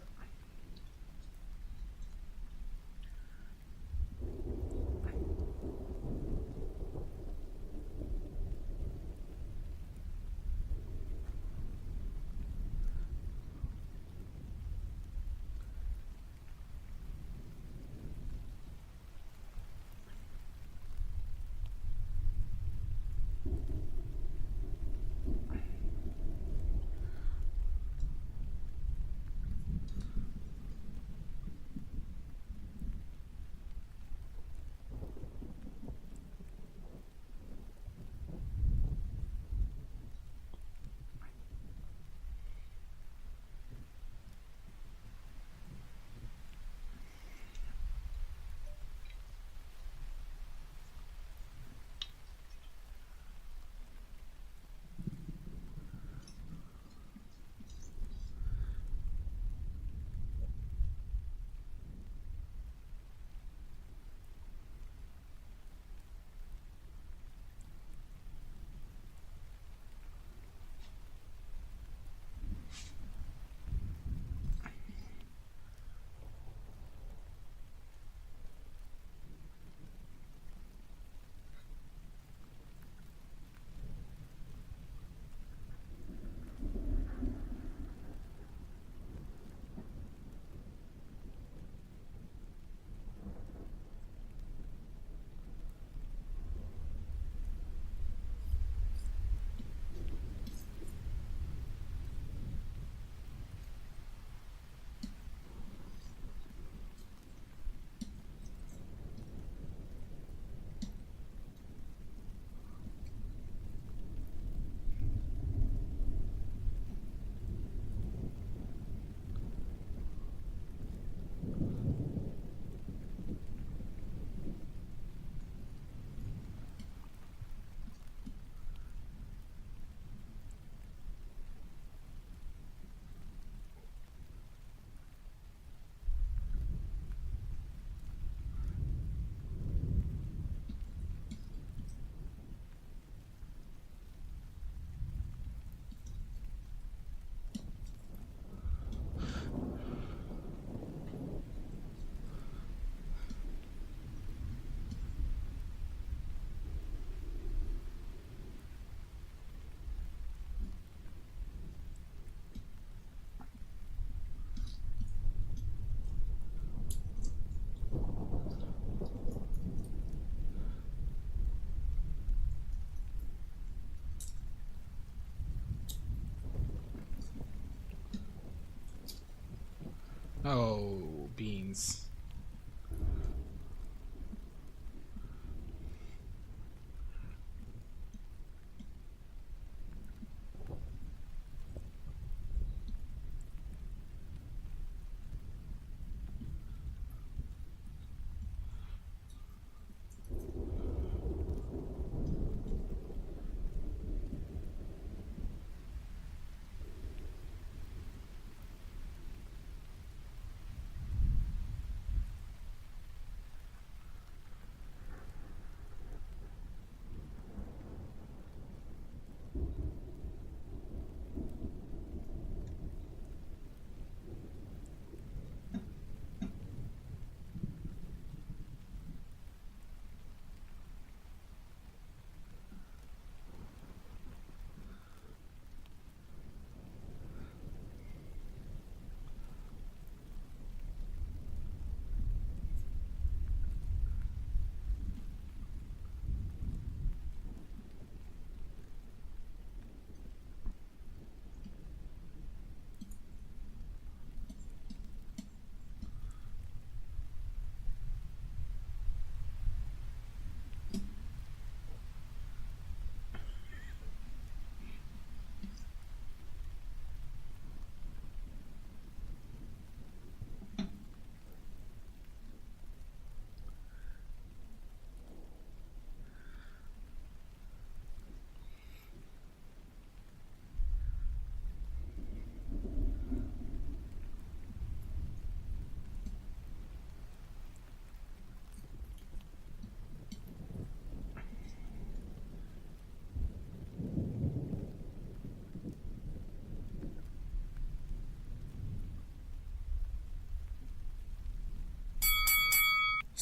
[SPEAKER 1] Oh, beans.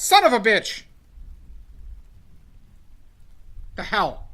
[SPEAKER 1] Son of a bitch! The hell?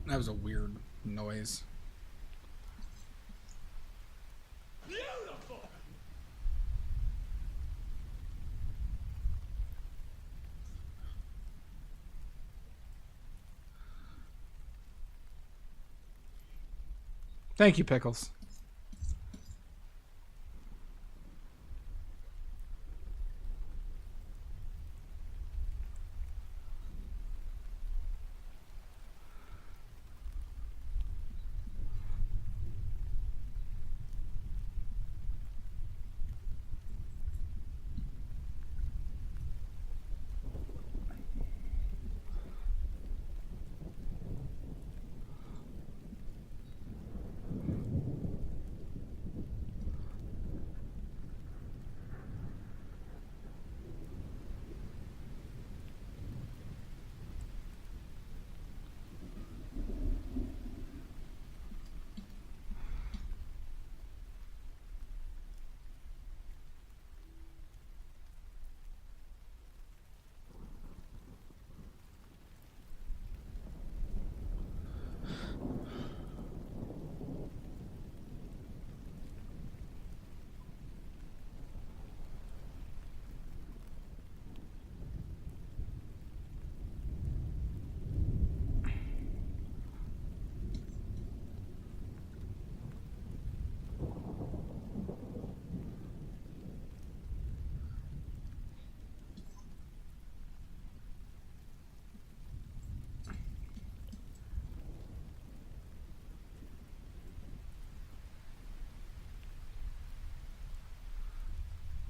[SPEAKER 1] That was a weird noise.
[SPEAKER 7] Beautiful!
[SPEAKER 1] Thank you, Pickles.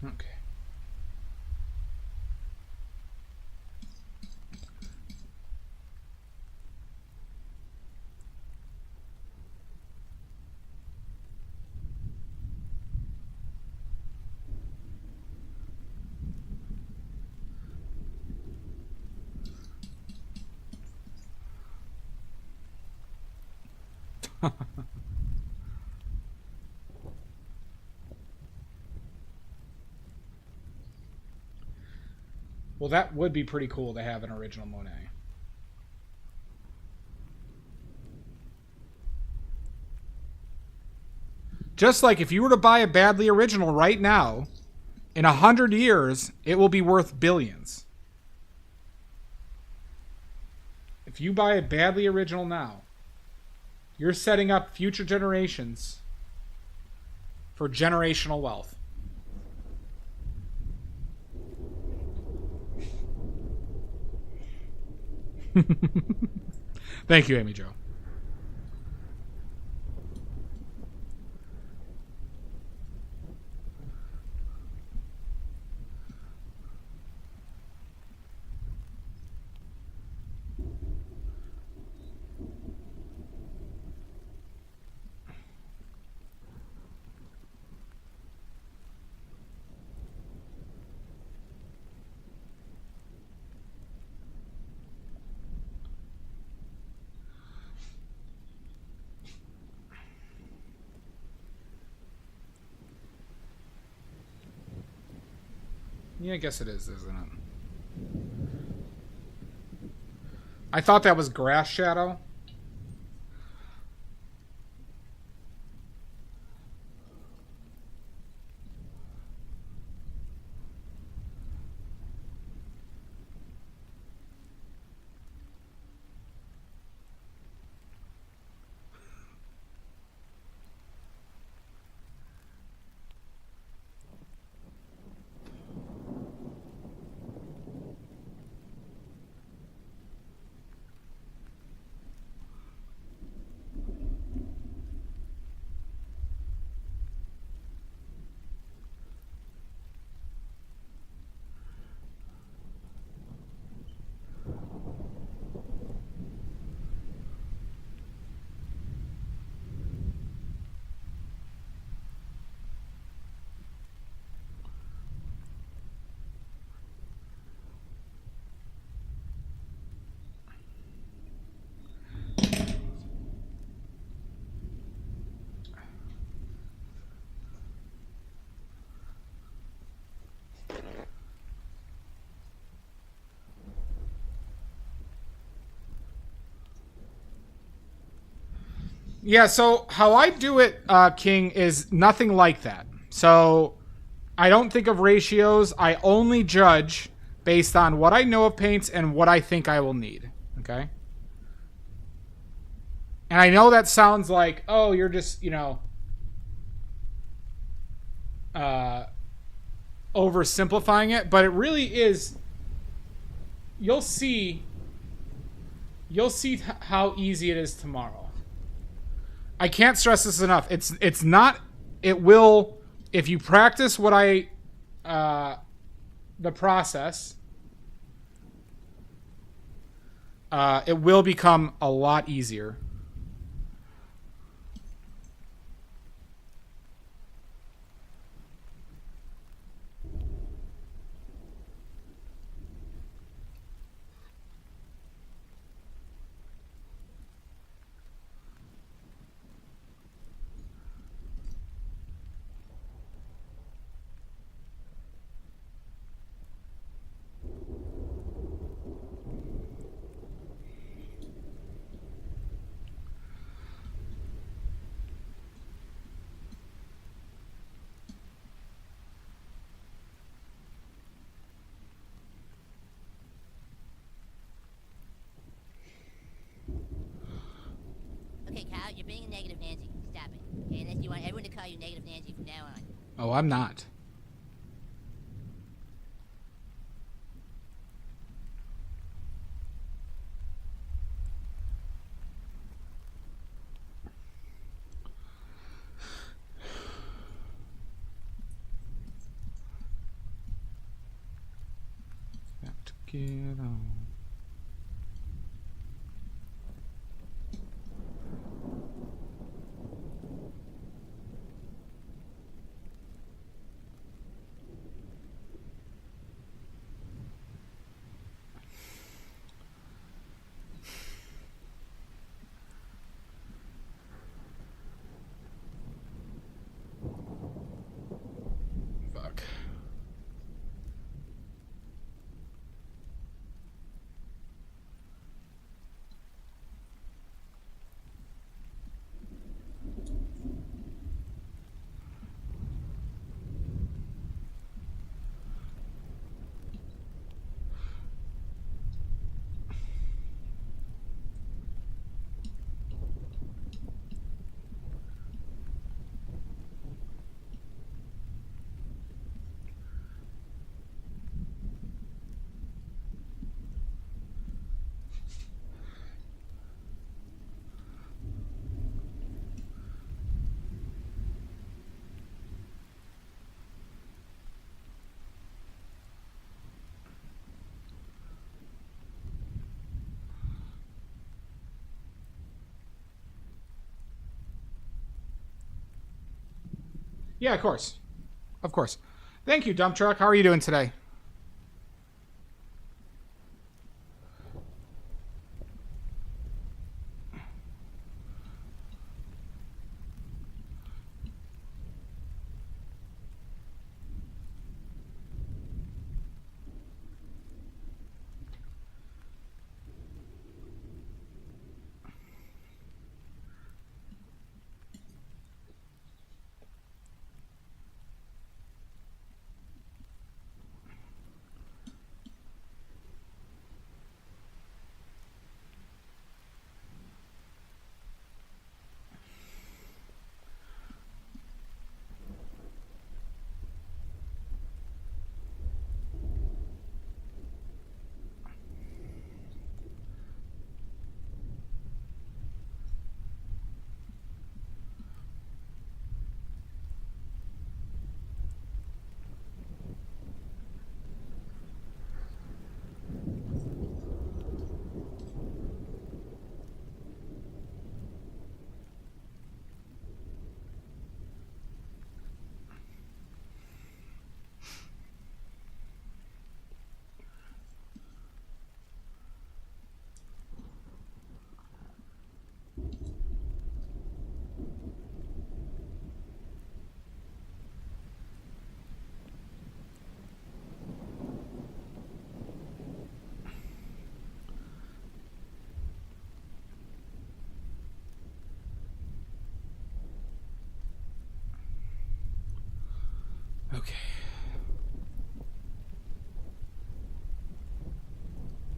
[SPEAKER 1] Okay. Well, that would be pretty cool to have an original Monet. Just like if you were to buy a badly original right now, in 100 years, it will be worth billions. If you buy a badly original now, you're setting up future generations for generational wealth. Thank you, Amy Jo. Yeah, I guess it is, isn't it? I thought that was grass shadow. Yeah, so how I do it, King, is nothing like that. So I don't think of ratios. I only judge based on what I know of paints and what I think I will need. Okay? And I know that sounds like, oh, you're just, oversimplifying it, but it really is. You'll see how easy it is tomorrow. I can't stress this enough. It's not. It will, if you practice the process. It will become a lot easier.
[SPEAKER 8] Okay, Kyle, you're being a negative Nancy. Stop it. Okay, unless you want everyone to call you negative Nancy from now on.
[SPEAKER 1] Oh, I'm not. Got to get on. Fuck. Yeah, of course. Of course. Thank you, dump truck. How are you doing today? Okay.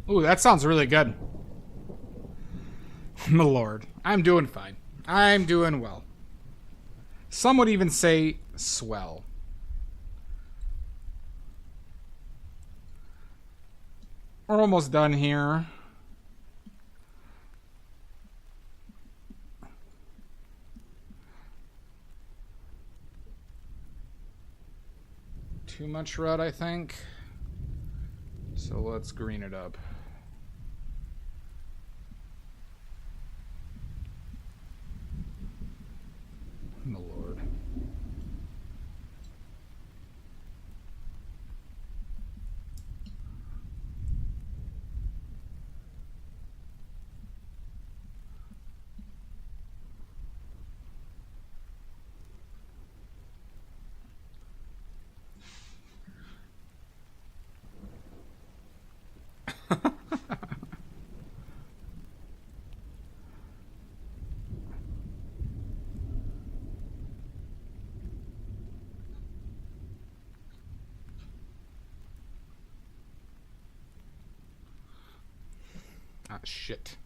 [SPEAKER 1] Ooh, that sounds really good. My lord. I'm doing fine. I'm doing well. Some would even say swell. We're almost done here. Too much red, I think. So let's green it up. My lord. Ah, shit.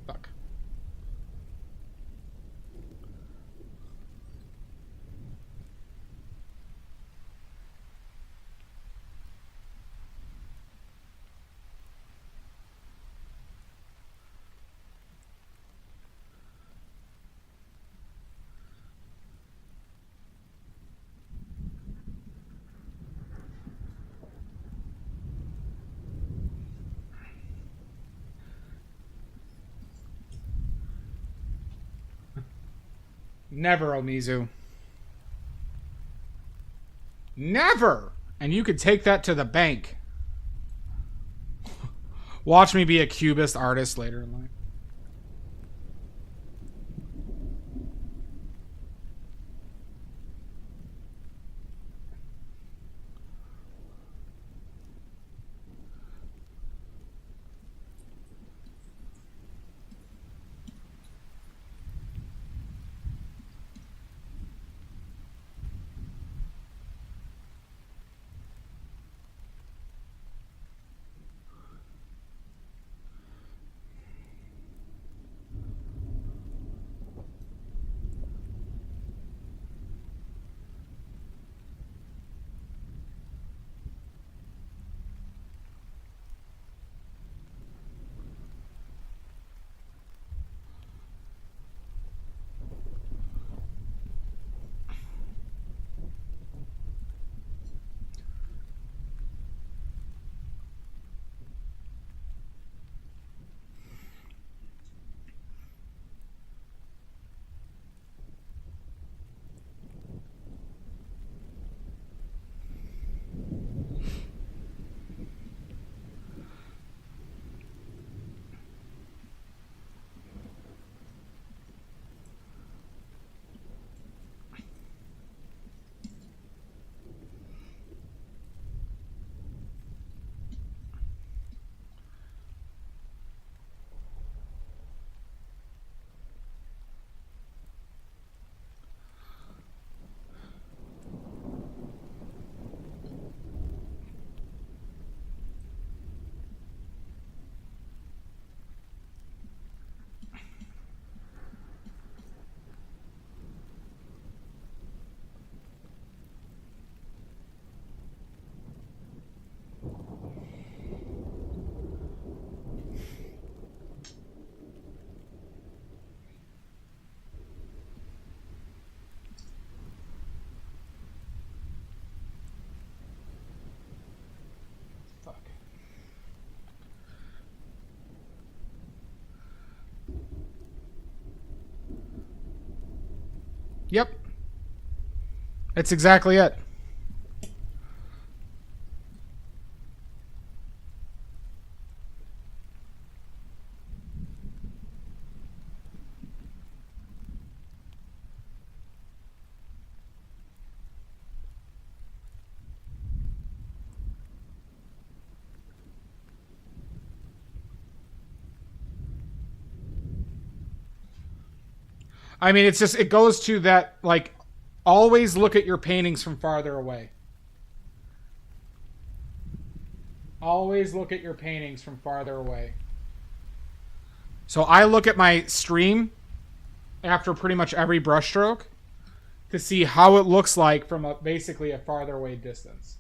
[SPEAKER 1] Fuck. Never, Omizu. Never! And you could take that to the bank. Watch me be a cubist artist later in life. Yep. It's exactly it. I mean, it's just, it goes to that, like, always look at your paintings from farther away. Always look at your paintings from farther away. So I look at my stream after pretty much every brushstroke to see how it looks like from basically a farther away distance.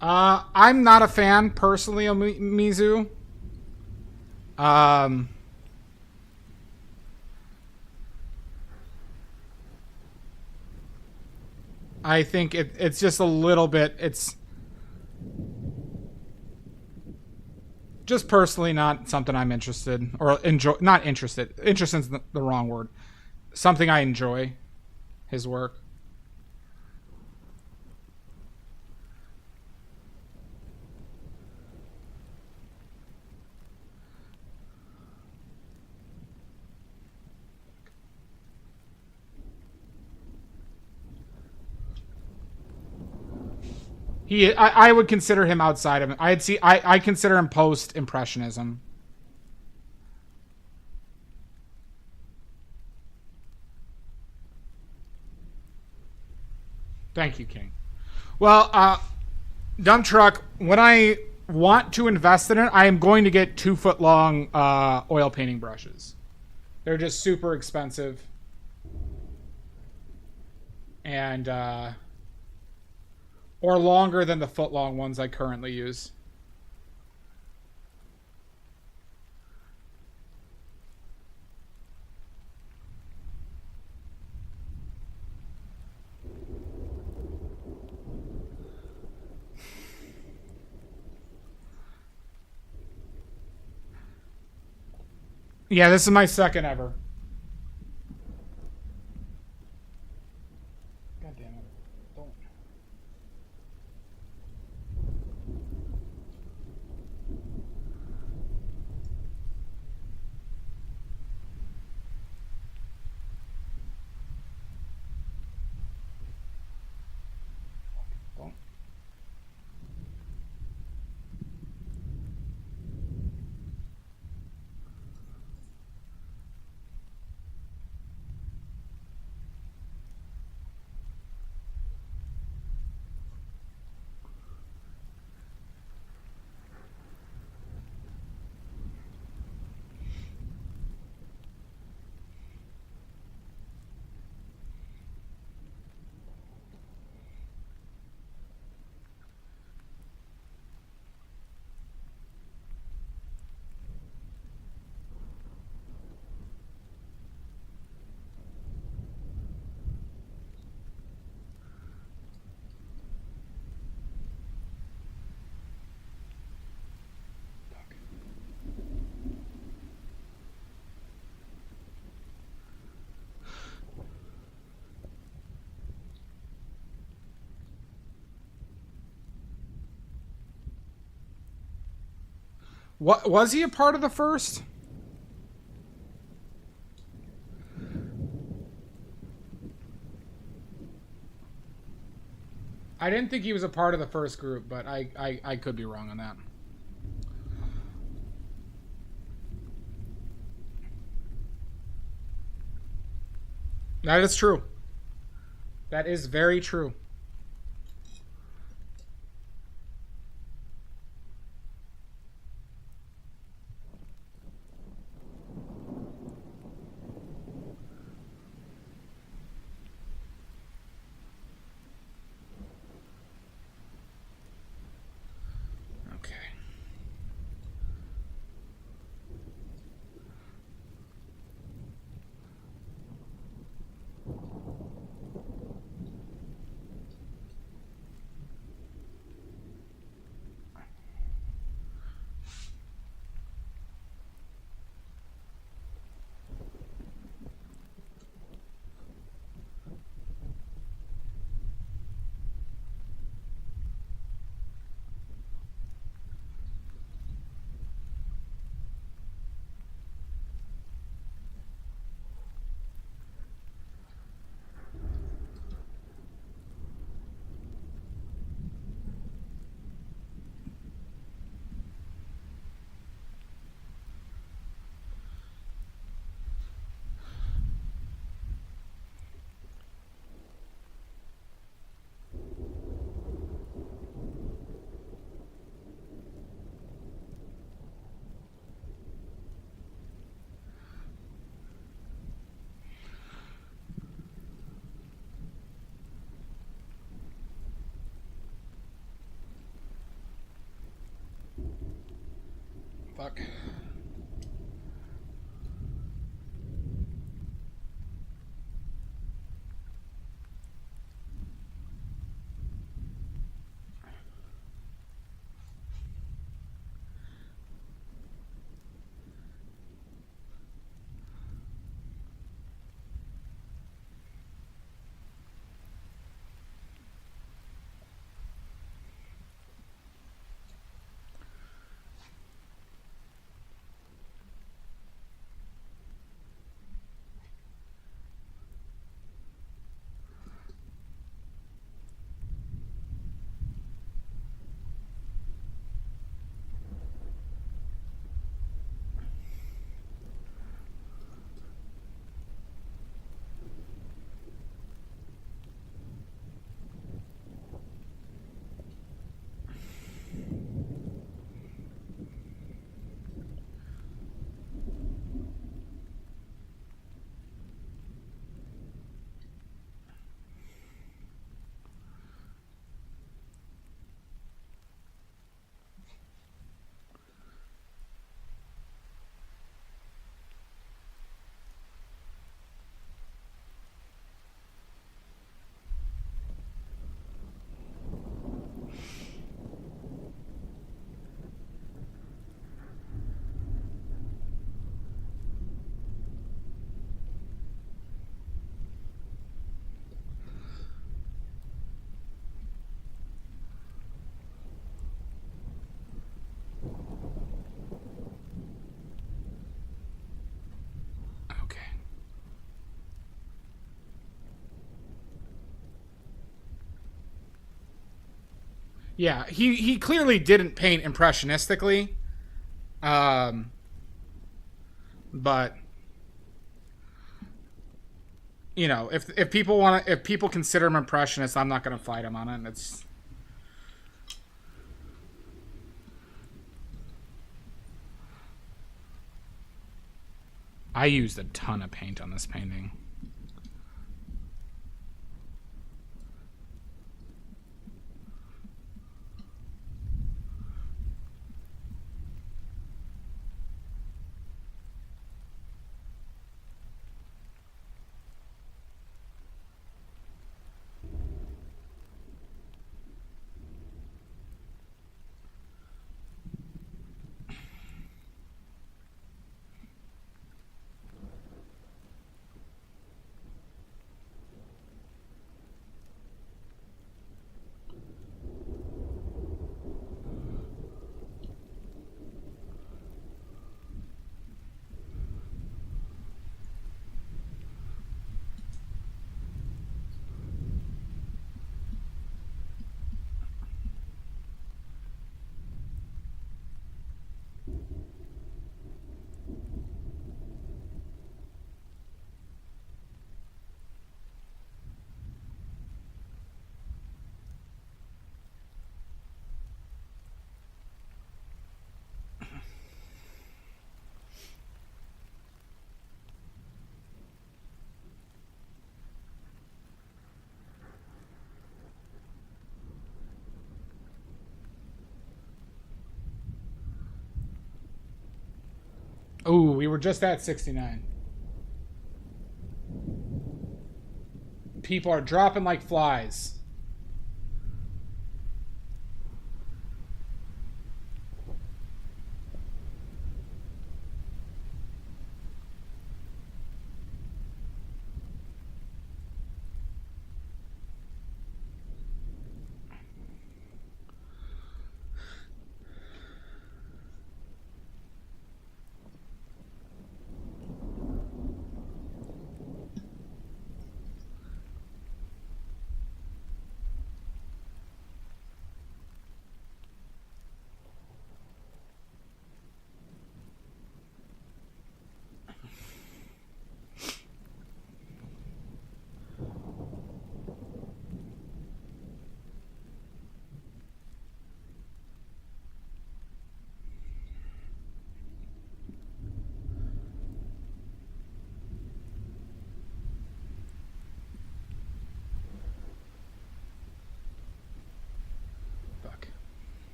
[SPEAKER 1] I'm not a fan personally of Mizu. I think it's just a little bit. It's just personally not something I'm interested or enjoy. Not interested. Interested is the wrong word. Something I enjoy. His work. I would consider him outside of it. I consider him post impressionism. Thank you, King. Well, dump truck. When I want to invest in it, I am going to get 2-foot long oil painting brushes. They're just super expensive, and or longer than the foot-long ones I currently use. Yeah, this is my second ever. God damn it. Don't. Don't. What was he a part of the first? I didn't think he was a part of the first group, but I could be wrong on that. That is true. That is very true. Fuck. Okay. Yeah, he clearly didn't paint impressionistically. But you know, if people consider him impressionist, I'm not going to fight him on it. It's I used a ton of paint on this painting. Ooh, we were just at 69. People are dropping like flies.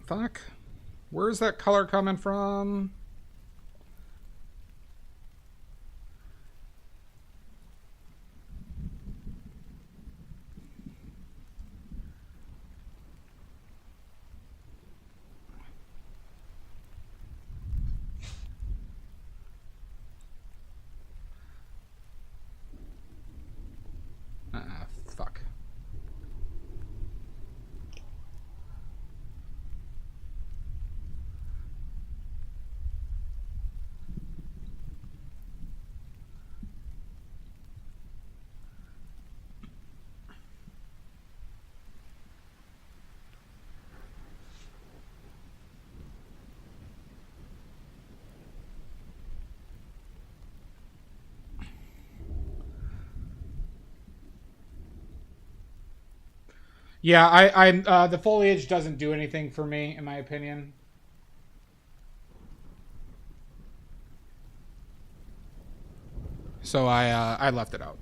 [SPEAKER 1] fuck? Where's that color coming from? Fuck. Yeah, the foliage doesn't do anything for me, in my opinion. So I left it out.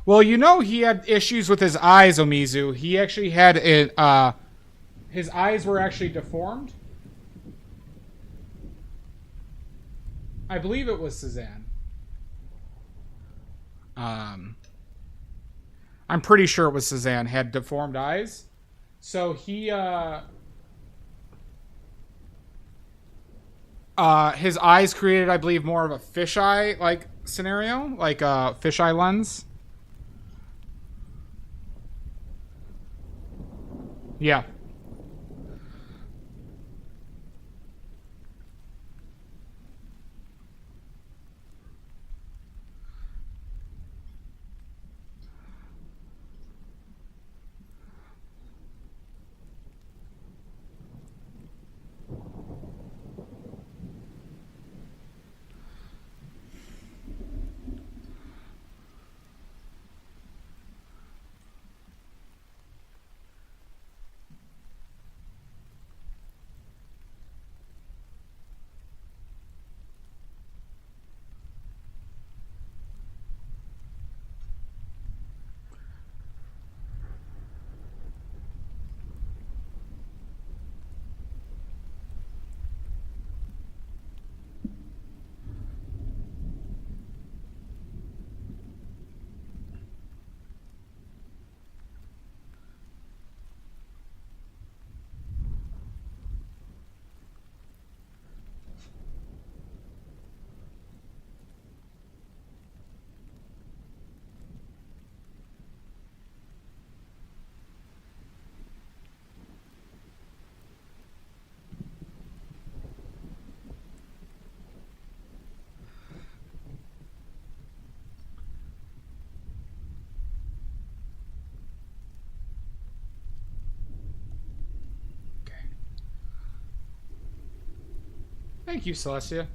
[SPEAKER 1] Well, you know he had issues with his eyes, Omizu. He actually had it. His eyes were actually deformed. I believe it was Suzanne. I'm pretty sure it was Suzanne had deformed eyes. So he his eyes created, I believe, more of a fisheye like scenario, like a fisheye lens. Yeah. Thank you, Celestia.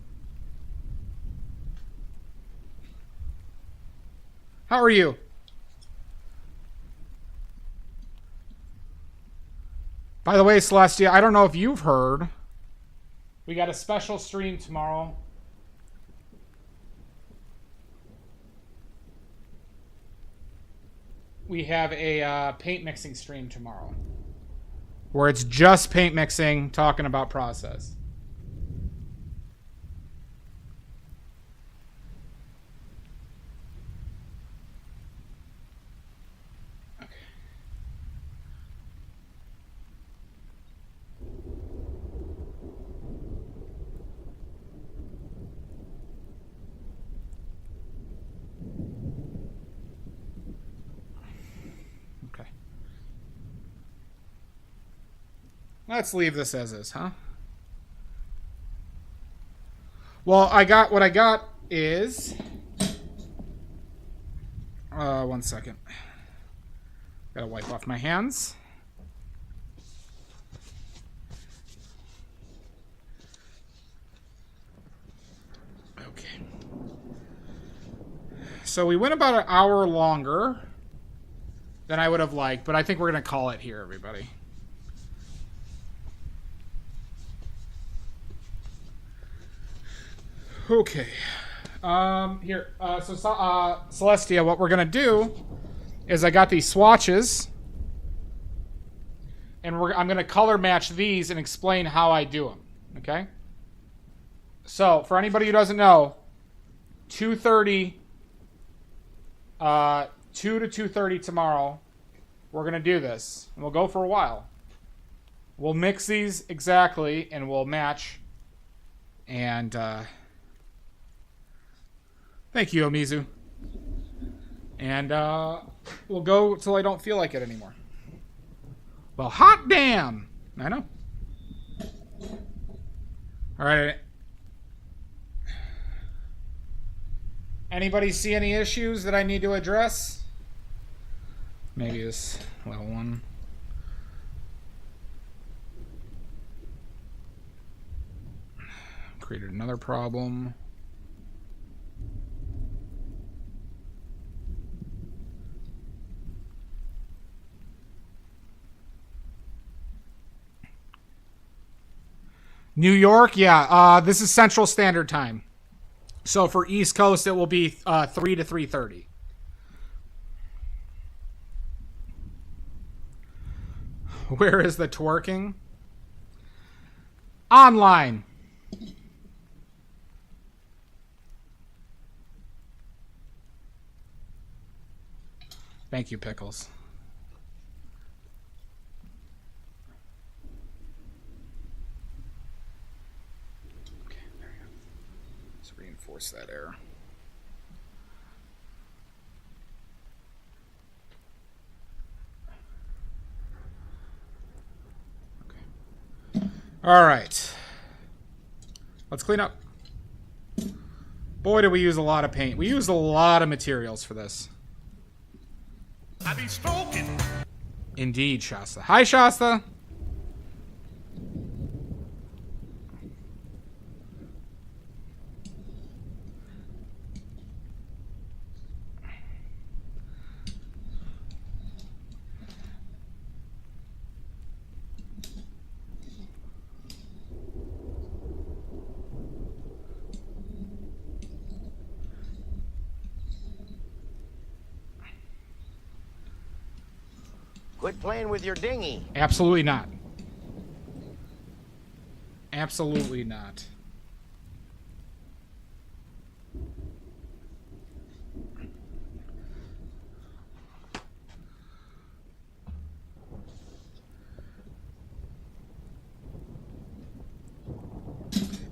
[SPEAKER 1] How are you? By the way, Celestia, I don't know if you've heard. We got a special stream tomorrow. We have a paint mixing stream tomorrow. Where it's just paint mixing, talking about process. Let's leave this as is, huh? Well, what I got is... one second. Gotta wipe off my hands. Okay. So we went about an hour longer than I would have liked, but I think we're going to call it here, everybody. Okay. Here. Celestia, what we're going to do is I got these swatches, and I'm going to color match these and explain how I do them. Okay? So, for anybody who doesn't know, 2:30, 2 to 2:30 tomorrow, we're going to do this. And we'll go for a while. We'll mix these exactly, and we'll match. And, thank you, Omizu. And, we'll go till I don't feel like it anymore. Well, hot damn! I know. Alright. Anybody see any issues that I need to address? Maybe this level 1. Created another problem. New York, yeah. This is Central Standard Time. So for East Coast, it will be 3 to 3:30. Where is the twerking? Online. Thank you, Pickles. Okay, there we go. Let's reinforce that error. Okay. All right. Let's clean up. Boy, did we use a lot of paint. We used a lot of materials for this.
[SPEAKER 7] I be smoking.
[SPEAKER 1] Indeed, Shasta. Hi, Shasta.
[SPEAKER 2] Quit playing with your dinghy.
[SPEAKER 1] Absolutely not. Absolutely not.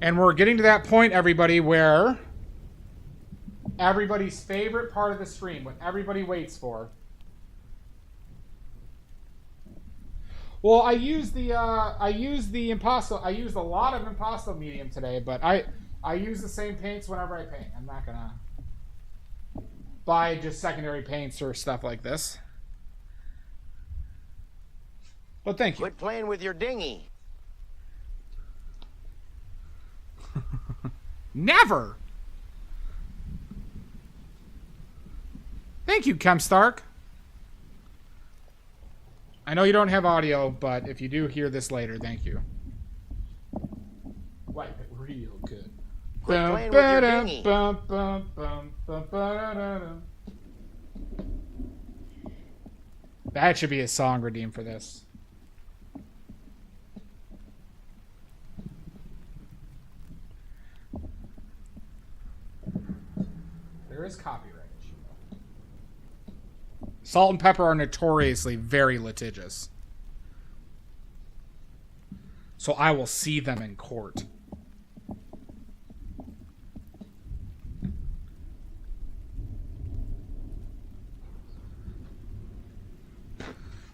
[SPEAKER 1] And we're getting to that point, everybody, where everybody's favorite part of the stream, what everybody waits for. Well, I used the impasto. I used a lot of impasto medium today, but I use the same paints whenever I paint. I'm not gonna buy just secondary paints or stuff like this. But thank you.
[SPEAKER 2] Quit playing with your dinghy.
[SPEAKER 1] Never. Thank you, Kem Stark. I know you don't have audio, but if you do hear this later, thank you. Wipe it real good.
[SPEAKER 2] Quit playing with your dinghy.
[SPEAKER 1] That should be a song redeemed for this. There is copyright. Salt and pepper are notoriously very litigious. So I will see them in court.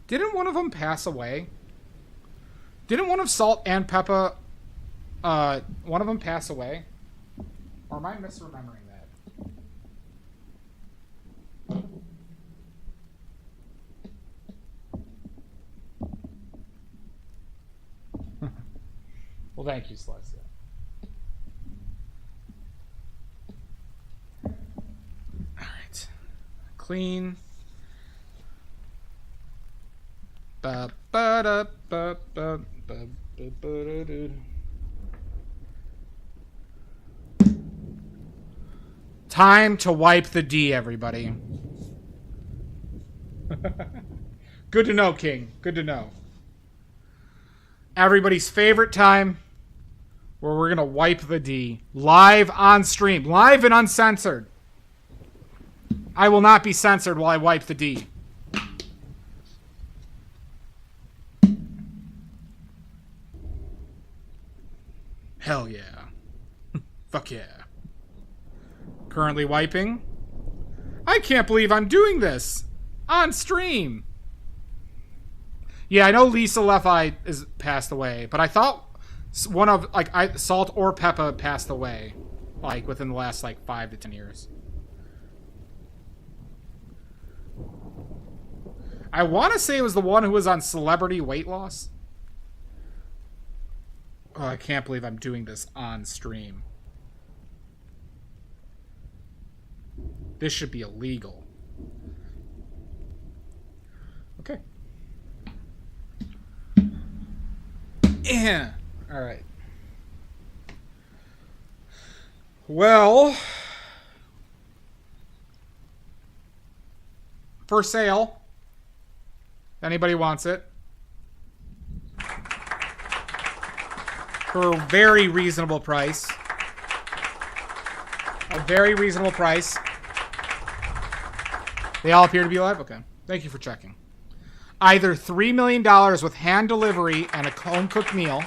[SPEAKER 1] Didn't one of them pass away? Didn't one of Salt and Pepper, one of them pass away? Or am I misremembering that? Well, thank you, Celestia. clean. Ba ba da ba ba ba ba ba da. Time to wipe the D, everybody. Good to know, King. Good to know. Everybody's favorite time where we're going to wipe the D. Live on stream. Live and uncensored. I will not be censored while I wipe the D. Hell yeah. Fuck yeah. Currently wiping. I can't believe I'm doing this on stream. Yeah, I know Lisa Leffi is passed away, but I thought one of Salt or Peppa passed away, like within the last 5 to 10 years. I want to say it was the one who was on Celebrity Weight Loss. Oh, I can't believe I'm doing this on stream. This should be illegal. Okay. Yeah. All right. Well, for sale. Anybody wants it? For a very reasonable price. A very reasonable price. They all appear to be alive? Okay. Thank you for checking. Either $3 million with hand delivery and a home-cooked meal,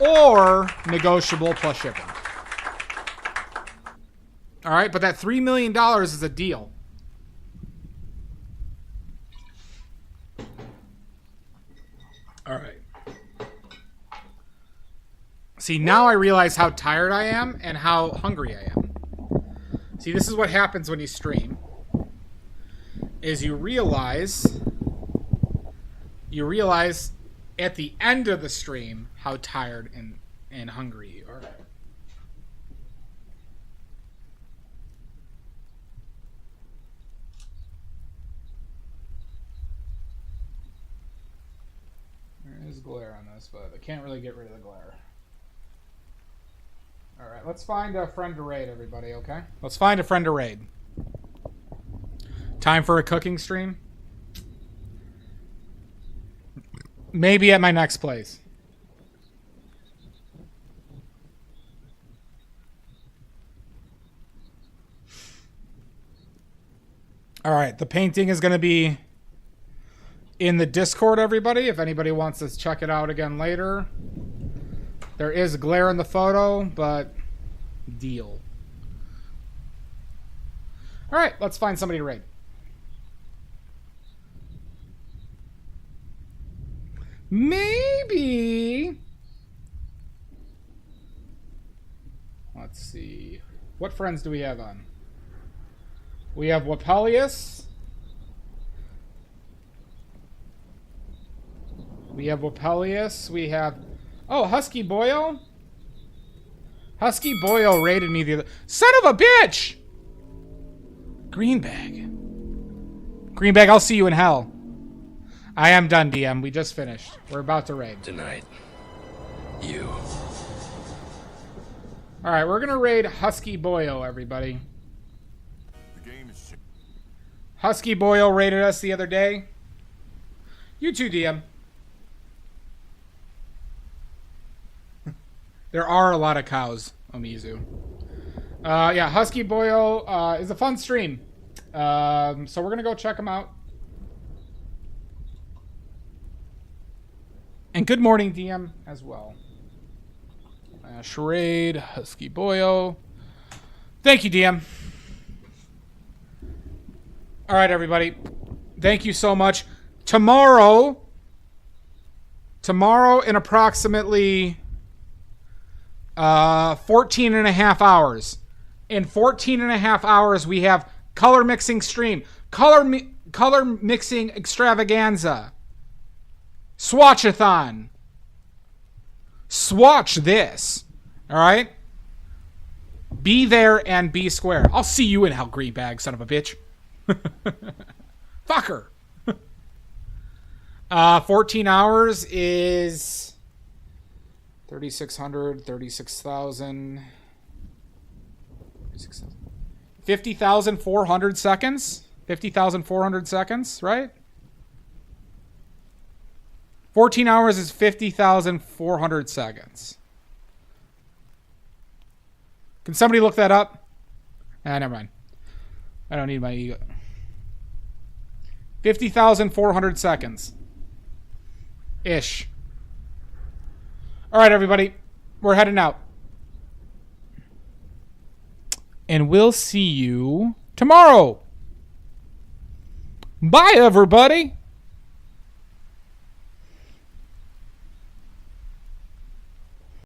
[SPEAKER 1] or negotiable plus shipping. All right, but that $3 million is a deal. All right. See, now I realize how tired I am and how hungry I am. See, this is what happens when you stream. Is you realize at the end of the stream how tired and hungry you are. There is glare on this, but I can't really get rid of the glare. Alright, let's find a friend to raid, everybody, okay? Let's find a friend to raid. Time for a cooking stream? Maybe at my next place. Alright, the painting is going to be in the Discord, everybody. If anybody wants to check it out again later. There is glare in the photo, but deal. Alright, let's find somebody to raid. Maybe. Let's see. What friends do we have on? We have Wapelius. We have... Oh, Husky Boyo? Husky Boyo raided me the other... Son of a bitch! Greenbag, I'll see you in hell. I am done, DM. We just finished. We're about to raid.
[SPEAKER 10] Tonight, you.
[SPEAKER 1] Alright, we're gonna raid Husky Boyo, everybody.
[SPEAKER 7] The game is...
[SPEAKER 1] Husky Boyo raided us the other day. You too, DM. There are a lot of cows, Omizu. Yeah, Husky Boyo is a fun stream. So we're gonna go check him out. And good morning, DM, as well. Charade, Husky Boyo. Thank you, DM. All right, everybody. Thank you so much. Tomorrow in approximately 14 and a half hours. In 14 and a half hours, we have color mixing stream. Color mixing extravaganza. Swatchathon. Swatch this. Alright? Be there and be square. I'll see you in hell, Greenbag, son of a bitch. Fucker. 14 hours is 3,600, 36,000. 50,400 seconds. 50,400 seconds, right? 14 hours is 50,400 seconds. Can somebody look that up? Never mind. I don't need my ego. 50,400 seconds. Ish. All right, everybody. We're heading out. And we'll see you tomorrow. Bye, everybody.